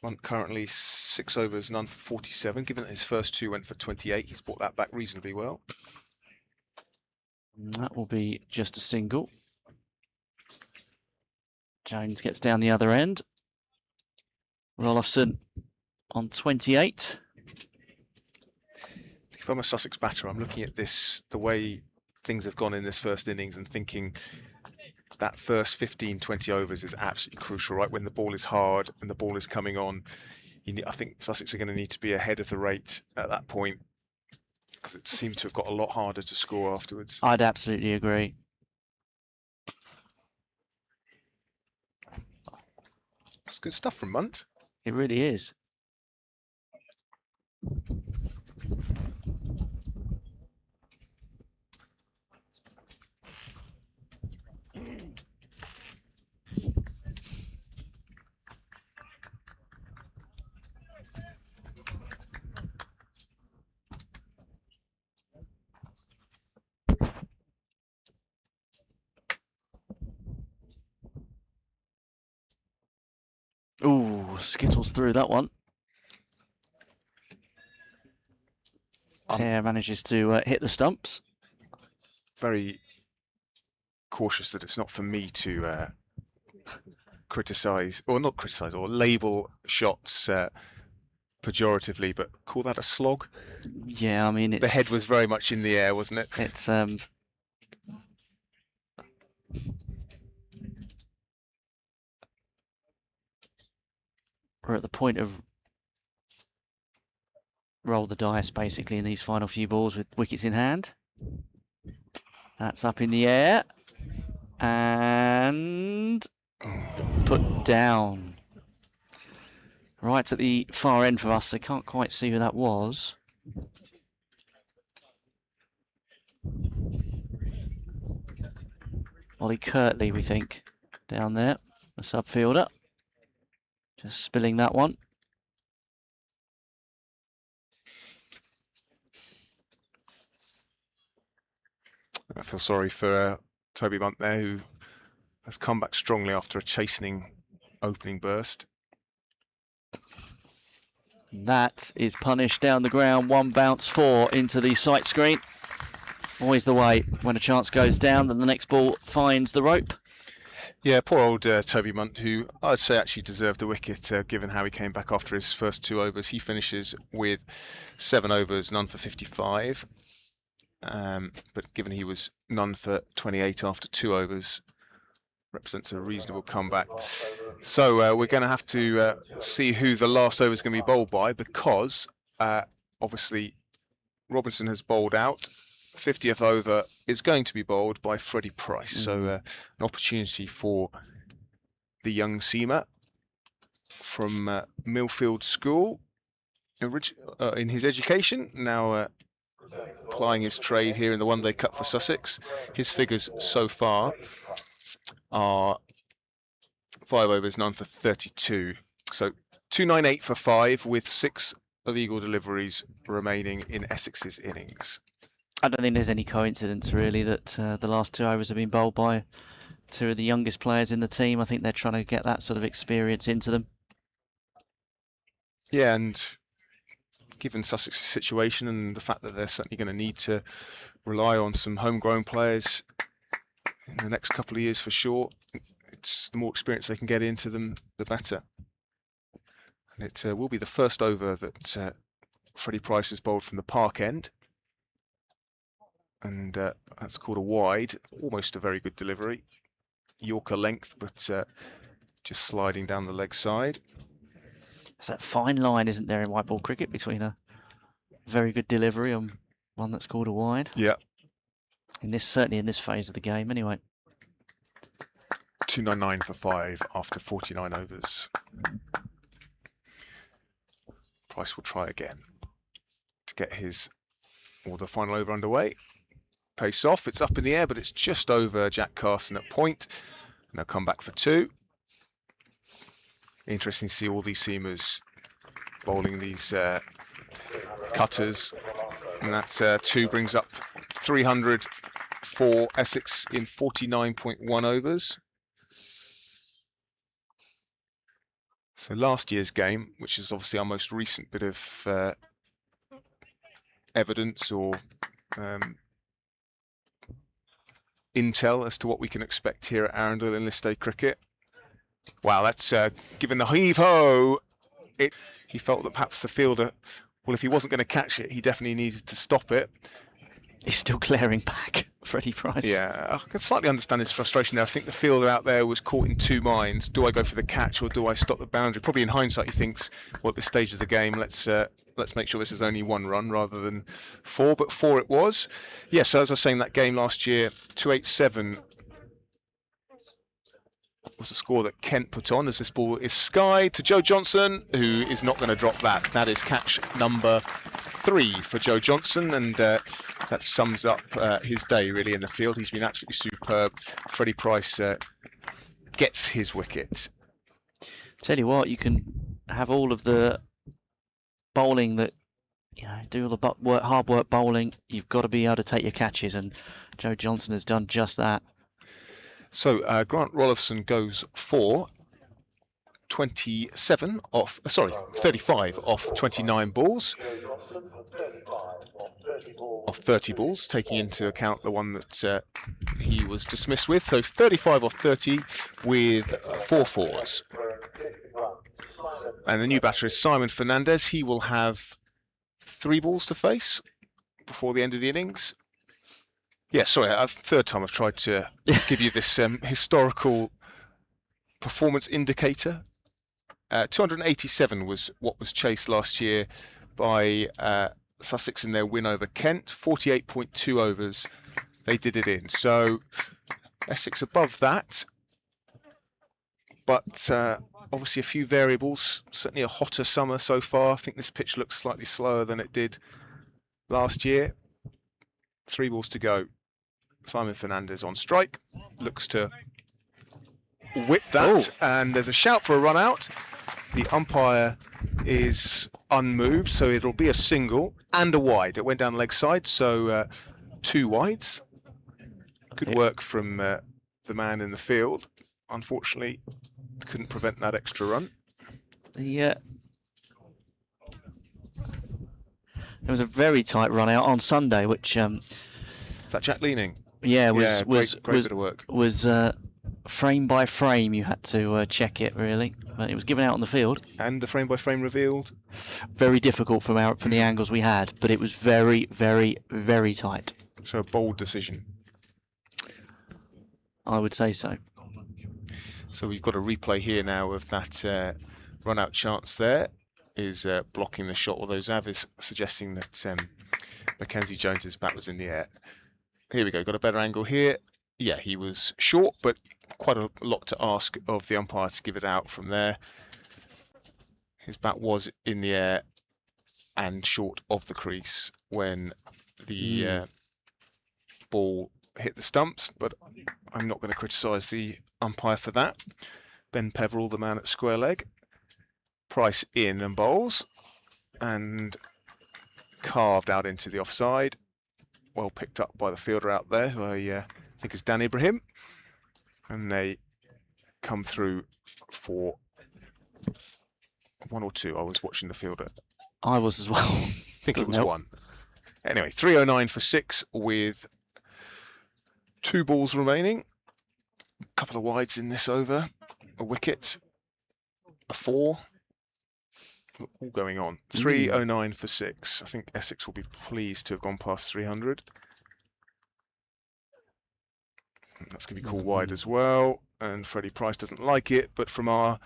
Munt currently 6 overs, none for 47. Given that his first 2 went for 28, he's brought that back reasonably well. And that will be just a single. Jones gets down the other end. Rolofson on 28. If I'm a Sussex batter, I'm looking at this, the way things have gone in this first innings, and thinking that first 15, 20 overs is absolutely crucial, right? When the ball is hard and the ball is coming on, I think Sussex are going to need to be ahead of the rate at that point, because it seemed to have got a lot harder to score afterwards. I'd absolutely agree. That's good stuff from Munt. It really is. Ooh, skittles through that one. Tear manages to hit the stumps. Very cautious that it's not for me to criticise, or not criticise, or label shots pejoratively, but call that a slog. Yeah, I mean, the head was very much in the air, wasn't it? It's we're at the point of roll the dice basically in these final few balls with wickets in hand. That's up in the air and put down. Right at the far end for us. I can't quite see who that was. Ollie Kirtley, we think, down there, the subfielder. Just spilling that one. I feel sorry for Toby Munt there, who has come back strongly after a chastening opening burst. That is punished down the ground. One bounce, 4 into the sight screen. Always the way. When a chance goes down, then the next ball finds the rope. Yeah, poor old Toby Munt, who I'd say actually deserved the wicket, given how he came back after his first 2 overs. He finishes with 7 overs, none for 55. But given he was none for 28 after 2 overs, represents a reasonable comeback. So we're going to have to see who the last over is going to be bowled by, because obviously Robinson has bowled out. 50th over is going to be bowled by Freddie Price. So an opportunity for the young seamer from Millfield School in his education, now applying his trade here in the one-day cup for Sussex. His figures so far are 5 overs, none for 32. So 298 for 5, with 6 illegal deliveries remaining in Essex's innings. I don't think there's any coincidence really that the last 2 overs have been bowled by 2 of the youngest players in the team. I think they're trying to get that sort of experience into them. Yeah, and given Sussex's situation and the fact that they're certainly going to need to rely on some homegrown players in the next couple of years for sure, it's the more experience they can get into them, the better. And it will be the first over that Freddie Price has bowled from the park end. And that's called a wide, almost a very good delivery. Yorker length, but just sliding down the leg side. There's that fine line, isn't there, in white ball cricket between a very good delivery and one that's called a wide? Yeah. Certainly in this phase of the game, anyway. 299 for 5 after 49 overs. Price will try again to get the final over underway. Pace off, it's up in the air, but it's just over Jack Carson at point. And they'll come back for 2. Interesting to see all these seamers bowling these cutters. And that 2 brings up 300 for Essex in 49.1 overs. So last year's game, which is obviously our most recent bit of evidence or intel as to what we can expect here at Arundel in list day cricket. Wow, that's given the heave-ho. He felt that perhaps the fielder, well, if he wasn't going to catch it, he definitely needed to stop it. He's still glaring back Freddie Price. Yeah, I can slightly understand his frustration there. I think the fielder out there was caught in two minds. Do I go for the catch or do I stop the boundary? Probably in hindsight he thinks, well, at this stage of the game, let's make sure this is only one run rather than four, but four it was. Yeah, so as I was saying, that game last year, 287 was the score that Kent put on as this ball is skied to Joe Johnson, who is not going to drop that. That is catch number 3 for Joe Johnson, and that sums up his day really in the field. He's been absolutely superb. Freddie Price gets his wicket. Tell you what, you can have all of the bowling that, do all the hard work bowling. You've got to be able to take your catches, and Joe Johnson has done just that. So Grant Rolifson goes for 35 off 29 balls. Off 30 balls, taking into account the one that he was dismissed with. So 35 off 30 with 4 fours. And the new batter is Simon Fernandez. He will have 3 balls to face before the end of the innings. Yeah, sorry, third time I've tried to give you this historical performance indicator. 287 was what was chased last year by Sussex in their win over Kent. 48.2 overs they did it in. So Essex above that, but obviously a few variables. Certainly a hotter summer so far. I think this pitch looks slightly slower than it did last year. 3 balls to go. Simon Fernandez on strike, looks to whip that, and there's a shout for a run out. The umpire is unmoved, so it'll be a single and a wide. It went down the leg side, so 2 wides. Good work from the man in the field. Unfortunately, couldn't prevent that extra run. There was a very tight run out on Sunday, which Is that Jack Leaning? great bit of work. Was frame by frame. You had to check it really, but it was given out on the field. And the frame by frame revealed. Very difficult from the angles we had, but it was very, very, very tight. So a bold decision. I would say so. So we've got a replay here now of that run out chance there. Is blocking the shot, although Zav is suggesting that Mackenzie Jones's bat was in the air. Here we go, got a better angle here. Yeah, he was short, but quite a lot to ask of the umpire to give it out from there. His bat was in the air and short of the crease when the ball hit the stumps, but I'm not going to criticise the umpire for that. Ben Peverell, the man at square leg. Price in and bowls, and carved out into the offside. Well picked up by the fielder out there, who I think is Dan Ibrahim. And they come through for 1 or 2. I was watching the fielder. I was as well. I think it was 1. Anyway, 309 for 6 with 2 balls remaining. A couple of wides in this over. A wicket. A 4. All going on. 309 for 6. I think Essex will be pleased to have gone past 300. That's going to be called wide as well. And Freddie Price doesn't like it, but from our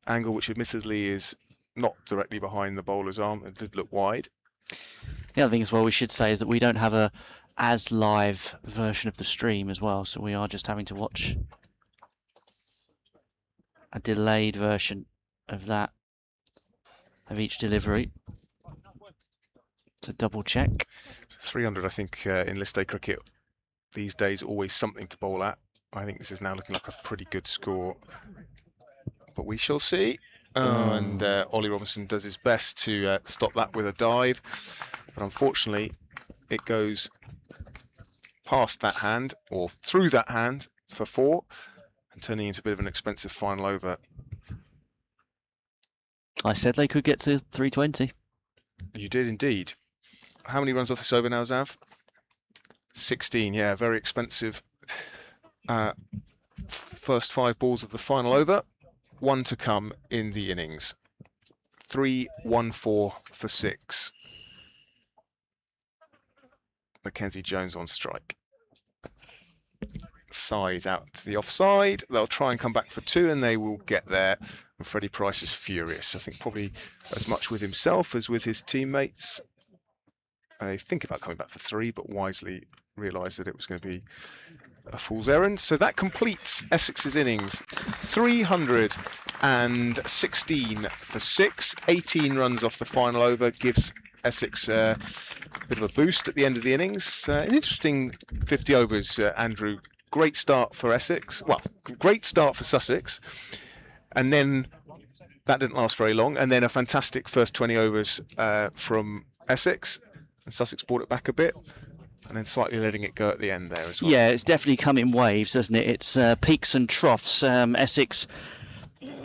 angle, which admittedly is not directly behind the bowler's arm, it did look wide. The other thing as well we should say is that we don't have a as live version of the stream as well, so we are just having to watch a delayed version of that, of each delivery, to double check. 300, I think, in list day cricket these days, always something to bowl at. I think this is now looking like a pretty good score, but we shall see. And Ollie Robinson does his best to stop that with a dive, but unfortunately it goes past that hand, or through that hand, for 4, and turning into a bit of an expensive final over. I said they could get to 320. You did indeed. How many runs off this over now, Zav? 16, yeah, very expensive. First 5 balls of the final over. 1 to come in the innings. 3-1-4 for 6. Mackenzie Jones on strike. Side out to the offside. They'll try and come back for 2, and they will get there. And Freddie Price is furious. I think probably as much with himself as with his teammates. They think about coming back for 3, but wisely realised that it was going to be a fool's errand. So that completes Essex's innings. 316 for 6. 18 runs off the final over gives Essex a bit of a boost at the end of the innings. An interesting 50 overs, Andrew. Great start for Essex. Well, great start for Sussex. And then that didn't last very long. And then a fantastic first 20 overs from Essex. And Sussex brought it back a bit. And then slightly letting it go at the end there as well. Yeah, it's definitely come in waves, doesn't it? It's peaks and troughs. Essex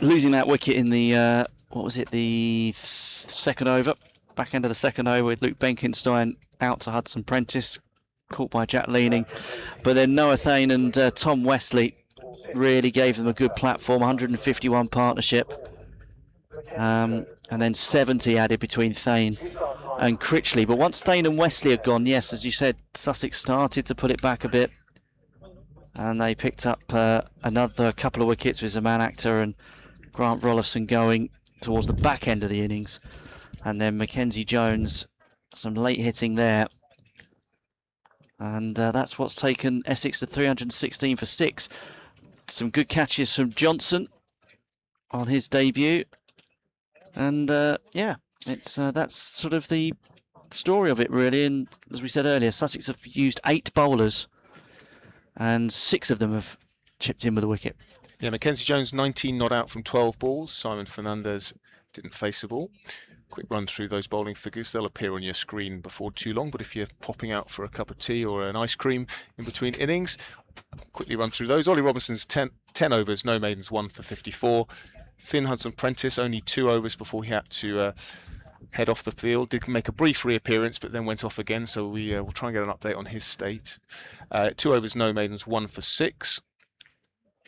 losing that wicket in the, what was it, the second over. Back end of the second over with Luke Benkenstein out to Hudson Prentice. Caught by Jack Leaning, but then Noah Thane and Tom Wesley really gave them a good platform. 151 partnership, and then 70 added between Thane and Critchley. But once Thane and Wesley are gone, yes, as you said, Sussex started to put it back a bit, and they picked up another couple of wickets with Zaman Akhtar and Grant Rollifson going towards the back end of the innings, and then Mackenzie Jones, some late hitting there. And that's what's taken Essex to 316 for 6. Some good catches from Johnson on his debut. And yeah, it's that's sort of the story of it, really. And as we said earlier, Sussex have used 8 bowlers, and 6 of them have chipped in with a wicket. Yeah, Mackenzie Jones 19 not out from 12 balls. Simon Fernandez didn't face a ball. Quick run through those bowling figures. They'll appear on your screen before too long, but if you're popping out for a cup of tea or an ice cream in between innings, quickly run through those. Ollie Robinson's 10 overs, no maidens, 1 for 54. Finn Hudson-Prentice, only 2 overs before he had to head off the field. Did make a brief reappearance, but then went off again, so we will try and get an update on his state. 2 overs, no maidens, 1 for 6.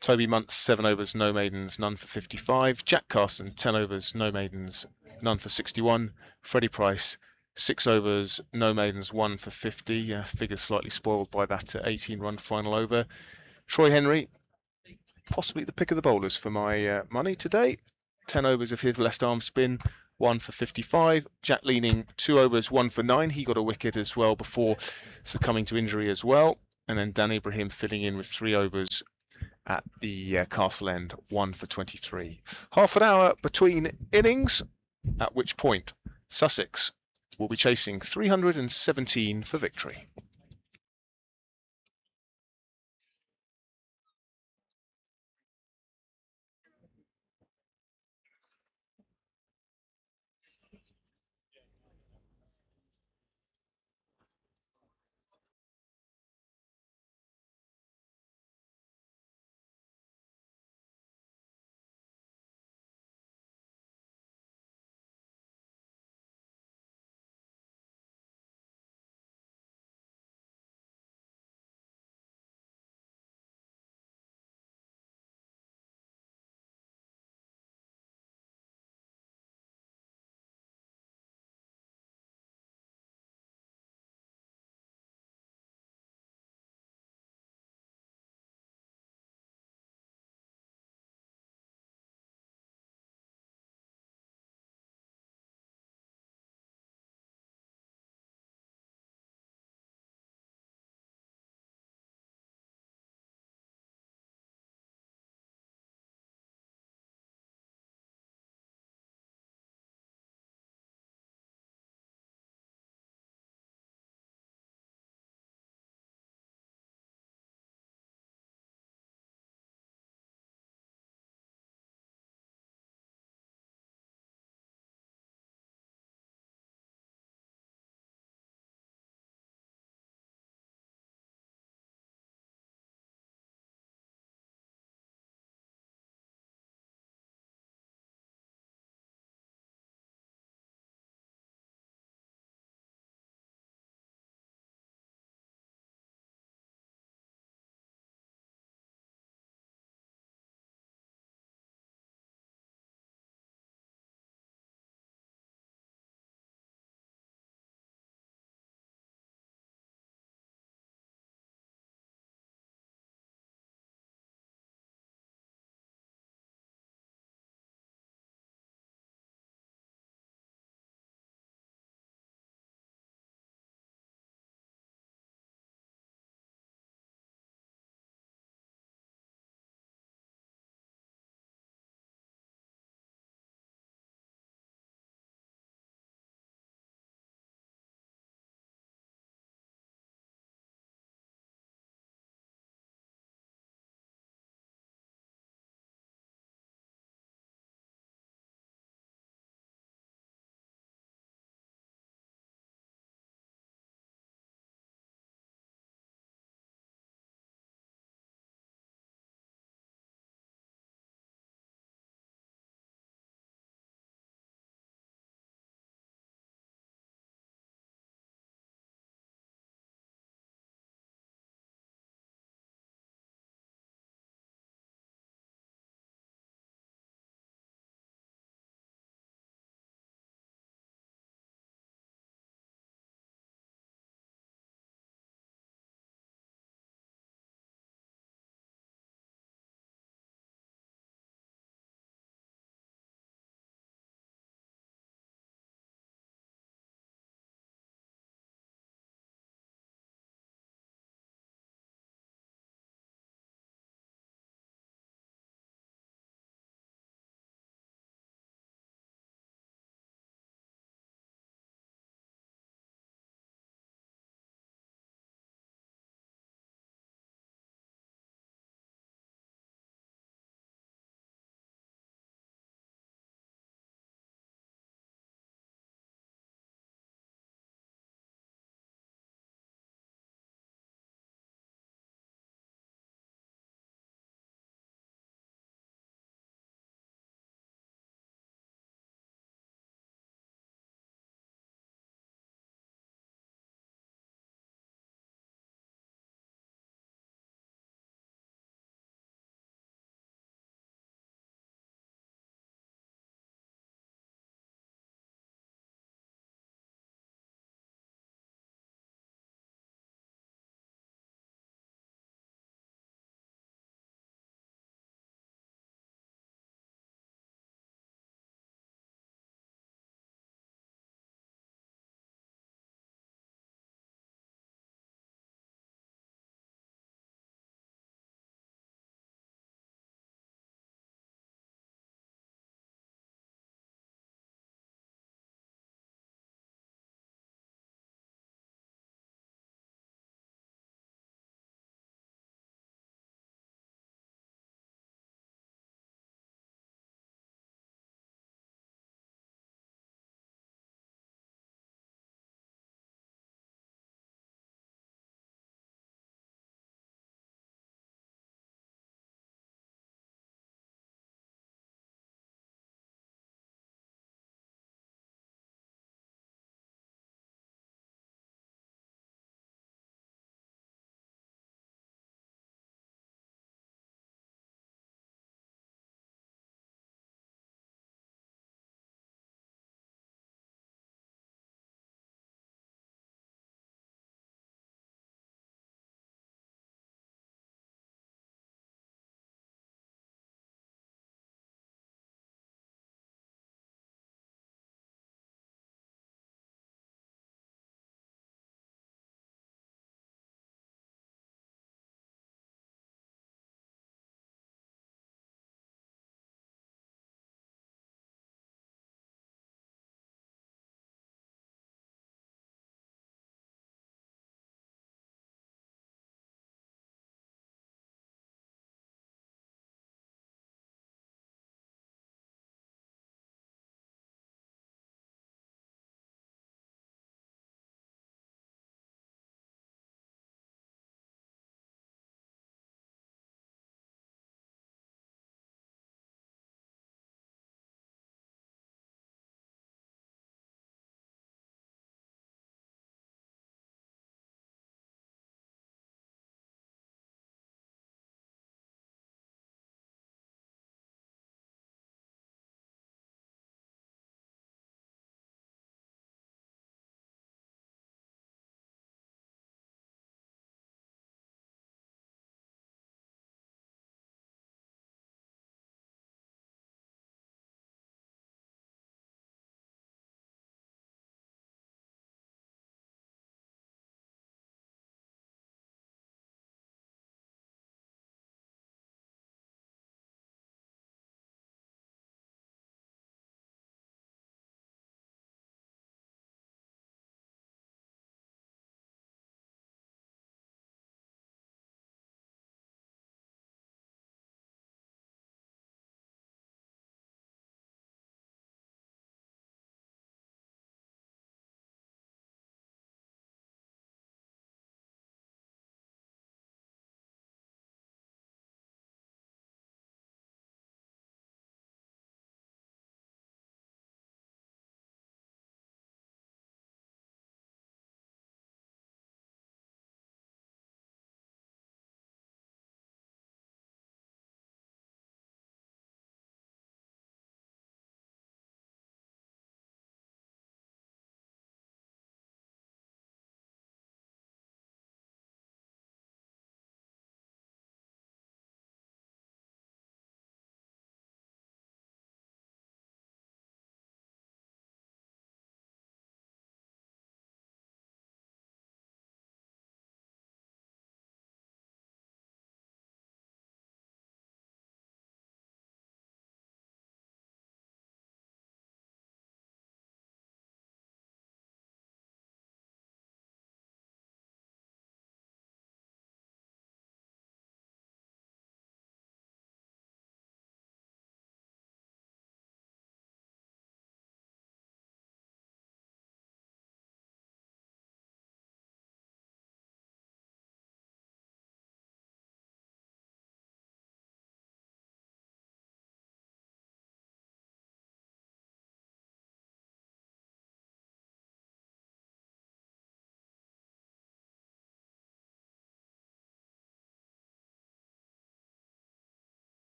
Toby Muntz, 7 overs, no maidens, none for 55. Jack Carson, 10 overs, no maidens, none for 61. Freddie Price, 6 overs, no maidens, 1 for 50. Figures slightly spoiled by that 18-run final over. Troy Henry, possibly the pick of the bowlers for my money today. 10 overs of his left arm spin, 1 for 55. Jack Leaning, 2 overs, 1 for 9. He got a wicket as well before succumbing to injury as well. And then Dan Ibrahim filling in with 3 overs at the Castle End, 1 for 23. Half an hour between innings, at which point Sussex will be chasing 317 for victory.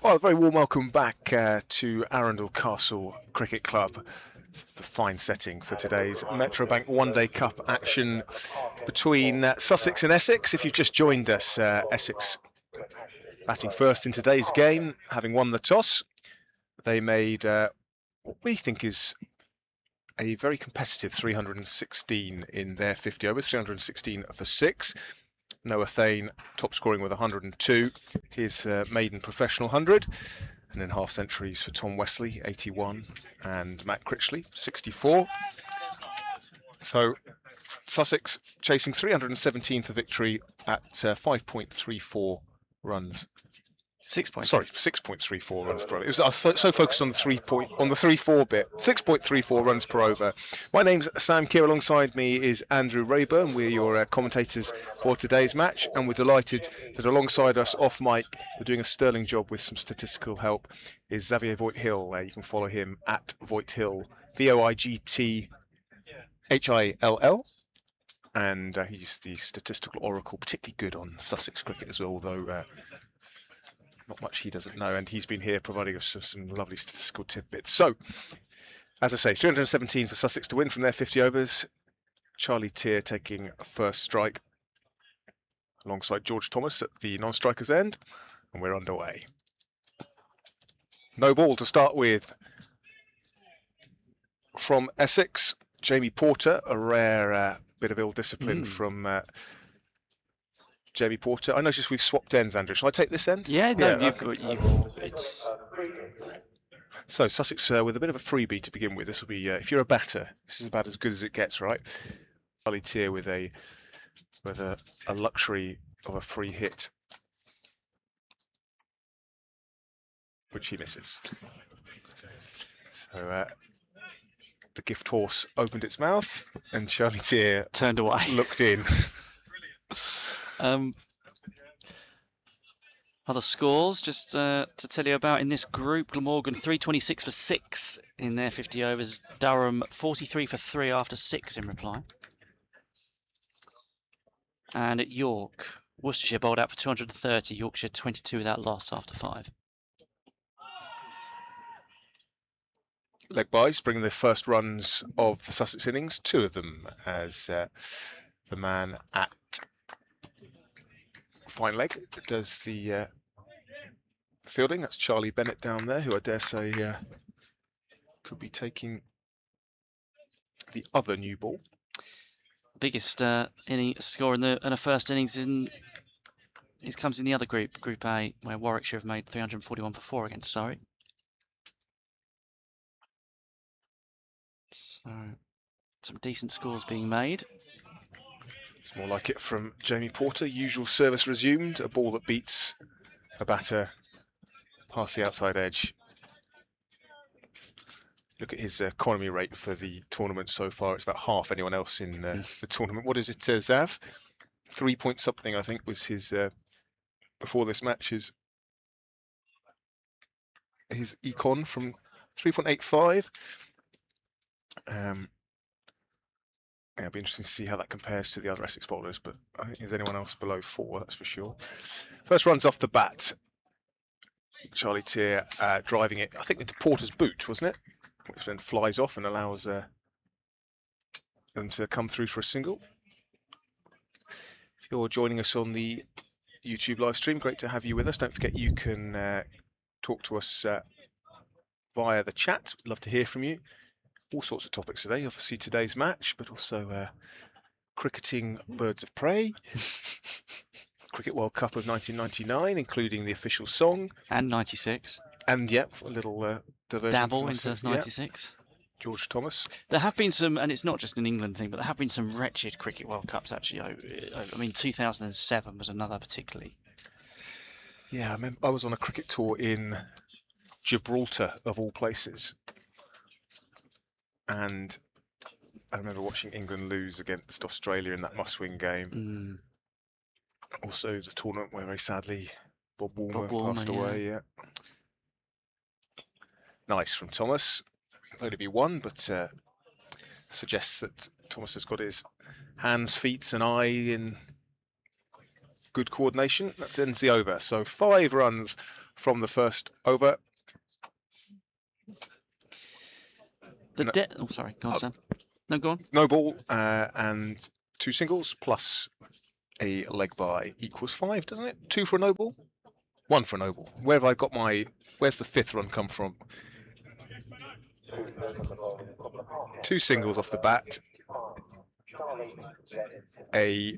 Well, a very warm welcome back to Arundel Castle Cricket Club. The fine setting for today's Metrobank One Day Cup action between Sussex and Essex. If you've just joined us, Essex batting first in today's game, having won the toss. They made what we think is a very competitive 316 in their 50 overs, 316 for 6. Noah Thane top scoring with 102, his maiden professional 100, and then half centuries for Tom Wesley, 81, and Matt Critchley, 64. So Sussex chasing 317 for victory at 5.34 runs. 6.34 runs per over. I was so focused on the 3-4 bit. 6.34 runs per over. My name's Sam Keir. Alongside me is Andrew Rayburn. We're your commentators for today's match, and we're delighted that alongside us off mic, we're doing a sterling job with some statistical help, is Xavier Voigt-Hill. You can follow him at Voigt-Hill, VOIGTHILL. And he's the statistical oracle, particularly good on Sussex cricket as well, although not much he doesn't know, and he's been here providing us some lovely statistical tidbits. So, as I say, 317 for Sussex to win from their 50 overs. Charlie Tier taking first strike alongside George Thomas at the non-striker's end, and we're underway. No ball to start with from Essex. Jamie Porter, a rare bit of ill discipline from Jamie Porter. I noticed we've swapped ends, Andrew. Shall I take this end? Yeah, no, it's... So Sussex with a bit of a freebie to begin with. This will be, if you're a batter, this is about as good as it gets, right? Charlie Tier with a luxury of a free hit, which he misses. So the gift horse opened its mouth, and Charlie Tier turned away, looked in. Other scores just to tell you about in this group: Glamorgan 326 for 6 in their 50 overs. Durham 43 for 3 after 6 in reply. And at York, Worcestershire bowled out for 230. Yorkshire 22 without loss after 5. Leg byes bringing the first runs of the Sussex innings, 2 of them as the man at fine leg does the fielding. That's Charlie Bennett down there, who I dare say could be taking the other new ball. Biggest inning score in a first innings comes in the other group, Group A, where Warwickshire have made 341 for 4 against Surrey. So some decent scores being made. It's more like it from Jamie Porter. Usual service resumed. A ball that beats a batter past the outside edge. Look at his economy rate for the tournament so far. It's about half anyone else in the tournament. What is it, Zav? 3 point something, I think, was his before this match. His econ from 3.85. Yeah, it'll be interesting to see how that compares to the other Essex bowlers, but I think there's anyone else below 4, that's for sure. First runs off the bat. Charlie Tier driving it, I think, into Porter's boot, wasn't it? Which then flies off and allows them to come through for a single. If you're joining us on the YouTube live stream, great to have you with us. Don't forget you can talk to us via the chat. We'd love to hear from you. All sorts of topics today, obviously today's match, but also cricketing birds of prey, Cricket World Cup of 1999, including the official song. And 96. And, yeah, a little diversion. Dabble into 96. Yeah. George Thomas. There have been some, and it's not just an England thing, but there have been some wretched Cricket World Cups, actually. I mean, 2007 was another particularly. Yeah, I remember I was on a cricket tour in Gibraltar, of all places. And I remember watching England lose against Australia in that must-win game. Also, the tournament where very sadly Bob Woolmer passed away. Yeah. Nice from Thomas. Only be one, but suggests that Thomas has got his hands, feet, and eye in good coordination. That ends the over. So 5 runs from the first over. Oh, sorry. Go on, Sam. No, go on. No ball and 2 singles plus a leg bye equals 5, doesn't it? 2 for a no ball, 1 for a no ball. Where have I got my? Where's the 5th run come from? 2 singles off the bat, a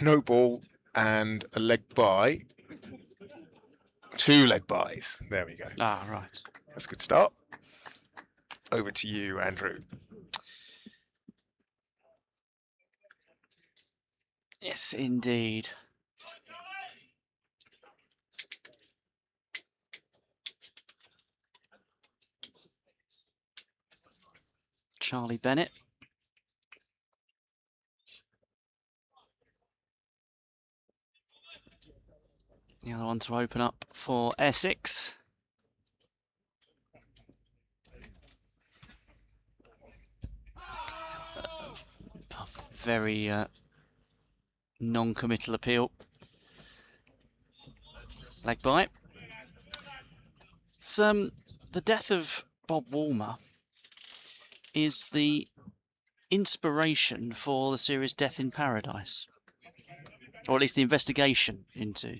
no ball and a leg bye. 2 leg byes. There we go. Ah, right. That's a good start. Over to you, Andrew. Yes, indeed. Charlie Bennett. The other one to open up for Essex. Very non-committal appeal. Leg bite. The death of Bob Woolmer is the inspiration for the series Death in Paradise, or at least the investigation into.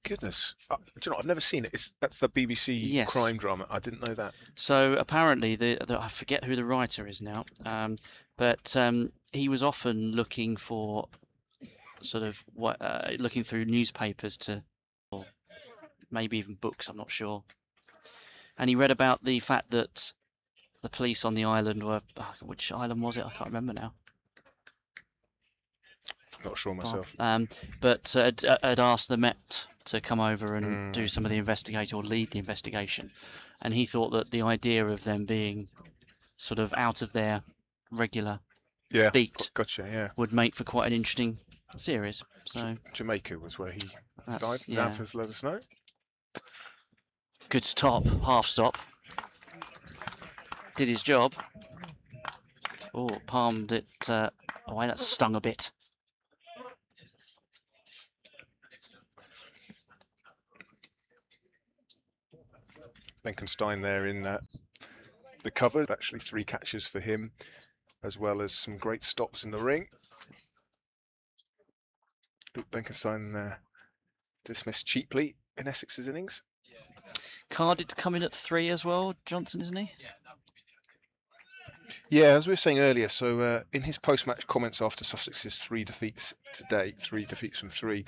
Goodness, do you know, I've never seen it. That's the BBC crime drama. I didn't know that. So apparently, I forget who the writer is now, but he was often looking for sort of looking through newspapers or maybe even books. I'm not sure. And he read about the fact that the police on the island were, which island was it? I can't remember now. Not sure myself. But had asked the Met to come over and do some of the investigation or lead the investigation, and he thought that the idea of them being sort of out of their regular beat would make for quite an interesting series. So Jamaica was where he died. Zaf has let us know. Good stop, half stop. Did his job. Oh, palmed it away. That stung a bit. Benkenstein there in the cover. Actually 3 catches for him, as well as some great stops in the ring. Luke Benkenstein dismissed cheaply in Essex's innings. Carded to come in at 3 as well, Johnson, isn't he? Yeah, as we were saying earlier, so in his post-match comments after Sussex's 3 defeats to date, 3 defeats from 3,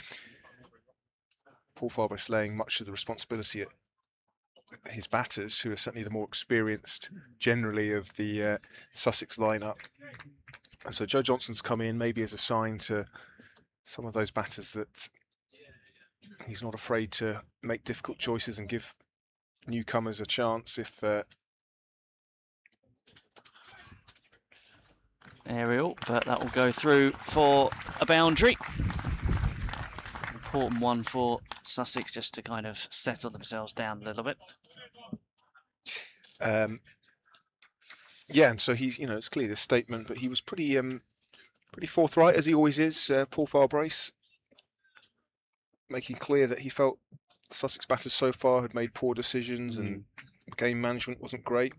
Paul Farbrace laying much of the responsibility at his batters, who are certainly the more experienced generally of the Sussex lineup. And so Joe Johnson's come in maybe as a sign to some of those batters that he's not afraid to make difficult choices and give newcomers a chance if aerial, but that will go through for a boundary. Important one for Sussex, just to kind of settle themselves down a little bit. Yeah, and so he's, it's clearly a statement, but he was pretty forthright, as he always is, Paul Farbrace, making clear that he felt Sussex batters so far had made poor decisions and game management wasn't great.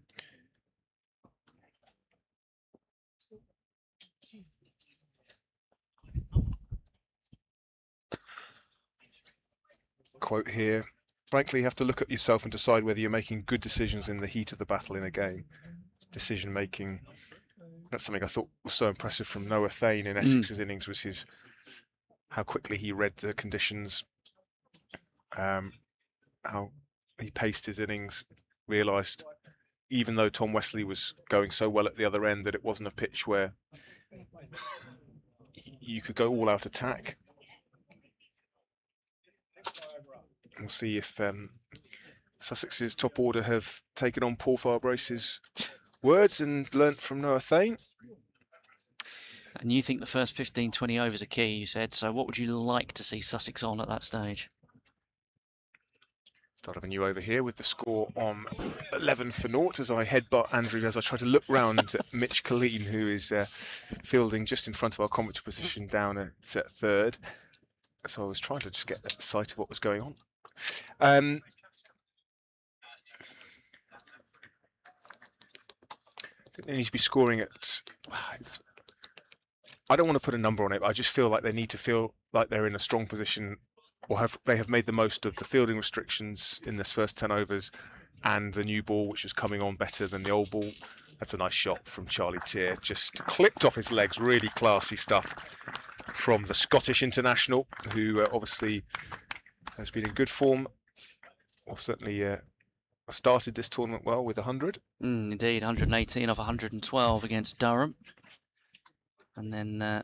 Quote here, frankly, you have to look at yourself and decide whether you're making good decisions in the heat of the battle in a game. Decision making, that's something I thought was so impressive from Noah Thane in Essex's innings, was how quickly he read the conditions, how he paced his innings, realised even though Tom Wesley was going so well at the other end that it wasn't a pitch where you could go all out attack. We'll see if Sussex's top order have taken on Paul Farbrace's words and learnt from Noah Thane. And you think the first 15, 20 overs are key, you said. So what would you like to see Sussex on at that stage? Start of a new over here with the score on 11 for naught as I headbutt Andrew as I try to look round at Mitch Colleen, who is fielding just in front of our commentary position down at third. So I was trying to just get a sight of what was going on. Um, I think they need to be scoring at. I don't want to put a number on it, but I just feel like they need to feel like they're in a strong position, or they have made the most of the fielding restrictions in this first 10 overs, and the new ball, which is coming on better than the old ball. That's a nice shot from Charlie Tier, just clipped off his legs. Really classy stuff from the Scottish international, who obviously has been in good form, or certainly started this tournament well with 100. Indeed, 118 off 112 against Durham. And then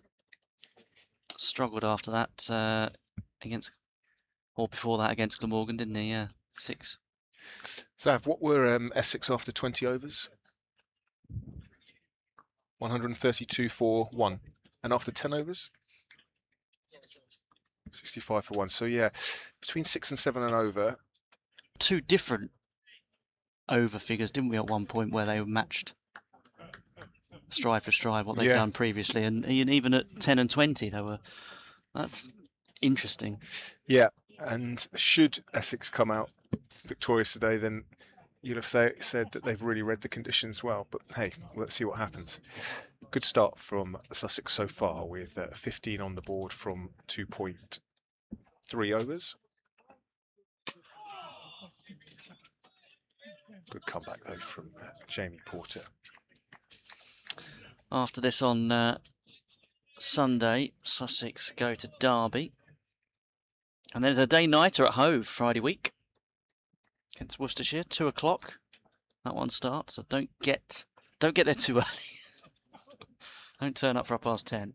struggled after that against, or before that against Glamorgan, didn't he? Yeah, 6. Zav, what were Essex after 20 overs? 132 for 1. And after 10 overs? 65 for 1. So yeah, between 6 and 7 and over. 2 different over figures, didn't we, at one point, where they were matched stride for stride what they've done previously, and even at 10 and 20 they were. That's interesting. Yeah, and should Essex come out victorious today, then you'd have said that they've really read the conditions well, but hey, let's see what happens. Good start from Sussex so far, with 15 on the board from 2.3 overs. Good comeback though from Jamie Porter. After this on Sunday, Sussex go to Derby, and there's a day-nighter at Hove Friday week against Worcestershire, 2 o'clock. That one starts, so don't get there too early. Don't turn up for 10:30.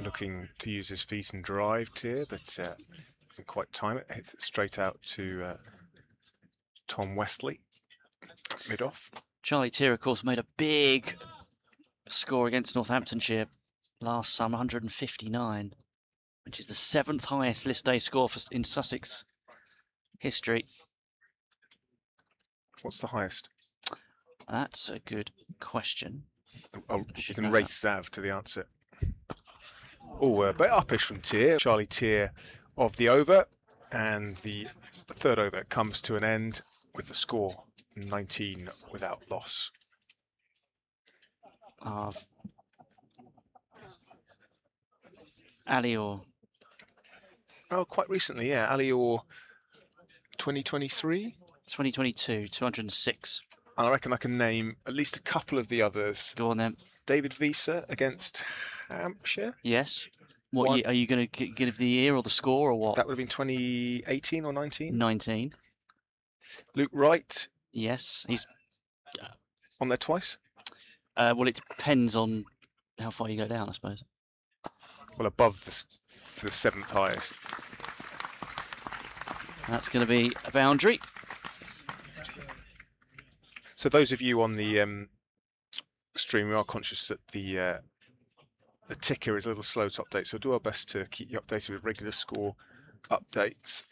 Looking to use his feet and drive Tier, but doesn't quite time it. Hits it straight out to Tom Westley, mid-off. Charlie Tier, of course, made a big score against Northamptonshire last summer, 159, which is the 7th highest list day score in Sussex history. What's the highest? That's a good question. Oh, you can race Zav to the answer. Oh, a bit uppish from Tier. Charlie Tier of the over, and the 3rd over comes to an end with the score 19 without loss. Of Alior. Oh, quite recently, yeah. Alior 2023? 2022, 206. And I reckon I can name at least a couple of the others. Go on then. David Visa against Hampshire? Yes. What year, are you going to give the year or the score or what? That would have been 2018 or 19? 19. Luke Wright? Yes. He's on there twice? Well, it depends on how far you go down, I suppose. Well, above the 7th highest. That's going to be a boundary. So those of you on the stream, we are conscious that the ticker is a little slow to update, so we'll do our best to keep you updated with regular score updates.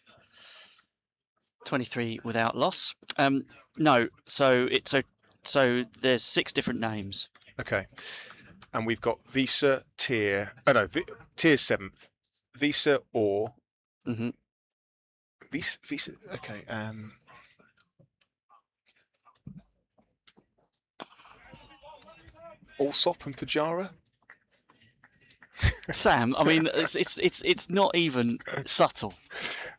23 without loss. No, so there's 6 different names. Okay, and we've got Visa, Tier. Oh no, Tier's 7th. Visa or Visa. Okay. Allsop and Pajara. Sam, I mean, it's not even subtle.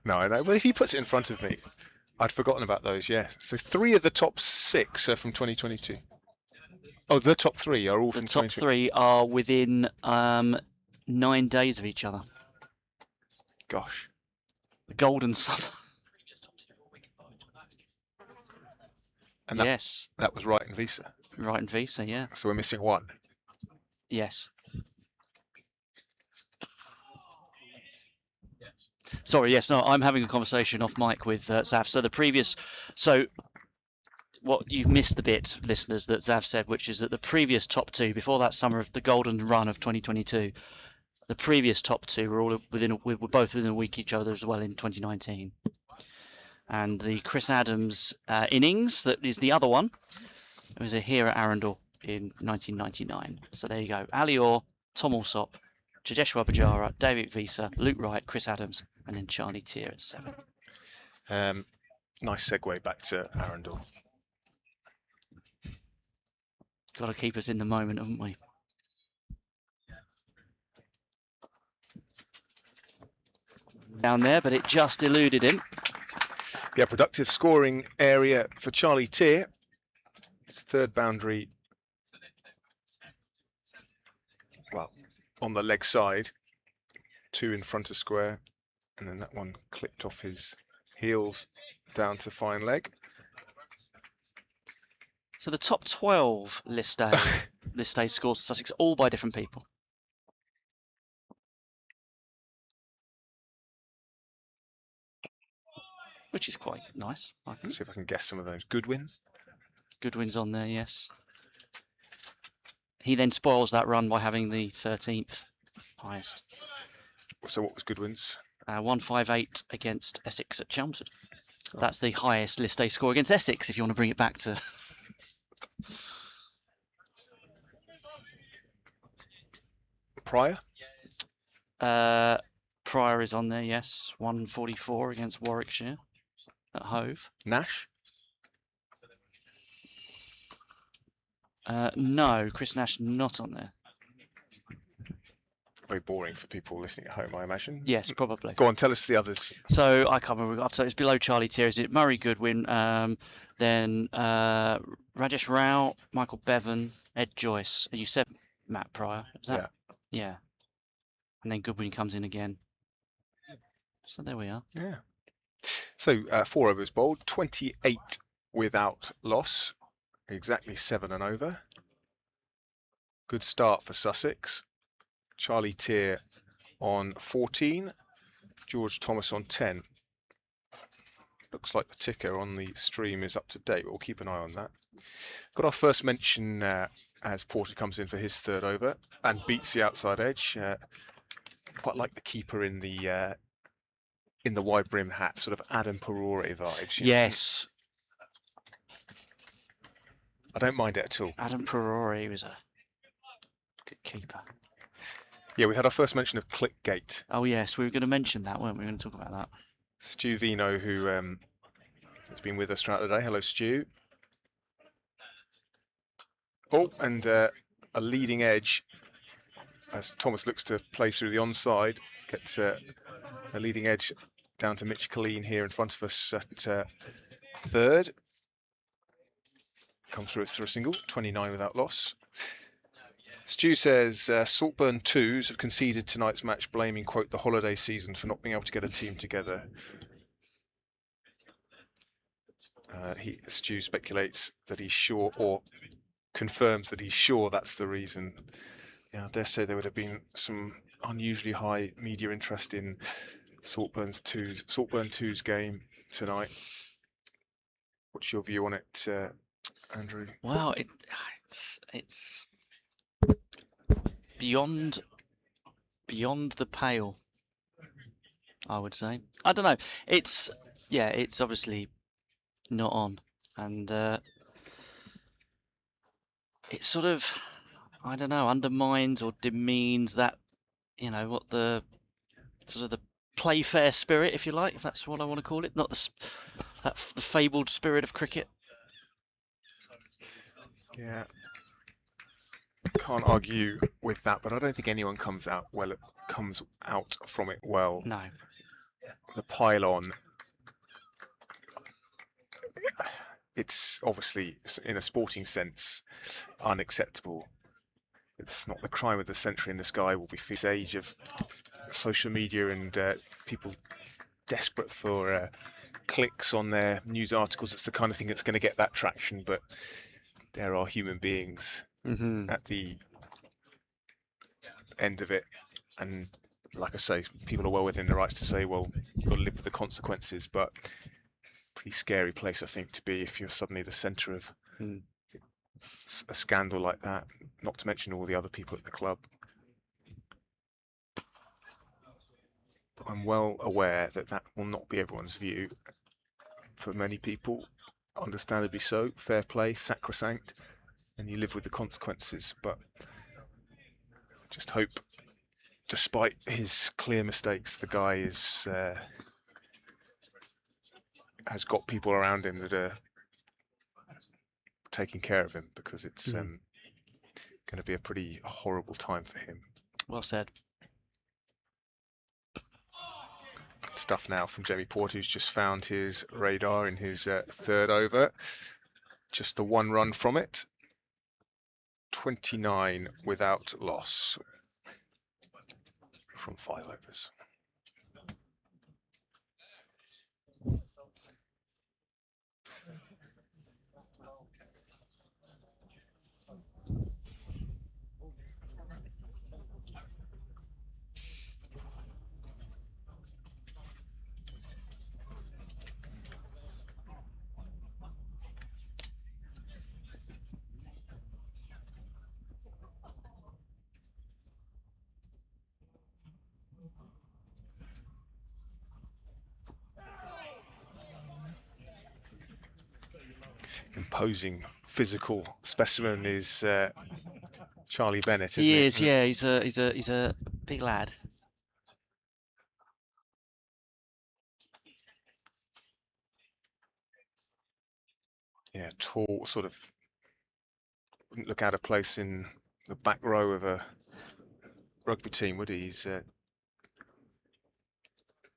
No, I know. Well, if he puts it in front of me, I'd forgotten about those. Yeah. So 3 of the top 6 are from 2022. Oh, the top 3 are all from 2022. The top 3 are within 9 days of each other. Gosh. The Golden Summer. And yes. That was Wright and Visa. Wright and Visa, yeah. So we're missing 1. Yes. Sorry, yes, no, I'm having a conversation off mic with Zav. So what you've missed the bit, listeners, that Zav said, which is that the previous top 2, before that summer of the golden run of 2022, the previous top 2 were all were both within a week each other as well in 2019. And the Chris Adams innings, that is the other one, It was here at Arundel in 1999. So there you go. Ali Orr, Tom Alsop, Jadeshwar Bajara, David Visa, Luke Wright, Chris Adams, and then Charlie Tier at 7. Nice segue back to Arundel. Got to keep us in the moment, haven't we? Down there, but it just eluded him. Yeah, productive scoring area for Charlie Tier. His third boundary, well, on the leg side, 2 in front of square, and then that one clipped off his heels down to fine leg. So the top 12 list day scores for Sussex, all by different people. Which is quite nice, I think. Let's see if I can guess some of those. Goodwin. Goodwin's on there, yes. He then spoils that run by having the 13th highest. So what was Goodwin's? 158 against Essex at Chelmsford. That's the highest list day score against Essex, if you want to bring it back to... Pryor? Pryor is on there, yes. 144 against Warwickshire at Hove. Nash? No, Chris Nash not on there. Very boring for people listening at home, I imagine. Yes, probably. Go on, tell us the others. So I can't remember. So it's below Charlie Tier. Is it Murray Goodwin? Then Rajesh Rao, Michael Bevan, Ed Joyce. You said Matt Pryor. Was that? Yeah. And then Goodwin comes in again. So there we are. Yeah. So 4 overs bowled, 28 without loss, exactly 7 and over. Good start for Sussex. Charlie Tier on 14, George Thomas on 10. Looks like the ticker on the stream is up to date, but we'll keep an eye on that. Got our first mention as Porter comes in for his 3rd over and beats the outside edge. Quite like the keeper in the wide brim hat, sort of Adam Perore vibes. Yes. I don't mind it at all. Adam Perore was a good keeper. Yeah, we had our first mention of Clickgate. Oh yes, we were going to mention that, weren't we? We were going to talk about that. Stu Vino, who has been with us throughout the day. Hello, Stu. Oh, and a leading edge as Thomas looks to play through the onside. Gets a leading edge down to Mitch Colleen here in front of us at 3rd. Come through for a single, 29 without loss. Stu says Saltburn 2s have conceded tonight's match, blaming, quote, the holiday season for not being able to get a team together. Stu speculates that he's sure, or confirms that he's sure that's the reason. Yeah, I dare say there would have been some unusually high media interest in Saltburn 2's game tonight. What's your view on it, Andrew? Well, it's beyond the pale, I would say. I don't know. It's obviously not on, and it sort of, I don't know, undermines or demeans that, what the sort of the playfair spirit, if you like, if that's what I want to call it, not the fabled spirit of cricket. Yeah, can't argue with that, but I don't think anyone comes out from it well. No. The pylon, it's obviously, in a sporting sense, unacceptable. It's not the crime of the century, and this guy will be this age of social media and people desperate for clicks on their news articles. It's the kind of thing that's going to get that traction, but there are human beings at the end of it, and like I say, people are well within their rights to say, well, you've got to live with the consequences, but pretty scary place, I think, to be if you're suddenly the centre of a scandal like that, not to mention all the other people at the club. But I'm well aware that that will not be everyone's view. For many people, understandably so, fair play, sacrosanct. and you live with the consequences. But I just hope, despite his clear mistakes, the guy is has got people around him that are taking care of him, because it's going to be a pretty horrible time for him. Well said. Stuff now from Jamie Porter, who's just found his radar in his third over. Just the one run from it. 29 without loss from 5 overs. Imposing physical specimen is Charlie Bennett, isn't he? He is, yeah. He's a big lad. Yeah, tall, sort of wouldn't look out of place in the back row of a rugby team, would he? He's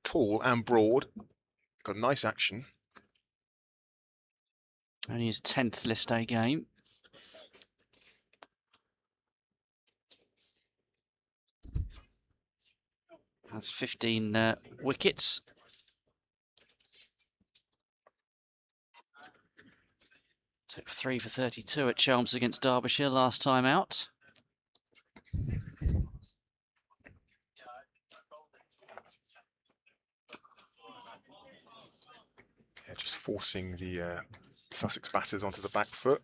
tall and broad, got nice action. Only his 10th list day game. Has 15 wickets. Took 3 for 32 at Chelmsford against Derbyshire last time out. Yeah, just forcing the Sussex batters onto the back foot.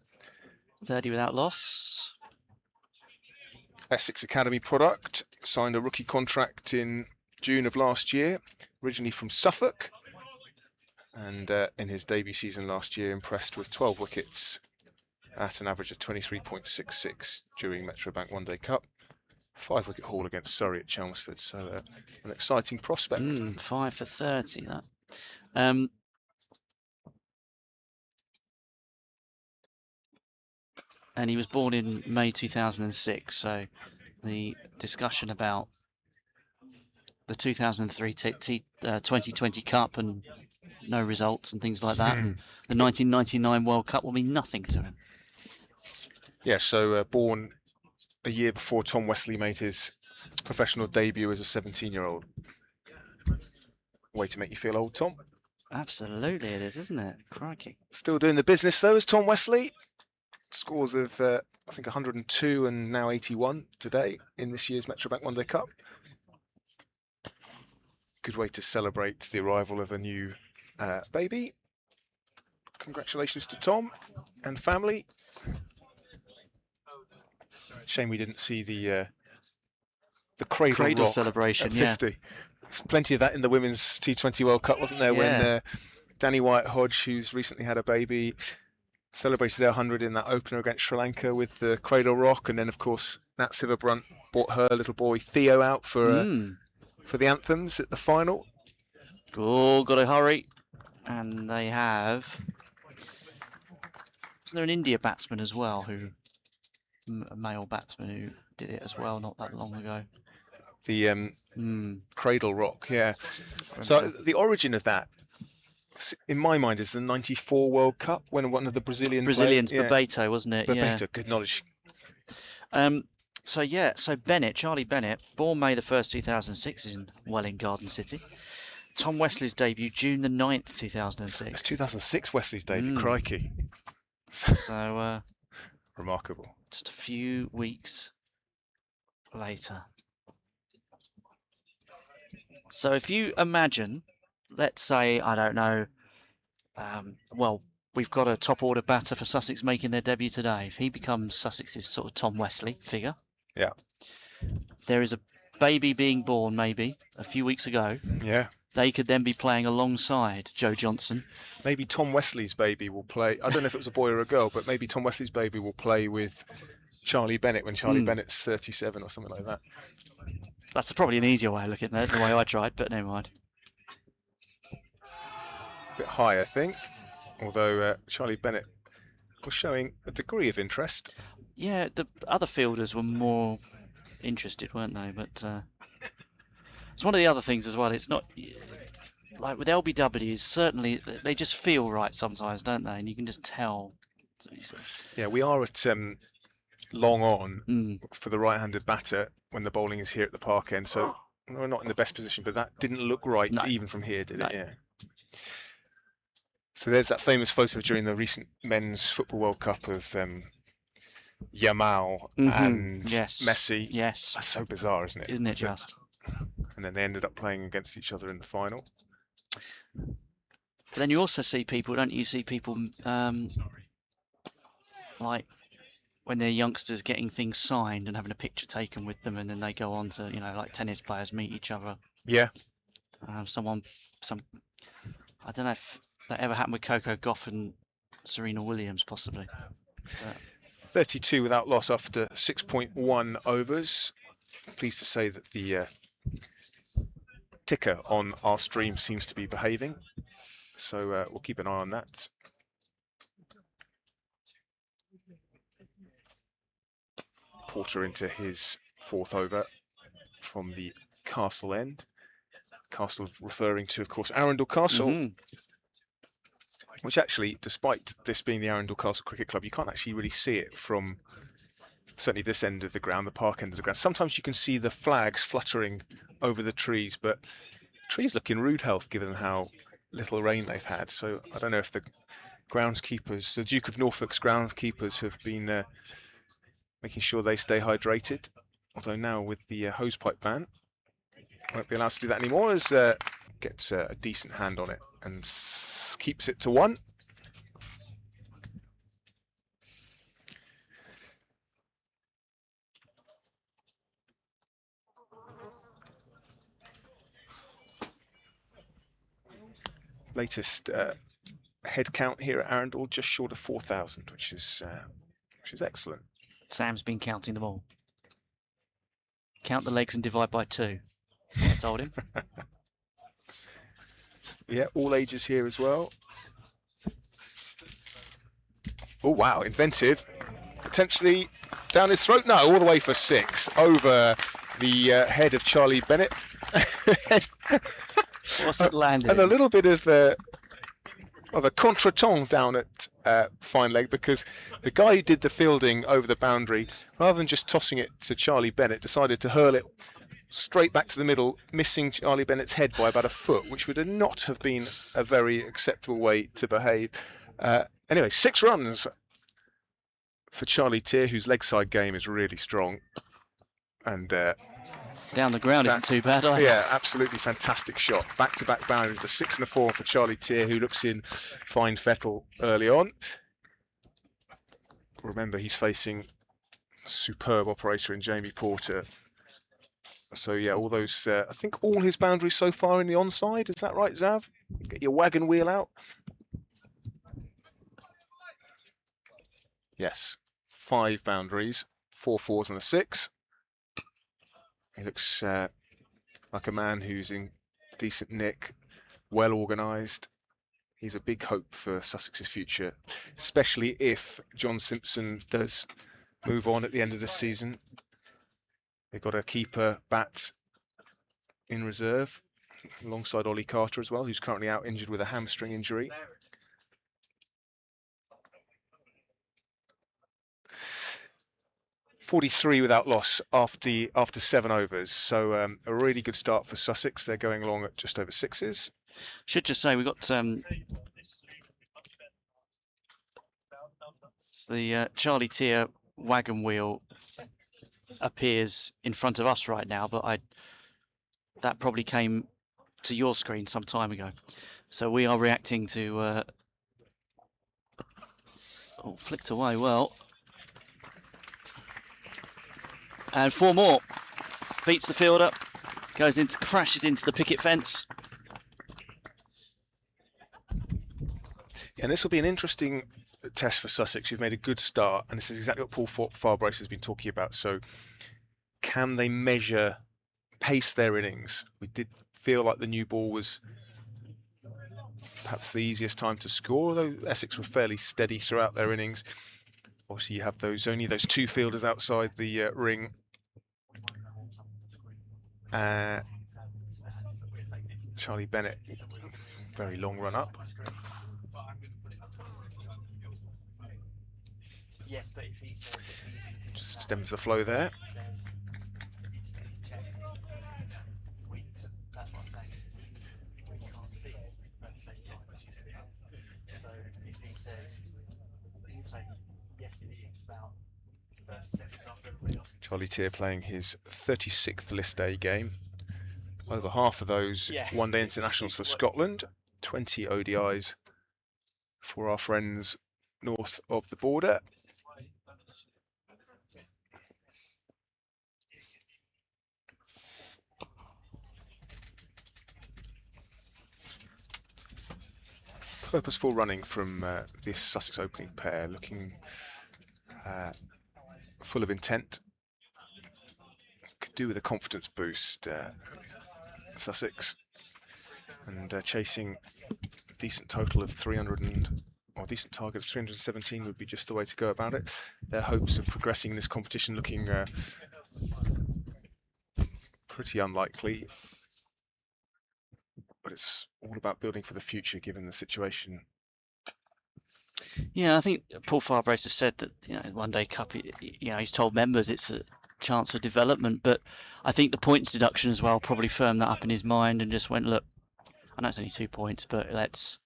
30 without loss. Essex Academy product, signed a rookie contract in June of last year, originally from Suffolk, and in his debut season last year impressed with 12 wickets at an average of 23.66 during Metrobank One Day Cup. 5-wicket haul against Surrey at Chelmsford, so an exciting prospect. 5 for 30, that. And he was born in May 2006, so the discussion about the 2003 2020 Cup and no results and things like that, and the 1999 World Cup will mean nothing to him. Yeah, so born a year before Tom Wesley made his professional debut as a 17-year-old. Way to make you feel old, Tom. Absolutely it is, isn't it? Crikey. Still doing the business, though, as Tom Wesley. Scores of, I think, 102 and now 81 today in this year's Metrobank One Day Cup. Good way to celebrate the arrival of a new baby. Congratulations to Tom and family. Shame we didn't see the cradle rock celebration at 50. There's plenty of that in the Women's T20 World Cup, wasn't there? Yeah. When Danny White-Hodge, who's recently had a baby, celebrated her 100 in that opener against Sri Lanka with the cradle rock, and then of course Nat Sivabrunt brought her little boy Theo out for the anthems at the final. Oh, got to hurry. And they have... Wasn't there an India batsman as well, a male batsman who did it as well not that long ago? The cradle rock, yeah. So the origin of that, in my mind, is the '94 World Cup when one of the Brazilians, Bebeto, wasn't it? Bebeto, Yeah. good knowledge. So Bennett, Charlie Bennett, born May the 1st, 2006 in Welling Garden City. Tom Wesley's debut, June the 9th, 2006. It's 2006 Wesley's debut, crikey. So remarkable. Just a few weeks later. So if you imagine, let's say, I don't know, well, we've got a top order batter for Sussex making their debut today. If he becomes Sussex's sort of Tom Wesley figure, yeah, there is a baby being born maybe a few weeks ago. Yeah. they could then be playing alongside Joe Johnson. Maybe Tom Wesley's baby will play. I don't know if it was a boy or a girl, but maybe Tom Wesley's baby will play with Charlie Bennett when Charlie Bennett's 37 or something like that. That's probably an easier way of looking at it, the way I tried, but never mind. A bit high, I think. Although Charlie Bennett was showing a degree of interest. Yeah, the other fielders were more interested, weren't they? But it's one of the other things as well. It's not like with LBWs. Certainly, they just feel right sometimes, don't they? And you can just tell. Yeah, we are at long on for the right-handed batter when the bowling is here at the park end. So we're not in the best position, but that didn't look right even from here, did it? Yeah. So there's that famous photo during the recent Men's Football World Cup of Yamal and Messi. Yes. That's so bizarre, isn't it? Isn't it just? And then they ended up playing against each other in the final. But then you also see people, don't you? See people like when they're youngsters getting things signed and having a picture taken with them, and then they go on to, you know, like tennis players meet each other. Yeah. I don't know if that ever happened with Coco Gauff and Serena Williams, possibly. But 32 without loss after 6.1 overs. Pleased to say that the ticker on our stream seems to be behaving. So we'll keep an eye on that. Porter into his 4th over from the Castle end. Castle referring to, of course, Arundel Castle. Which actually, despite this being the Arundel Castle Cricket Club, you can't actually really see it from certainly this end of the ground, the park end of the ground. Sometimes you can see the flags fluttering over the trees, but the trees look in rude health given how little rain they've had. So I don't know if the groundskeepers, the Duke of Norfolk's groundskeepers, have been making sure they stay hydrated. Although now with the hosepipe ban, won't be allowed to do that anymore, as gets a decent hand on it and keeps it to 1. Latest head count here at Arundel, just short of 4,000, which is excellent. Sam's been counting them all. Count the legs and divide by 2. That's what I told him. Yeah, all ages here as well. Oh, wow, inventive. Potentially down his throat. No, all the way for 6. Over the head of Charlie Bennett. What's it landed? And a little bit of a contretemps down at fine leg, because the guy who did the fielding over the boundary, rather than just tossing it to Charlie Bennett, decided to hurl it straight back to the middle, missing Charlie Bennett's head by about a foot, which would not have been a very acceptable way to behave. Anyway, 6 runs for Charlie Tier, whose leg side game is really strong. And down the ground isn't too bad either. Yeah, absolutely fantastic shot. Back-to-back boundaries, a 6 and a 4 for Charlie Tier, who looks in fine fettle early on. Remember, he's facing a superb operator in Jamie Porter. So yeah, all those, I think all his boundaries so far in the onside, is that right, Zav? Get your wagon wheel out. Yes, 5 boundaries, 4 fours and a 6. He looks like a man who's in decent nick, well organised. He's a big hope for Sussex's future, especially if John Simpson does move on at the end of the season. They've got a keeper bat in reserve, alongside Ollie Carter as well, who's currently out injured with a hamstring injury. .43 without loss after 7 overs, so a really good start for Sussex. They're going along at just over 6s. Should just say we got the Charlie Tier wagon wheel appears in front of us right now, but that probably came to your screen some time ago. So we are reacting to flicked away well. And 4 more. Beats the fielder, crashes into the picket fence. And this will be an interesting test for Sussex, who've made a good start, and this is exactly what Paul Farbrace has been talking about. So, can they measure, pace their innings? We did feel like the new ball was perhaps the easiest time to score, although Essex were fairly steady throughout their innings. Obviously, you have only those two fielders outside the ring. Charlie Bennett, very long run up. Just stems the flow there. Charlie Tier playing his 36th List A game. Over half of those one-day internationals for Scotland. 20 ODIs for our friends north of the border. Purposeful running from this Sussex opening pair, looking full of intent. Could do with a confidence boost, Sussex, and chasing a decent total of 300 or decent target of 317 would be just the way to go about it. Their hopes of progressing in this competition looking pretty unlikely, but it's all about building for the future given the situation. Yeah, I think Paul Farbrace has said that, One Day Cup, he's told members it's a chance for development, but I think the points deduction as well probably firmed that up in his mind and just went, look, I know it's only 2 points, but let's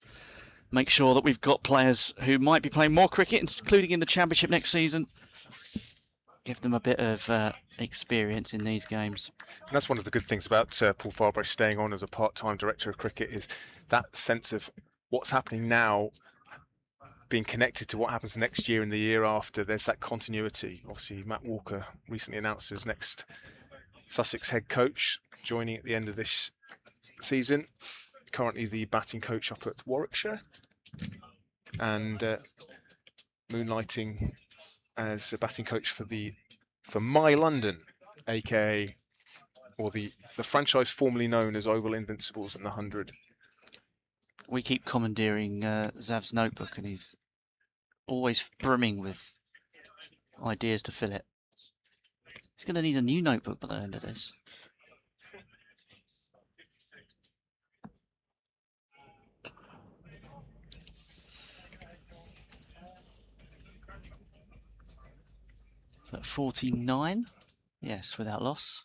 make sure that we've got players who might be playing more cricket, including in the Championship next season. Give them a bit of experience in these games. And that's one of the good things about Paul Farbrace staying on as a part-time director of cricket, is that sense of what's happening now being connected to what happens next year and the year after. There's that continuity. Obviously, Matt Walker recently announced as next Sussex head coach, joining at the end of this season. Currently the batting coach up at Warwickshire, and moonlighting as a batting coach for My London, aka or the franchise formerly known as Oval Invincibles and the 100. We keep commandeering Zav's notebook, and he's always brimming with ideas to fill it. He's going to need a new notebook by the end of this. So 49, yes, without loss.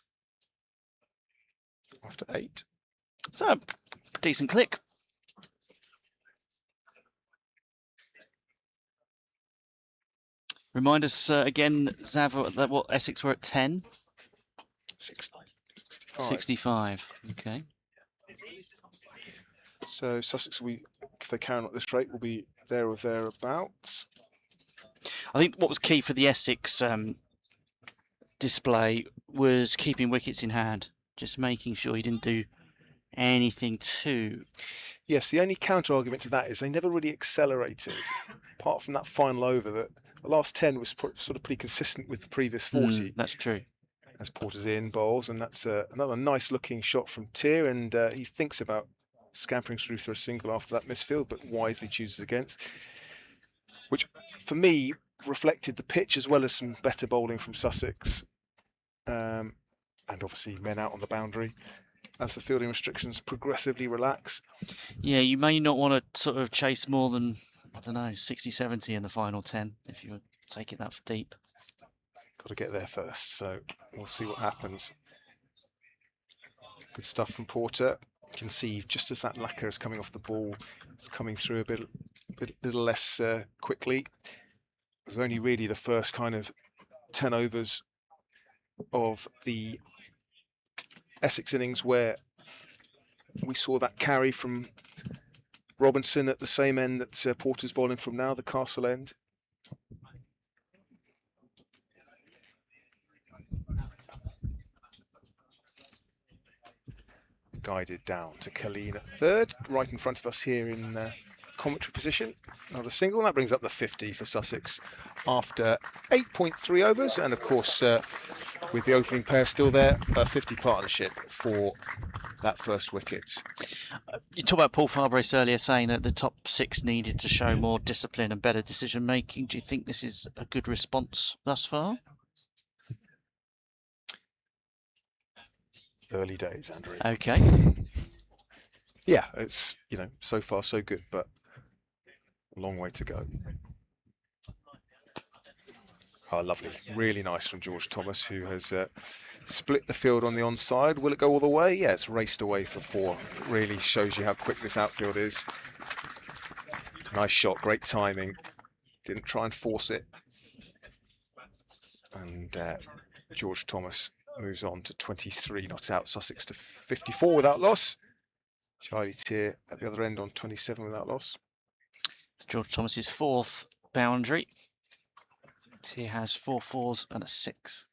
After 8. So, decent click. Remind us again, Zav, that what Essex were at 10? 65. 65, okay. So Sussex, if they carry on at this rate, will be there or thereabouts. I think what was key for the Essex display was keeping wickets in hand, just making sure he didn't do anything too. Yes, the only counter argument to that is they never really accelerated, apart from that final over. That the last 10 was sort of pretty consistent with the previous 40. That's true. As Porter's in bowls, and that's another nice looking shot from Tier, and he thinks about scampering through for a single after that misfield, but wisely chooses against, which for me reflected the pitch as well as some better bowling from Sussex, and obviously men out on the boundary as the fielding restrictions progressively relax. Yeah, you may not want to sort of chase more than, I don't know, 60, 70 in the final 10 if you were taking that for deep. Got to get there first, so we'll see what happens. Good stuff from Porter. You can see just as that lacquer is coming off the ball, it's coming through a little less quickly. It was only really the first kind of 10 overs of the Essex innings where we saw that carry from Robinson at the same end that Porter's bowling from now, the Castle end. Guided down to Colleen at third, right in front of us here in commentary position. Another single. That brings up the 50 for Sussex after 8.3 overs. And of course, with the opening pair still there, a 50 partnership for that first wicket. You talked about Paul Farbrace earlier saying that the top 6 needed to show more discipline and better decision making. Do you think this is a good response thus far? Early days, Andrew. Okay. Yeah, it's, so far so good, but a long way to go. Oh, lovely. Really nice from George Thomas, who has split the field on the onside. Will it go all the way? Yeah, it's raced away for 4. It really shows you how quick this outfield is. Nice shot, great timing. Didn't try and force it. And George Thomas moves on to 23 not out. Sussex to 54 without loss. Charlie Tier at the other end on 27 without loss. It's George Thomas's 4th boundary. Tier has 4 4s and a 6.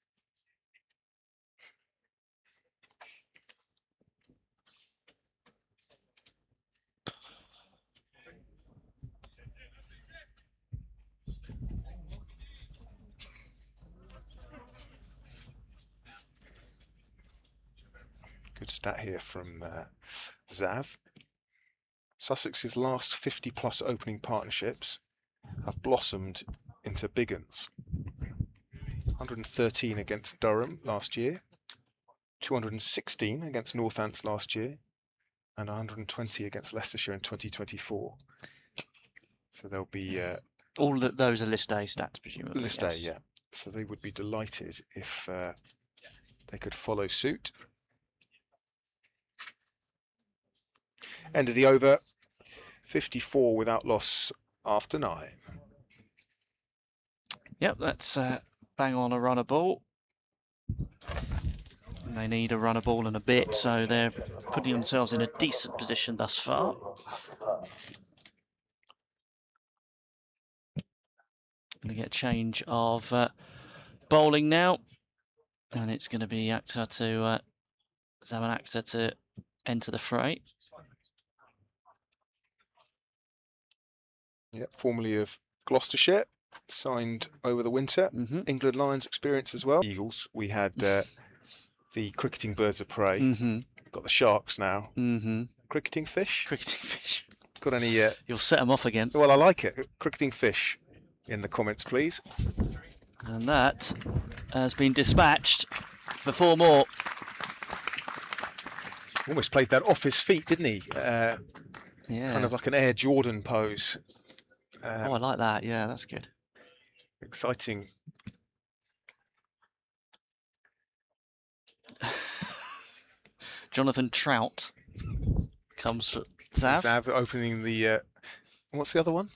Good stat here from Zav. Sussex's last 50-plus opening partnerships have blossomed into big uns. 113 against Durham last year, 216 against Northants last year, and 120 against Leicestershire in 2024. So there'll be... all those are List A stats, presumably. List A, yeah. So they would be delighted if they could follow suit. End of the over, 54 without loss after 9. Yep, that's bang on a runner ball. And they need a runner ball and a bit, so they're putting themselves in a decent position thus far. Going to get a change of bowling now, and it's going to be Akhtar to Zaman Akhtar to enter the fray. Yep, formerly of Gloucestershire, signed over the winter. England Lions experience as well. Eagles, we had the cricketing birds of prey. Got the Sharks now. Cricketing fish? Cricketing fish. Got any... You'll set them off again. Well, I like it. Cricketing fish in the comments, please. And that has been dispatched for 4 more. Almost played that off his feet, didn't he? Yeah. Kind of like an Air Jordan pose. Oh, I like that. Yeah, that's good. Exciting. Jonathan Trout comes for Zav. Zav opening the... what's the other one?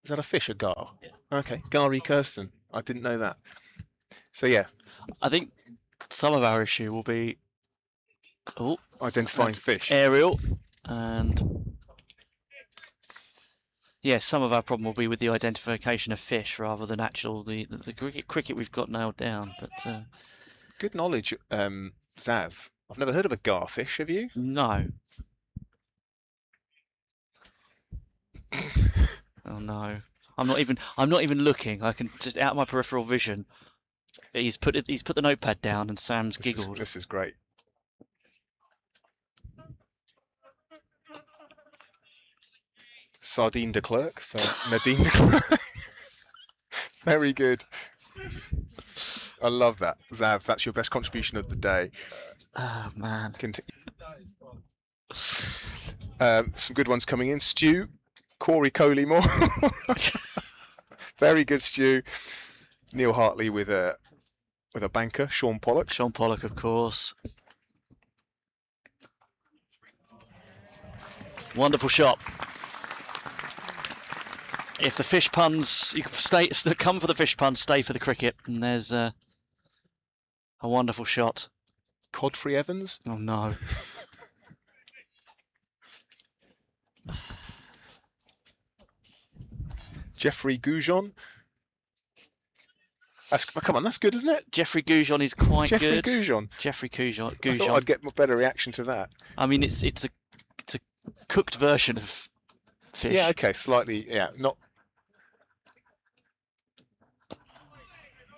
Is that a fish, a gar? Yeah. Okay, Gary Kirsten. I didn't know that. So, yeah. I think some of our issue will be identifying fish. Aerial. And yeah, some of our problem will be with the identification of fish rather than actual the cricket we've got nailed down. But good knowledge, Zav. I've never heard of a garfish. Have you? No. Oh no, I'm not even looking. I can just out of my peripheral vision. He's put the notepad down and Sam's giggled. This is great. Sardine de Klerk for Nadine de Klerk. Very good. I love that. Zav, that's your best contribution of the day. Oh, man. Some good ones coming in. Stu, Corey Coley-Moore. Very good, Stu. Neil Hartley with a banker, Sean Pollock. Sean Pollock, of course. Wonderful shot. If the fish puns, you can come for the fish puns, stay for the cricket. And there's a wonderful shot. Godfrey Evans? Oh no. Jeffrey Goujon. Come on, that's good, isn't it? Jeffrey Goujon is quite good. Jeffrey Goujon. I thought I'd get a better reaction to that. I mean, it's a cooked version of fish. Yeah, okay, slightly, yeah, not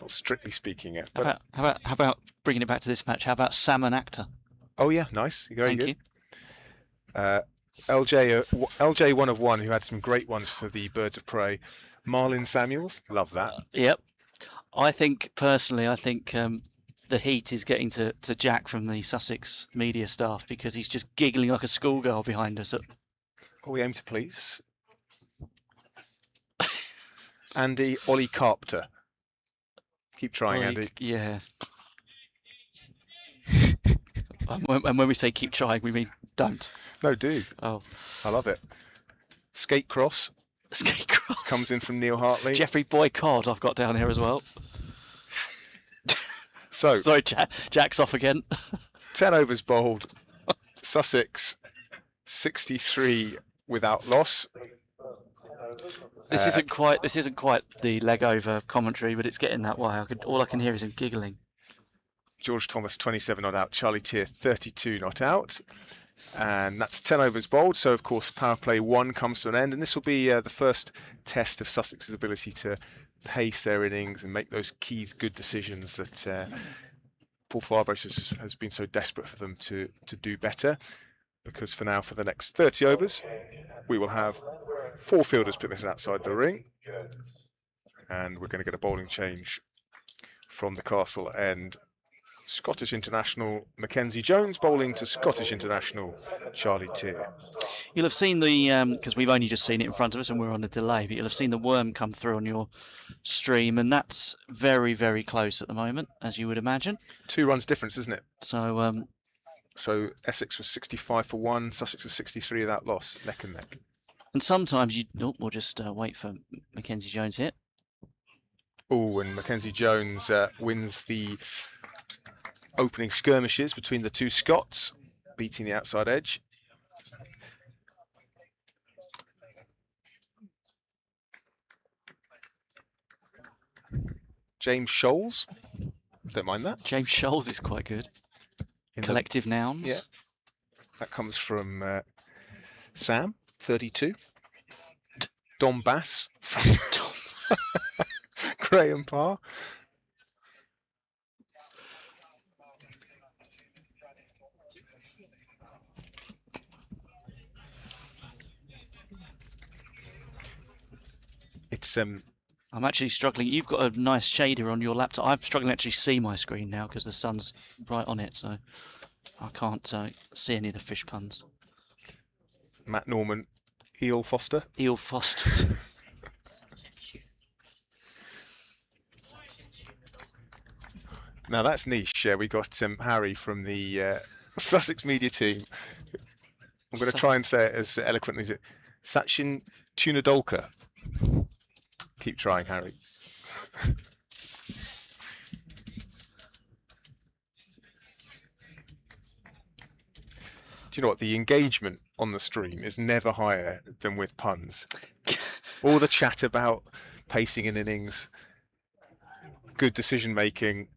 strictly speaking it. But How about bringing it back to this match? How about salmon actor? oh yeah, nice, very Thank good. you. LJ 1 of 1, who had some great ones for the Birds of Prey. Marlin Samuels, love that. Yep. I think personally, the heat is getting to Jack from the Sussex media staff because he's just giggling like a schoolgirl behind us. Oh, we aim to please. Andy Ollie Carpenter. Keep trying, Andy. Yeah. And when we say keep trying, we mean don't. No, do. Oh, I love it. Skate Cross skate cross comes in from Neil Hartley. Jeffrey Boycott I've got down here as well. So Sorry, Jack's off again. 10 overs bowled. Sussex 63 without loss. This isn't quite the leg over commentary, but it's getting that way. All I can hear is him giggling. George Thomas 27 not out. Charlie Tier 32 not out. And that's 10 overs bowled. So of course power play 1 comes to an end, and this will be the first test of Sussex's ability to pace their innings and make those key good decisions that Paul Farbrace has been so desperate for them to do better. Because for now, for the next 30 overs, we will have 4 fielders putting outside the ring, and we're going to get a bowling change from the Castle end. Scottish international Mackenzie Jones bowling to Scottish international Charlie Tier. You'll have seen the because we've only just seen it in front of us and we're on a delay, but you'll have seen the worm come through on your stream, and that's very, very close at the moment, as you would imagine. 2 runs difference, isn't it? So Essex was 65 for 1, Sussex was 63 without loss, neck and neck. and sometimes we'll just wait for Mackenzie Jones here. Oh, and Mackenzie Jones wins the opening skirmishes between the 2 Scots, beating the outside edge. James Scholes, don't mind that. James Scholes is quite good. Collective nouns. Yeah, that comes from Sam 32. Dom Bass from Graham Parr. It's I'm actually struggling. You've got a nice shader on your laptop. I'm struggling to actually see my screen now because the sun's right on it, so I can't see any of the fish puns. Matt Norman, Eel Foster. Eel Foster. Now that's niche. We got Harry from the Sussex media team. I'm going to try and say it as eloquently as it. Sachin Tunadolkar. Keep trying, Harry. Do you know what? The engagement on the stream is never higher than with puns. All the chat about pacing in innings, good decision making.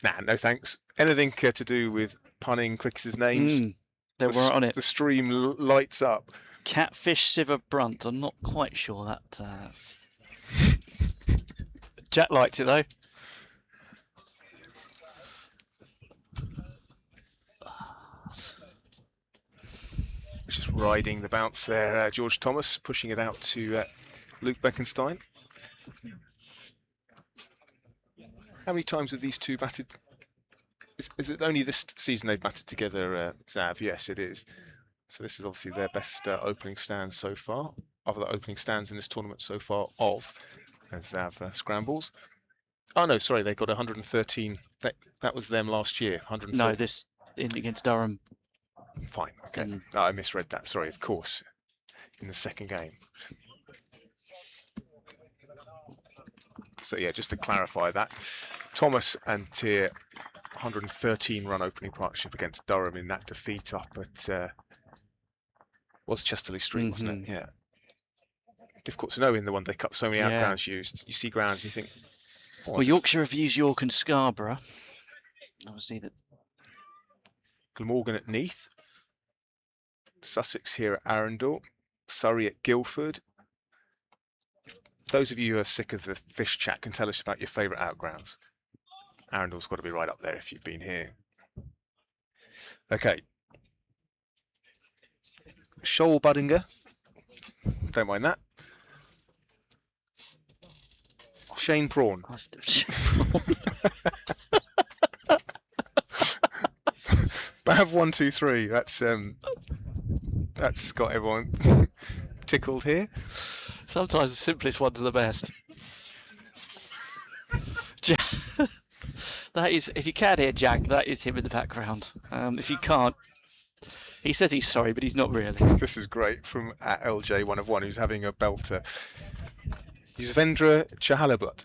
Nah, no thanks. Anything to do with punning cricketers' names. They were on it. The stream lights up. Catfish Siver Brunt. I'm not quite sure that. Jack liked it though. Just riding the bounce there, George Thomas pushing it out to Luke Beckenstein. How many times have these two batted? Is it only this season they've batted together, Zav? Yes, it is. So this is obviously their best opening stand so far. Other opening stands in this tournament so far as Zav scrambles. Oh no, sorry, they got 113. That was them last year. 113. No, this against Durham. Fine, okay. No, I misread that. Sorry, of course. In the second game. So yeah, just to clarify that, Thomas and Tier 113 run opening partnership against Durham in that defeat up at was Chesterley Street, wasn't it? Yeah. Difficult to know in the one they cut so many outgrounds used. You see grounds, you think. Well, Yorkshire have used York and Scarborough. Obviously that. Glamorgan at Neath. Sussex here at Arundel. Surrey at Guildford. Those of you who are sick of the fish chat can tell us about your favourite outgrounds. Arundel's got to be right up there if you've been here. Okay. Shoal Buddinger. Don't mind that. Shane Prawn. Bav 123. That's got everyone tickled here. Sometimes the simplest ones are the best. That is, if you can hear Jack, that is him in the background. If you can't, he says he's sorry, but he's not really. This is great from at LJ one of one, who's having a belter. Yuzvendra Chahalabut.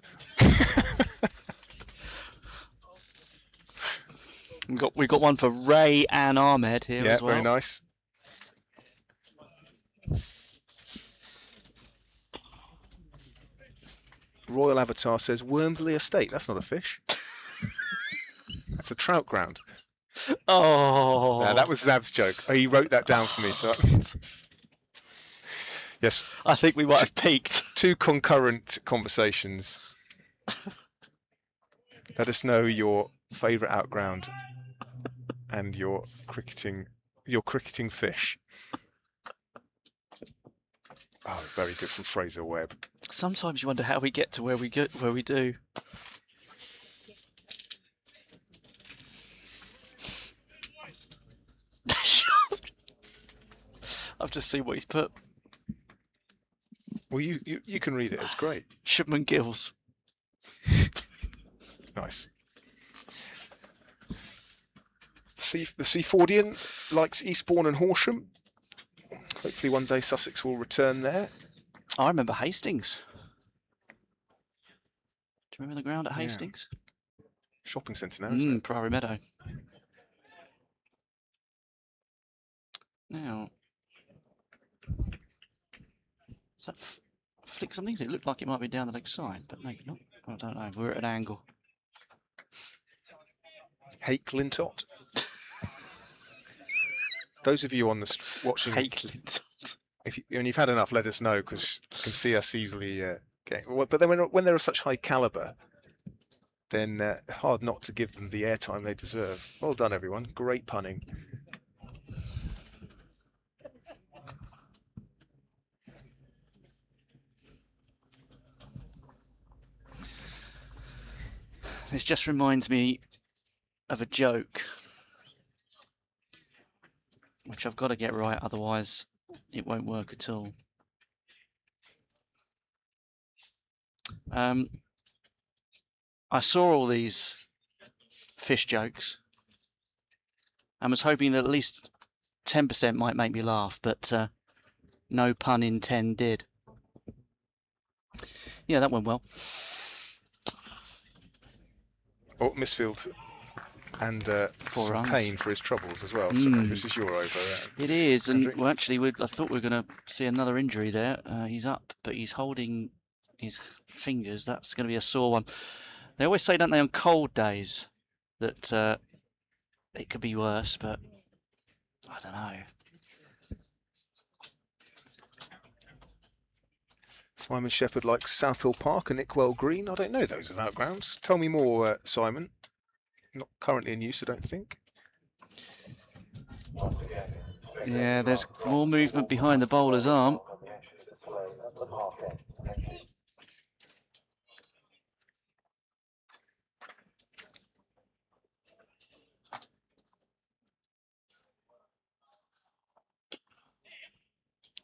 We've got one for Ray and Ahmed here as well. Yeah, very nice. Royal Avatar says Wormsley Estate. That's not a fish. That's a trout ground. Oh, No, that was Zav's joke. Oh, he wrote that down for me. So yes, I think we might have peaked. 2 concurrent conversations. Let us know your favourite outground and your cricketing fish. Oh, very good from Fraser Webb. Sometimes you wonder how we get to where we do. I've just seen what he's put. Well, you can read it. It's great. Shipman Gills. Nice. The Seafordian likes Eastbourne and Horsham. Hopefully one day Sussex will return there. I remember Hastings. Do you remember the ground at Hastings? Shopping centre now, isn't it? Priory Meadow. Now, is that flick something? It looked like it might be down the leg side, but maybe not. I don't know. We're at an angle. Hake Lintott. Those of you on the watching, Hake Lintott. When you've had enough, let us know, because you can see us easily getting. But then when they're of such high calibre, then hard not to give them the airtime they deserve. Well done, everyone. Great punning. This just reminds me of a joke, which I've got to get right, otherwise it won't work at all. I saw all these fish jokes and was hoping that at least 10% might make me laugh, but no pun intended. Yeah, that went well. Oh, Misfield and Four some runs. pain for his troubles as well. So this is your over. It is, and Andrew? well, actually, I thought we were going to see another injury there. He's up, but he's holding his fingers. That's going to be a sore one. They always say, don't they, on cold days, that it could be worse, but I don't know. Simon Shepherd likes South Hill Park and Nickwell Green. I don't know those as outgrounds. Tell me more, Simon. Not currently in use, I don't think. Yeah, there's more movement behind the bowler's arm.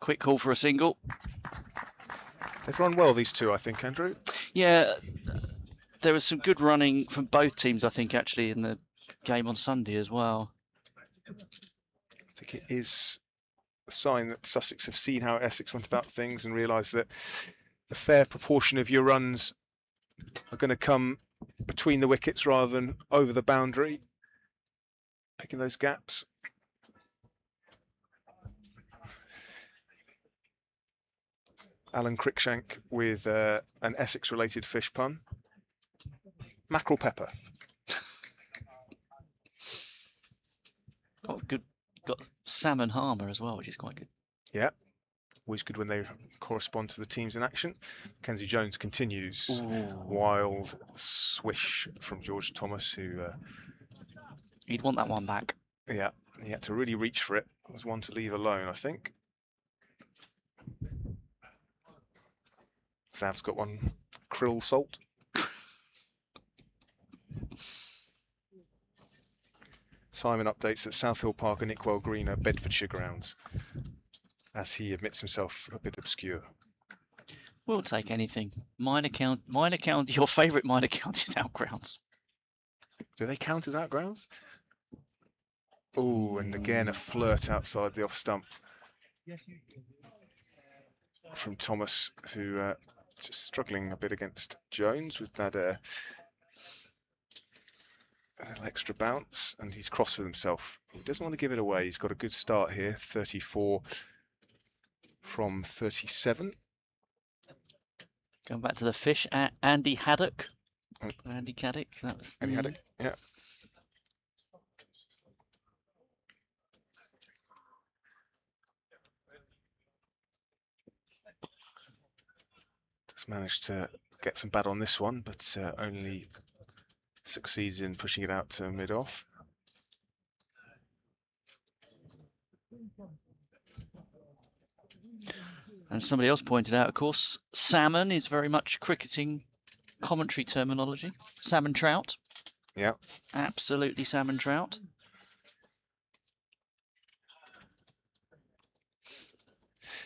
Quick call for a single. They've run well, these two, I think, Andrew. Yeah, there was some good running from both teams, I think, actually, in the game on Sunday as well. I think it is a sign that Sussex have seen how Essex went about things and realised that a fair proportion of your runs are going to come between the wickets rather than over the boundary, picking those gaps. Alan Crickshank with an Essex-related fish pun. Mackerel pepper. Oh, good. Got salmon harmer as well, which is quite good. Yeah. Always good when they correspond to the teams in action. Kenzie Jones continues. Ooh. Wild swish from George Thomas, who, You'd want that one back. yeah, he had to really reach for it. It was one to leave alone, I think. Sav's got one krill salt. Simon updates that South Hill Park and Nickwell Green are Bedfordshire grounds, as he admits himself a bit obscure. We'll take anything. Minor count. Your favourite minor count is Outgrounds. Do they count as outgrounds? Oh, and again a flirt outside the off stump from Thomas, who just struggling a bit against Jones with that a little extra bounce, and he's cross with himself. He doesn't want to give it away. He's got a good start here, 34 from 37. Going back to the fish, Andy Haddock. Andy Caddick. That was Andy Haddock, yeah. Just managed to get some bad on this one, but only succeeds in pushing it out to mid-off. And somebody else pointed out, of course, salmon is very much cricketing commentary terminology. Salmon trout. Yeah. Absolutely salmon trout.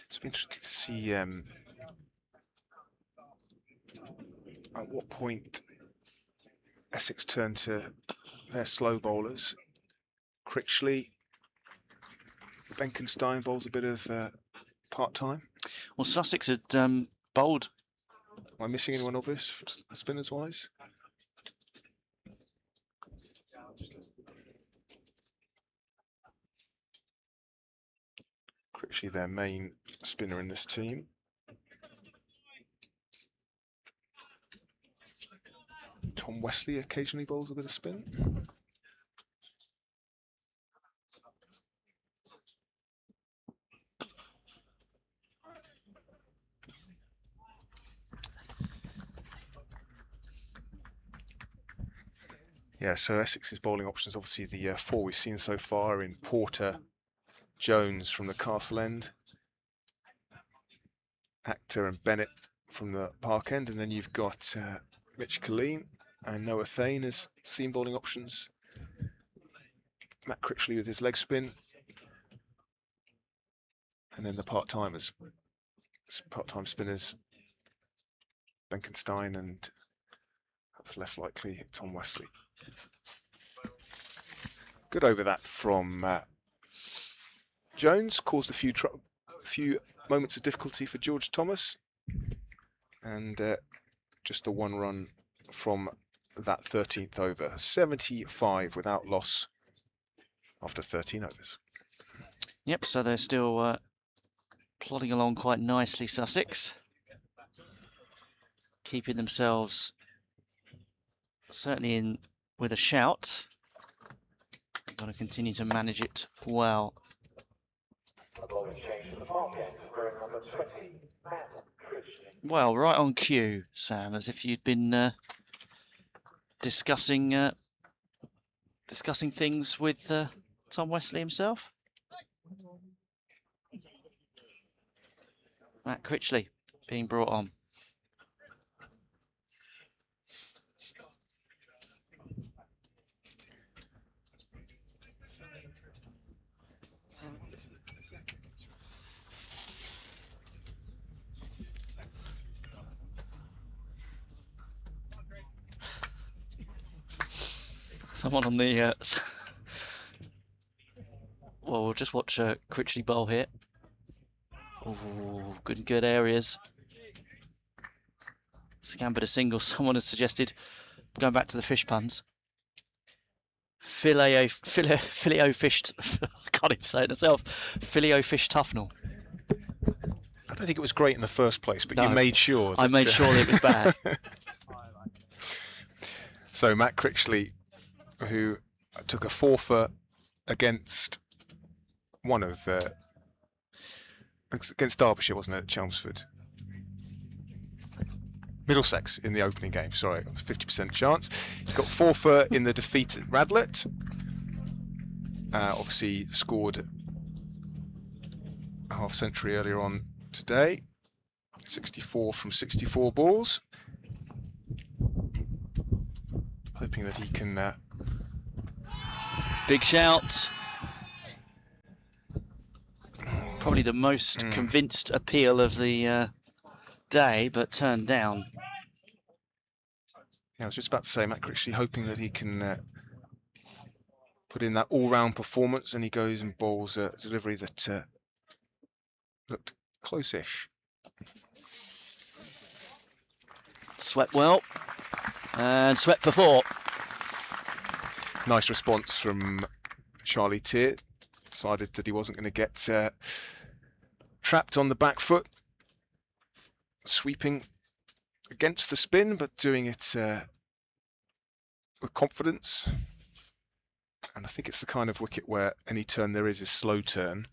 It's been interesting to see at what point Essex turn to their slow bowlers. Critchley, Benkenstein bowls a bit of part-time. Well, Sussex had bowled. Am I missing anyone obvious, spinners-wise? Critchley, their main spinner in this team. Tom Wesley occasionally bowls a bit of spin. Yeah, so Essex's bowling options, obviously the four we've seen so far in Porter, Jones from the Castle End, Actor and Bennett from the Park End, and then you've got Mitch Colleen and Noah Thane as seam bowling options. Matt Critchley with his leg spin, and then the part-time spinners, Benkenstein and perhaps less likely Tom Wesley. Good over that from Jones, caused a few moments of difficulty for George Thomas, and just the one run from that 13th over. 75 without loss after 13 overs. Yep, so they're still plodding along quite nicely, Sussex. Keeping themselves certainly in with a shout. Got to continue to manage it well. Well, right on cue, Sam, as if you'd been discussing things with Tom Wesley himself. Matt Critchley being brought on. Someone on the well, we'll just watch Critchley bowl here. Oh, good areas. Scampered a single. Someone has suggested, going back to the fish puns, Filio fished. I can't even say it myself. Filio fish Tufnell. I don't think it was great in the first place, but No, you made sure. I made sure it was bad. So Matt Critchley, who took a forfeit against one of against Derbyshire, wasn't it, at Chelmsford? Middlesex in the opening game, sorry, it was 50% chance. He got 4 for in the defeat at Radlett. Obviously scored a half century earlier on today. 64 from 64 balls. Hoping that he can... Big shouts. Probably the most convinced appeal of the day, but turned down. Yeah, I was just about to say, Matt Critchley hoping that he can put in that all-round performance, and he goes and bowls a delivery that looked close-ish. Swept well, and swept for 4. Nice response from Charlie Tier. Decided that he wasn't going to get trapped on the back foot. Sweeping against the spin, but doing it with confidence. And I think it's the kind of wicket where any turn there is slow turn.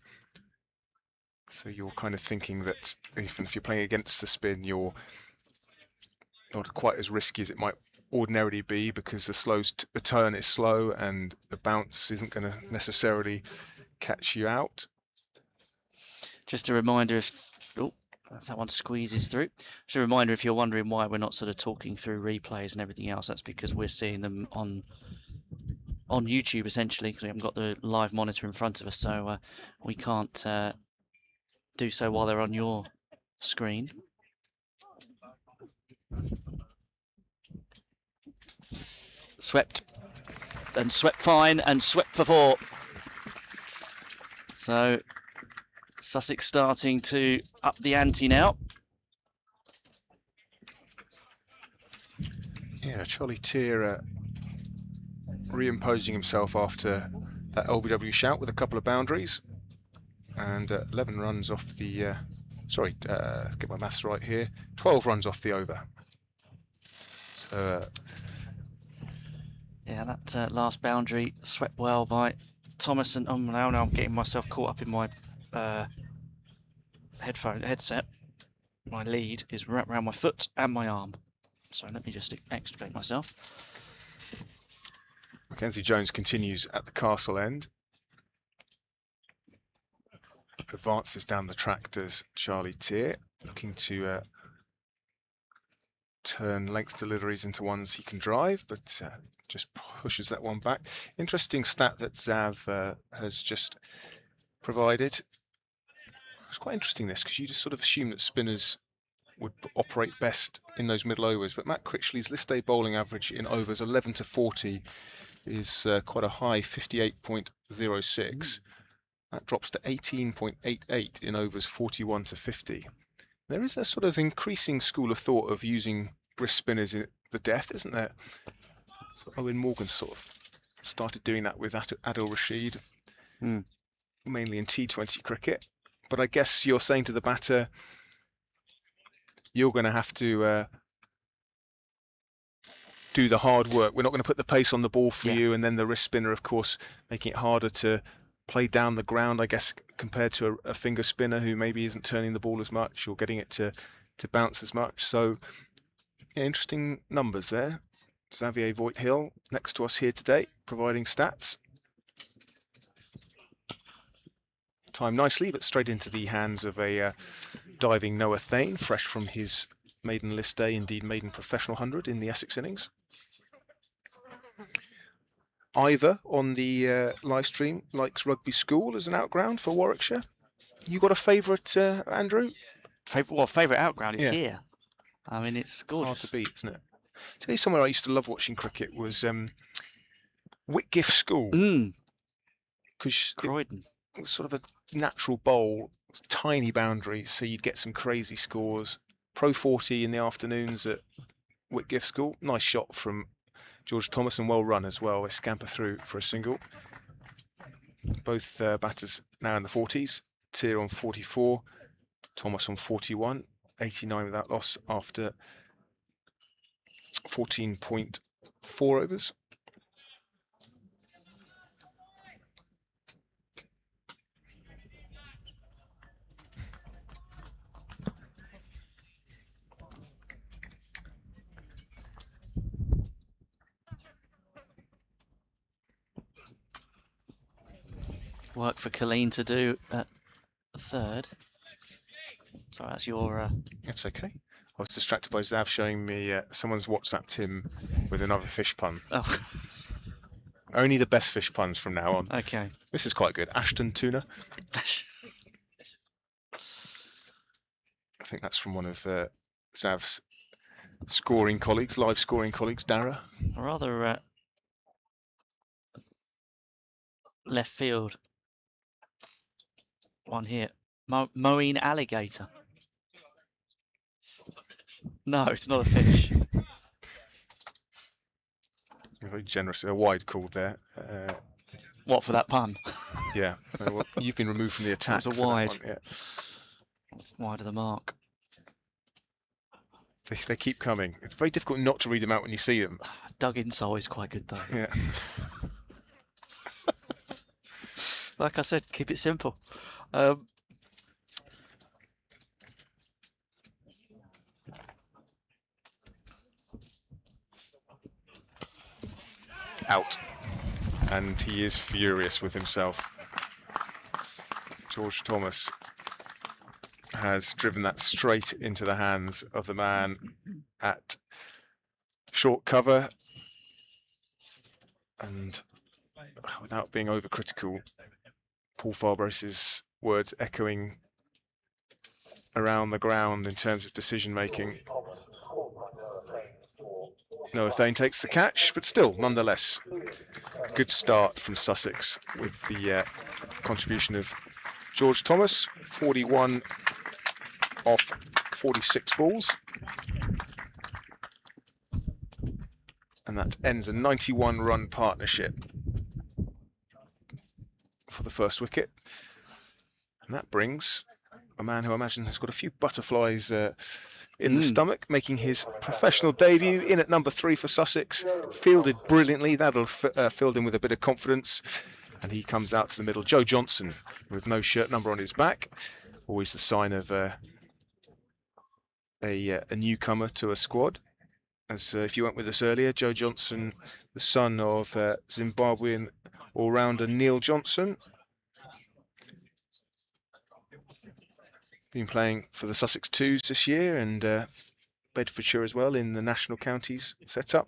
So you're kind of thinking that even if you're playing against the spin, you're not quite as risky as it might ordinarily be, because the turn is slow and the bounce isn't going to necessarily catch you out. Just a reminder, if that one squeezes through. Just a reminder, if you're wondering why we're not sort of talking through replays and everything else, that's because we're seeing them on YouTube essentially, because we haven't got the live monitor in front of us, so we can't do so while they're on your screen. Swept, and swept fine, and swept for 4. So Sussex starting to up the ante now. Yeah, Charlie Tier reimposing himself after that LBW shout with a couple of boundaries, and 11 runs off the get my maths right here, 12 runs off the over. So yeah, that last boundary swept well by Thomas, and now I'm getting myself caught up in my headset. My lead is wrapped around my foot and my arm, so let me just extricate myself. Mackenzie Jones continues at the castle end. Advances down the track does Charlie Tier, looking to turn length deliveries into ones he can drive, but just pushes that one back. Interesting stat that Zav has just provided. It's quite interesting, this, because you just sort of assume that spinners would operate best in those middle overs, but Matt Critchley's list day bowling average in overs 11 to 40 is quite a high 58.06. That drops to 18.88 in overs 41 to 50. There is a sort of increasing school of thought of using brisk spinners in the death, isn't there? So Owen Morgan sort of started doing that with Adil Rashid, mainly in T20 cricket. But I guess you're saying to the batter, you're going to have to do the hard work. We're not going to put the pace on the ball for you, and then the wrist spinner, of course, making it harder to play down the ground, I guess, compared to a finger spinner who maybe isn't turning the ball as much or getting it to bounce as much. So, yeah, interesting numbers there. Xavier Voigt-Hill next to us here today, providing stats. Timed nicely, but straight into the hands of a diving Noah Thane, fresh from his maiden list day, indeed maiden professional 100 in the Essex innings. Ivor on the live stream likes Rugby School as an outground for Warwickshire. You got a favourite, Andrew? Favourite outground is here. I mean, it's gorgeous. Hard to beat, isn't it? Tell you somewhere I used to love watching cricket was Whitgift School. Because Croydon. It was sort of a natural bowl, tiny boundaries, so you'd get some crazy scores. Pro 40 in the afternoons at Whitgift School. Nice shot from George Thomas, and well run as well. They scamper through for a single. Both batters now in the 40s. Tier on 44, Thomas on 41, 89 without loss after 14.4 overs. work for Colleen to do at the third. Sorry, that's your... That's okay. I was distracted by Zav showing me someone's WhatsApped him with another fish pun. Oh, Only the best fish puns from now on. okay. This is quite good. Ashton tuna. I think that's from one of Zav's scoring colleagues, live scoring colleagues, Dara. Rather left field one here. Mowing alligator. No, it's not a fish. Very generous. A wide call there. What, for that pun? Yeah. Well, you've been removed from the attack. That was a for that wide. one, yeah. Wide of the mark. They keep coming. It's very difficult not to read them out when you see them. Dug insole is quite good though. Yeah. Like I said, keep it simple. Out. And he is furious with himself. George Thomas has driven that straight into the hands of the man at short cover. And without being overcritical, Paul Farbrace's words echoing around the ground in terms of decision making. Noah Thane takes the catch, but still, nonetheless, good start from Sussex with the contribution of George Thomas, 41 off 46 balls. And that ends a 91-run partnership for the first wicket. And that brings a man who I imagine has got a few butterflies in the stomach, making his professional debut in at number 3 for Sussex. Fielded brilliantly. That'll filled him with a bit of confidence. And he comes out to the middle. Joe Johnson with no shirt number on his back. Always the sign of a newcomer to a squad. As if you went with us earlier, Joe Johnson, the son of Zimbabwean all-rounder Neil Johnson. Been playing for the Sussex Twos this year and Bedfordshire as well in the national counties setup.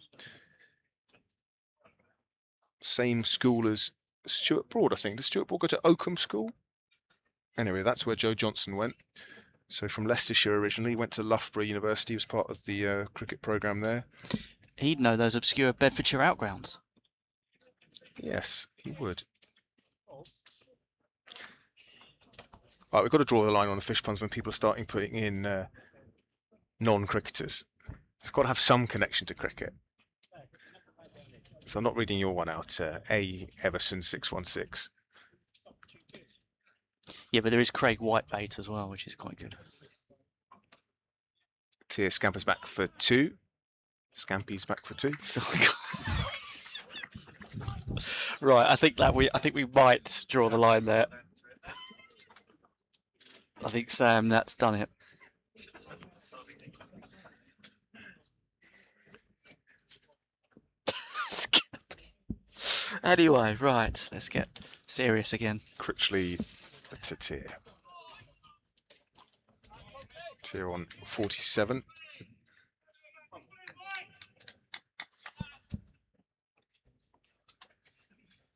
Same school as Stuart Broad, I think. Did Stuart Broad go to Oakham School? Anyway, that's where Joe Johnson went. So from Leicestershire originally, went to Loughborough University, was part of the cricket programme there. He'd know those obscure Bedfordshire outgrounds. Yes, he would. Right, we've got to draw the line on the fish puns when people are starting putting in non-cricketers. It's got to have some connection to cricket. So I'm not reading your one out, A. Everson 616. Yeah, but there is Craig Whitebait as well, which is quite good. Tier Scamper's back for 2. Scampy's back for 2. Right, I think we might draw the line there. I think Sam, that's done it. Anyway, right, let's get serious again. Critchley to Tier. Tier on 47.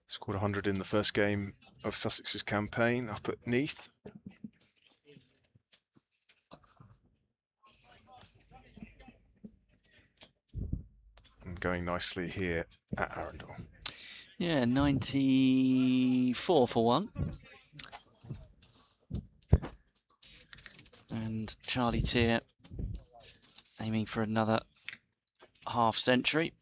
Scored 100 in the first game of Sussex's campaign up at Neath. And going nicely here at Arundel. Yeah, 94 for 1. And Charlie Tier aiming for another half century.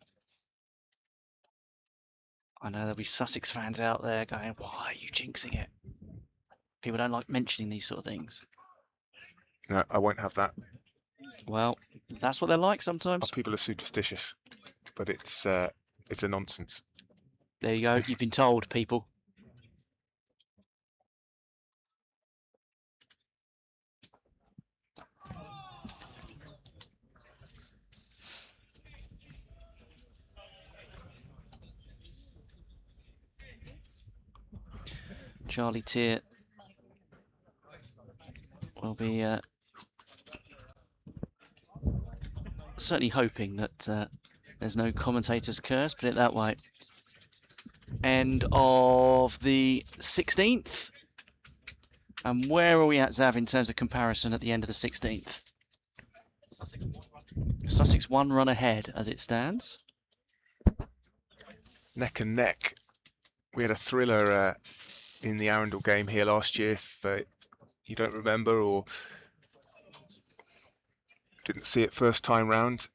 I know there'll be Sussex fans out there going, why are you jinxing it? People don't like mentioning these sort of things. No, I won't have that. Well, that's what they're like sometimes. People are superstitious, but it's a nonsense. There you go. You've been told, people. Charlie Tier will be certainly hoping that there's no commentator's curse, put it that way. End of the 16th. And where are we at, Zav, in terms of comparison at the end of the 16th? Sussex 1 run ahead as it stands. Neck and neck. We had a thriller in the Arundel game here last year. If you don't remember or didn't see it first time round,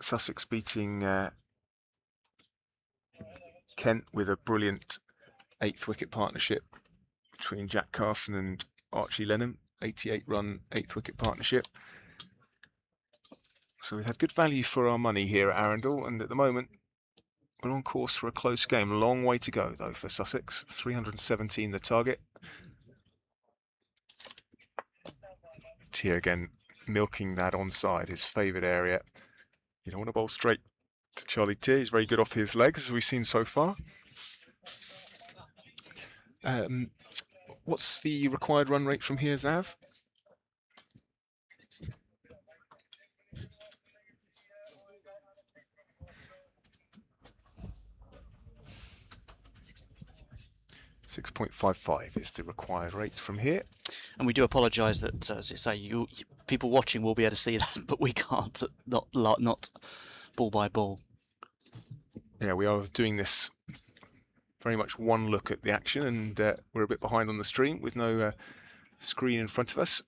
Sussex beating Kent with a brilliant 8th wicket partnership between Jack Carson and Archie Lennon. 88-run 8th wicket partnership. So we've had good value for our money here at Arundel, and at the moment we're on course for a close game. A long way to go though for Sussex. 317 the target. Tier again milking that onside, his favourite area. You don't want to bowl straight to Charlie Tier. He's very good off his legs, as we've seen so far. What's the required run rate from here, Zav? .55 is the required rate from here. And we do apologise that, as you say, people watching will be able to see that, but we can't, not ball by ball. Yeah, we are doing this very much one look at the action, and we're a bit behind on the stream with no screen in front of us.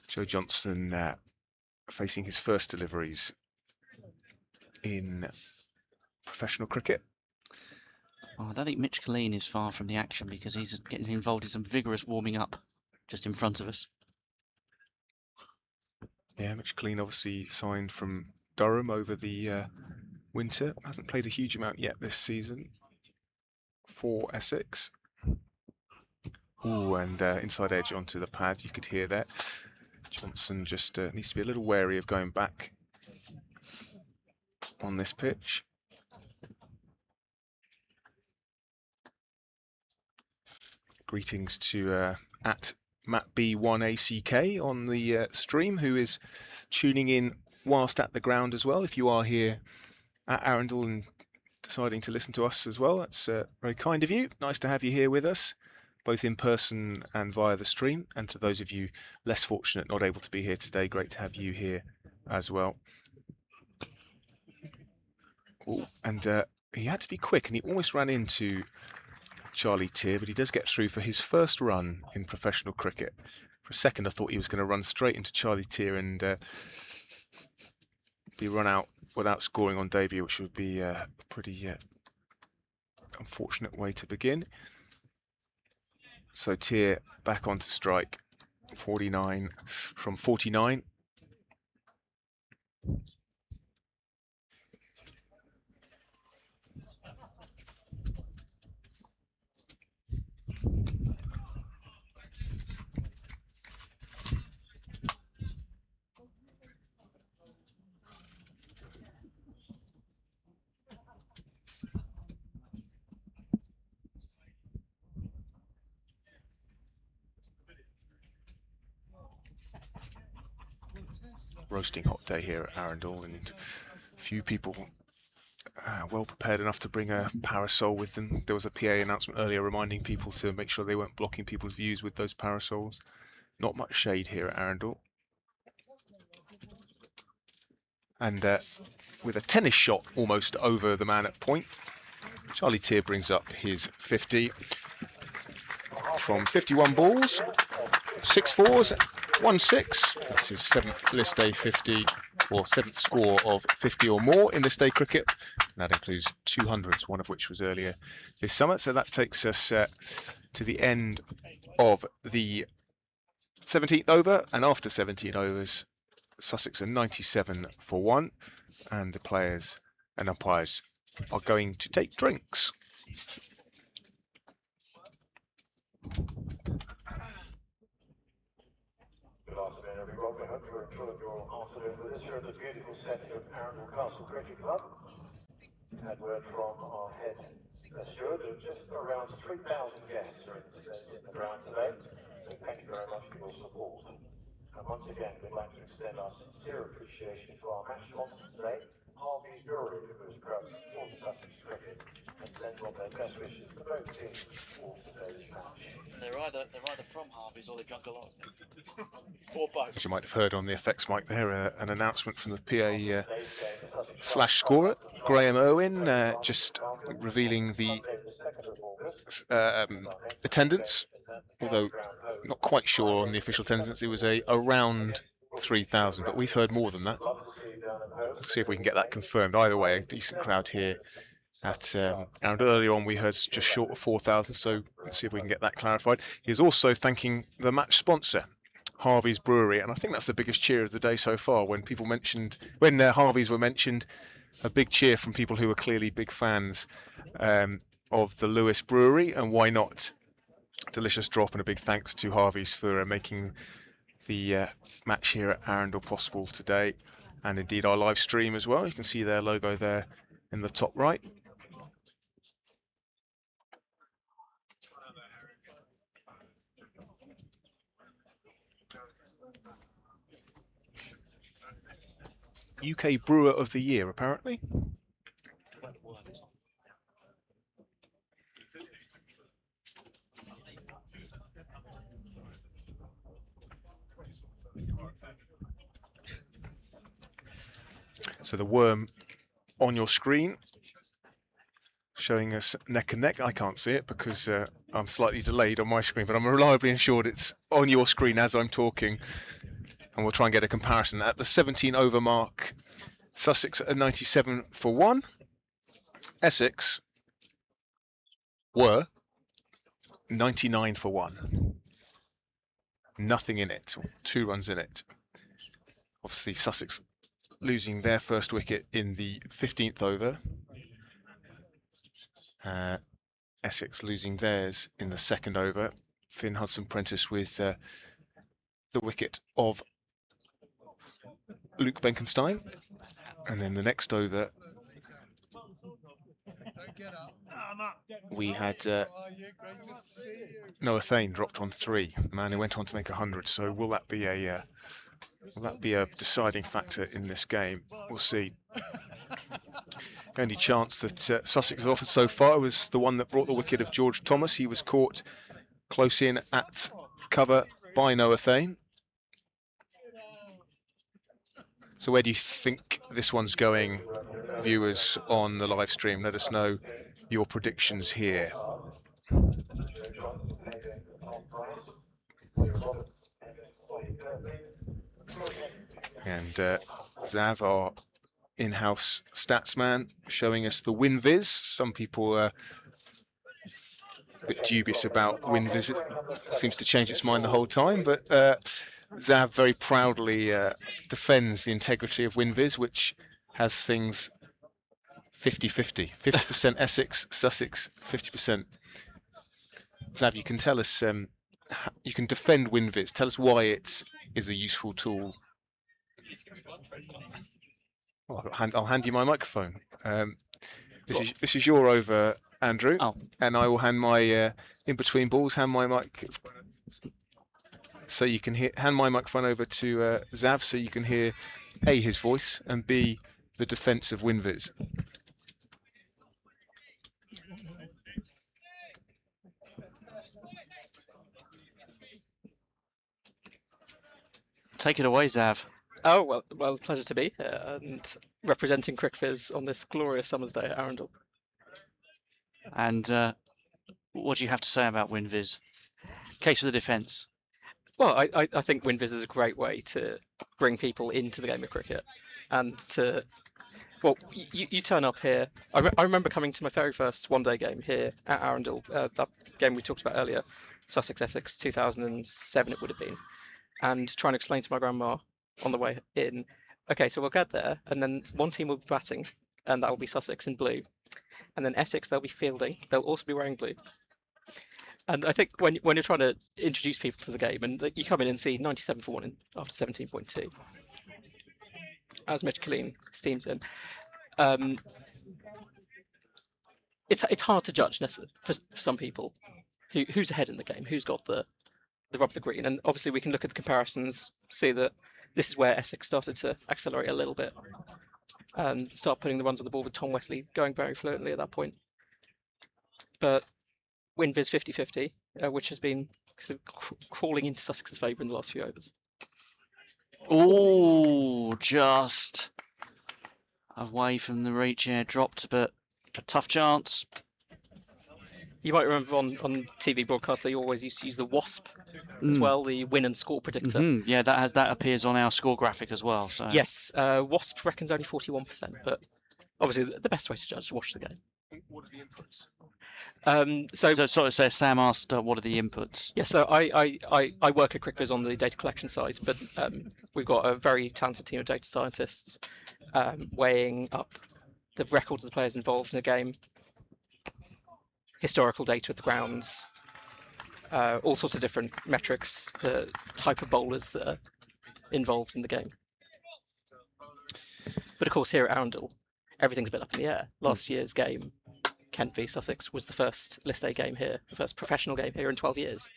Joe Johnson facing his first deliveries in professional cricket. Oh, I don't think Mitch Colleen is far from the action because he's getting involved in some vigorous warming up just in front of us. Yeah, Mitch Colleen obviously signed from Durham over the winter. Hasn't played a huge amount yet this season for Essex. Ooh, and inside edge onto the pad, you could hear that. Johnson just needs to be a little wary of going back on this pitch. Greetings to at MattB1ACK on the stream, who is tuning in whilst at the ground as well. If you are here at Arundel and deciding to listen to us as well, that's very kind of you. Nice to have you here with us, both in person and via the stream. And to those of you less fortunate, not able to be here today, great to have you here as well. Ooh, and he had to be quick, and he almost ran into Charlie Tier, but he does get through for his first run in professional cricket. For a second I thought he was going to run straight into Charlie Tier and be run out without scoring on debut, which would be a pretty unfortunate way to begin. So Tier back onto strike, 49 from 49. Roasting hot day here at Arundel, and few people well prepared enough to bring a parasol with them. There was a PA announcement earlier reminding people to make sure they weren't blocking people's views with those parasols. Not much shade here at Arundel. And with a tennis shot almost over the man at point, Charlie Tier brings up his 50 from 51 balls, 6 fours, 1 6. That's his 7th list day 50, or 7th score of 50 or more in list day cricket. And that includes 200s, one of which was earlier this summer. So that takes us to the end of the 17th over, and after 17 overs, Sussex are 97 for 1, and the players and umpires are going to take drinks. Good afternoon, everyone. We hope you enjoyed your afternoon with us here at the beautiful setting of Arundel Castle Cricket Club. We had word from our head Stuart, there are just around 3,000 guests are in the ground today, so thank you very much for your support. And once again, we'd like to extend our sincere appreciation to our match sponsors today, Harvey's Brewery, who has proud to support Sussex cricket and sends on their best wishes to both teams for today's match. They're either from Harvey's or they've drunk a lot. Or both. As you might have heard on the effects mic there, an announcement from the PA slash scorer, Graham Irwin, just revealing the attendance, although not quite sure on the official attendance. It was around 3,000, but we've heard more than that. Let's see if we can get that confirmed. Either way, a decent crowd here at Arundel. Earlier on we heard just short of 4,000, so let's see if we can get that clarified. He is also thanking the match sponsor, Harvey's Brewery, and I think that's the biggest cheer of the day so far. When Harvey's were mentioned, a big cheer from people who are clearly big fans of the Lewis Brewery, and why not? Delicious drop, and a big thanks to Harvey's for making the match here at Arundel possible today, and indeed our live stream as well. You can see their logo there in the top right. UK Brewer of the Year, apparently. So the worm on your screen showing us neck and neck. I can't see it because I'm slightly delayed on my screen, but I'm reliably assured it's on your screen as I'm talking. And we'll try and get a comparison. At the 17 over mark, Sussex at 97 for 1. Essex were 99 for 1. Nothing in it, 2 runs in it. Obviously Sussex losing their first wicket in the 15th over. Essex losing theirs in the 2nd over. Finn Hudson-Prentice with the wicket of Luke Benkenstein. And then the next over, we had Noah Thane dropped on 3, the man who went on to make 100. So will that be a deciding factor in this game? We'll see. The only chance that Sussex have offered so far was the one that brought the wicket of George Thomas. He was caught close in at cover by Noah Thane. So where do you think this one's going, viewers on the live stream? Let us know your predictions here. And Zav, our in-house stats man, showing us the WinViz. Some people are a bit dubious about WinViz. It seems to change its mind the whole time, but Zav very proudly defends the integrity of WinViz, which has things 50-50. 50% Essex, Sussex, 50%. Zav, you can tell us, you can defend WinViz. Tell us why it is a useful tool. Well, I'll hand you my microphone. This is your over, Andrew, and I will hand my in between balls. Hand my mic, so you can hand my microphone over to Zav, so you can hear A, his voice, and B, the defence of WinViz. Take it away, Zav. Oh, well, pleasure to be here and representing CricViz on this glorious summer's day at Arundel. And what do you have to say about WinViz? Case of the defence. Well, I think WinViz is a great way to bring people into the game of cricket and to, well, you turn up here. I remember coming to my very first one-day game here at Arundel, that game we talked about earlier, Sussex-Essex 2007 it would have been, and trying to explain to my grandma on the way in, okay, so we'll get there, and then one team will be batting, and that will be Sussex in blue, and then Essex, they'll be fielding, they'll also be wearing blue. And I think when you're trying to introduce people to the game, and you come in and see 97 for 1 after 17.2, as Mitch Killeen steams in, it's hard to judge for some people who's ahead in the game, who's got the rub of the green, and obviously we can look at the comparisons, see that this is where Essex started to accelerate a little bit and start putting the runs on the board with Tom Wesley going very fluently at that point. But WinViz 50-50, which has been sort of crawling into Sussex's favour in the last few overs. Oh, just away from the reach, yeah, dropped, but a tough chance. You might remember on TV broadcasts they always used to use the WASP as well, the win and score predictor. Yeah, that appears on our score graphic as well. So yes, WASP reckons only 41%, but obviously the best way to judge is watch the game. What are the inputs? So Sam asked, what are the inputs? Yeah, so I work at CrickViz on the data collection side, but we've got a very talented team of data scientists weighing up the records of the players involved in the game, historical data at the grounds, all sorts of different metrics, the type of bowlers that are involved in the game. But of course, here at Arundel, everything's a bit up in the air. Last year's game, Kent v Sussex, was the first List A game here, the first professional game here in 12 years.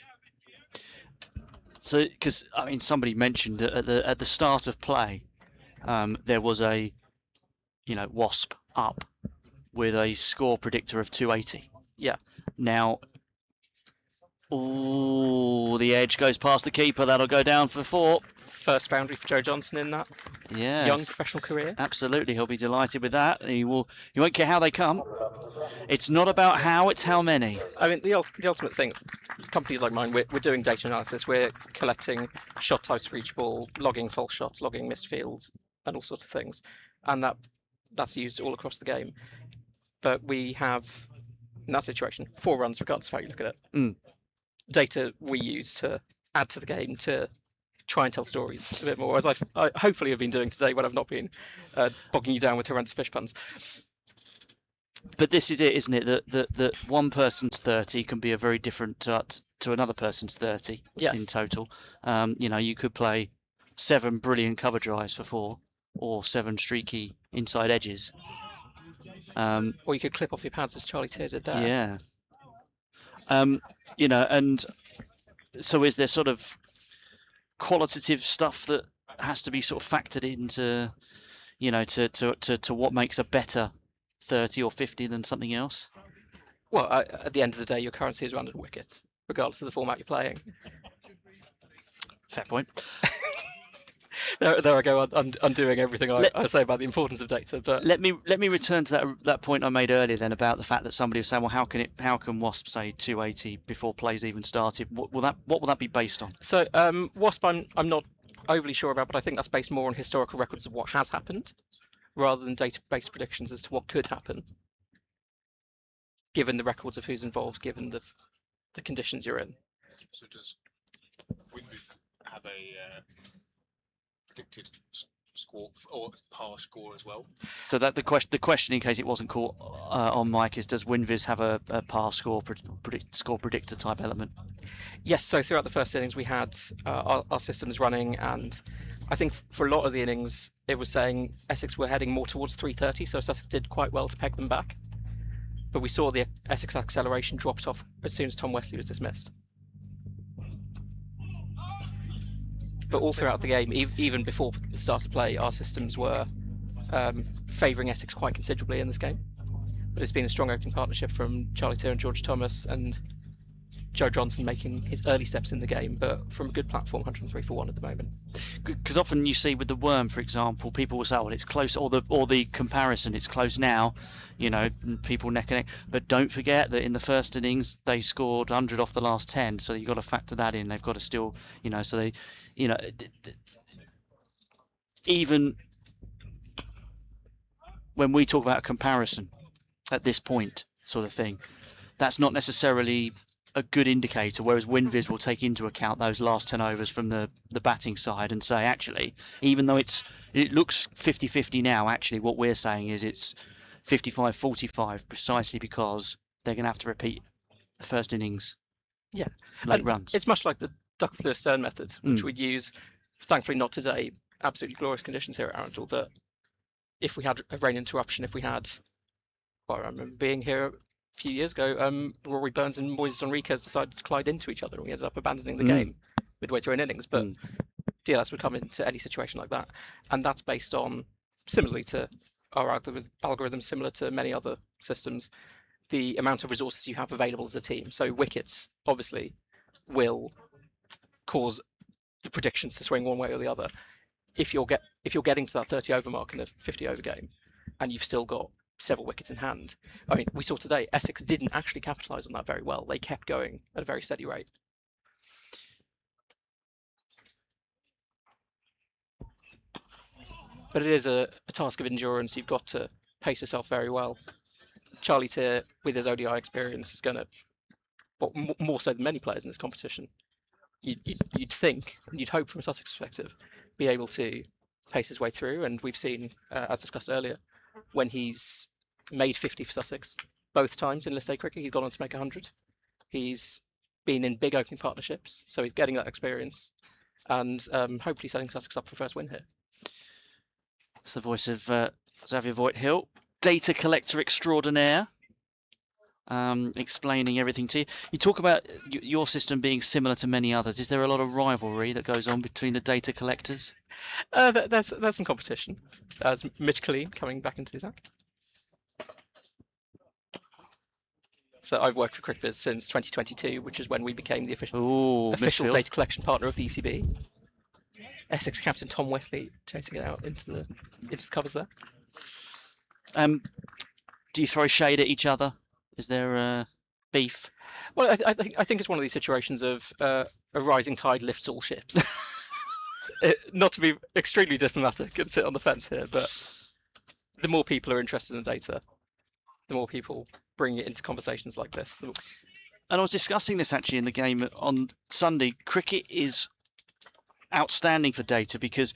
So, because I mean, somebody mentioned that at the start of play, there was a, WASP up with a score predictor of 280. Yeah. Now, the edge goes past the keeper. That'll go down for 4. First boundary for Joe Johnson in that young professional career. Absolutely, he'll be delighted with that. He won't care how they come. It's not about how, it's how many. I mean, the ultimate thing, companies like mine, we're doing data analysis. We're collecting shot types for each ball, logging false shots, logging missed fields, and all sorts of things, and that's used all across the game. But we have, in that situation, 4 runs regardless of how you look at it. Data we use to add to the game to try and tell stories a bit more, as I hopefully have been doing today when I've not been bogging you down with horrendous fish puns. But this is it, isn't it? That one person's 30 can be a very different to another person's 30 in total. You could play 7 brilliant cover drives for 4, or 7 streaky inside edges. Or you could clip off your pads as Charlie Tier did there. Yeah. And so is there sort of qualitative stuff that has to be sort of factored into, to what makes a better 30 or 50 than something else? Well, at the end of the day, your currency is 100 wickets, regardless of the format you're playing. Fair point. There I go, undoing everything I say about the importance of data. But let me return to that point I made earlier then about the fact that somebody was saying, well, how can WASP say 280 before play's even started? What will that be based on? So WASP, I'm not overly sure about, but I think that's based more on historical records of what has happened, rather than database predictions as to what could happen, given the records of who's involved, given the conditions you're in. So does WinViz have a predicted score or par score as well? So that the question, in case it wasn't caught on mic, is does WinViz have a par score score predictor type element? Yes. So throughout the first innings, we had our systems running, and I think for a lot of the innings, it was saying Essex were heading more towards 330. So Sussex did quite well to peg them back, but we saw the Essex acceleration dropped off as soon as Tom Wesley was dismissed. But all throughout the game, even before the start of play, our systems were favouring Essex quite considerably in this game. But it's been a strong opening partnership from Charlie Tier and George Thomas, and Joe Johnson making his early steps in the game, but from a good platform, 103 for 1 at the moment. Because often you see with the worm, for example, people will say, well, it's close, or the comparison, it's close now, people neck and neck. But don't forget that in the first innings, they scored 100 off the last 10, so you've got to factor that in. They've got to still, so they, even when we talk about a comparison at this point, sort of thing, that's not necessarily a good indicator, whereas WinViz will take into account those last 10 overs from the batting side and say, actually, even though it looks 50-50 now, actually what we're saying is it's 55-45, precisely because they're going to have to repeat the first innings late runs. It's much like the Douglas Lewis Stern method, which we'd use, thankfully not today, absolutely glorious conditions here at Arundel, but if we had a rain interruption, if we had, well, I remember being here few years ago, Rory Burns and Moises Enriquez decided to collide into each other, and we ended up abandoning the game midway through an innings. But DLS would come into any situation like that, and that's based on, similarly to our algorithm, similar to many other systems, the amount of resources you have available as a team. So wickets obviously will cause the predictions to swing one way or the other. If you're getting to that 30 over mark in a 50 over game, and you've still got several wickets in hand. I mean, we saw today Essex didn't actually capitalise on that very well. They kept going at a very steady rate. But it is a task of endurance. You've got to pace yourself very well. Charlie Tier, with his ODI experience, is going to, well, more so than many players in this competition, you'd think, and you'd hope from a Sussex perspective, be able to pace his way through. And we've seen, as discussed earlier, when he's made 50 for Sussex, both times in List A cricket, he's gone on to make 100. He's been in big opening partnerships, so he's getting that experience, and hopefully setting Sussex up for first win here. It's the voice of Xavier Voigt-Hill, data collector extraordinaire, explaining everything to you. You talk about your system being similar to many others. Is there a lot of rivalry that goes on between the data collectors? There's some competition. As Mitch Killeen coming back into that. So I've worked for CricViz since 2022, which is when we became the official data collection partner of the ECB. Essex captain Tom Wesley chasing it out into the covers there. Do you throw shade at each other? Is there beef? Well, I think it's one of these situations of a rising tide lifts all ships. Not to be extremely diplomatic and sit on the fence here, but the more people are interested in data, the more people bring it into conversations like this. And I was discussing this actually in the game on Sunday. Cricket is outstanding for data because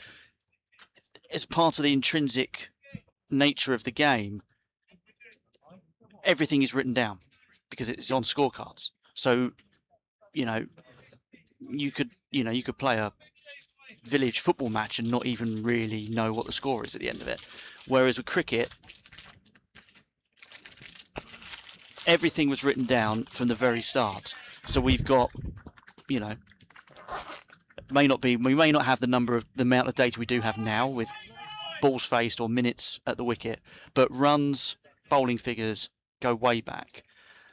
as part of the intrinsic nature of the game, everything is written down because it's on scorecards. So, you could play a village football match and not even really know what the score is at the end of it. Whereas with cricket, everything was written down from the very start. So we've got, we may not have the amount of data we do have now with balls faced or minutes at the wicket, but runs, bowling figures go way back.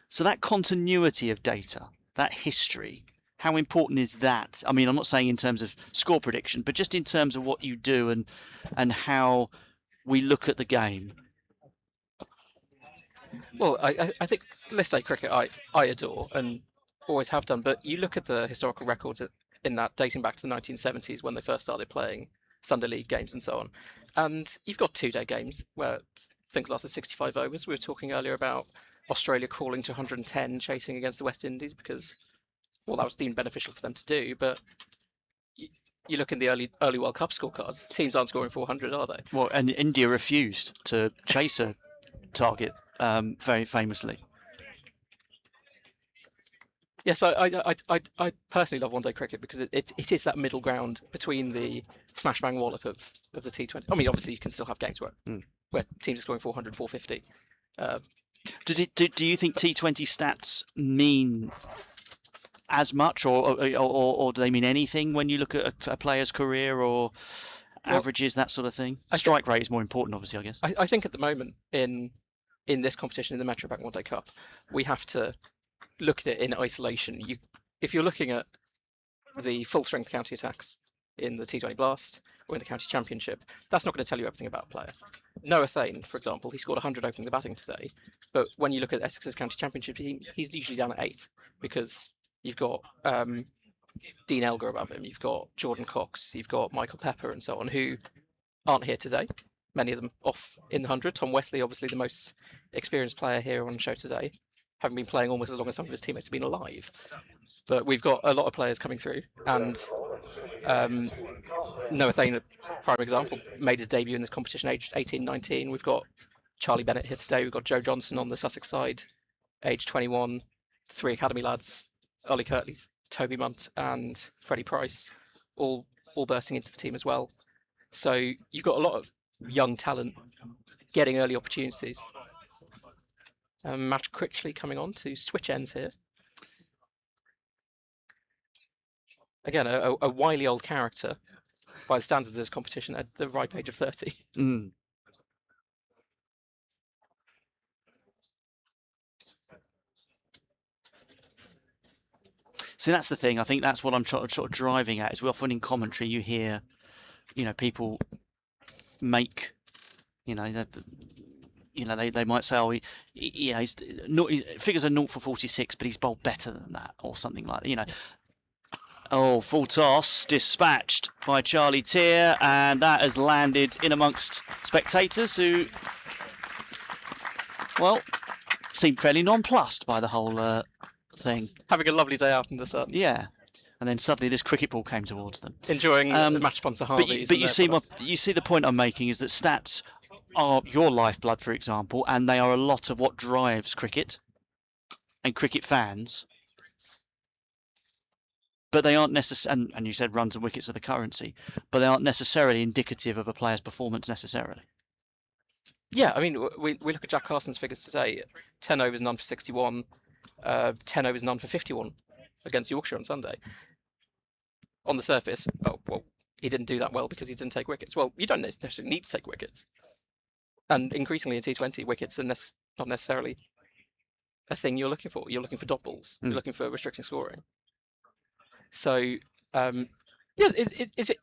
So that continuity of data, that history, how important is that? I mean, I'm not saying in terms of score prediction, but just in terms of what you do and how we look at the game. Well, I think List A cricket I adore and always have done, but you look at the historical records in that dating back to the 1970s when they first started playing Sunday League games and so on, and you've got two-day games where things lasted 65 overs. We were talking earlier about Australia crawling to 110, chasing against the West Indies because, well, that was deemed beneficial for them to do, but you look in the early World Cup scorecards, teams aren't scoring 400, are they? Well, and India refused to chase a target very famously. Yes, I personally love one-day cricket because it is that middle ground between the smash bang wallop of the T20. I mean, obviously you can still have games where teams are scoring 400, 450. Do you think T20 stats mean as much, or do they mean anything when you look at a player's career or averages, that sort of thing? Strike rate is more important, obviously, I guess. I think at the moment in this competition, in the Metro Bank One Day Cup, we have to look at it in isolation. If you're looking at the full-strength county attacks in the T20 Blast or in the county championship, that's not going to tell you everything about a player. Noah Thane, for example, he scored 100 opening the batting today, but when you look at Essex's county championship team, he's usually down at 8 because you've got Dean Elgar above him, you've got Jordan Cox, you've got Michael Pepper and so on, who aren't here today. Many of them off in the 100. Tom Wesley, obviously the most experienced player here on the show today, having been playing almost as long as some of his teammates have been alive. But we've got a lot of players coming through, and Noah Thane, a prime example, made his debut in this competition aged 18, 19. We've got Charlie Bennett here today. We've got Joe Johnson on the Sussex side, age 21. 3 academy lads, Ollie Kirtley, Toby Munt, and Freddie Price, all bursting into the team as well. So you've got a lot of young talent getting early opportunities. Matt Critchley coming on to switch ends here. Again, a wily old character by the standards of this competition at the ripe age of 30. Mm. See, that's the thing. I think that's what I'm sort of driving at. Is we often in commentary you hear, people make, they might say, oh, he's figures are 0 for 46, but he's bowled better than that, or something like that. Oh, full toss dispatched by Charlie Tier, and that has landed in amongst spectators who, well, seem fairly nonplussed by the whole thing. Having a lovely day out in the sun. Yeah, and then suddenly this cricket ball came towards them. Enjoying the match sponsor Harveys. But you see the point I'm making is that stats are your lifeblood, for example, and they are a lot of what drives cricket and cricket fans. But they aren't necessarily, and you said runs and wickets are the currency, but they aren't necessarily indicative of a player's performance necessarily. Yeah, I mean, we look at Jack Carson's figures today: 10 overs, none for 61, 10 overs, none for 51 against Yorkshire on Sunday. On the surface, oh well, he didn't do that well because he didn't take wickets. Well, you don't necessarily need to take wickets, and increasingly in T20, wickets are not necessarily a thing you're looking for. You're looking for dot balls. You're looking for restricting scoring. So, yeah, is it?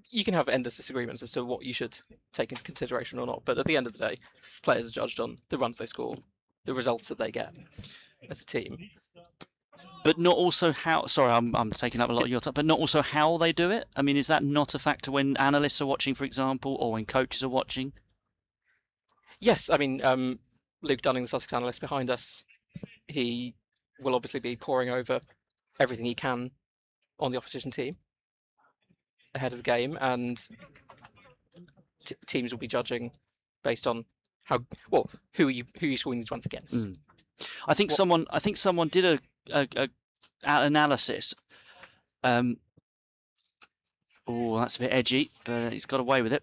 You can have endless disagreements as to what you should take into consideration or not, but at the end of the day, players are judged on the runs they score, the results that they get as a team. But not also how. Sorry, I'm taking up a lot of your time. But not also how they do it. I mean, is that not a factor when analysts are watching, for example, or when coaches are watching? Yes, I mean, Luke Dunning, the Sussex analyst behind us, he will obviously be poring over everything he can on the opposition team ahead of the game, and teams will be judging based on who are you scoring these runs against. I think someone did a analysis. Oh, that's a bit edgy, but he's got away with it,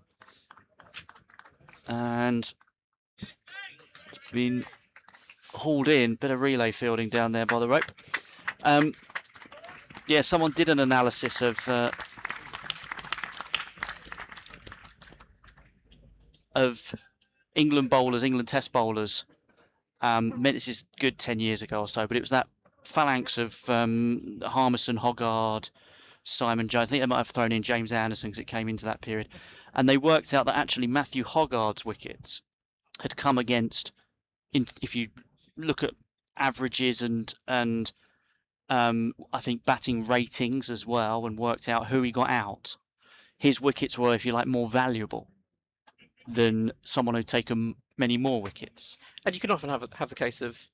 and it's been hauled in. Bit of relay fielding down there by the rope. Yeah, someone did an analysis of England bowlers, England Test bowlers. This is good 10 years ago or so, but it was that phalanx of Harmison, Hoggard, Simon Jones. I think they might have thrown in James Anderson because it came into that period. And they worked out that actually Matthew Hoggard's wickets had come against, if you look at averages and I think batting ratings as well, and worked out who he got out, his wickets were, if you like, more valuable than someone who'd taken many more wickets. And you can often have the case of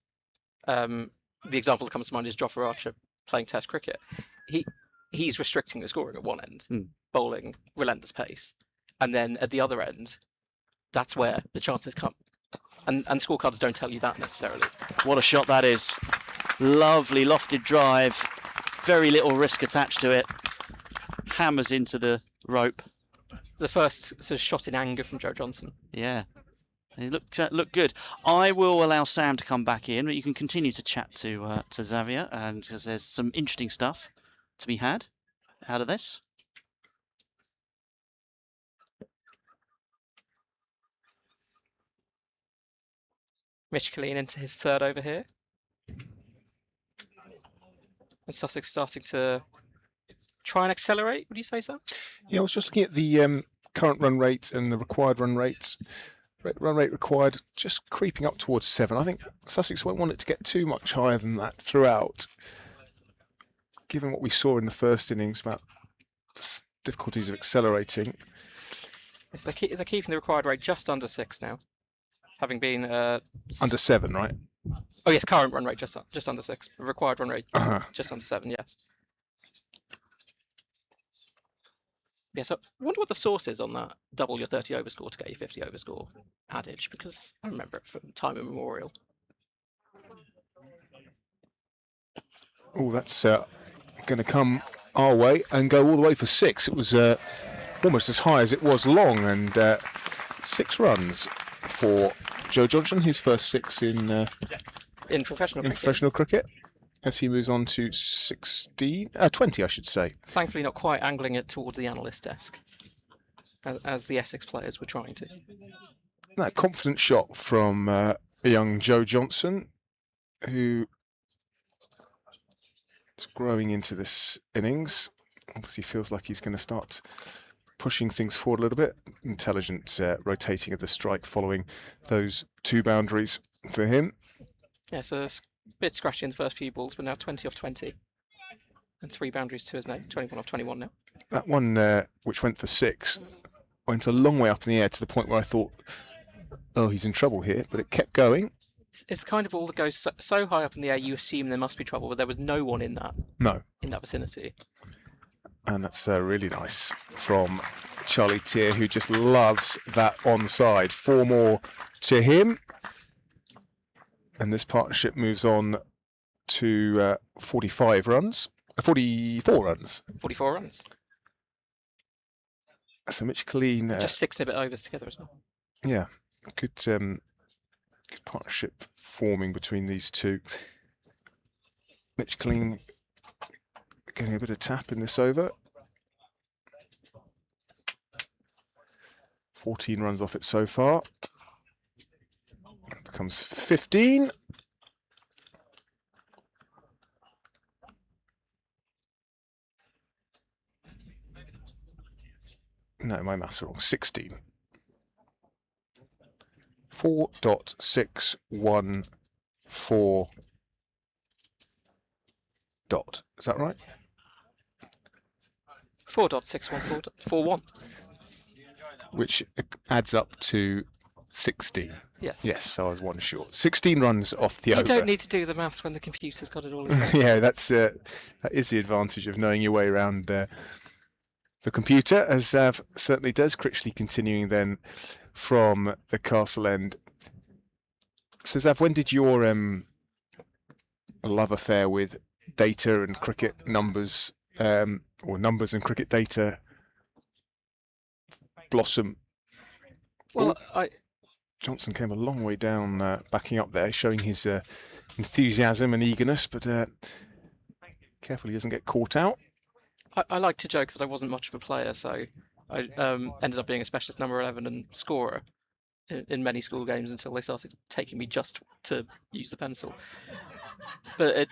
the example that comes to mind is Jofra Archer playing Test cricket. He's restricting the scoring at one end, bowling relentless pace, and then at the other end, that's where the chances come. And scorecards don't tell you that necessarily. What a shot that is. Lovely lofted drive, very little risk attached to it. Hammers into the rope. The first sort of shot in anger from Joe Johnson. Yeah, he looked good. I will allow Sam to come back in, but you can continue to chat to Xavier, because there's some interesting stuff to be had out of this. Mitch Killeen into his third over here. And Sussex starting to try and accelerate, would you say so? Yeah, I was just looking at the current run rate and the required run rates. Run rate required just creeping up towards 7. I think Sussex won't want it to get too much higher than that throughout, given what we saw in the first innings about difficulties of accelerating. Yes, they're keeping the required rate just under 6 now, having been under 7, right? Oh yes, current run rate just under 6. Required run rate just under 7. Yes. Yeah, so I wonder what the source is on that double your 30 over score to get your 50 over score adage, because I remember it from time immemorial. Oh, that's going to come our way and go all the way for 6. It was almost as high as it was long, and 6 runs for Joe Johnson, his first 6 in professional professional cricket, as he moves on to 20, I should say. Thankfully, not quite angling it towards the analyst desk, as the Essex players were trying to. That confident shot from a young Joe Johnson, who is growing into this innings. Obviously feels like he's going to start pushing things forward a little bit. Intelligent rotating of the strike following those 2 boundaries for him. Yeah, so it's a bit scratchy in the first few balls, but now 20 off 20. And 3 boundaries to his name, 21 off 21 now. That one, which went for 6, went a long way up in the air to the point where I thought, oh, he's in trouble here, but it kept going. It's the kind of ball that goes so high up in the air, you assume there must be trouble, but there was no one in that. No. In that vicinity. And that's really nice from Charlie Tier, who just loves that onside. 4 more to him. And this partnership moves on to 45 runs. 44 runs. 44 runs. So Mitch Clean... just 6 and a bit overs together as well. Yeah, good partnership forming between these two. Mitch Clean getting a bit of tap in this over. 14 runs off it so far. It becomes 15. No, my maths are wrong. 16. 4.614 dot. Is that right? 4.61441. Which adds up to 16. Yes. Yes, so I was 1 short. 16 runs off the over. You don't need to do the maths when the computer's got it all in there. Yeah, that is the advantage of knowing your way around the computer, as Zav certainly does. Critchley continuing then from the castle end. So Zav, when did your love affair with data and cricket numbers, or numbers and cricket data, blossom? Well, Johnson came a long way down, backing up there, showing his enthusiasm and eagerness, but careful he doesn't get caught out. I like to joke that I wasn't much of a player, so I ended up being a specialist number 11 and scorer in many school games until they started taking me just to use the pencil. But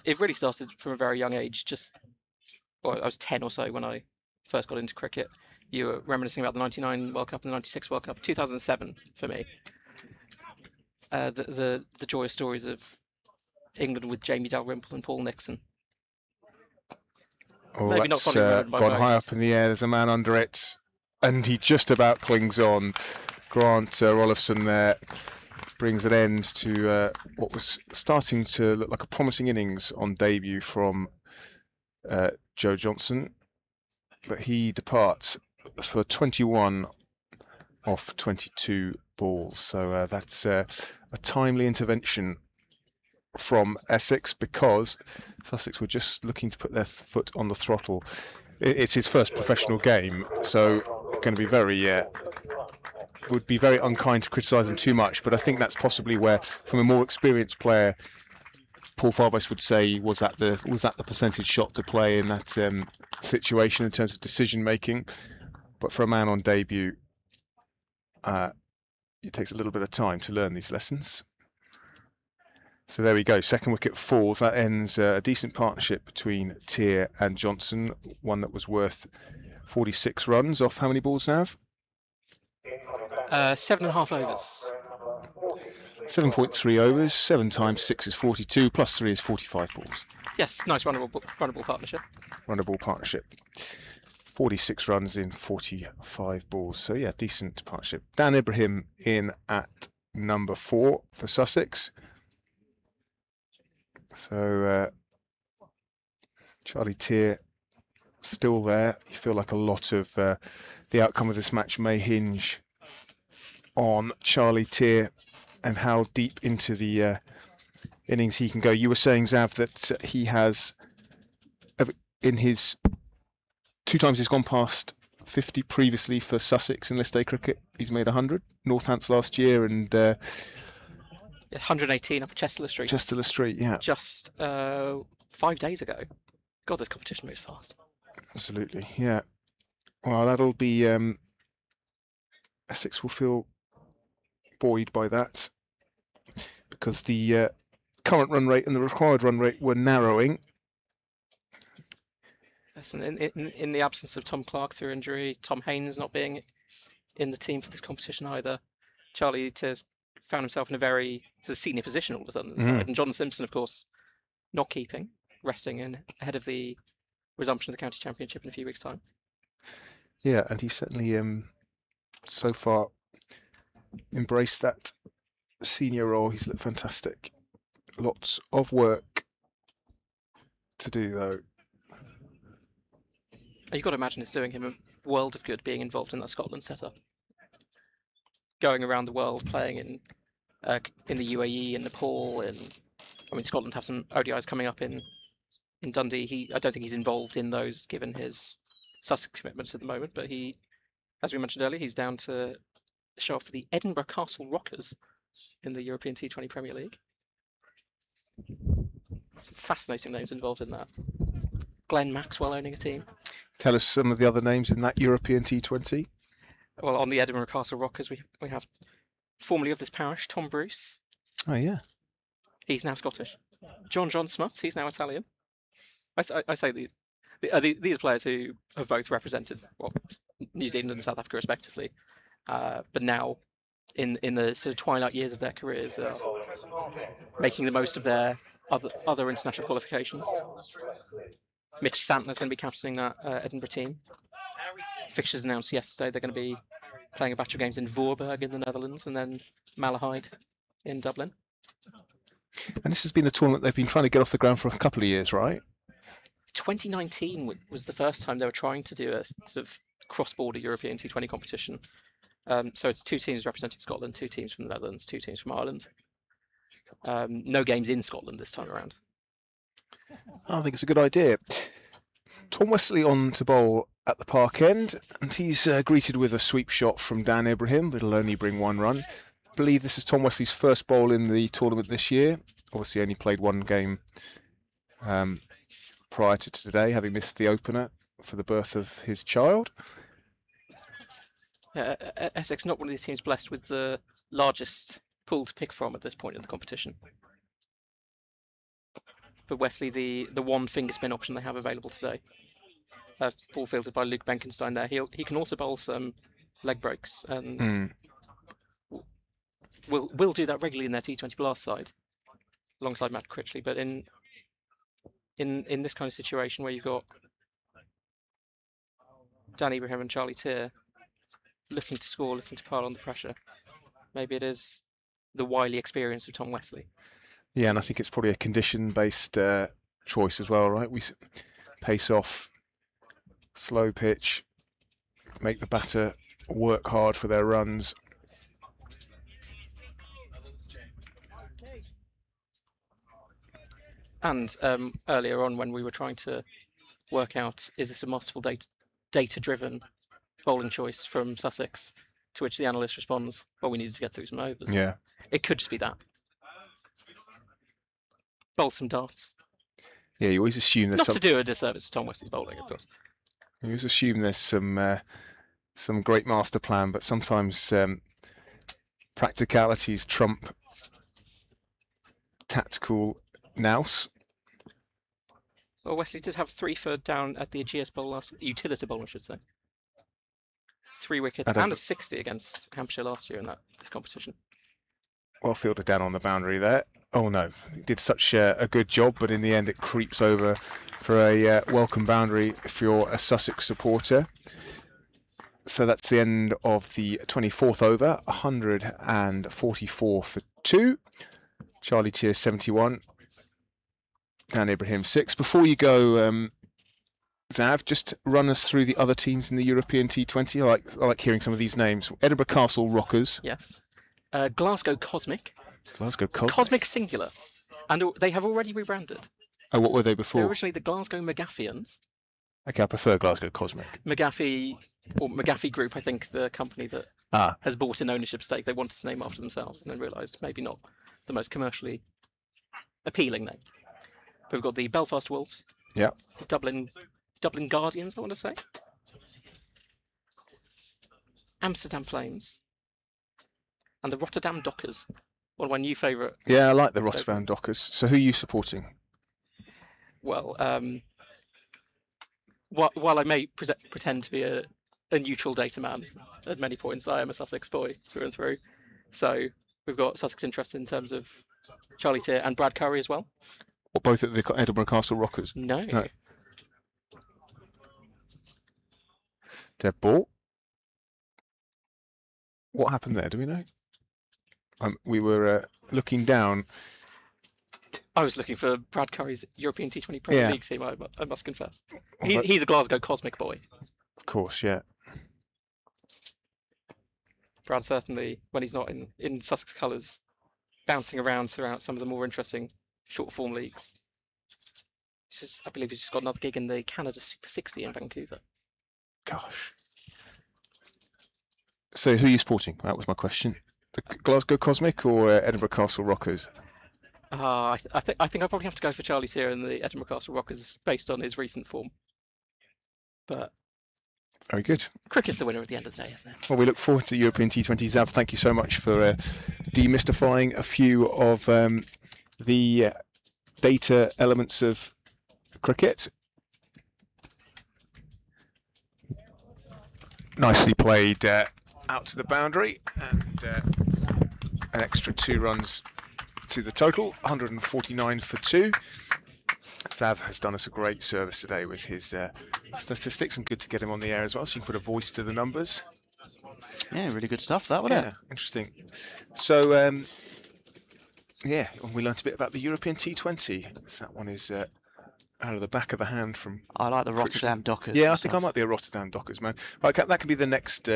it really started from a very young age. I was 10 or so when I first got into cricket. You were reminiscing about the 99 World Cup and the 96 World Cup. 2007 for me. The joyous stories of England with Jamie Dalrymple and Paul Nixon. Oh, Maybe that's not gone high up in the air. There's a man under it, and he just about clings on. Grant Rolifson there brings an end to what was starting to look like a promising innings on debut from Joe Johnson, but he departs for 21 off 22 balls. So that's a timely intervention from Essex, because Sussex were just looking to put their foot on the throttle. It's his first professional game, so going to be would be very unkind to criticise him too much, but I think that's possibly where, from a more experienced player, Paul Farbase would say, was that the percentage shot to play in that situation in terms of decision making. But for a man on debut, it takes a little bit of time to learn these lessons. So there we go, second wicket falls. That ends a decent partnership between Tier and Johnson, one that was worth 46 runs off how many balls now? 7.5 overs. 7.3 overs, 7 times 6 is 42, plus 3 is 45 balls. Yes, nice runnable partnership. Runnable partnership. 46 runs in 45 balls. So yeah, decent partnership. Dan Ibrahim in at number 4 for Sussex. So Charlie Tier still there. You feel like a lot of the outcome of this match may hinge on Charlie Tier and how deep into the innings he can go. You were saying, Zav, that he has, in his 2 times he's gone past 50 previously for Sussex in List A cricket. He's made 100. Northants last year and 118 up at Chester Street. Chester Street, yeah. Just 5 days ago. God, this competition moves fast. Absolutely, yeah. Well, that'll be... Essex will feel buoyed by that because the current run rate and the required run rate were narrowing. Yes, and in the absence of Tom Clark through injury, Tom Haynes not being in the team for this competition either, Charlie Tears found himself in a very sort of senior position all of a sudden. And John Simpson, of course, not keeping, resting in ahead of the resumption of the county championship in a few weeks' time. Yeah, and he certainly so far embraced that senior role. He's looked fantastic. Lots of work to do though. You've got to imagine it's doing him a world of good being involved in that Scotland setup. Going around the world, playing in the UAE, in Nepal, Scotland have some ODIs coming up in Dundee. I don't think he's involved in those given his Sussex commitments at the moment, but he, as we mentioned earlier, he's down to show off for the Edinburgh Castle Rockers in the European T20 Premier League. Some fascinating names involved in that. Glenn Maxwell owning a team. Tell us some of the other names in that European T20. Well, on the Edinburgh Castle Rockers, we have formerly of this parish, Tom Bruce. Oh, yeah. He's now Scottish. John Smuts, he's now Italian. I say these players who have both represented New Zealand and South Africa respectively, but now in the sort of twilight years of their careers are making the most of their other international qualifications. Mitch Santner's going to be captaining that Edinburgh team. Fixtures announced yesterday. They're going to be playing a batch of games in Voorburg in the Netherlands and then Malahide in Dublin. And this has been a tournament they've been trying to get off the ground for a couple of years, right? 2019 was the first time they were trying to do a sort of cross-border European T20 competition. So it's 2 teams representing Scotland, 2 teams from the Netherlands, 2 teams from Ireland. No games in Scotland this time around. I think it's a good idea. Tom Wesley on to bowl at the park end, and he's greeted with a sweep shot from Dan Ibrahim, but it'll only bring 1 run. I believe this is Tom Wesley's first bowl in the tournament this year. Obviously only played 1 game prior to today, having missed the opener for the birth of his child. Essex not one of these teams blessed with the largest pool to pick from at this point in the competition. But Wesley, the one finger spin option they have available today. Ball fielded by Luke Benkenstein there. He can also bowl some leg breaks and will do that regularly in their T20 Blast side, alongside Matt Critchley. But in this kind of situation where you've got Dan Ibrahim and Charlie Tear looking to score, looking to pile on the pressure, maybe it is the wily experience of Tom Wesley. Yeah, and I think it's probably a condition-based choice as well, right? We pace off, slow pitch, make the batter work hard for their runs. And earlier on, when we were trying to work out, is this a masterful data-driven bowling choice from Sussex, to which the analyst responds, well, we needed to get through some overs. Yeah. It could just be that. Bowl some darts. Yeah, you always assume there's Not to do a disservice to Tom Wesley's bowling, of course. You always assume there's some great master plan, but sometimes practicalities trump tactical nous. Well, Wesley did have 3 for down at the Aegeus Bowl Utility Bowl, I should say. 3 wickets and a 60 against Hampshire last year in this competition. Well fielded down on the boundary there. Oh no, he did such a good job, but in the end it creeps over for a welcome boundary if you're a Sussex supporter. So that's the end of the 24th over, 144 for 2. Charlie Tear 71, Dan Ibrahim 6. Before you go, Zav, just run us through the other teams in the European T20. I like hearing some of these names. Edinburgh Castle Rockers. Yes. Glasgow Cosmic. Glasgow Cosmic. Cosmic singular. And they have already rebranded. Oh, what were they They before? were originally the Glasgow Megaffians. Okay, I prefer Glasgow Cosmic. McGaffey Group, I think, the company that Ah, has bought an ownership stake. They wanted to name after themselves and then realised maybe not the most commercially appealing name. But we've got the Belfast Wolves. Yeah. Dublin Guardians, I want to say. Amsterdam Flames. And the Rotterdam Dockers. One of my new favourite. Yeah, I like the Rotterdam Dockers. So who are you supporting? Well, while I may pretend to be a neutral data man at many points, I am a Sussex boy through and through. So we've got Sussex interest in terms of Charlie Tier and Brad Curry as well. Or both at the Edinburgh Castle Rockers? No. Dead ball. What happened there? Do we know? We were looking down. I was looking for Brad Curry's European T20 Premier League team, I must confess. He's a Glasgow Cosmic boy. Of course, yeah. Brad certainly, when he's not in Sussex colours, bouncing around throughout some of the more interesting short form leagues. I believe he's just got another gig in the Canada Super 60 in Vancouver. Gosh. So who are you supporting? That was my question. The Glasgow Cosmic or Edinburgh Castle Rockers? I think I'll probably have to go for Charlie Tier and the Edinburgh Castle Rockers based on his recent form. But very good. Cricket's the winner at the end of the day, isn't it? Well, we look forward to European T20. Zav, thank you so much for demystifying a few of the data elements of cricket. Nicely played out to the boundary, and an extra 2 runs to the total, 149 for 2. Zav has done us a great service today with his statistics, and good to get him on the air as well, so you can put a voice to the numbers. Yeah, really good stuff, that, wasn't it? Yeah, interesting. So, yeah, we learnt a bit about the European T20. So that one is out of the back of the hand from... I like the Rotterdam Dockers. Yeah, I think I might be a Rotterdam Dockers man. Right, that can be the next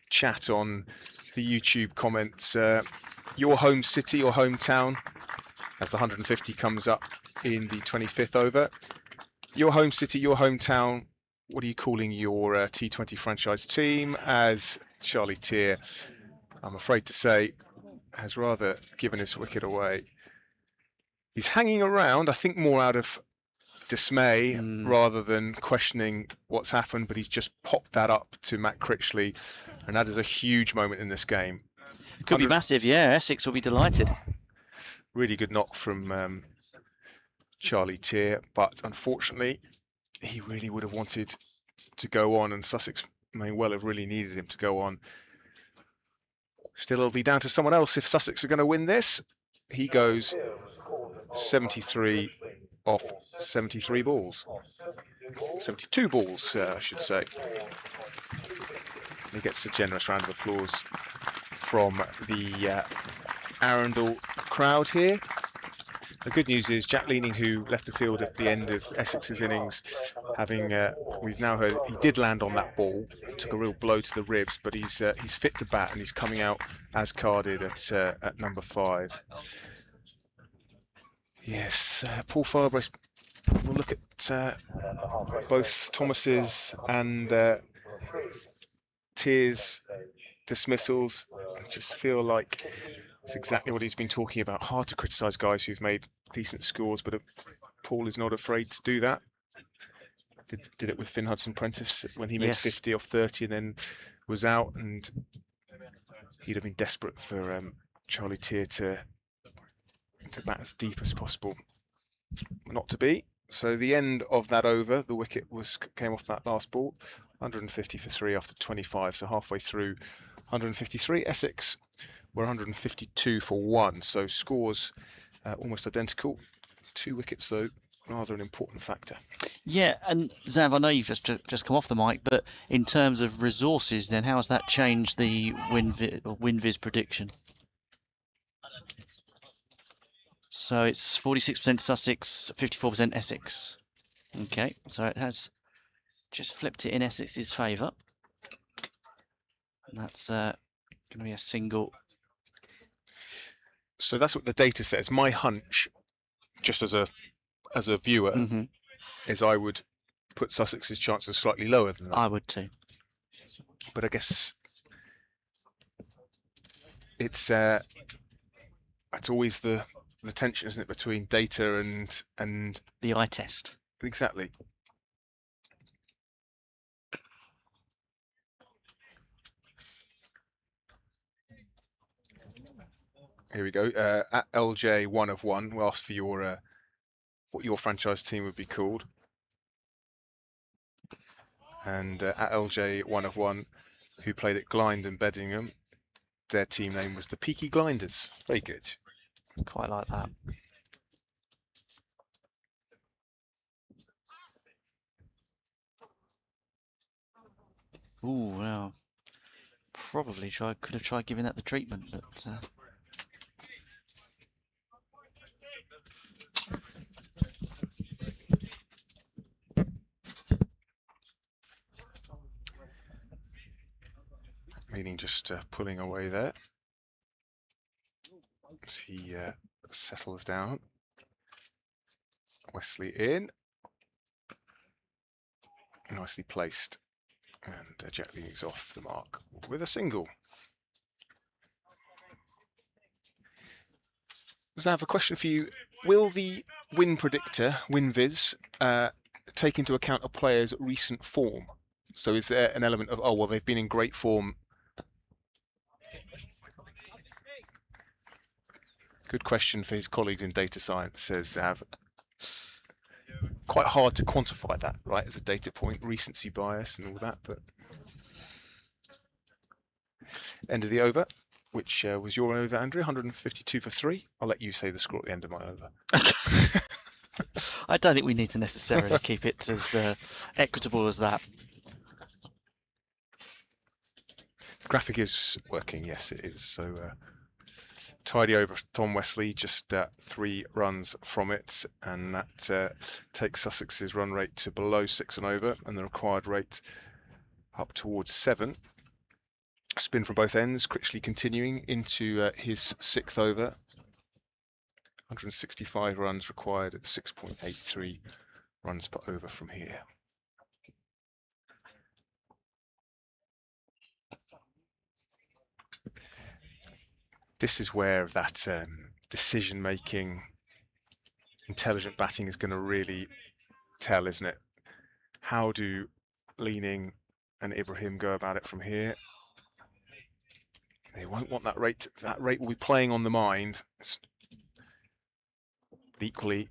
chat on the YouTube comments. Your home city or hometown, as the 150 comes up in the 25th over. Your home city, your hometown, what are you calling your T20 franchise team? As Charlie Tier, I'm afraid to say, has rather given his wicket away. He's hanging around, I think more out of dismay rather than questioning what's happened, but he's just popped that up to Matt Critchley, and that is a huge moment in this game. Could be massive, yeah. Essex will be delighted. Really good knock from Charlie Tier, but unfortunately he really would have wanted to go on, and Sussex may well have really needed him to go on. Still, it'll be down to someone else if Sussex are going to win this. He goes 73 off 73 balls. 72 balls, I should say. He gets a generous round of applause from the Arundel crowd here. The good news is Jack Leaning, who left the field at the end of Essex's innings, having we've now heard he did land on that ball, took a real blow to the ribs, but he's fit to bat and he's coming out as carded at number 5. Yes, Paul Firebrace. We'll look at both Thomas's and Tier's dismissals. I just feel like it's exactly what he's been talking about. Hard to criticise guys who've made decent scores, but Paul is not afraid to do that. Did it with Finn Hudson-Prentice when he made 50 off 30 and then was out, and he'd have been desperate for Charlie Tier to bat as deep as possible. Not to be. So the end of that over, the wicket came off that last ball, 150 for 3 after 25. So halfway through 153, Essex were 152 for 1. So scores almost identical. 2 wickets though, rather an important factor. Yeah, and Zav, I know you've just come off the mic, but in terms of resources, then how has that changed the WinViz prediction? So it's 46% Sussex, 54% Essex. Okay, so it has just flipped it in Essex's favour. And that's going to be a single. So that's what the data says. My hunch, just as a viewer, is I would put Sussex's chances slightly lower than that. I would too. But I guess it's always the tension, isn't it, between data and The eye test. exactly. Here we go. At LJ 1 of 1, we asked for your what your franchise team would be called. And at LJ 1 of 1, who played at Glynde and Beddingham, their team name was the Peaky Glinders. Very good. Quite like that. Ooh, well, probably could have tried giving that the treatment, but Meaning just pulling away there as he settles down. Wesley in. Nicely placed. And Jack leads off the mark with a single. So I have a question for you. Will the win predictor, WinViz, take into account a player's recent form? So is there an element of, oh, well, they've been in great form? Good question for his colleagues in data science, says Zav. Quite hard to quantify that, right, as a data point, recency bias and all that, but end of the over, which was your over, Andrew, 152 for 3. I'll let you say the score at the end of my over. I don't think we need to necessarily keep it as equitable as that. The graphic is working, yes, it is. So tidy over Tom Wesley, just 3 runs from it, and that takes Sussex's run rate to below 6 and over, and the required rate up towards 7. Spin from both ends, Critchley continuing into his 6th over. 165 runs required at 6.83 runs per over from here. This is where that decision-making, intelligent batting is going to really tell, isn't it? How do Leaning and Ibrahim go about it from here? They won't want that rate. That rate will be playing on the mind. But equally,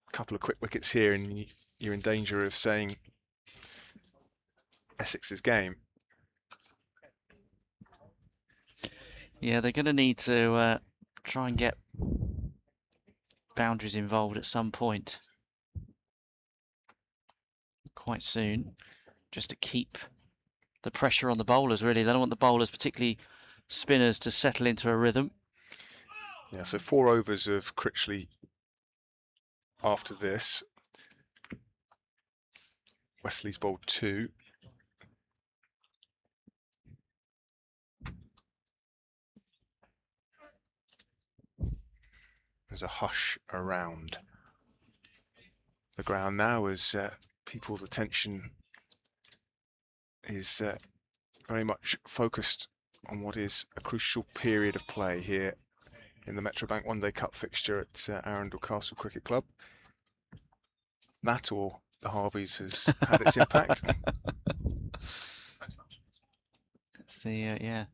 a couple of quick wickets here, and you're in danger of saying Essex's game. Yeah, they're going to need to try and get boundaries involved at some point. Quite soon, just to keep the pressure on the bowlers, really. They don't want the bowlers, particularly spinners, to settle into a rhythm. Yeah, so 4 overs of Critchley after this. Wesley's bowled 2. There's a hush around the ground now as people's attention is very much focused on what is a crucial period of play here in the Metrobank One Day Cup fixture at Arundel Castle Cricket Club. That or the Harveys has had its impact. It's the yeah,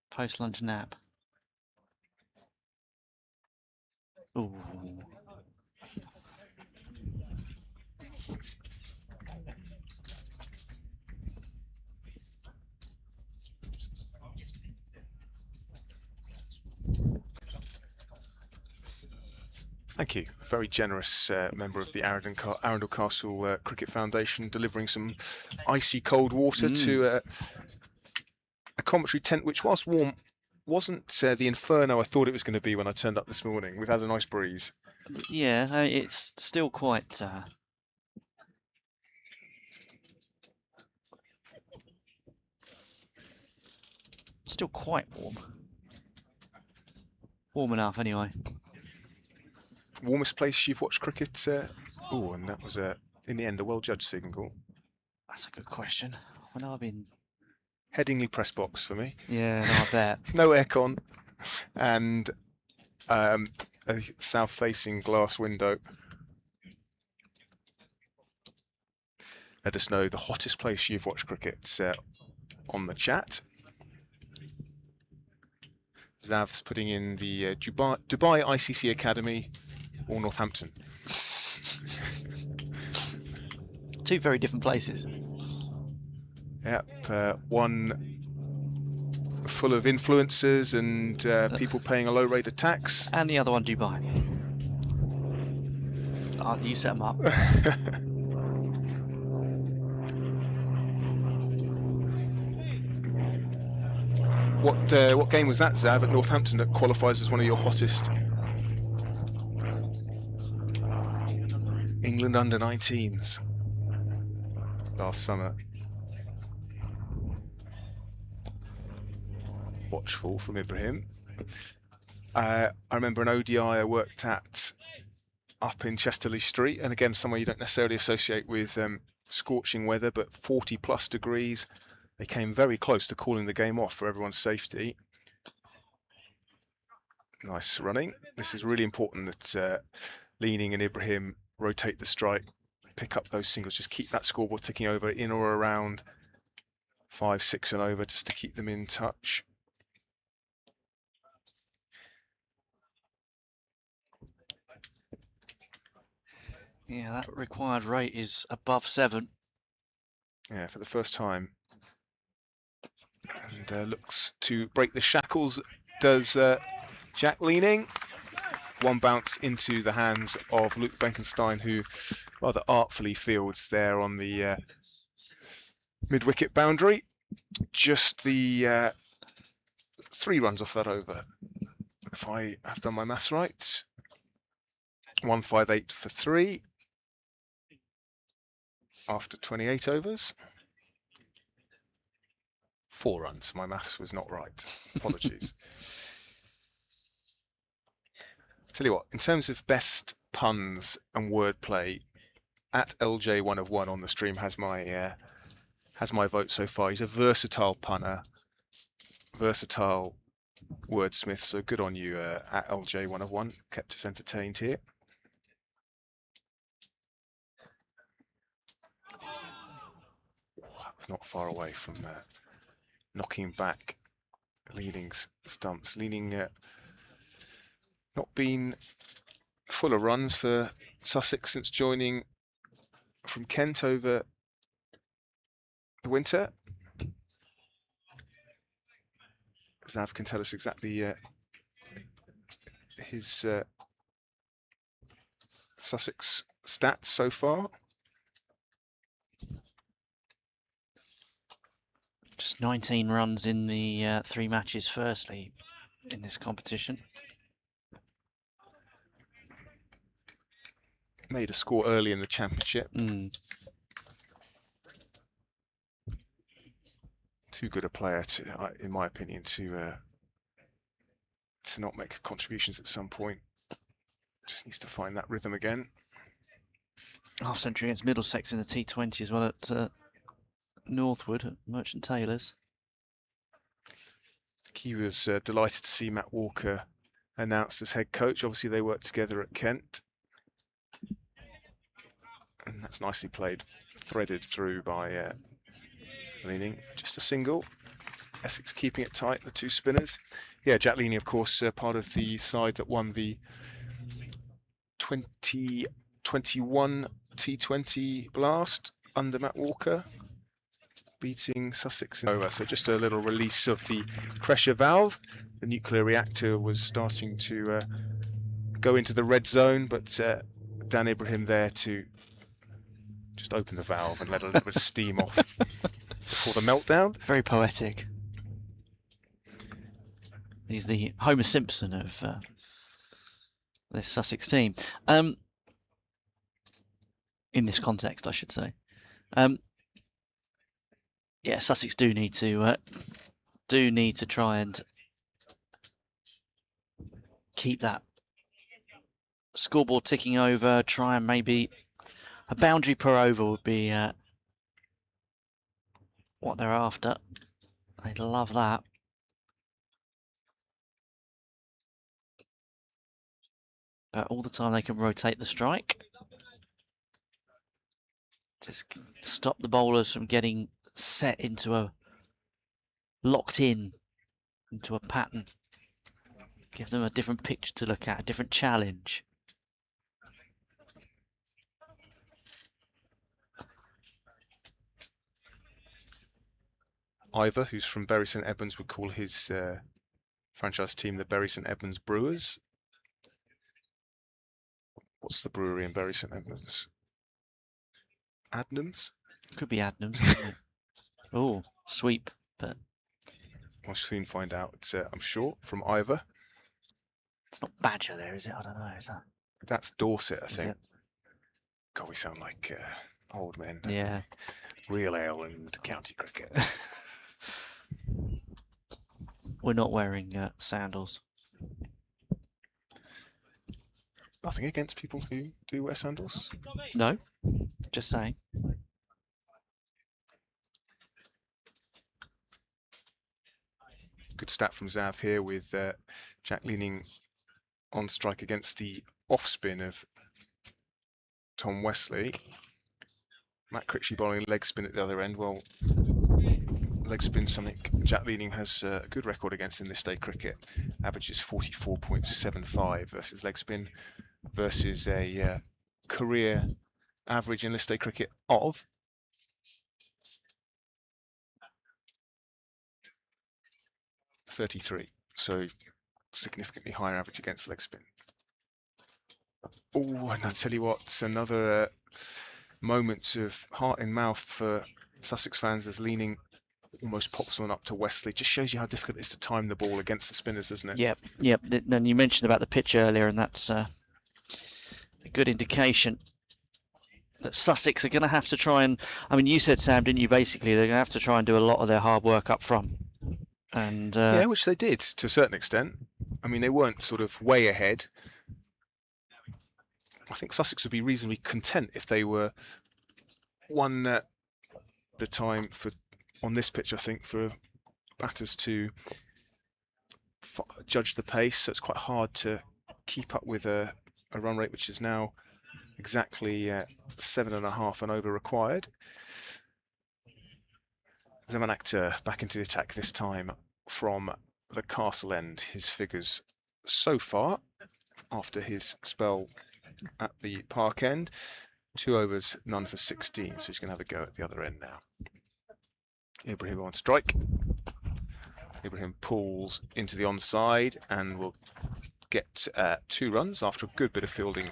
post-lunch nap. Ooh. Thank you. Very generous member of the Arundel Castle Cricket Foundation, delivering some icy cold water to a commentary tent, which, whilst warm, wasn't the inferno I thought it was going to be when I turned up this morning. We've had a nice breeze. Yeah, it's still quite warm. Warm enough, anyway. Warmest place you've watched cricket? Oh, and that was in the end a well-judged single. That's a good question. When I've been... Headingley press box for me. Yeah, no, I bet. No aircon, and a south-facing glass window. Let us know the hottest place you've watched cricket on the chat. Zav's putting in the Dubai ICC Academy or Northampton. Two very different places. Yep, one full of influencers and people paying a low rate of tax. And the other one, Dubai. Oh, you set them up. What game was that, Zav, at Northampton that qualifies as one of your hottest? England under-19s last summer. Watchful from Ibrahim. I remember an ODI I worked at up in Chesterley Street, and again somewhere you don't necessarily associate with scorching weather, but 40+ degrees. They came very close to calling the game off for everyone's safety. Nice running. This is really important that Leaning and Ibrahim rotate the strike, pick up those singles, just keep that scoreboard ticking over in or around 5, 6 and over, just to keep them in touch. Yeah, that required rate is above 7. Yeah, for the first time. And looks to break the shackles, does Jack Leaning. One bounce into the hands of Luke Benkenstein, who rather artfully fields there on the mid-wicket boundary. Just the 3 runs off that over, if I have done my maths right. 158 for 3 after 28 overs. 4 runs. My maths was not right. Apologies. Tell you what, in terms of best puns and wordplay, at LJ1 of 1 on the stream has my vote so far. He's a versatile punner, versatile wordsmith. So good on you, at LJ1 of 1. Kept us entertained here. That was not far away from knocking back Leaning stumps. Leaning not been full of runs for Sussex since joining from Kent over the winter. Zav can tell us exactly his Sussex stats so far. Just 19 runs in the 3 matches firstly in this competition. Made a score early in the championship. Too good a player, in my opinion, to not make contributions at some point. Just needs to find that rhythm again. Half century against Middlesex in the T20 as well at Northwood at Merchant Taylors. He was delighted to see Matt Walker announced as head coach. Obviously, they worked together at Kent. And that's nicely played, threaded through by Leaning. Just a single. Essex keeping it tight, the 2 spinners. Yeah, Jack Leaning, of course, part of the side that won the 2021 T20 Blast under Matt Walker, beating Sussex over. So just a little release of the pressure valve. The nuclear reactor was starting to go into the red zone, but Dan Ibrahim there to just open the valve and let a little bit of steam off before the meltdown. Very poetic. He's the Homer Simpson of this Sussex team. In this context, I should say. Yeah, Sussex do need to try and keep that scoreboard ticking over. Try and maybe A boundary per over would be what they're after. They'd love that. But all the time they can rotate the strike. Just stop the bowlers from getting set into a locked in into a pattern. Give them a different picture to look at, a different challenge. Ivor, who's from Bury St Edmunds, would call his franchise team the Bury St Edmunds Brewers. What's the brewery in Bury St Edmunds? Adnams? Could be Adnams, couldn't it? Oh, sweep, but We'll soon find out, I'm sure, from Ivor. it's not Badger there, is it? I don't know, is that? That's Dorset, I Is think. it? God, we sound like old men. don't Yeah. we? Real ale and county cricket. We're not wearing sandals. Nothing against people who do wear sandals. No, just saying. Good stat from Zav here with Jack leaning on strike against the off spin of Tom Wesley. Matt Critchley bowling leg spin at the other end. Well, leg spin something Jack Leaning has a good record against in this day cricket. Averages 44.75 versus leg spin versus a career average in this day cricket of 33. So significantly higher average against leg spin. Oh, and I tell you what, another moment of heart in mouth for Sussex fans as Leaning almost pops one up to Wesley. Just shows you how difficult it is to time the ball against the spinners, doesn't it? Yep, yep. And you mentioned about the pitch earlier, and that's a good indication that Sussex are going to have to try and, I mean, you said, Sam, didn't you, basically, they're going to have to try and do a lot of their hard work up front. And yeah, which they did to a certain extent. I mean, they weren't sort of way ahead. I think Sussex would be reasonably content if they were one at the time for on this pitch. I think for batters to judge the pace, so it's quite hard to keep up with a run rate which is now exactly 7.5 and over required. Zemanak back into the attack this time from the Castle end. His figures so far after his spell at the Park end, 2 overs, none for 16, so he's going to have a go at the other end now. Ibrahim on strike. Ibrahim pulls into the onside and will get 2 runs after a good bit of fielding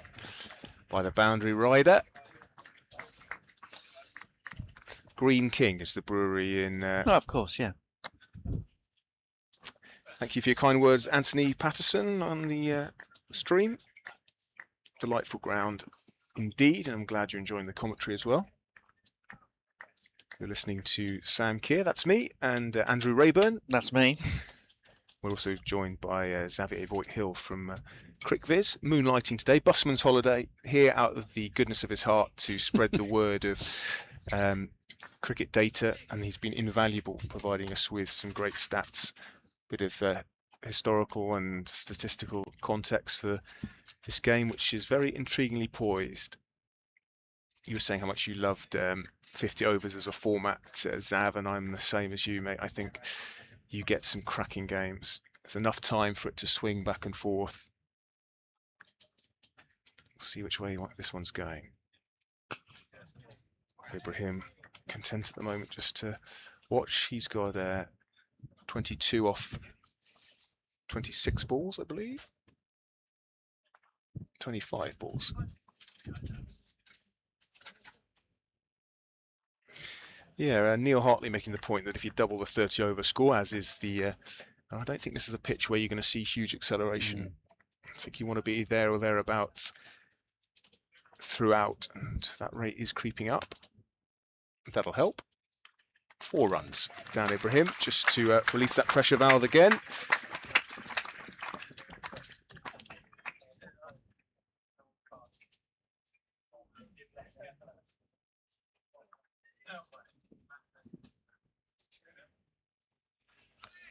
by the boundary rider. Green King is the brewery in... oh, of course, yeah. Thank you for your kind words, Anthony Patterson, on the stream. Delightful ground indeed, and I'm glad you're enjoying the commentary as well. You're listening to Sam Keir, that's me, and Andrew Rayburn. That's me. We're also joined by Xavier Voigt-Hill from CricViz, moonlighting today, busman's holiday, here out of the goodness of his heart to spread the word of cricket data, and he's been invaluable providing us with some great stats, bit of historical and statistical context for this game, which is very intriguingly poised. You were saying how much you loved 50 overs as a format, Zav, and I'm the same as you, mate. I think you get some cracking games. There's enough time for it to swing back and forth. We'll see which way this one's going. Ibrahim content at the moment just to watch. He's got 22 off 26 balls, I believe. 25 balls. Yeah, Neil Hartley making the point that if you double the 30 over score, as is the, I don't think this is a pitch where you're going to see huge acceleration. I think you want to be there or thereabouts throughout, and that rate is creeping up. That'll help. 4 runs down Ibrahim, just to release that pressure valve again.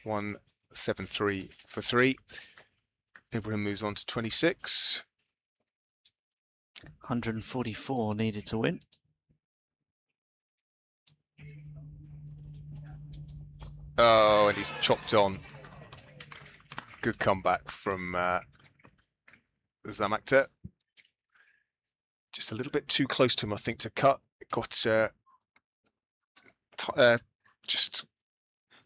One 7-3 for 3. Ibrahim moves on to 26. 144 needed to win. Oh, and he's chopped on. Good comeback from Zamakter. Just a little bit too close to him, I think, to cut. Got just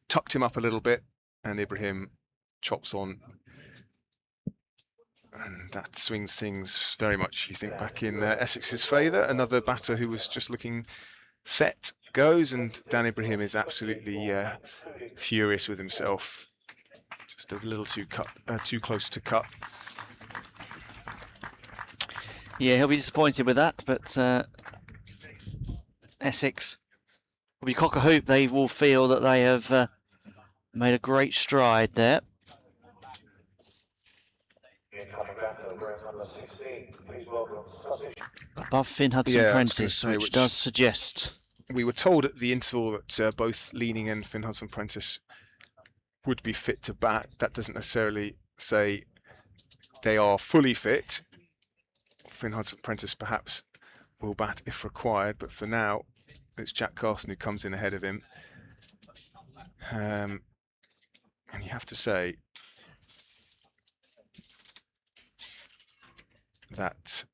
tucked him up a little bit, and Ibrahim chops on. And that swings things very much, you think, back in Essex's favour. Another batter who was just looking set goes, and Dan Ibrahim is absolutely furious with himself. Just a little too close to cut. Yeah, he'll be disappointed with that, but Essex will be cock a hoop. They will feel that they have made a great stride there. Incoming batter, wearing number 16. Please welcome Sussex. Above Finn Hudson-Prentice, which does suggest. We were told at the interval that both Leaning and Finn Hudson-Prentice would be fit to bat. That doesn't necessarily say they are fully fit. Finn Hudson-Prentice perhaps will bat if required, but for now it's Jack Carson who comes in ahead of him. And you have to say that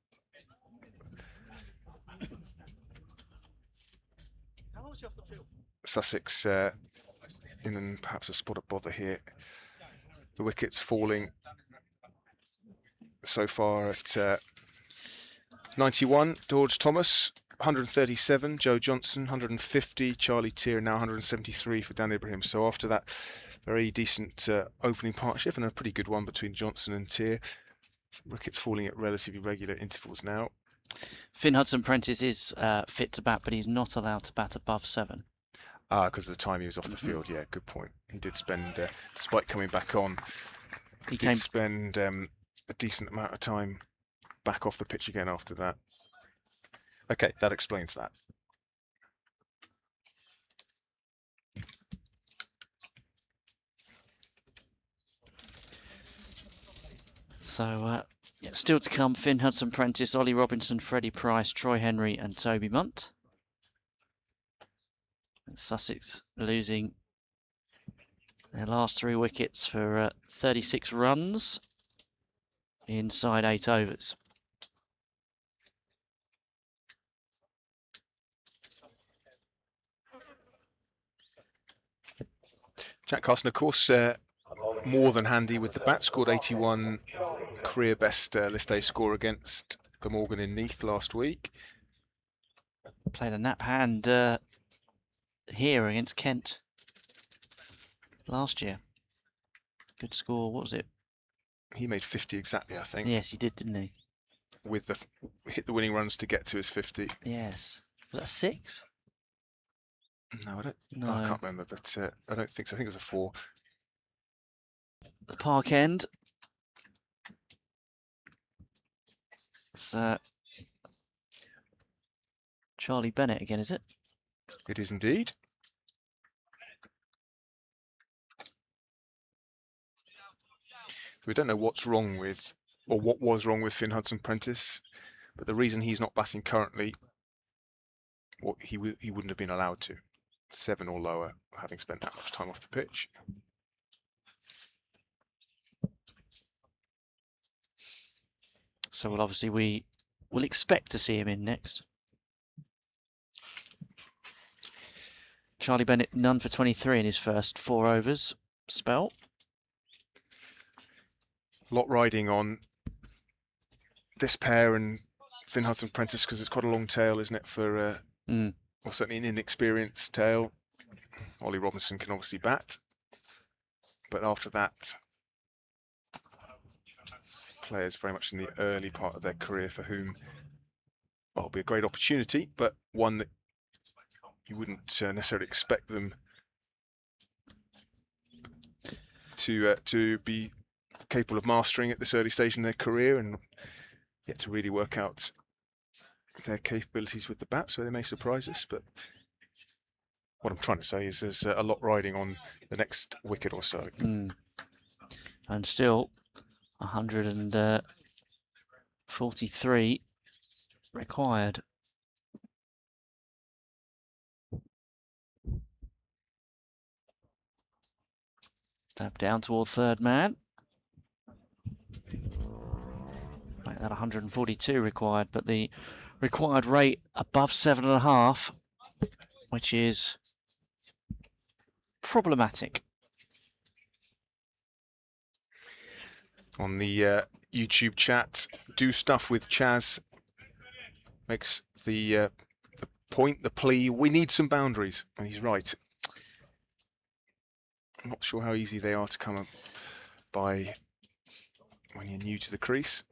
Sussex in perhaps a spot of bother here. The wickets falling so far at 91, George Thomas, 137, Joe Johnson, 150, Charlie Tier, now 173 for Dan Ibrahim. So after that very decent opening partnership, and a pretty good one between Johnson and Tier, wickets falling at relatively regular intervals now. Finn Hudson-Prentice is fit to bat, but he's not allowed to bat above 7. Because of the time he was off the field. Yeah, good point. He did spend, despite coming back on, he did spend a decent amount of time back off the pitch again after that. Okay, that explains that. So, yeah, still to come, Finn Hudson-Prentice, Ollie Robinson, Freddie Price, Troy Henry and Toby Munt. And Sussex losing their last 3 wickets for 36 runs inside 8 overs. Jack Carson, of course, more than handy with the bat. Scored 81, career best List A score against Glamorgan in Neath last week. Played a nap hand here against Kent last year. Good score. What was it? He made 50 exactly, I think. Yes, he did, didn't he? With the hit the winning runs to get to his 50. Yes. Was that 6? No, I don't. No. I can't remember, but I don't think so. I think it was a 4. The Park End. It's Charlie Bennett again, is it? It is indeed. We don't know what's wrong with, or what was wrong with Finn Hudson-Prentice, but the reason he's not batting currently, he wouldn't have been allowed to. 7 or lower, having spent that much time off the pitch. So, well, obviously we will expect to see him in next. Charlie Bennett, none for 23 in his first 4 overs spell. A lot riding on this pair and Finn Hudson-Prentice because it's quite a long tail, isn't it, for or certainly an inexperienced tail. Ollie Robinson can obviously bat, but after that, players very much in the early part of their career for whom it'll be a great opportunity, but one that you wouldn't necessarily expect them to be capable of mastering at this early stage in their career, and yet to really work out their capabilities with the bat, so they may surprise us. But what I'm trying to say is there's a lot riding on the next wicket or so. And still 143 required. Tap down toward third man. Right, that 142 required, but the required rate above 7.5, which is problematic. On the YouTube chat, do stuff with Chaz makes the point, the plea. We need some boundaries, and he's right. I'm not sure how easy they are to come by when you're new to the crease.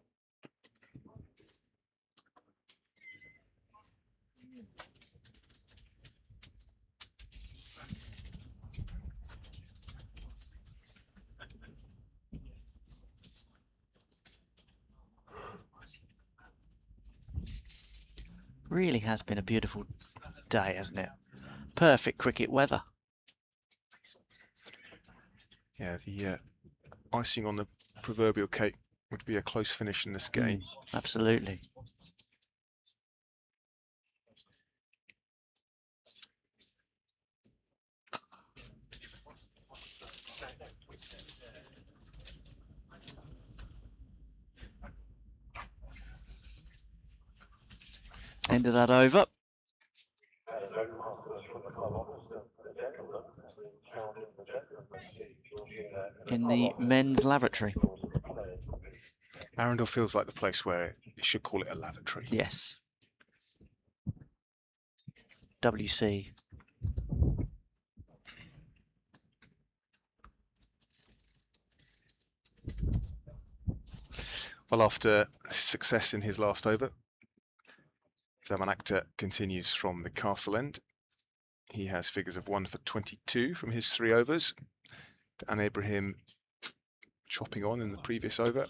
Really has been a beautiful day, hasn't it? Perfect cricket weather. Yeah, the icing on the proverbial cake would be a close finish in this game. Absolutely. End of that over. In the men's lavatory. Arundel feels like the place where you should call it a lavatory. Yes. WC. Well, after success in his last over, Zaman Akhtar continues from the castle end. He has figures of 1 for 22 from his 3 overs. And Ibrahim chopping on in the previous over.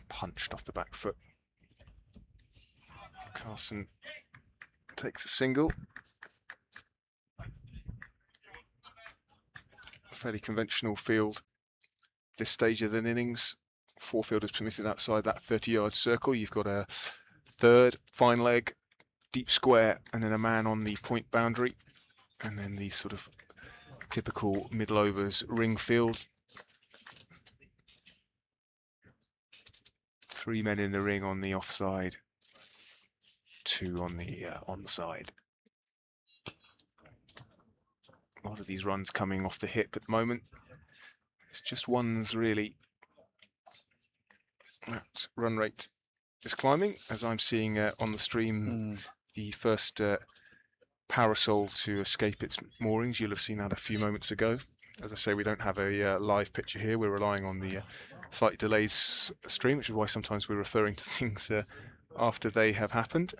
Punched off the back foot. Carson takes a single. A fairly conventional field this stage of the innings. 4 fielders permitted outside that 30-yard circle. You've got a third, fine leg, deep square, and then a man on the point boundary. And then the sort of typical middle overs ring field. 3 men in the ring on the offside, 2 on the onside. A lot of these runs coming off the hip at the moment. It's just one's really. That run rate is climbing, as I'm seeing on the stream. The first parasol to escape its moorings. You'll have seen that a few moments ago. As I say, we don't have a live picture here. We're relying on the slightly delayed stream, which is why sometimes we're referring to things after they have happened.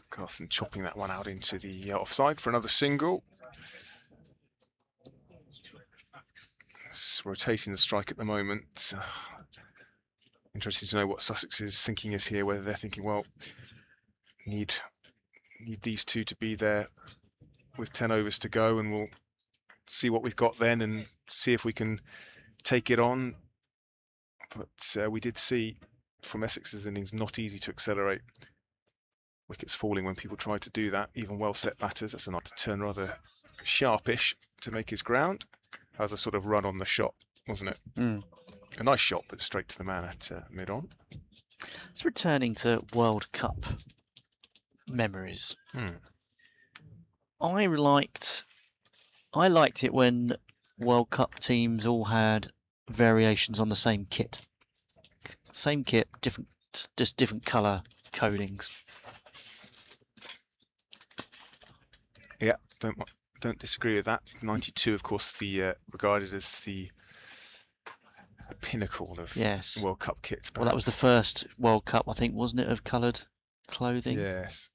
Carson chopping that one out into the offside for another single. It's rotating the strike at the moment. Interesting to know what Sussex's thinking is here, whether they're thinking, well, need these 2 to be there with 10 overs to go, and we'll see what we've got then and see if we can take it on. But we did see from Essex's innings, not easy to accelerate. Wickets falling when people try to do that, even well-set batters. That's enough to turn rather sharpish to make his ground. That was a sort of run on the shot, wasn't it? A nice shot, but straight to the man at mid-on. It's returning to World Cup memories. I liked it when World Cup teams all had variations on the same kit. Same kit, just different colour codings. Yeah, don't disagree with that. 92, of course, the regarded as the pinnacle of Yes. World Cup kits. Well, that was the first World Cup, I think, wasn't it, of coloured clothing? Yes.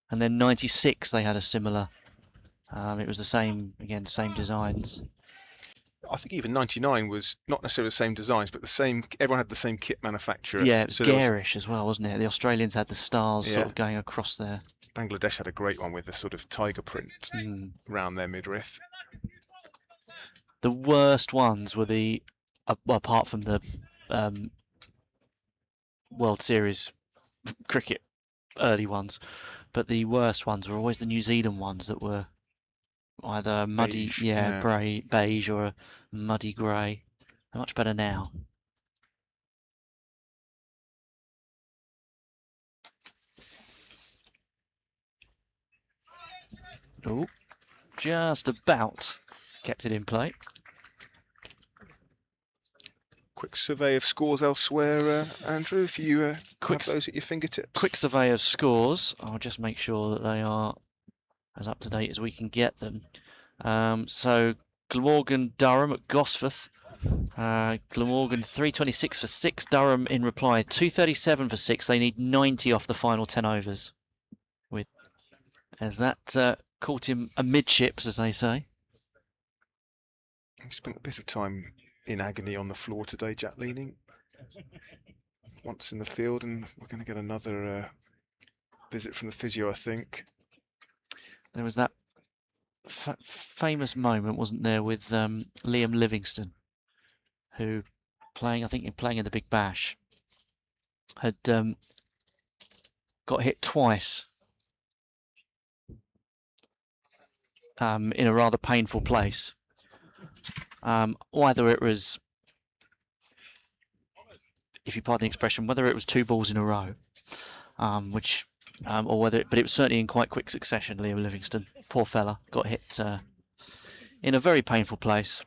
And then 96, they had a similar. It was the same, again, same designs. I think even 99 was not necessarily the same designs, but the same. Everyone had the same kit manufacturer. Yeah, it was so garish as well, wasn't it? The Australians had the stars sort Yeah. of going across there. Bangladesh had a great one with the sort of tiger print around their midriff. The worst ones were the, apart from the World Series cricket early ones, but the worst ones were always the New Zealand ones that were either muddy, Beige, yeah. Beige or a muddy grey. They're much better now. Oh, just about kept it in play. Quick survey of scores elsewhere, Andrew, if you have those at your fingertips. Quick survey of scores. I'll just make sure that they are as up to date as we can get them. So Glamorgan Durham at Gosforth. Glamorgan 326 for 6. Durham in reply 237 for 6. They need 90 off the final 10 overs. As that caught him amidships, as they say. He spent a bit of time in agony on the floor today, Jack Leaning. Once in the field, and we're going to get another visit from the physio, I think. There was that famous moment, wasn't there, with Liam Livingston, who playing in the Big Bash, had got hit twice in a rather painful place. Whether it was, if you pardon the expression, whether it was 2 balls in a row, or whether, but it was certainly in quite quick succession. Liam Livingston, poor fella, got hit in a very painful place.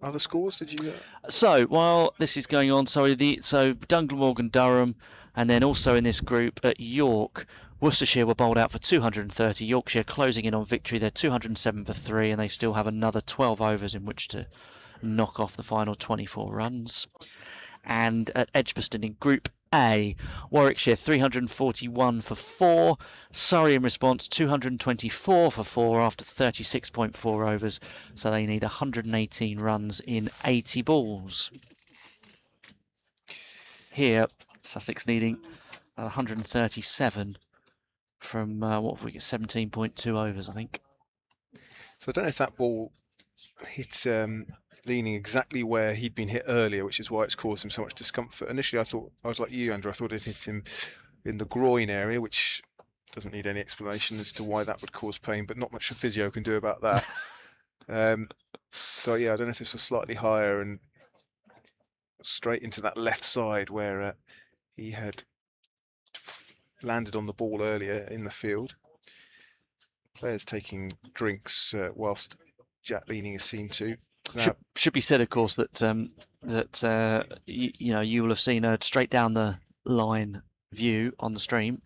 Other scores, did you? So while this is going on, so Duncan Morgan Durham, and then also in this group at York, Worcestershire were bowled out for 230. Yorkshire closing in on victory. They're 207 for 3, and they still have another 12 overs in which to knock off the final 24 runs. And at Edgbaston in Group A, Warwickshire 341 for 4. Surrey in response 224 for 4 after 36.4 overs. So they need 118 runs in 80 balls. Here, Sussex needing 137 from, what have we got, 17.2 overs, I think. So I don't know if that ball hit Leaning exactly where he'd been hit earlier, which is why it's caused him so much discomfort. Initially, I was like you, Andrew. I thought it hit him in the groin area, which doesn't need any explanation as to why that would cause pain, but not much a physio can do about that. So yeah, I don't know if this was slightly higher and straight into that left side where he had landed on the ball earlier in the field. Players taking drinks whilst Jack Leaning is seen to. Should be said, of course, that you know, you will have seen a straight down the line view on the stream.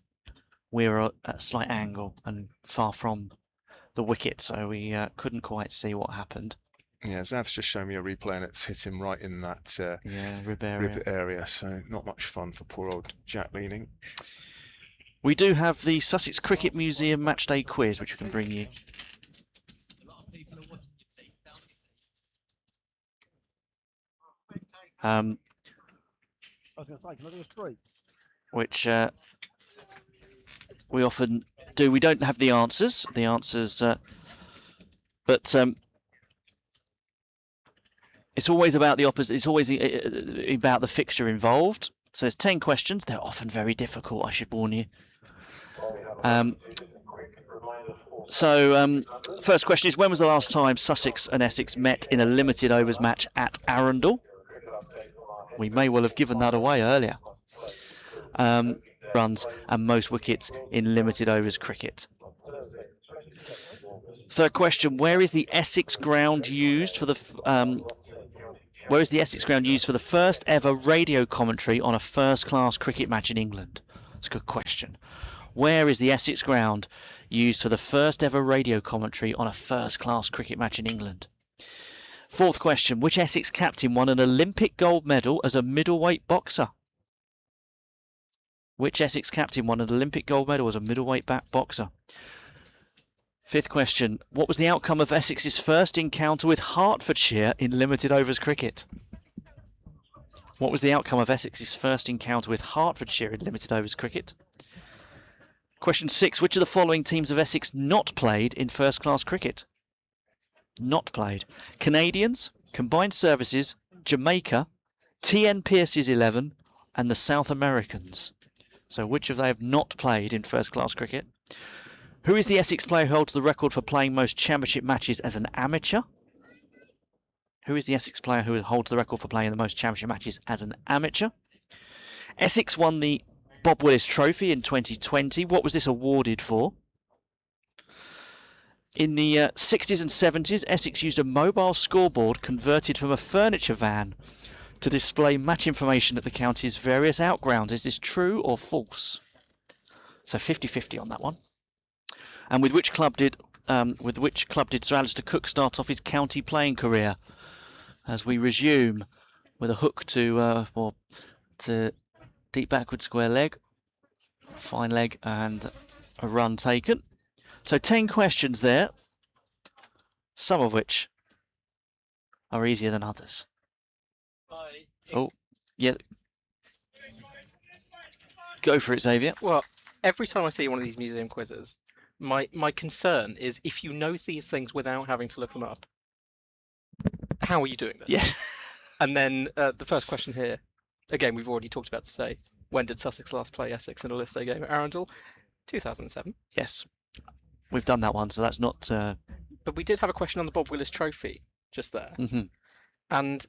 We're at a slight angle and far from the wicket, so we couldn't quite see what happened. Yeah, Zav's just shown me a replay, and it's hit him right in that rib area. So not much fun for poor old Jack Leaning. We do have the Sussex Cricket Museum Matchday quiz, which we can bring you. Which we often do. We don't have the answers. But it's always about the opposite. It's always about the fixture involved. So there's 10 questions. They're often very difficult, I should warn you. First question is, when was the last time Sussex and Essex met in a limited overs match at Arundel? We may well have given that away earlier. Runs and most wickets in limited overs cricket. Third question: Where is the Essex ground used for the where is the Essex ground used for the first ever radio commentary on a first-class cricket match in England? That's a good question. Where is the Essex ground used for the first ever radio commentary on a first-class cricket match in England? Fourth question: Which Essex captain won an Olympic gold medal as a middleweight boxer? Which Essex captain won an Olympic gold medal as a middleweight boxer? Fifth question: What was the outcome of Essex's first encounter with Hertfordshire in limited overs cricket? What was the outcome of Essex's first encounter with Hertfordshire in limited overs cricket? Question 6: Which of the following teams have Essex not played in first-class cricket? Not played: Canadians, Combined Services, Jamaica, TN Pierce's 11, and the South Americans. So which of they have not played in first-class cricket? Who is the Essex player who holds the record for playing most championship matches as an amateur? Who is the Essex player who holds the record for playing the most championship matches as an amateur? Essex won the Bob Willis Trophy in 2020. What was this awarded for? In the 60s and 70s, Essex used a mobile scoreboard converted from a furniture van to display match information at the county's various outgrounds. Is this true or false? So 50-50 on that one. And with which club did Sir Alistair Cook start off his county playing career? As we resume with a hook to deep backward square leg, fine leg, and a run taken. So 10 questions there, some of which are easier than others. Oh, yeah. Go for it, Xavier. Well, every time I see one of these museum quizzes, my concern is if you know these things without having to look them up, how are you doing this? Yes. And then the first question here, again, we've already talked about today. When did Sussex last play Essex in a list day game at Arundel? 2007. Yes. We've done that one, so that's not... But we did have a question on the Bob Willis Trophy just there. Mm-hmm. And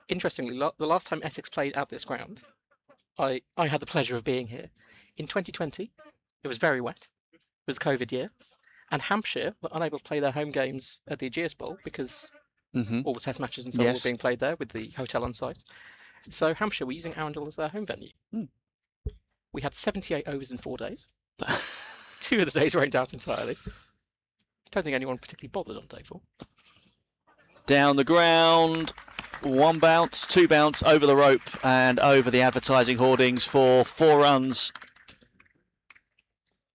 interestingly, the last time Essex played at this ground, I had the pleasure of being here. In 2020, it was very wet. It was the COVID year. And Hampshire were unable to play their home games at the Aegeus Bowl because all the test matches and so on were being played there with the hotel on site. So Hampshire were using Arundel as their home venue. We had 78 overs in 4 days. 2 of the days rained out entirely. Don't think anyone particularly bothered on day 4. Down the ground, 1 bounce, 2 bounce, over the rope and over the advertising hoardings for 4 runs.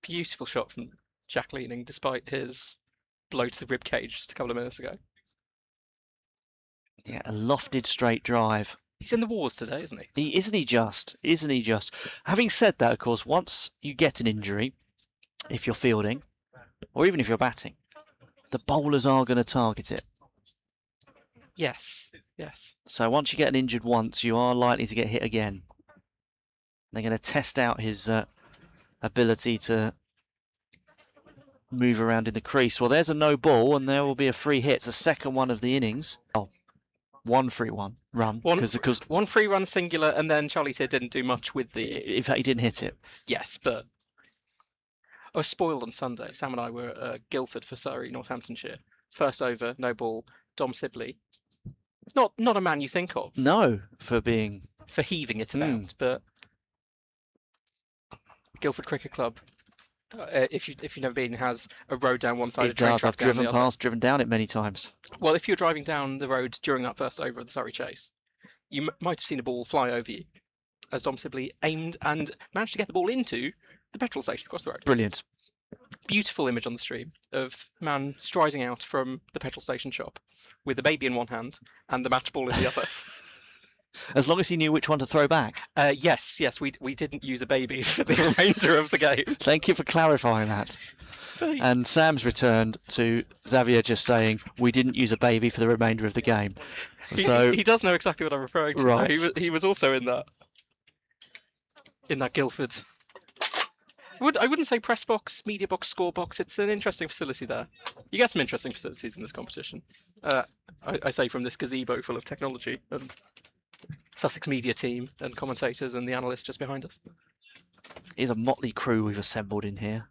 Beautiful shot from Jack Leaning, despite his blow to the rib cage just a couple of minutes ago. Yeah, a lofted straight drive. He's in the wars today, isn't he? Isn't he just? Isn't he just? Having said that, of course, once you get an injury, if you're fielding, or even if you're batting, the bowlers are going to target it. Yes, yes. So once you get an injured once, you are likely to get hit again. They're going to test out his ability to move around in the crease. Well, there's a no ball, and there will be a free hit. It's the second one of the innings. Oh, 1 free run. One free run singular, and then Charlie's here didn't do much with the... In fact, he didn't hit it. Yes, but I was spoiled on Sunday. Sam and I were at Guildford for Surrey, Northamptonshire. First over, no ball, Dom Sibley. Not a man you think of. No, for heaving it about, but Guildford Cricket Club, if you've never been, has a road down one side. It does. I've driven down it many times. Well, if you're driving down the road during that first over of the Surrey Chase, you might have seen a ball fly over you, as Dom Sibley aimed and managed to get the ball into the petrol station across the road. Brilliant. Beautiful image on the stream of man striding out from the petrol station shop with a baby in one hand and the match ball in the other. As long as he knew which one to throw back. Yes, we didn't use a baby for the remainder of the game. Thank you for clarifying that. And Sam's returned to Xavier just saying, we didn't use a baby for the remainder of the game. So he does know exactly what I'm referring to. Right. He was also in that Guildford. I wouldn't say press box, media box, score box. It's an interesting facility there. You get some interesting facilities in this competition. I say from this gazebo full of technology and Sussex media team and commentators and the analysts just behind us. Here's a motley crew we've assembled in here.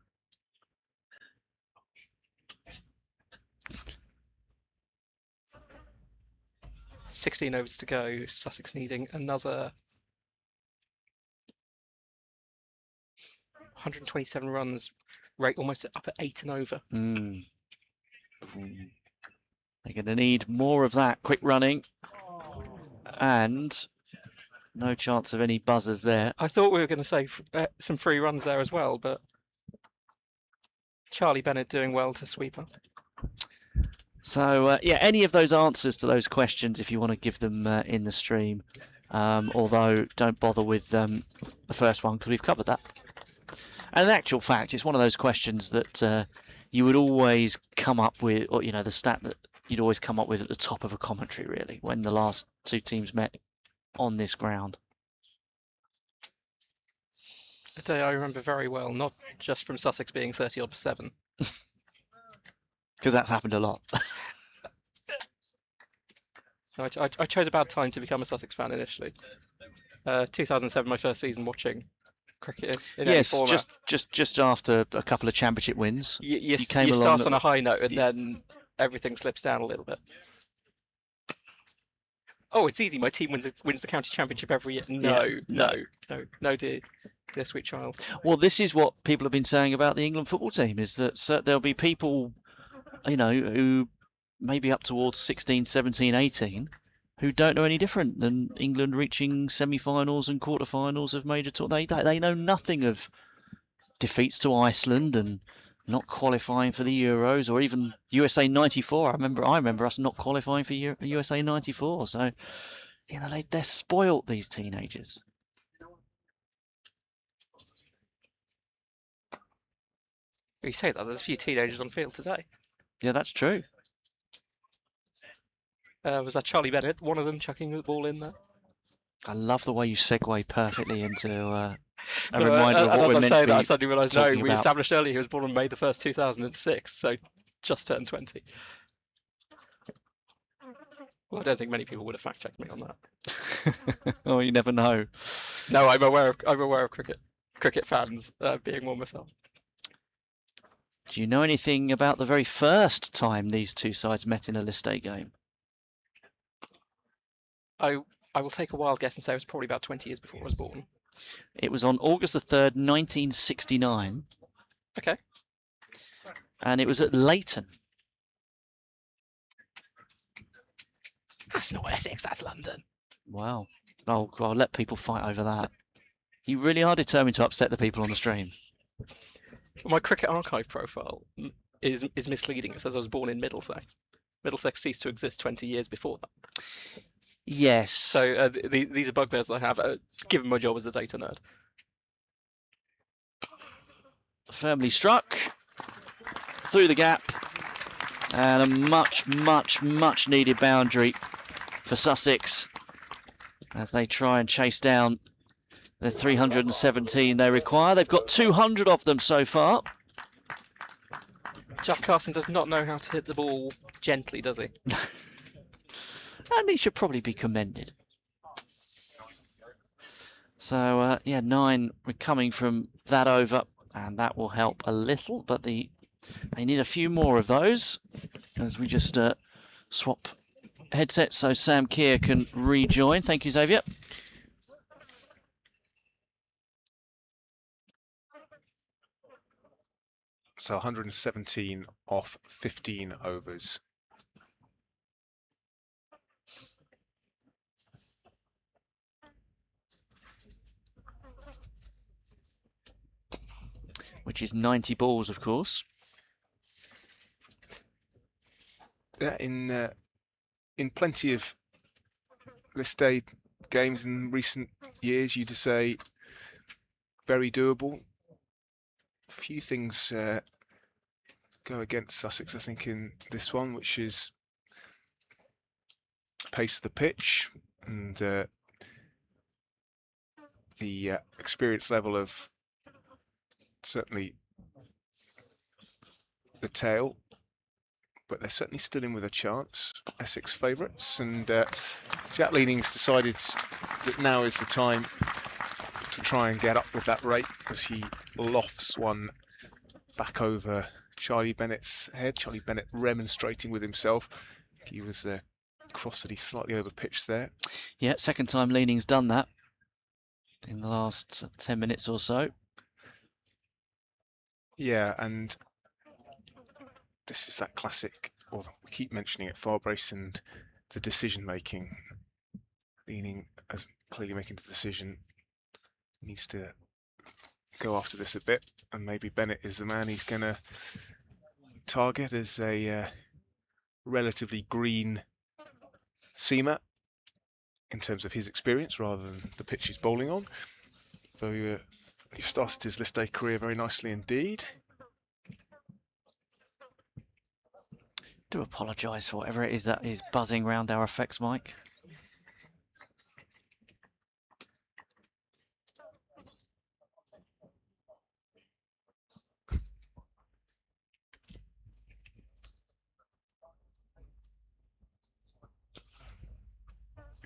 16 overs to go. Sussex needing another 127 runs, rate almost up at 8 and over. They're going to need more of that quick running, and no chance of any buzzers there. I thought we were going to say some free runs there as well, but Charlie Bennett doing well to sweep up. So, yeah, any of those answers to those questions, if you want to give them in the stream. Although, don't bother with the first one, because we've covered that. And in actual fact, it's one of those questions that you would always come up with, or, the stat that you'd always come up with at the top of a commentary, really, when the last two teams met on this ground. A day I remember very well, not just from Sussex being 30-odd for 7. Because that's happened a lot. I chose a bad time to become a Sussex fan initially. 2007, my first season watching cricket in any format. Yes, just after a couple of championship wins. You came along start on a high note and then everything slips down a little bit. Oh, it's easy. My team wins the county championship every year. No, dear sweet child. Well, this is what people have been saying about the England football team, is that there'll be people, who maybe up towards 16, 17, 18, who don't know any different than England reaching semi-finals and quarter-finals of major tour. They know nothing of defeats to Iceland and not qualifying for the Euros, or even USA 94. I remember us not qualifying for USA 94. So, they're spoilt, these teenagers. You say that, there's a few teenagers on field today. Yeah, that's true. Was that Charlie Bennett, one of them, chucking the ball in there? I love the way you segue perfectly into a reminder of what we're meant to be that, I suddenly realised, no, we about. established earlier he was born on May the 1st, 2006, so just turned 20. Well, I don't think many people would have fact-checked me on that. Oh, you never know. No, I'm aware of cricket fans being one myself. Do you know anything about the very first time these two sides met in a List A game? I will take a wild guess and say it was probably about 20 years before I was born. It was on August the 3rd, 1969. Okay. And it was at Leighton. That's not Essex, that's London. Wow. Oh, I'll let people fight over that. You really are determined to upset the people on the stream. Well, my cricket archive profile is misleading. It says I was born in Middlesex. Middlesex ceased to exist 20 years before that. Yes. So these are bugbears that I have, given my job as a data nerd. Firmly struck. Through the gap. And a much, much, much needed boundary for Sussex as they try and chase down the 317 they require. They've got 200 of them so far. Jack Carson does not know how to hit the ball gently, does he? And he should probably be commended. So, 9 coming from that over, and that will help a little, but they need a few more of those as we just swap headsets so Sam Keir can rejoin. Thank you, Xavier. So 117 off 15 overs. Which is 90 balls, of course. Yeah, in plenty of List A games in recent years, you'd say very doable. A few things go against Sussex, I think, in this one, which is pace of the pitch and the experience level of certainly the tail, but they're certainly still in with a chance. Essex favourites, and Jack Leaning's decided that now is the time to try and get up with that rate as he lofts one back over Charlie Bennett's head. Charlie Bennett remonstrating with himself. He was cross that he slightly overpitched there. Yeah, second time Leaning's done that in the last 10 minutes or so. Yeah, and this is that classic, or we keep mentioning it, Farbrace and the decision making. Leaning as clearly making the decision, needs to go after this a bit, and maybe Bennett is the man he's going to target as a relatively green seamer in terms of his experience rather than the pitch he's bowling on. Though he started his list day career very nicely indeed. Do apologise for whatever it is that is buzzing round our effects mic.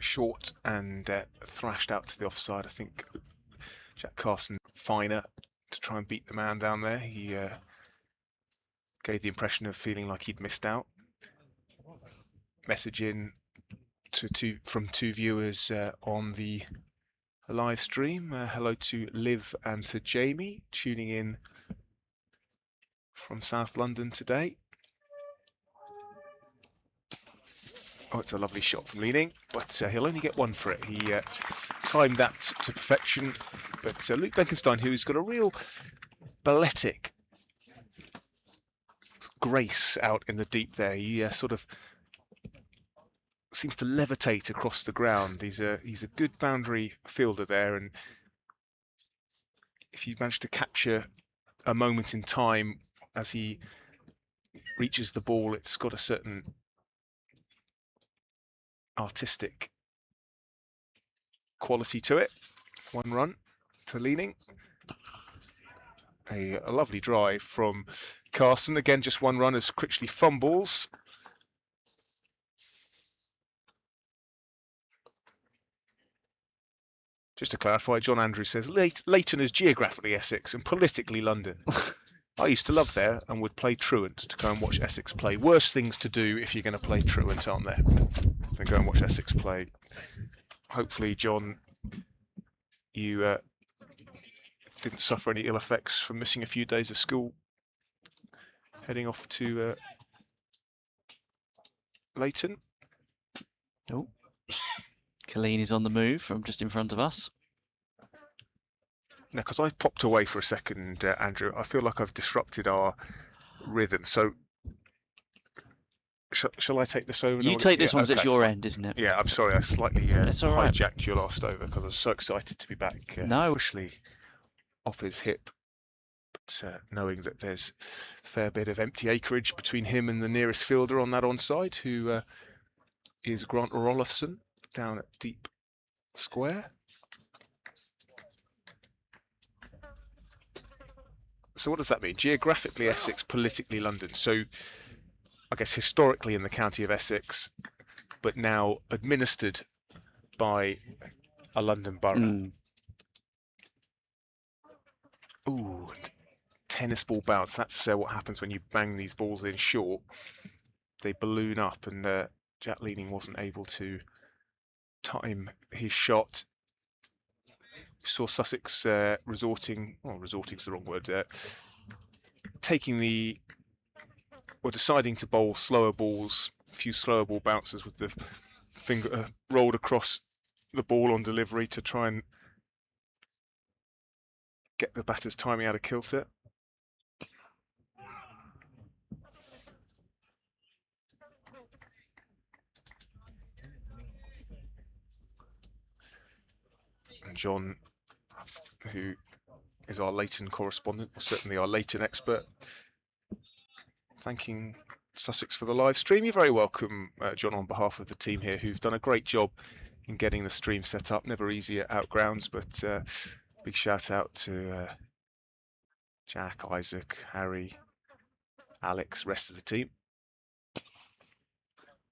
Short and thrashed out to the offside. I think Jack Carson finer to try and beat the man down there. He gave the impression of feeling like he'd missed out. Message in from two viewers on the live stream. Hello to Liv and to Jamie tuning in from South London today. Oh, it's a lovely shot from Leaning, but he'll only get one for it. He timed that to perfection. But Luke Benkenstein, who's got a real balletic grace out in the deep there, he sort of seems to levitate across the ground. He's a good boundary fielder there, and if you manage to capture a moment in time as he reaches the ball, it's got a certain artistic quality to it. One run to Leaning. A lovely drive from Carson. Again, just one run as Critchley fumbles. Just to clarify, John Andrews says Leighton is geographically Essex and politically London. I used to love there and would play truant to go and watch Essex play. Worse things to do if you're going to play truant, aren't there? Than go and watch Essex play. Hopefully, John, you didn't suffer any ill effects from missing a few days of school. Heading off to Leighton. Oh, Colleen is on the move from just in front of us. Now, because I've popped away for a second, Andrew, I feel like I've disrupted our rhythm. So, shall I take this over? You take this one, okay. It's your end, isn't it? Yeah, I'm sorry, I slightly right. hijacked your last over because I was so excited to be back. No, officially off his hip, but knowing that there's a fair bit of empty acreage between him and the nearest fielder on that onside, who is Grant Rolofson down at deep square. So what does that mean? Geographically Essex, politically London. So I guess historically in the county of Essex, but now administered by a London borough. Ooh, tennis ball bounce. That's what happens when you bang these balls in short. They balloon up, and Jack Leaning wasn't able to time his shot. Saw Sussex resorting's the wrong word, deciding to bowl slower balls, a few slower ball bounces with the finger rolled across the ball on delivery to try and get the batter's timing out of kilter. And John, who is our Leighton correspondent, or certainly our Leighton expert, thanking Sussex for the live stream. You're very welcome, John, on behalf of the team here, who've done a great job in getting the stream set up. Never easy at outgrounds, but big shout out to Jack, Isaac, Harry, Alex, rest of the team.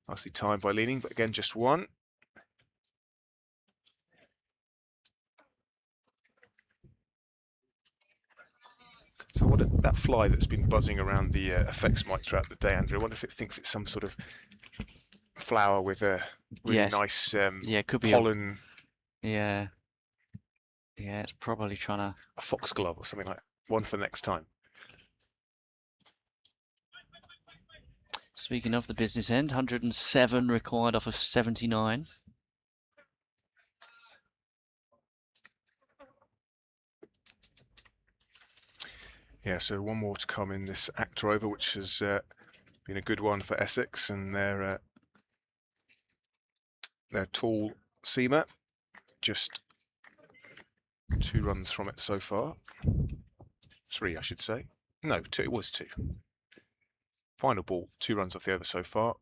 Nicely timed by Leaning, but again, just one. So what that fly that's been buzzing around the effects mic throughout the day, Andrew, I wonder if it thinks it's some sort of flower with a really Yes. nice Yeah, it could be. pollen, Yeah. Yeah, it's probably trying to. a foxglove or something like that. One for next time. Speaking of the business end, 107 required off of 79. Yeah, so one more to come in this actor over, which has been a good one for Essex, and their tall seamer, just 2 runs from it so far. 3, I should say. No, 2. It was 2. Final ball, 2 runs off the over so far.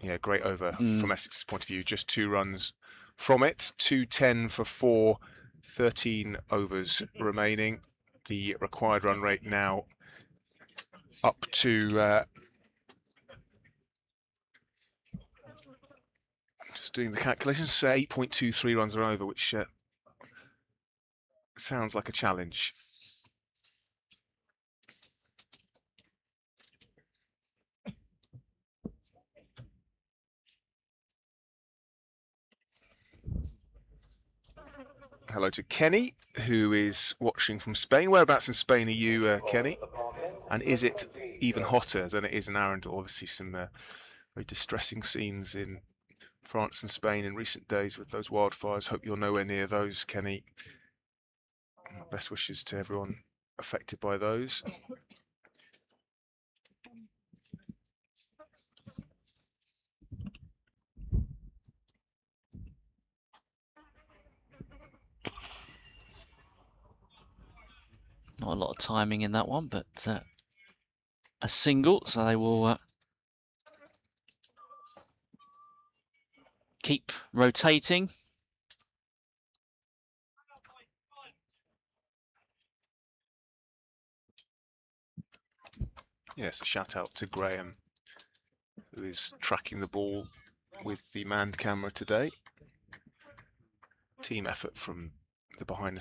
Yeah, great over from Essex's point of view. Just 2 runs from it. 210 for 4. 13 overs remaining. The required run rate now up to just doing the calculations. 8.23 runs are over, which sounds like a challenge. Hello to Kenny, who is watching from Spain. Whereabouts in Spain are you, Kenny? And is it even hotter than it is in Arundel? Obviously some very distressing scenes in France and Spain in recent days with those wildfires. Hope you're nowhere near those, Kenny. Best wishes to everyone affected by those. Not a lot of timing in that one, but a single, so they will keep rotating. Yes, a shout out to Graham, who is tracking the ball with the manned camera today. Team effort from the behind the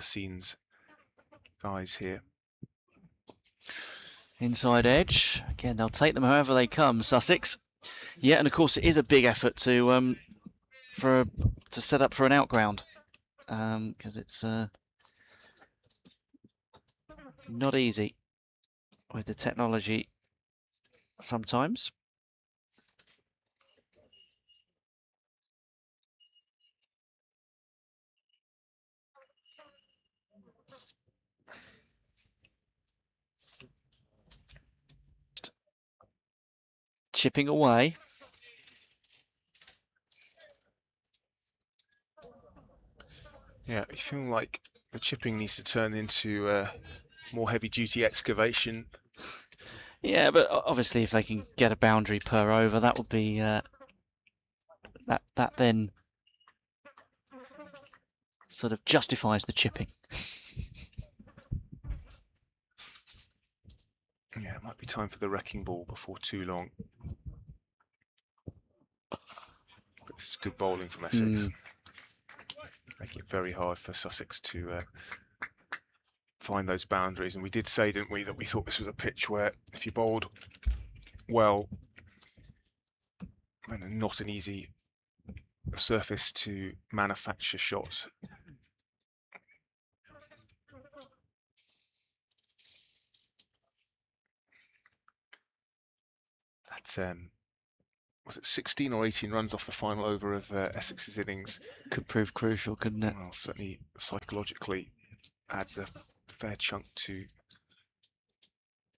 scenes guys here. Inside edge. Again, they'll take them however they come, Sussex. Yeah, and of course it is a big effort to set up for an outground. Because it's not easy with the technology sometimes. Chipping away. Yeah, you feel like the chipping needs to turn into more heavy-duty excavation. Yeah, but obviously if they can get a boundary per over, that would be that then sort of justifies the chipping. Yeah, it might be time for the wrecking ball before too long. But this is good bowling from Essex. Making it very hard for Sussex to find those boundaries. And we did say, didn't we, that we thought this was a pitch where if you bowled well, and not an easy surface to manufacture shots. That was it 16 or 18 runs off the final over of Essex's innings. Could prove crucial, couldn't it? Well, certainly psychologically adds a fair chunk to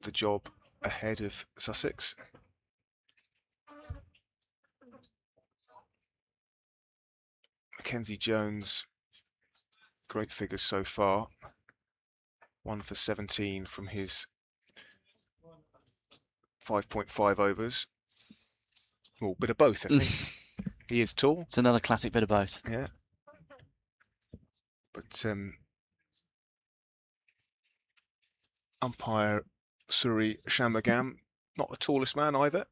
the job ahead of Sussex. Mackenzie Jones, great figures so far. 1 for 17 from his 5.5 overs. Well, bit of both, I think. He is tall. It's another classic bit of both. Yeah. But umpire Suri Shanmugam, not the tallest man either.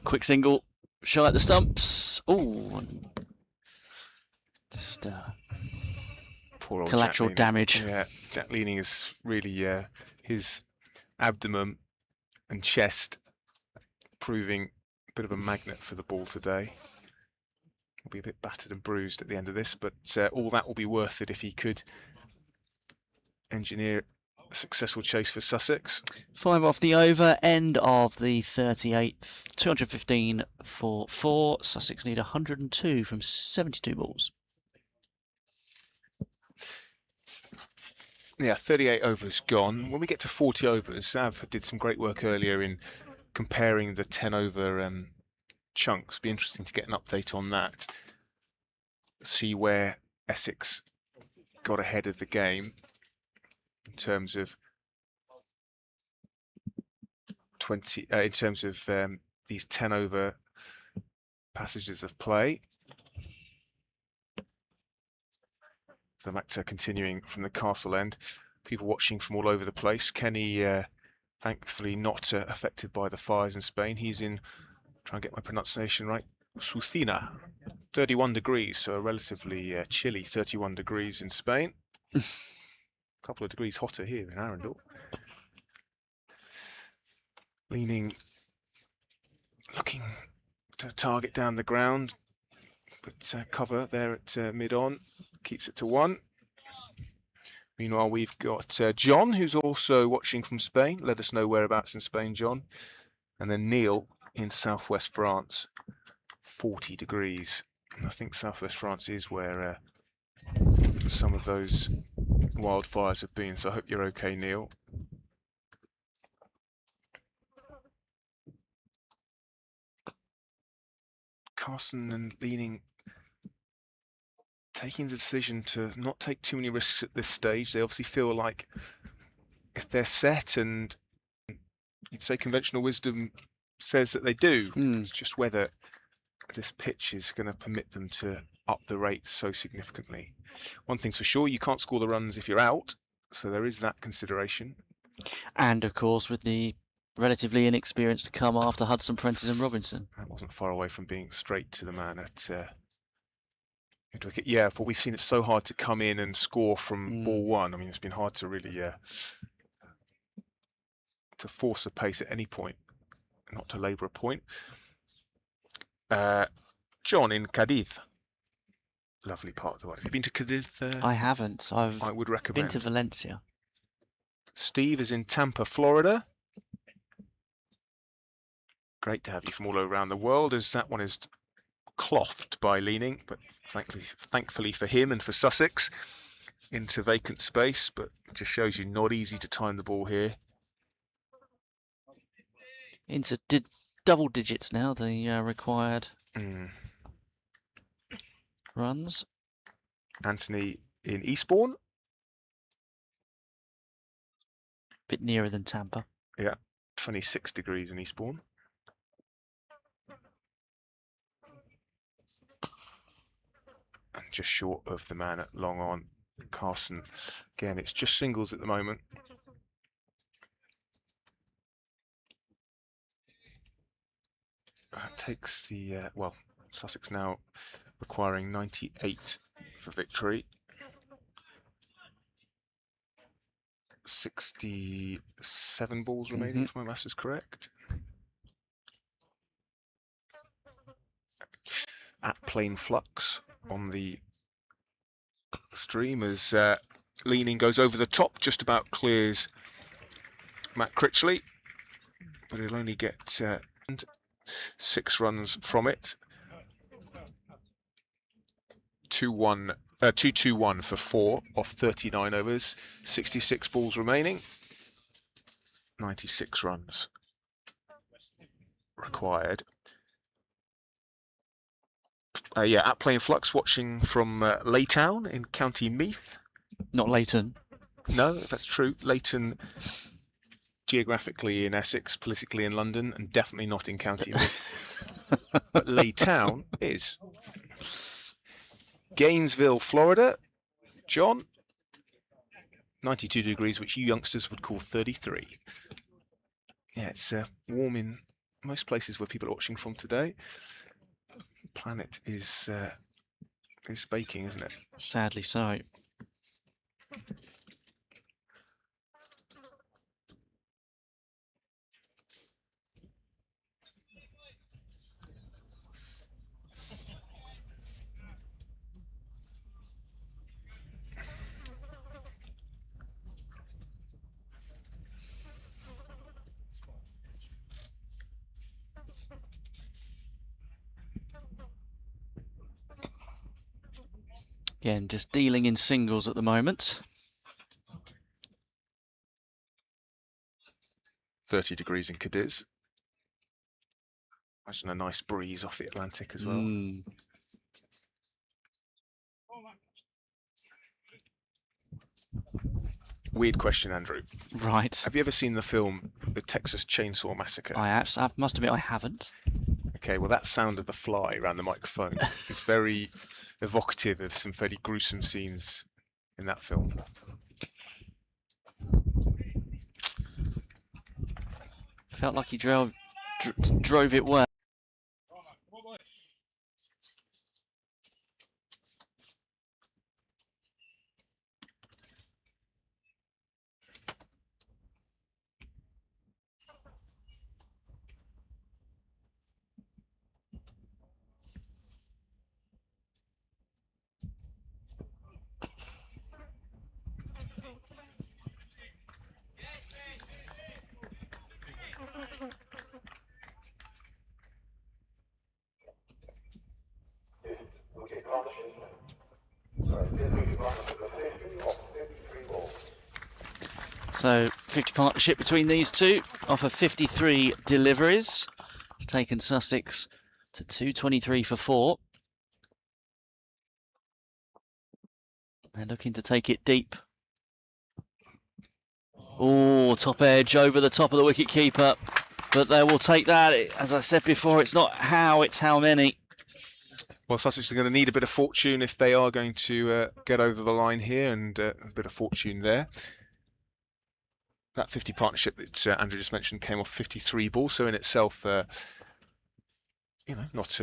Quick single, shy at the stumps. Oh, just Poor old collateral Jack Leaning. damage. Yeah, Jack Leaning is really his abdomen and chest proving a bit of a magnet for the ball today. Will be a bit battered and bruised at the end of this, but all that will be worth it if he could engineer a successful chase for Sussex. 5 off the over, end of the 38th, 215 for 4. Sussex need 102 from 72 balls. Yeah, 38 overs gone. When we get to 40 overs, Sav did some great work earlier in comparing the 10 over chunks. Be interesting to get an update on that. See where Essex got ahead of the game in terms of these 10 over passages of play. So back to continuing from the castle end. People watching from all over the place. Kenny, thankfully not affected by the fires in Spain. He's in, try and get my pronunciation right, Sucina, 31 degrees, so relatively chilly 31 degrees in Spain. A couple of degrees hotter here in Arundel. Leaning, looking to target down the ground, but cover there at mid-on, keeps it to 1. Meanwhile, we've got John, who's also watching from Spain. Let us know whereabouts in Spain, John. And then Neil in southwest France, 40 degrees. And I think southwest France is where some of those wildfires have been, so I hope you're okay, Neil. Carson and leaning, taking the decision to not take too many risks at this stage. They obviously feel like if they're set, and you'd say conventional wisdom says that they do, it's just whether this pitch is going to permit them to up the rate so significantly. One thing's for sure, you can't score the runs if you're out, so there is that consideration. And of course, with the relatively inexperienced to come after Hudson, Prentice and Robinson. That wasn't far away from being straight to the man at mid-wicket. Yeah, but we've seen it so hard to come in and score from ball 1. I mean, it's been hard to really to force the pace at any point, not to labour a point. John in Cadiz. Lovely part of the world. Have you been to Cadiz? I haven't. I would recommend. Been to Valencia. Steve is in Tampa, Florida. Great to have you from all around the world, as that one is clothed by leaning, but thankfully for him and for Sussex, into vacant space. But it just shows you not easy to time the ball here. Into double digits now, the required runs. Anthony in Eastbourne. Bit nearer than Tampa. Yeah, 26 degrees in Eastbourne. And just short of the man at long on, Carson. Again, it's just singles at the moment. Takes the, well, Sussex now requiring 98 for victory. 67 balls remaining, if my maths is correct. At Plain Flux on the stream as leaning goes over the top, just about clears Matt Critchley, but he'll only get 6 runs from it. 2-2-1 for 4 off 39 overs, 66 balls remaining, 96 runs required. Yeah, at Plain Flux, watching from Laytown in County Meath. Not Leighton. No, that's true. Leighton, geographically in Essex, politically in London, and definitely not in County Meath. But Laytown is. Gainesville, Florida. John, 92 degrees, which you youngsters would call 33. Yeah, it's warm in most places where people are watching from today. Planet is baking, isn't it? Sadly so. Again, just dealing in singles at the moment. 30 degrees in Cadiz. Imagine a nice breeze off the Atlantic as well. Weird question, Andrew. Right. Have you ever seen the film The Texas Chainsaw Massacre? I must admit I haven't. Okay, well that sound of the fly around the microphone is very evocative of some fairly gruesome scenes in that film. Felt like he drove it well. So 50 partnership between these two off of 53 deliveries. It's taken Sussex to 223 for 4. They're looking to take it deep. Oh, top edge over the top of the wicket keeper. But they will take that. As I said before, it's not how, it's how many. Well, Sussex are going to need a bit of fortune if they are going to get over the line here, and a bit of fortune there. That 50 partnership that Andrew just mentioned came off 53 balls, so in itself, you know, not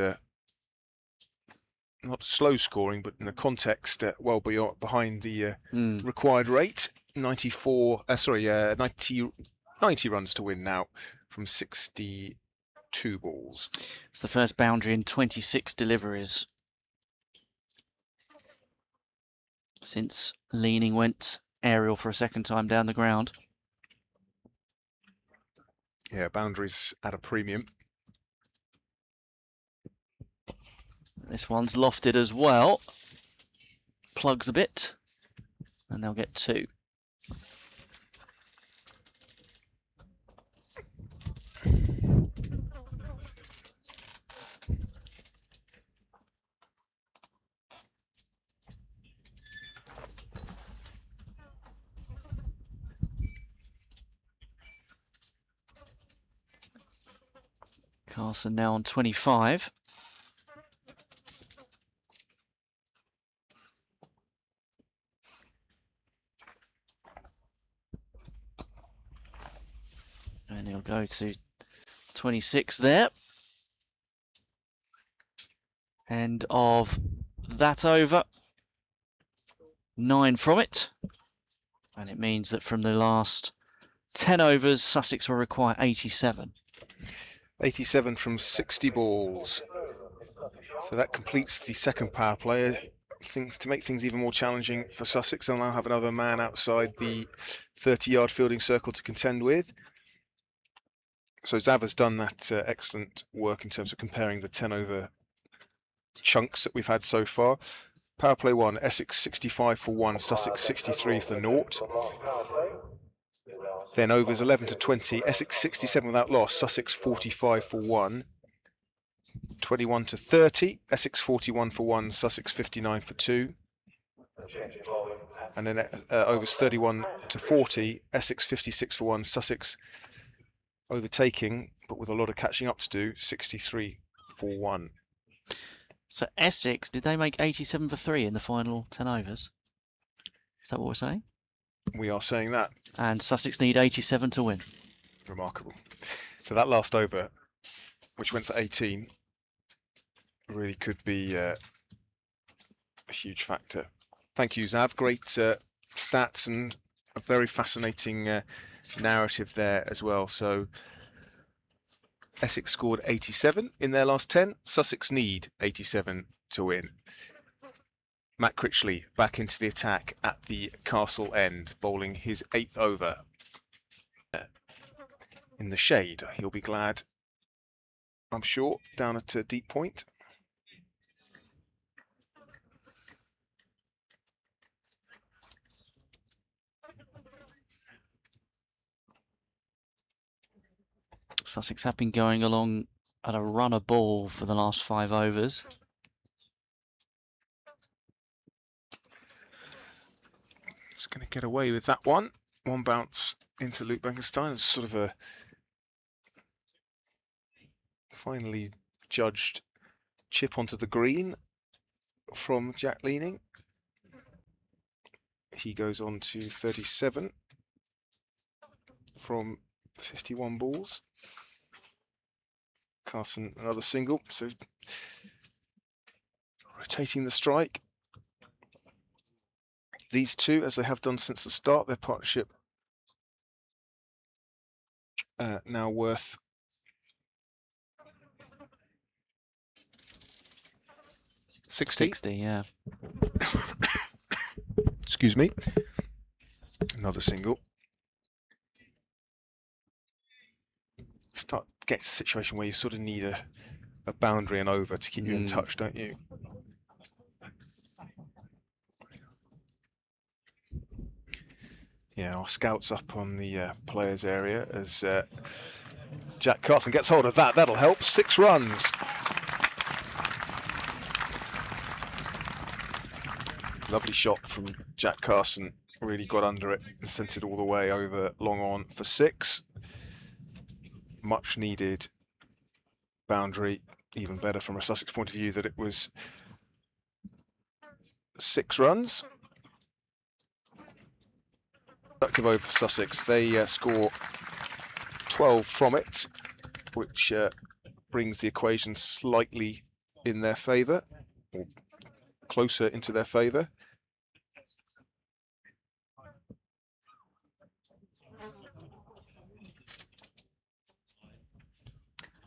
slow scoring, but in the context, well behind the required rate. 90 runs to win now from 62 balls. It's the first boundary in 26 deliveries since Leaning went aerial for a second time down the ground. Yeah, boundaries at a premium. This one's lofted as well. Plugs a bit, and they'll get 2. Carson now on 25. And he'll go to 26 there. End of that over. 9 from it. And it means that from the last 10 overs, Sussex will require 87. 87 from 60 balls. So that completes the second power play. To make things even more challenging for Sussex, they'll now have another man outside the 30-yard fielding circle to contend with. So Zav has done that excellent work in terms of comparing the 10-over chunks that we've had so far. Power play 1, Essex 65 for 1, Sussex 63 for 0. Then overs 11 to 20, Essex 67 without loss, Sussex 45 for 1. 21 to 30, Essex 41 for 1, Sussex 59 for 2. And then overs 31 to 40, Essex 56 for 1, Sussex overtaking, but with a lot of catching up to do, 63 for 1. So Essex, did they make 87 for 3 in the final 10 overs? Is that what we're saying? We are saying that. And Sussex need 87 to win. Remarkable. So that last over, which went for 18, really could be a huge factor. Thank you, Zav. Great stats and a very fascinating narrative there as well. So Essex scored 87 in their last 10. Sussex need 87 to win. Matt Critchley back into the attack at the Castle end, bowling his 8th over. In the shade, he'll be glad, I'm sure, down at deep point. Sussex have been going along at a run of ball for the last 5 overs. It's going to get away with that one. One bounce into Luke Benkenstein. It's sort of a finally judged chip onto the green from Jack Leaning. He goes on to 37 from 51 balls. Carson another single, so rotating the strike. These two, as they have done since the start, their partnership now worth $60, yeah. Excuse me. Another single. Start to get to a situation where you sort of need a boundary and over to keep you in touch, don't you? Yeah, our scout's up on the players area as Jack Carson gets hold of that. That'll help. 6 runs. Lovely shot from Jack Carson. Really got under it and sent it all the way over long on for 6. Much needed boundary. Even better from a Sussex point of view that it was 6 runs. Productive over for Sussex. They score 12 from it, which brings the equation slightly in their favour, or closer into their favour.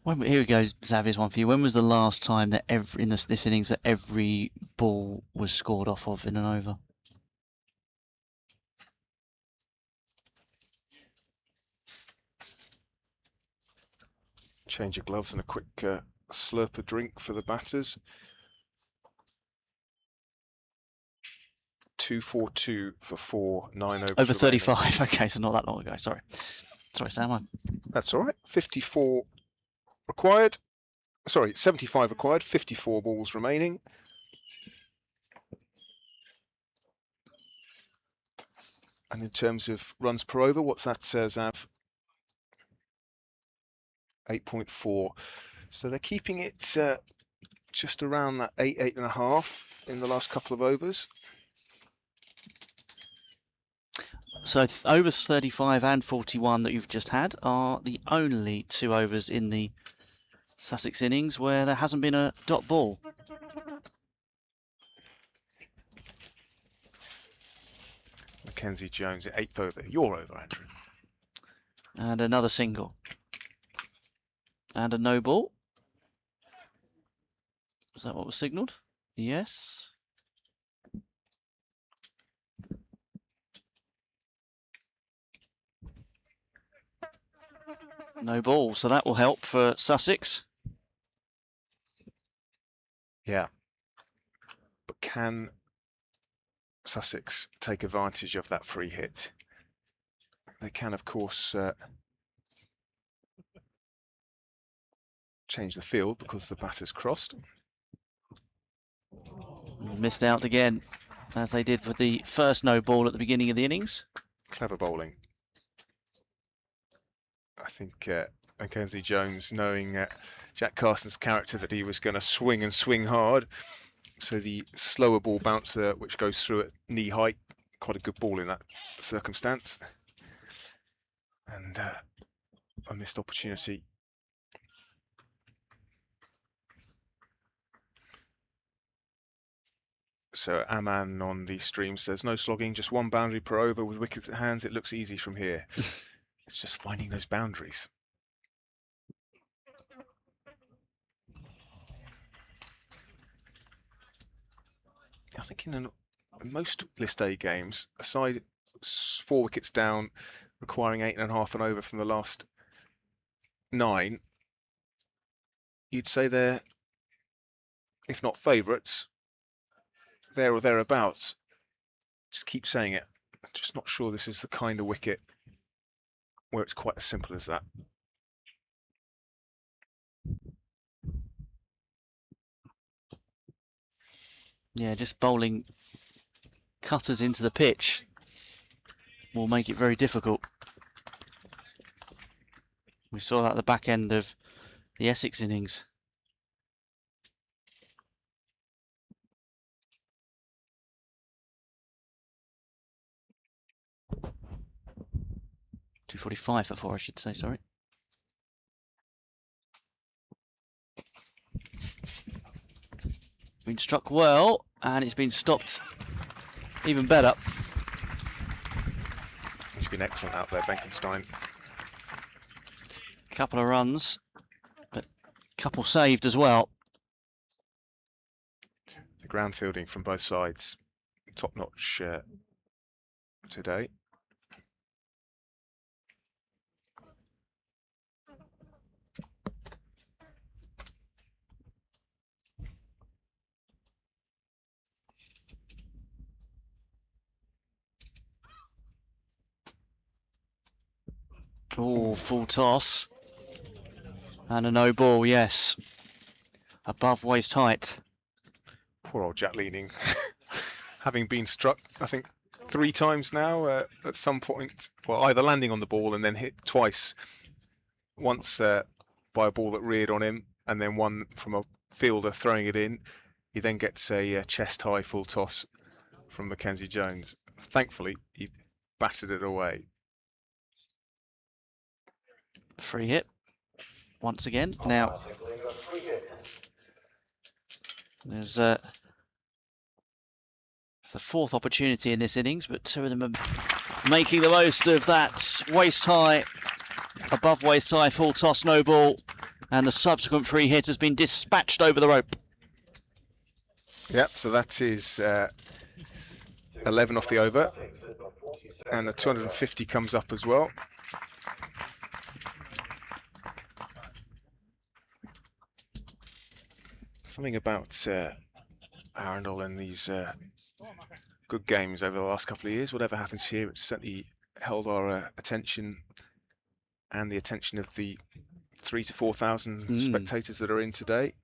Here we go, Xavier's one for you. When was the last time that in this innings that every ball was scored off of in an over? Change of gloves and a quick slurp of drink for the batters. 2-4-2 for 4, 9 overs. Over 35. Okay, so not that long ago. Sorry, Sam. That's all right. 54 required. Sorry, 75 required. 54 balls remaining. And in terms of runs per over, what's that, Zav? 8.4. So they're keeping it just around that 8.5 in the last couple of overs. So overs 35 and 41 that you've just had are the only 2 overs in the Sussex innings where there hasn't been a dot ball. Mackenzie Jones at 8th over. Your over, Andrew. And another single. And a no ball. Is that what was signalled? Yes. No ball, so that will help for Sussex. Yeah. But can Sussex take advantage of that free hit? They can, of course, change the field because the batter's crossed. Missed out again, as they did with the first no ball at the beginning of the innings. Clever bowling. I think Mackenzie Jones, knowing Jack Carson's character, that he was going to swing and swing hard. So the slower ball bouncer, which goes through at knee height, quite a good ball in that circumstance. And a missed opportunity. So Aman on the stream says, no slogging, just 1 boundary per over with wickets at hands. It looks easy from here. It's just finding those boundaries. I think in most List A games, aside 4 wickets down, requiring 8.5 and over from the last 9, you'd say they're, if not favourites, there or thereabouts. Just keep saying it. I'm just not sure this is the kind of wicket where it's quite as simple as that. Yeah, just bowling cutters into the pitch will make it very difficult. We saw that at the back end of the Essex innings. .245 for 4, I should say, sorry. Been struck well, and it's been stopped even better. He's been excellent out there, Benkenstein. Couple of runs, but couple saved as well. The ground fielding from both sides, top-notch today. Oh, full toss. And a no ball, yes. Above waist height. Poor old Jack Leaning, having been struck, I think, 3 times now at some point. Well, either landing on the ball and then hit twice. Once by a ball that reared on him, and then one from a fielder throwing it in. He then gets a chest-high full toss from Mackenzie Jones. Thankfully, he batted it away. Free hit once again. Now there's it's the 4th opportunity in this innings, but 2 of them are making the most of that waist high, above waist high full toss no ball, and the subsequent free hit has been dispatched over the rope. Yep, so that is 11 off the over, and the 250 comes up as well. Something about Arundel and these good games over the last couple of years. Whatever happens here, it's certainly held our attention and the attention of the 3,000 to 4,000 spectators that are in today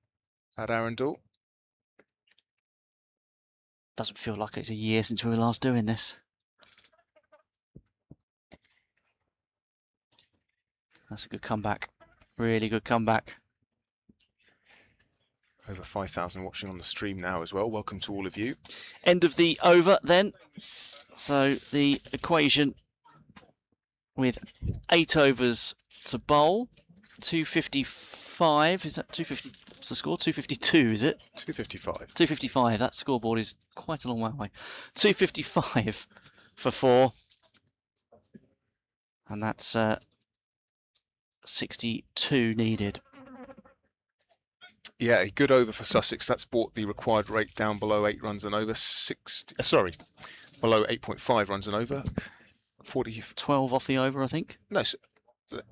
at Arundel. Doesn't feel like it's a year since we were last doing this. That's a good comeback. Really good comeback. Over 5,000 watching on the stream now as well. Welcome to all of you. End of the over then. So the equation with 8 overs to bowl. 255. Is that 250? What's the score? 252, is it? 255. 255. That scoreboard is quite a long way away. 255 for 4. And that's 62 needed. Yeah, a good over for Sussex. That's brought the required rate down below 8 runs and over. Below 8.5 runs and over. 12 off the over, I think. No,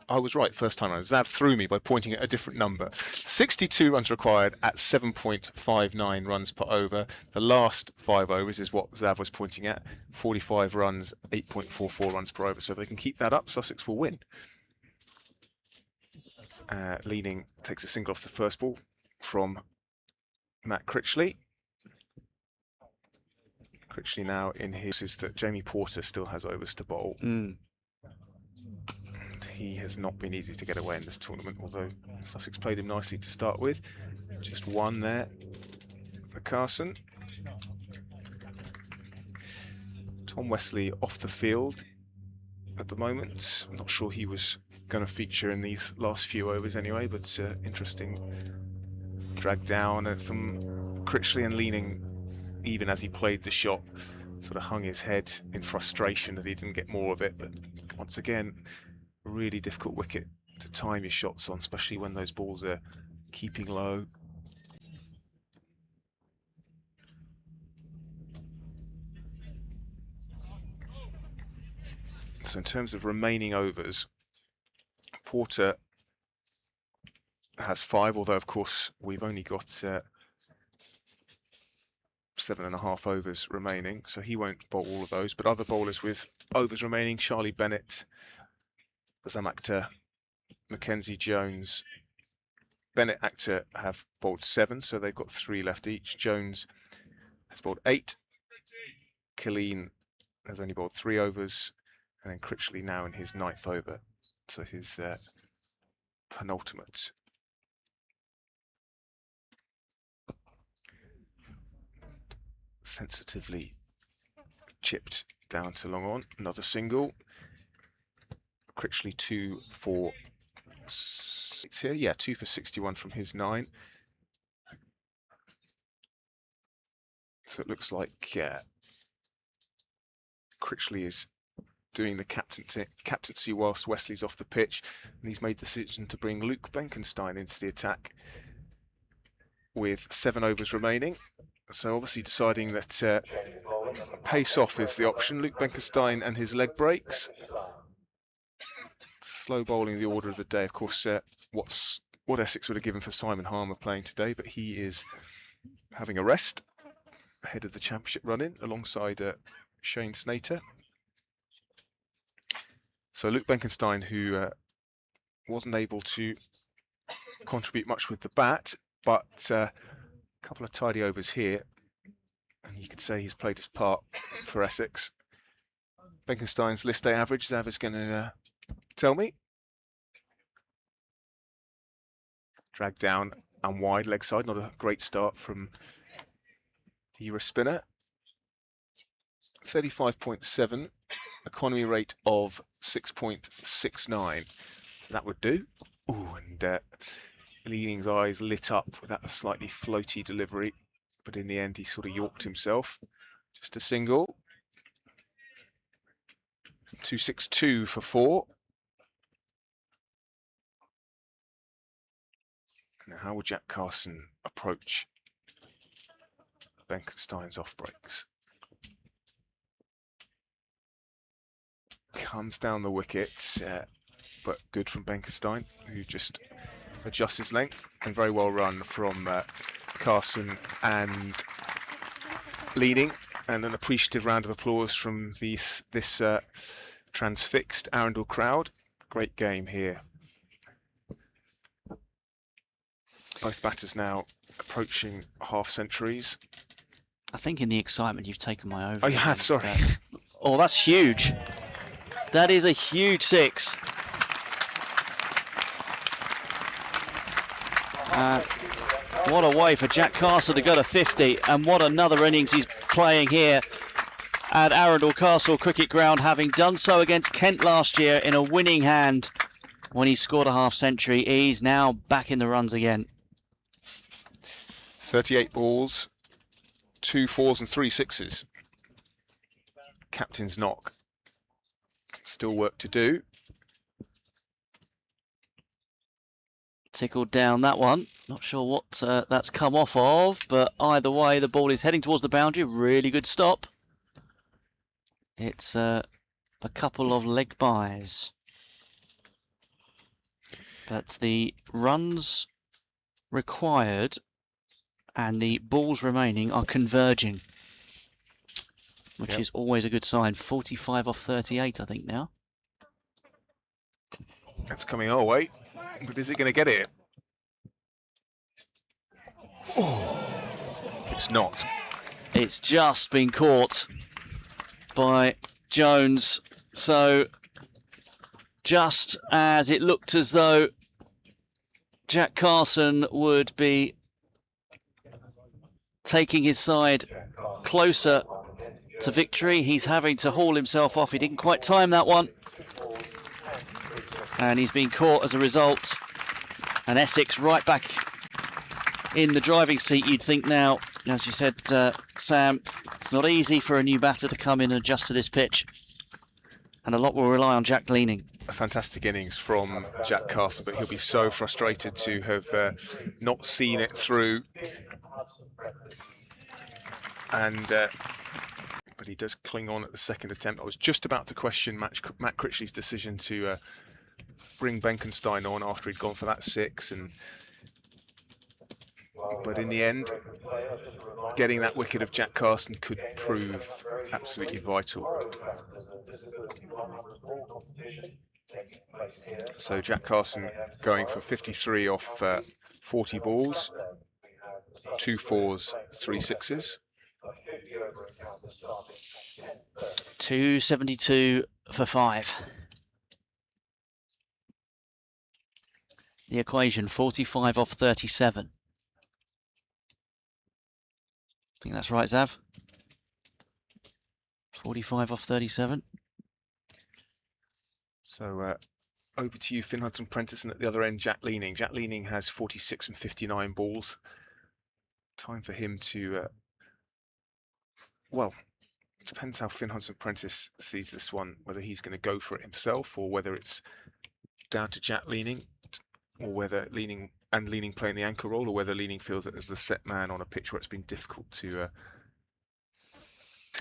I was right first time around. Zav threw me by pointing at a different number. 62 runs required at 7.59 runs per over. The last 5 overs is what Zav was pointing at. 45 runs, 8.44 runs per over. So if they can keep that up, Sussex will win. Leaning takes a single off the first ball from Matt Critchley. Critchley now in his is that Jamie Porter still has overs to bowl. And he has not been easy to get away in this tournament, although Sussex played him nicely to start with. Just 1 there for Carson. Tom Wesley off the field at the moment. I'm not sure he was going to feature in these last few overs anyway, but interesting drag down from Critchley, and Leaning, even as he played the shot, sort of hung his head in frustration that he didn't get more of it. But once again, a really difficult wicket to time your shots on, especially when those balls are keeping low. So in terms of remaining overs, Porter has 5, although of course we've only got 7.5 overs remaining, so he won't bowl all of those. But other bowlers with overs remaining: Charlie Bennett, Zam Akhtar, Mackenzie Jones. Bennett, Akhtar have bowled 7, so they've got 3 left each. Jones has bowled 8. Killeen has only bowled 3 overs, and then Critchley now in his 9th over, so his penultimate. Sensitively chipped down to long on, another single. Critchley 2 for 6 here, yeah, 2 for 61 from his 9. So it looks like Critchley is doing the captaincy whilst Wesley's off the pitch, and he's made the decision to bring Luke Benkenstein into the attack with 7 overs remaining. So obviously deciding that pace off is the option. Luke Benkenstein and his leg breaks. Slow bowling the order of the day. Of course, what Essex would have given for Simon Harmer playing today, but he is having a rest ahead of the championship run-in alongside Shane Snater. So Luke Benkenstein, who wasn't able to contribute much with the bat, but a couple of tidy overs here, and you could say he's played his part for Essex. Benkenstein's list day average, Zav is going to tell me. Dragged down and wide, leg side, not a great start from the Euro spinner. 35.7, economy rate of 6.69. So that would do. Ooh, and Leaning's eyes lit up with that slightly floaty delivery, but in the end he sort of yorked himself. Just a single. 262 for 4. Now, how will Jack Carson approach Benkenstein's off breaks? Comes down the wicket, but good from Benkenstein, who just adjusts his length, and very well run from Carson and Leaning, and an appreciative round of applause from this transfixed Arundel crowd. Great game here. Both batters now approaching half centuries. I think in the excitement you've taken my over. Oh, you have, sorry. Oh, that's huge. That is a huge 6. What a way for Jack Castle to go to 50, and what another innings he's playing here at Arundel Castle Cricket Ground, having done so against Kent last year in a winning hand when he scored a half century. He's now back in the runs again. 38 balls, 2 4s and 3 6s. Captain's knock. Still work to do. Tickled down that one. Not sure what that's come off of, but either way the ball is heading towards the boundary. Really good stop. It's a couple of leg byes. But the runs required and the balls remaining are converging, which is always a good sign. 45 off 38, I think, now. That's coming our way, but is it going to get it? Oh, it's not. It's just been caught by Jones. So just as it looked as though Jack Carson would be taking his side closer to victory, he's having to haul himself off. He didn't quite time that one, and he's been caught as a result. And Essex right back in the driving seat, you'd think now. As you said, Sam, it's not easy for a new batter to come in and adjust to this pitch, and a lot will rely on Jack Leaning. A fantastic innings from Jack Carson, but he'll be so frustrated to have not seen it through. And but he does cling on at the second attempt. I was just about to question Matt Critchley's decision to bring Benkenstein on after he'd gone for that 6, but in the end, getting that wicket of Jack Carson could prove absolutely vital. So Jack Carson going for 53 off 40 balls, 2 4s, 3 6s. after starting at 10:30. 272 for 5. The equation, 45 off 37. I think that's right, Zav. 45 off 37. So over to you, Finn Hudson-Prentice, and at the other end, Jack Leaning. Jack Leaning has 46 and 59 balls. Time for him to, well, it depends how Finn Hudson-Prentice sees this one, whether he's going to go for it himself or whether it's down to Jack Leaning, or whether Leaning playing the anchor role, or whether Leaning feels that as the set man on a pitch where it's been difficult to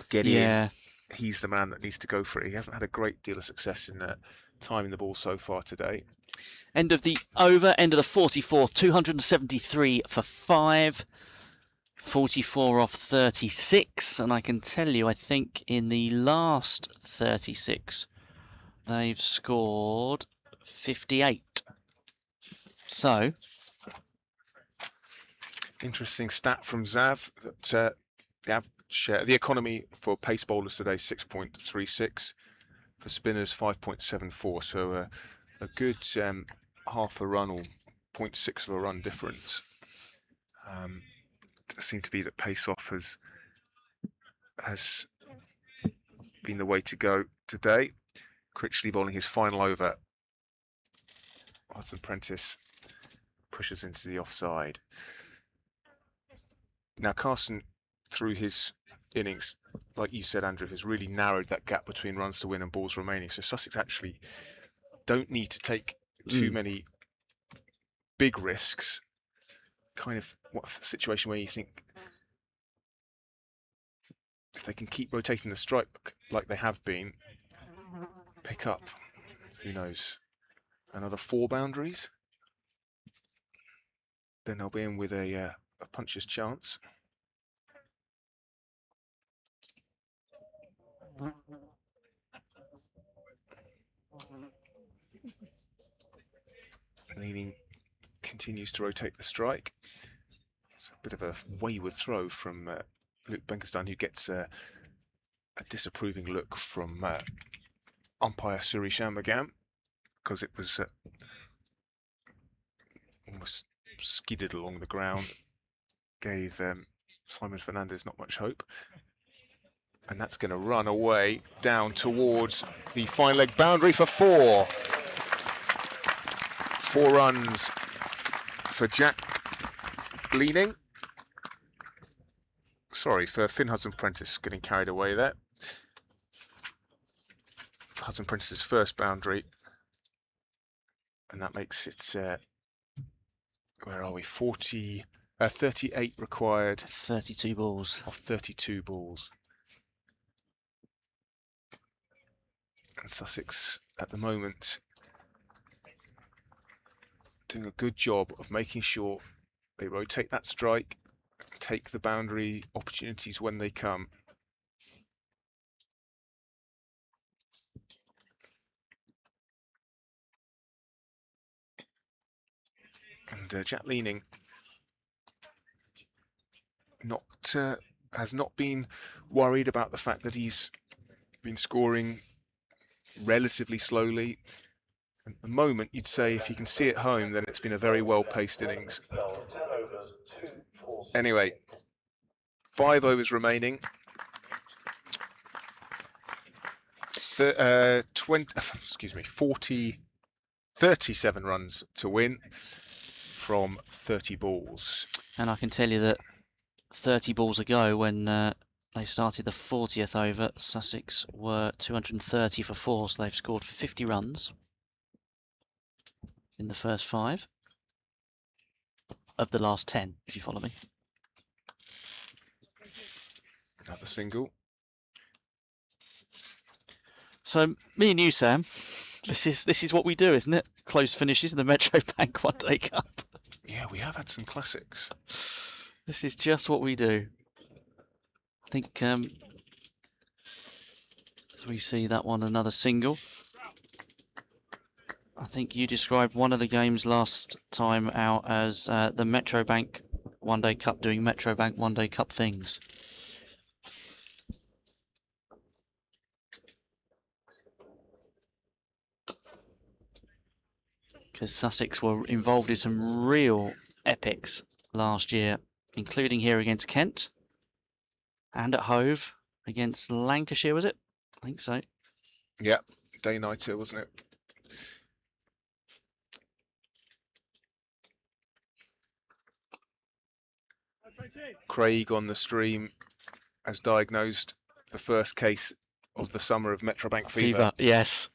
get in, he's the man that needs to go for it. He hasn't had a great deal of success in timing the ball so far today. End of the over, end of the 44th, 273 for 5. 44 off 36, and I can tell you, I think in the last 36, they've scored 58. So, interesting stat from Zav that the average, the economy for pace bowlers today 6.36, for spinners 5.74. So a good half a run or 0.6 of a run difference. Seem to be that pace off has been the way to go today. Critchley bowling his final over. Hudson-Prentice pushes into the offside. Now Carson, through his innings, like you said, Andrew, has really narrowed that gap between runs to win and balls remaining. So Sussex actually don't need to take too many big risks. Kind of what situation where you think if they can keep rotating the strike like they have been, pick up, who knows, another 4 boundaries, then they'll be in with a puncher's chance. Leaning continues to rotate the strike. It's a bit of a wayward throw from Luke Benkenstein, who gets a disapproving look from umpire Suri Shanmugam, because it was almost skidded along the ground, gave Simon Fernandez not much hope. And that's going to run away down towards the fine leg boundary for 4. 4 runs for Jack Leaning. Sorry, for Finn Hudson-Prentice, getting carried away there. Hudson-Prentice's first boundary. And that makes it, where are we, 38 required. 32 balls. Of 32 balls. And Sussex, at the moment, doing a good job of making sure they rotate that strike, take the boundary opportunities when they come. And Jack Leaning has not been worried about the fact that he's been scoring relatively slowly. At the moment, you'd say if you can see it home, then it's been a very well-paced innings. Anyway, 5 overs remaining. 37 runs to win from 30 balls. And I can tell you that 30 balls ago, when they started the 40th over, Sussex were 230 for 4, so they've scored 50 runs in the first 5 of the last 10, if you follow me. Another single. So me and you, Sam, this is what we do, isn't it? Close finishes in the Metro Bank One Day Cup. Yeah, we have had some classics. This is just what we do. I think as we see that one, another single. I think you described one of the games last time out as the Metro Bank One Day Cup doing Metro Bank One Day Cup things. because Sussex were involved in some real epics last year, including here against Kent and at Hove against Lancashire, was it? I think so. Yeah, day-nighter, wasn't it? Craig on the stream has diagnosed the first case of the summer of Metrobank fever. Yes.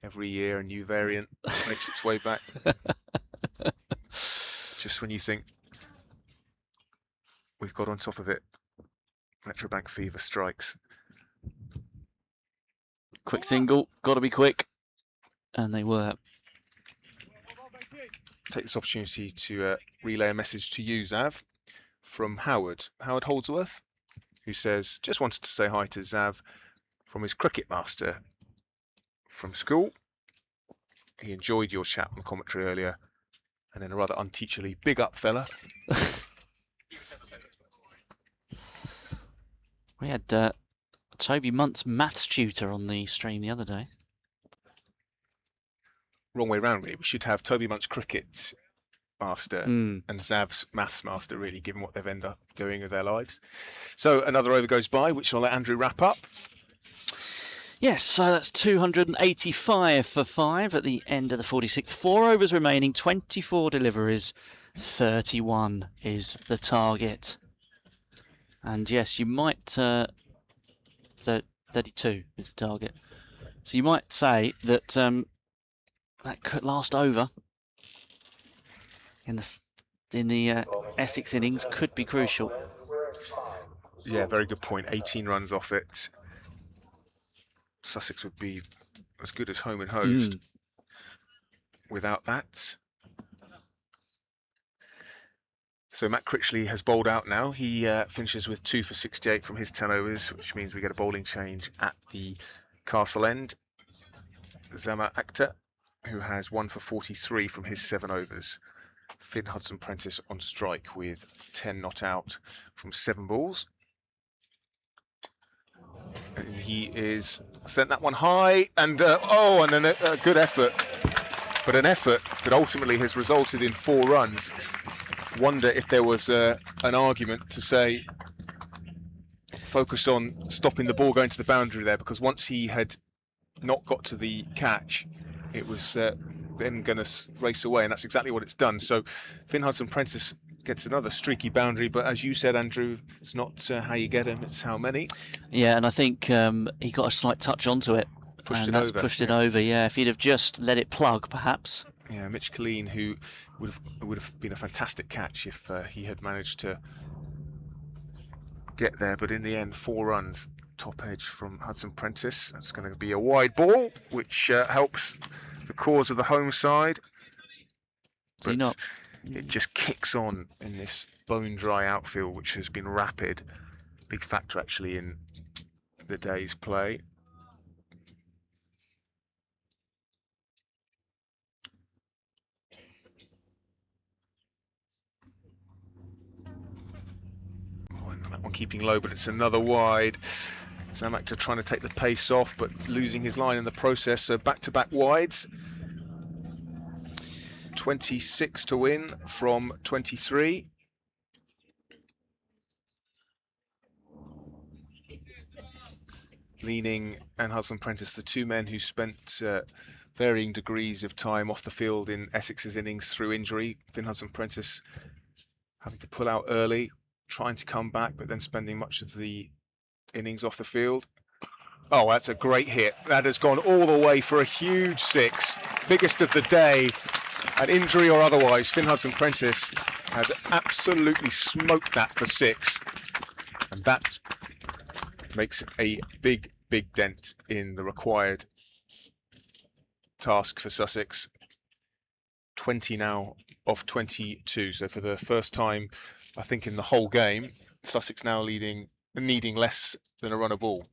Every year a new variant makes its way back. Just when you think we've got on top of it, Metrobank fever strikes. Quick single, got to be quick. And they were. Take this opportunity to relay a message to you, Zav, from Howard Holdsworth, who says, just wanted to say hi to Zav from his cricket master from school. He enjoyed your chat on commentary earlier, and then a rather unteacherly big up fella. We had Toby Munt's maths tutor on the stream the other day. Wrong way round, really. We should have Toby Munt's cricket master and Zav's maths master, really, given what they've ended up doing with their lives. So another over goes by, which I'll let Andrew wrap up. Yes, so that's 285 for 5 at the end of the 46th. 4 overs remaining, 24 deliveries, 31 is the target. And yes, you might... 32 is the target. So you might say that that could last over in the Essex innings could be crucial. Yeah, very good point. 18 runs off it. Sussex would be as good as home and hosed without that. So Matt Critchley has bowled out now. He finishes with 2 for 68 from his 10 overs, which means we get a bowling change at the Castle End. Zama Akhtar, who has 1 for 43 from his 7 overs. Finn Hudson-Prentice on strike with 10 not out from 7 balls. And he is sent that one high, and and then a good effort, but an effort that ultimately has resulted in 4 runs. Wonder if there was an argument to say focus on stopping the ball going to the boundary there, because once he had not got to the catch, it was then going to race away, and that's exactly what it's done. So Finn Hudson-Prentice gets another streaky boundary, but as you said, Andrew, it's not how you get him, it's how many. Yeah, and I think he got a slight touch onto it. Pushed it that's over. Pushed it over, yeah. If he'd have just let it plug, perhaps. Yeah, Mitch Killeen, who would have been a fantastic catch if he had managed to get there, but in the end, 4 runs, top edge from Hudson-Prentice. That's going to be a wide ball, which helps the cause of the home side. But it just kicks on in this bone-dry outfield, which has been rapid. Big factor, actually, in the day's play. That one keeping low, but it's another wide. Sam Akhtar trying to take the pace off, but losing his line in the process. So back-to-back wides. 26 to win from 23. Leaning and Hudson-Prentice, the 2 men who spent varying degrees of time off the field in Essex's innings through injury. Finn Hudson-Prentice having to pull out early, trying to come back, but then spending much of the innings off the field. Oh, that's a great hit. That has gone all the way for a huge 6. Biggest of the day, an injury or otherwise. Finn Hudson-Prentice has absolutely smoked that for 6. And that makes a big dent in the required task for Sussex. 20 now of 22. So for the first time, I think, in the whole game, Sussex now needing less than a run a ball.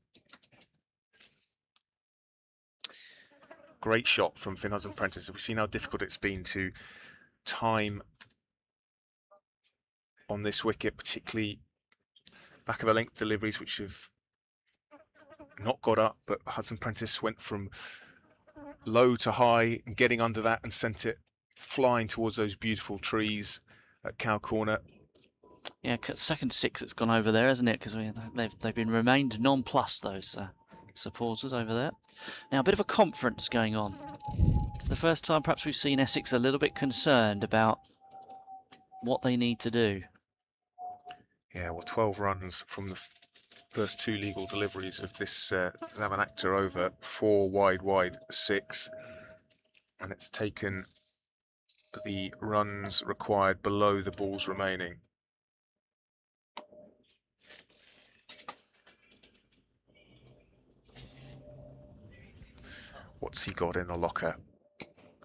Great shot from Finn Hudson-Prentice. We've seen how difficult it's been to time on this wicket, particularly back of the length deliveries, which have not got up, but Hudson-Prentice went from low to high and getting under that and sent it flying towards those beautiful trees at Cow Corner. Yeah, second 6 it's gone over there, hasn't it? Because they've been remained nonplussed, those supporters over there. Now, a bit of a conference going on. It's the first time perhaps we've seen Essex a little bit concerned about what they need to do. Yeah, well, 12 runs from the first 2 legal deliveries of this Zaman Akhtar over, 4 wide, 6. And it's taken the runs required below the balls remaining. What's he got in the locker?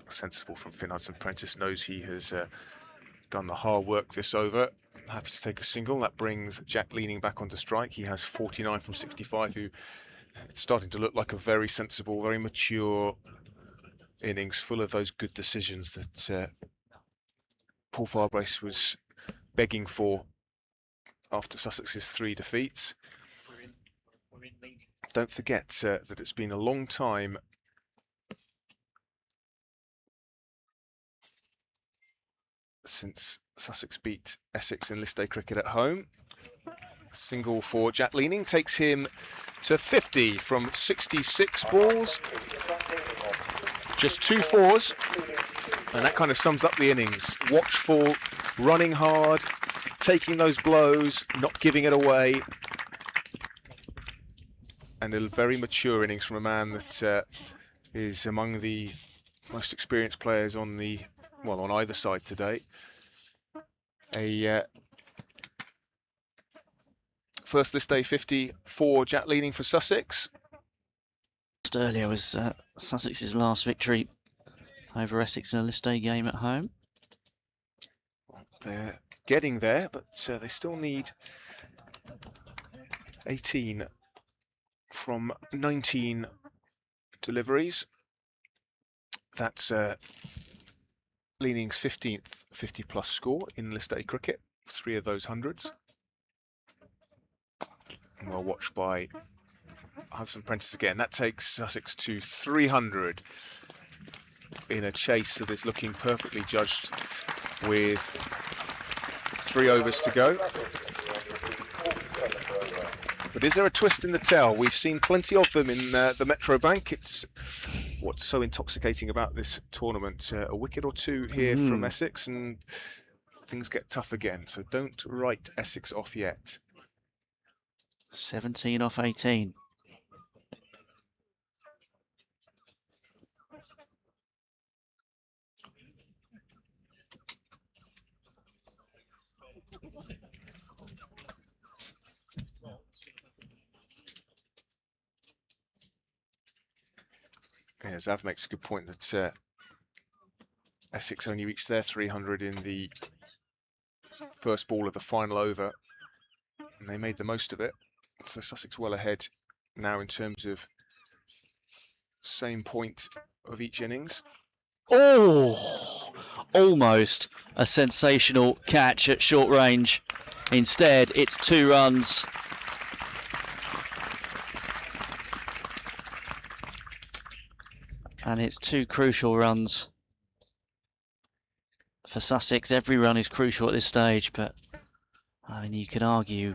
Sensible from Finn Hudson-Prentice, knows he has done the hard work this over. Happy to take a single. That brings Jack Leaning back onto strike. He has 49 from 65, who it's starting to look like a very sensible, very mature innings, full of those good decisions that Paul Farbrace was begging for after Sussex's 3 defeats. Don't forget that it's been a long time since Sussex beat Essex in list day cricket at home. Single for Jack Leaning takes him to 50 from 66 balls. Just 2 fours, and that kind of sums up the innings. Watchful, running hard, taking those blows, not giving it away. And a very mature innings from a man that is among the most experienced players on the, well, on either side today. A first list day 50 for Jack Leaning for Sussex. Just earlier was Sussex's last victory over Essex in a list day game at home. They're getting there, but they still need 18 from 19 deliveries. That's Leaning's 15th 50-plus score in list day cricket, 3 of those hundreds. And well watched by Hudson-Prentice again. That takes Sussex to 300 in a chase that is looking perfectly judged with 3 overs to go. But is there a twist in the tail? We've seen plenty of them in the Metro Bank. It's what's so intoxicating about this tournament. A wicket or 2 here from Essex and things get tough again. So don't write Essex off yet. 17 off 18. Yeah, Zav makes a good point that Essex only reached their 300 in the first ball of the final over, and they made the most of it. So Sussex well ahead now in terms of same point of each innings. Oh, almost a sensational catch at short range. Instead, it's 2 runs. And it's 2 crucial runs for Sussex. Every run is crucial at this stage, but I mean, you could argue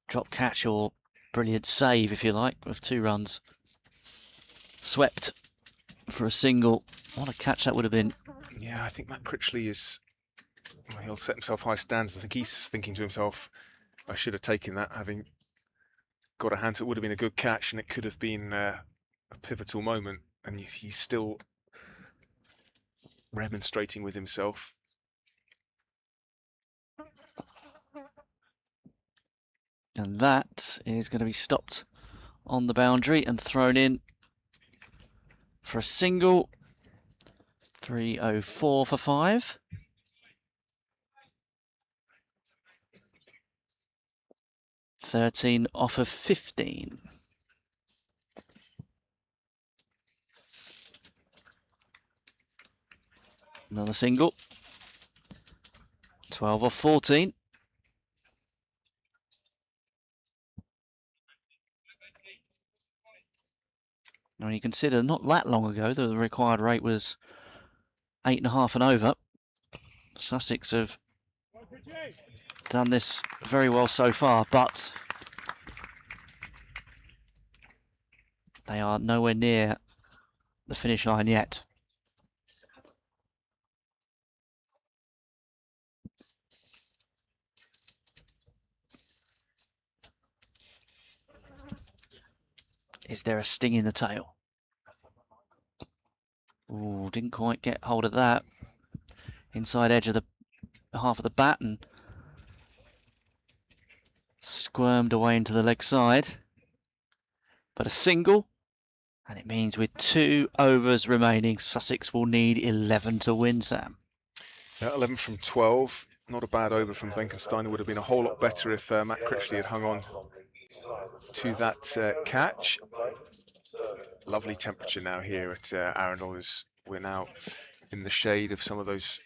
drop catch or brilliant save, if you like, with 2 runs. Swept for a single. What a catch that would have been. Yeah, I think Matt Critchley is, well, he'll set himself high standards. I think he's thinking to himself, I should have taken that, having got a hand. It would have been a good catch and it could have been a pivotal moment. And he's still remonstrating with himself. And that is going to be stopped on the boundary and thrown in for a single. 304 for 5. $13 off of 15. Another single. 12 off 14. When you consider not that long ago the required rate was 8.5 and over, Sussex have done this very well so far, but they are nowhere near the finish line yet. Is there a sting in the tail? Ooh, didn't quite get hold of that. Inside edge of the half of the bat and squirmed away into the leg side. But a single, and it means with 2 overs remaining, Sussex will need 11 to win, Sam. Yeah, 11 from 12. Not a bad over from Benkenstein. It would have been a whole lot better if Matt Critchley had hung on to that catch. Lovely temperature now here at Arundel, as we're now in the shade of some of those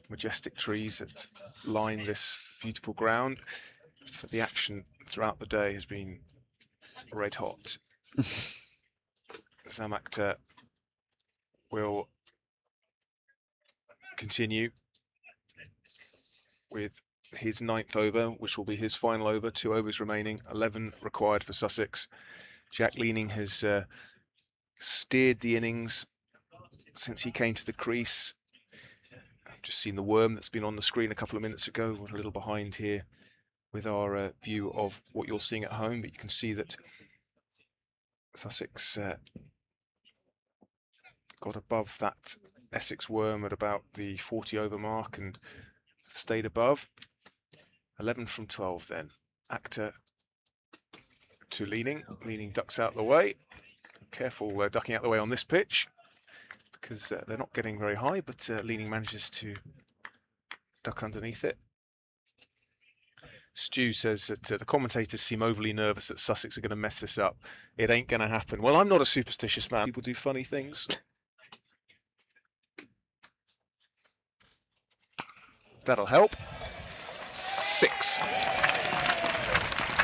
majestic trees that line this beautiful ground. But the action throughout the day has been red hot. Sam Akhter will continue with his 9th over, which will be his final over. 2 overs remaining, 11 required for Sussex. Jack Leaning has steered the innings since he came to the crease. I've just seen the worm that's been on the screen a couple of minutes ago. We're a little behind here with our view of what you're seeing at home, but you can see that Sussex got above that Essex worm at about the 40 over mark and stayed above. 11 from 12 then. Akhter to Leaning. Leaning ducks out the way. Careful ducking out the way on this pitch because they're not getting very high, but Leaning manages to duck underneath it. Stu says that the commentators seem overly nervous that Sussex are going to mess this up. It ain't going to happen. Well, I'm not a superstitious man. People do funny things. That'll help. 6.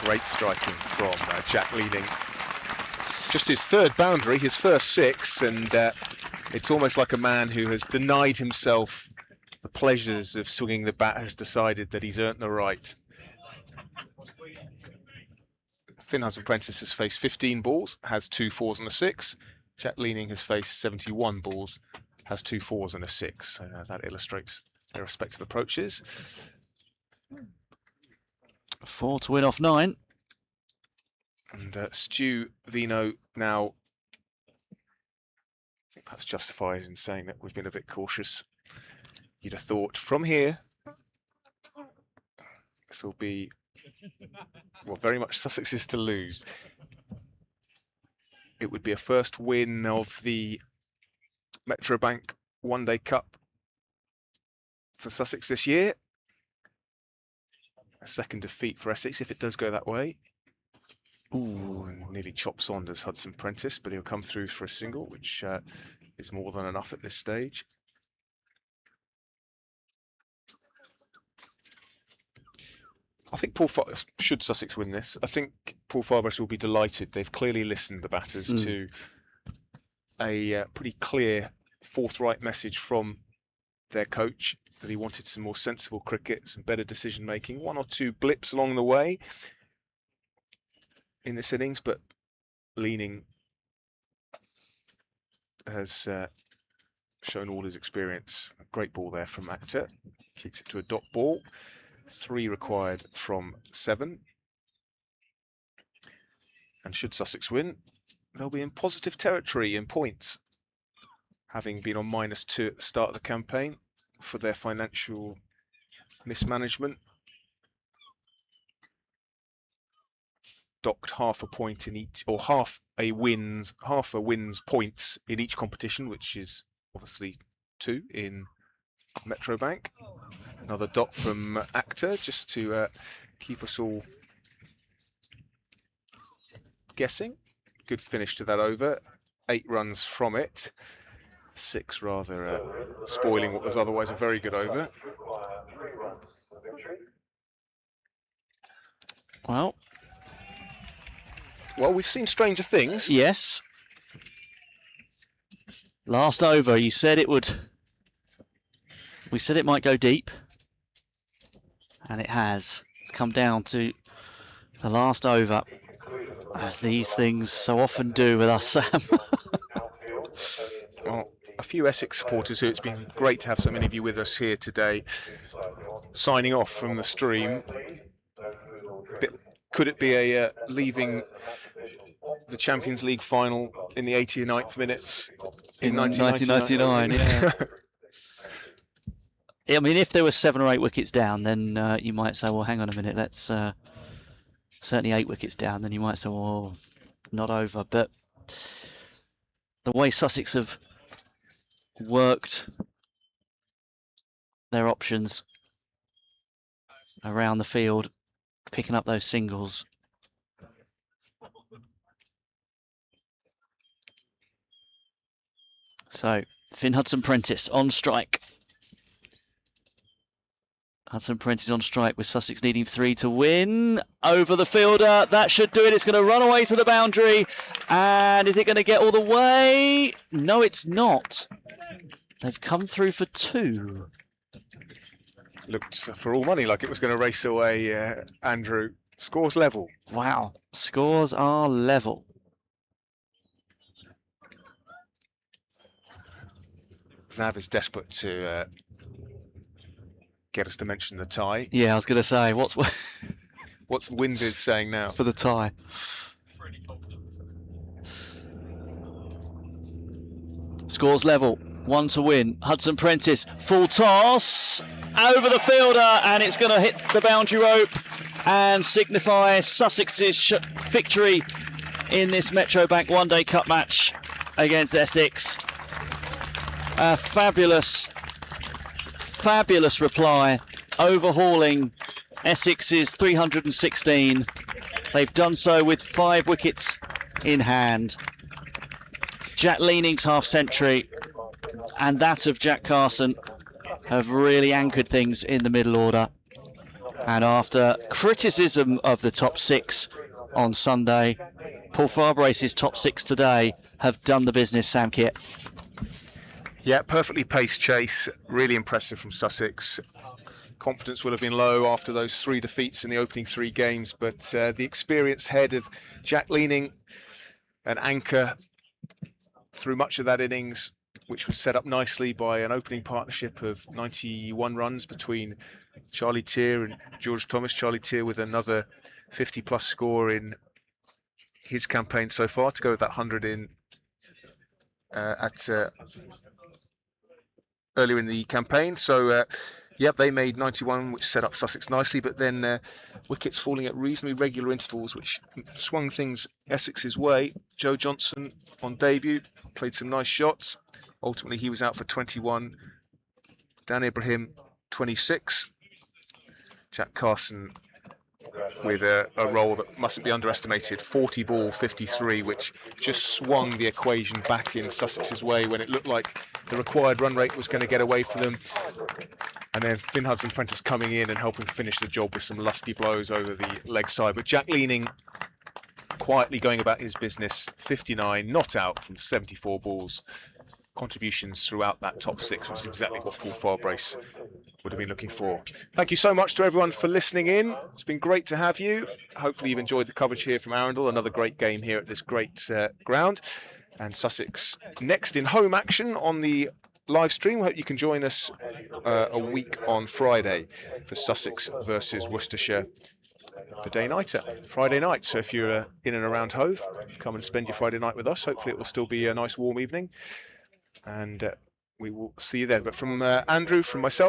Great striking from Jack Leaning. Just his 3rd boundary, his first 6, and it's almost like a man who has denied himself the pleasures of swinging the bat has decided that he's earned the right. Finn Hudson-Prentice has faced 15 balls, has 2 4s and a 6. Jack Leaning has faced 71 balls, has 2 4s and a 6. So that illustrates their respective approaches. 4 to win off 9. And Stu Vino now perhaps justified in saying that we've been a bit cautious. You'd have thought from here this will be, well, very much Sussex's to lose. It would be a first win of the Metrobank One Day Cup for Sussex this year. A second defeat for Essex if it does go that way. Ooh, and nearly chops on does Hudson-Prentice, but he'll come through for a single, which is more than enough at this stage. I think should Sussex win this, I think Paul Farbrace will be delighted. They've clearly listened, the batters, to a pretty clear, forthright message from their coach that he wanted some more sensible cricket, some better decision making. 1 or 2 blips along the way in this innings, but Leaning has shown all his experience. A great ball there from Akhter. Keeps it to a dot ball. 3 required from 7. And should Sussex win, they'll be in positive territory in points, having been on -2 at the start of the campaign for their financial mismanagement. Docked half a point in each, or half a win's points in each competition, which is obviously 2 in Metrobank. Another dot from Akhter just to keep us all guessing. Good finish to that over. 8 runs from it. 6 rather spoiling what was otherwise a very good over. Well, we've seen stranger things. yes. Last over, you said it would. We said it might go deep, and it has. It's come down to the last over, as these things so often do with us, Sam. Well, a few Essex supporters who it's been great to have so many of you with us here today. Signing off from the stream. Could it be a leaving the Champions League final in the 89th minute in 1999? Yeah. I mean, if there were 7 or 8 wickets down, then you might say, well, hang on a minute, let's certainly 8 wickets down, then you might say, well, not over. But the way Sussex have worked their options around the field, picking up those singles. So, Finn Hudson-Prentice on strike. Hudson-Prentice on strike with Sussex needing 3 to win. Over the fielder, that should do it. It's going to run away to the boundary. And is it going to get all the way? No, it's not. They've come through for 2. Looked for all money like it was going to race away, Andrew. Scores level. Wow, scores are level. Nav is desperate to get us to mention the tie. Yeah, I was going to say, what's Winviz saying now? for the tie? Scores level, 1 to win. Hudson-Prentice, full toss, over the fielder, and it's going to hit the boundary rope and signify Sussex's victory in this Metro Bank One Day Cup match against Essex. A fabulous reply, overhauling Essex's 316. They've done so with 5 wickets in hand. Jack Leaning's half century and that of Jack Carson have really anchored things in the middle order. And after criticism of the top 6 on Sunday, Paul Farbrace's top 6 today have done the business, Sam Kit. Yeah, perfectly paced chase, really impressive from Sussex. Confidence will have been low after those 3 defeats in the opening 3 games, but the experienced head of Jack Leaning, an anchor through much of that innings, which was set up nicely by an opening partnership of 91 runs between Charlie Tier and George Thomas. Charlie Tier with another 50-plus score in his campaign so far to go with that 100 in earlier in the campaign. So, yep, they made 91, which set up Sussex nicely, but then wickets falling at reasonably regular intervals, which swung things Essex's way. Joe Johnson on debut played some nice shots. Ultimately, he was out for 21. Dan Ibrahim, 26. Jack Carson with a role that mustn't be underestimated, 40 ball 53, which just swung the equation back in Sussex's way when it looked like the required run rate was going to get away from them. And then Finn Hudson-Prentice coming in and helping finish the job with some lusty blows over the leg side. But Jack Leaning quietly going about his business, 59, not out from 74 balls. Contributions throughout that top 6, which is exactly what Paul Farbrace would have been looking for. Thank you so much to everyone for listening in. It's been great to have you. Hopefully you've enjoyed the coverage here from Arundel. Another great game here at this great ground. And Sussex next in home action on the live stream. Hope you can join us a week on Friday for Sussex versus Worcestershire, the day-nighter, Friday night. So if you're in and around Hove, come and spend your Friday night with us. Hopefully it will still be a nice warm evening. And we will see you then. But from Andrew, from myself,